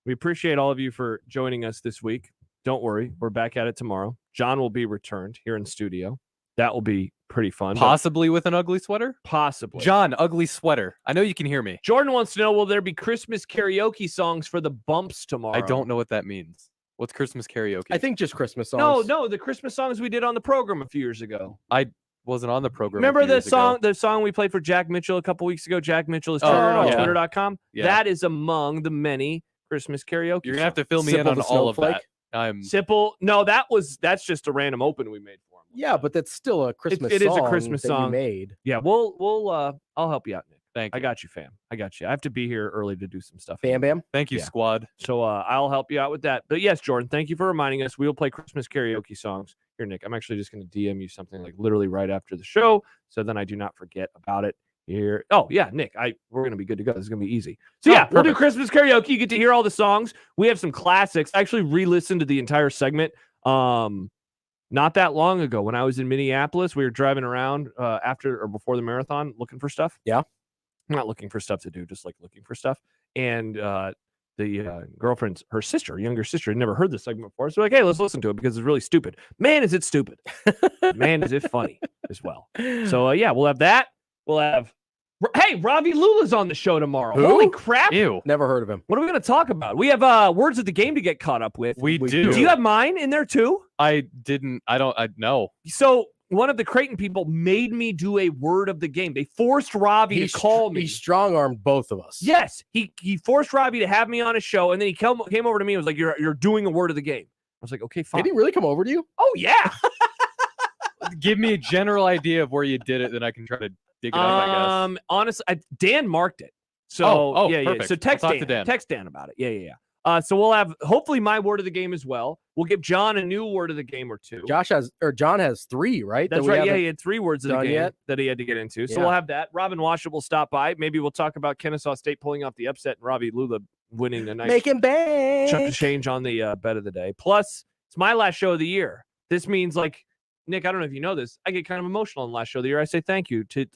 We appreciate all of you for joining us this week. Don't worry. We're back at it tomorrow. John will be returned here in studio. That will be pretty fun.
Possibly with an ugly sweater?
Possibly.
John, ugly sweater. I know you can hear me.
Jordan wants to know, will there be Christmas karaoke songs for the bumps tomorrow?
I don't know what that means. What's Christmas karaoke?
I think just Christmas songs.
No, the Christmas songs we did on the program a few years ago.
I wasn't on the program.
Remember the song we played for Jack Mitchell a couple weeks ago? Jack Mitchell is triggered on Twitter.com.
Yeah.
That is among the many Christmas karaoke.
You're gonna have to fill me in on all of that. I'm
Simple. No, that's just a random open we made for him.
Yeah, but that's still a Christmas song.
It is a Christmas
that
song
you made.
Yeah, we'll I'll help you out, Nick.
Thank you.
I got you, fam. I got you. I have to be here early to do some stuff.
Bam, bam.
Thank you, squad.
So I'll help you out with that. But yes, Jordan, thank you for reminding us. We'll play Christmas karaoke songs. Here, Nick, I'm actually just going to DM you something like literally right after the show, so then I do not forget about it. Here. Oh, yeah, Nick, we're going to be good to go. This is going to be easy. So, yeah, we'll do Christmas karaoke. You get to hear all the songs. We have some classics. I actually re-listened to the entire segment not that long ago when I was in Minneapolis. We were driving around after or before the marathon looking for stuff.
Yeah.
I'm not looking for stuff to do, just like looking for stuff. And the girlfriend's, her sister, younger sister, had never heard this segment before. So, like, hey, let's listen to it because it's really stupid. Man, is it stupid. Man, is it funny as well. So, yeah, we'll have that. We'll have, hey, Ravi Lula's on the show tomorrow.
Who?
Holy crap.
Ew.
Never heard of him.
What are we going to talk about? We have words of the game to get caught up with.
We do.
Do you have mine in there too?
I didn't. I know.
So one of the Creighton people made me do a word of the game. They forced Ravi to call me.
He strong-armed both of us.
Yes. He forced Ravi to have me on his show, and then he came over to me and was like, you're doing a word of the game. I was like, okay, fine.
Did he really come over to you?
Oh, yeah.
Give me a general idea of where you did it, then I can try to dig it up, I guess.
Honestly, Dan marked it. So yeah.
Perfect.
So text Dan. Text Dan about it. Yeah. So we'll have hopefully my word of the game as well. We'll give John a new word of the game or two.
John has 3, right?
That's right. Yeah, he had 3 words of the game that he had to get into. So we'll have that. Robin Washut will stop by. Maybe we'll talk about Kennesaw State pulling off the upset and Ravi Lula winning a nice
making bank
chunk of change on the bet of the day. Plus, it's my last show of the year. This means, like, Nick, I don't know if you know this, I get kind of emotional in the last show of the year. I say thank you to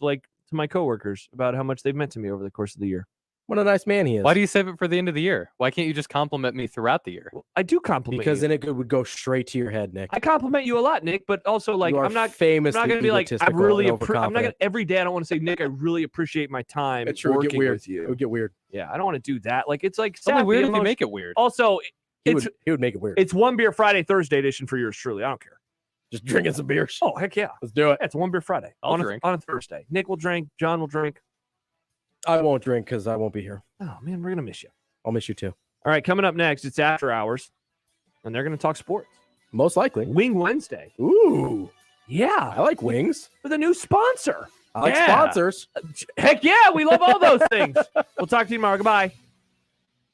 my coworkers about how much they've meant to me over the course of the year.
What a nice man he is.
Why do you save it for the end of the year? Why can't you just compliment me throughout the year?
Well, I do compliment
because
you.
then it would go straight to your head, Nick.
I compliment you a lot, Nick, but also like I'm not
famous.
I'm not going to be like I really I'm not going to every day. I don't want to say, Nick, I really appreciate my time working with you.
It would get weird.
Yeah, I don't want to do that. Like it's like
something weird if you make it weird.
Also,
he would make it weird.
It's One Beer Friday, Thursday edition for yours truly. I don't care.
Just drinking some beers.
Oh, heck yeah.
Let's do it.
Yeah, it's One Beer Friday.
I'll drink.
On a Thursday. Nick will drink. John will drink.
I won't drink because I won't be here.
Oh, man, we're going to miss you.
I'll miss you too.
All right, coming up next, it's After Hours, and they're going to talk sports.
Most likely.
Wing Wednesday.
Ooh.
Yeah.
I like wings.
With a new sponsor.
I like sponsors.
Heck yeah, we love all those things. We'll talk to you tomorrow. Goodbye.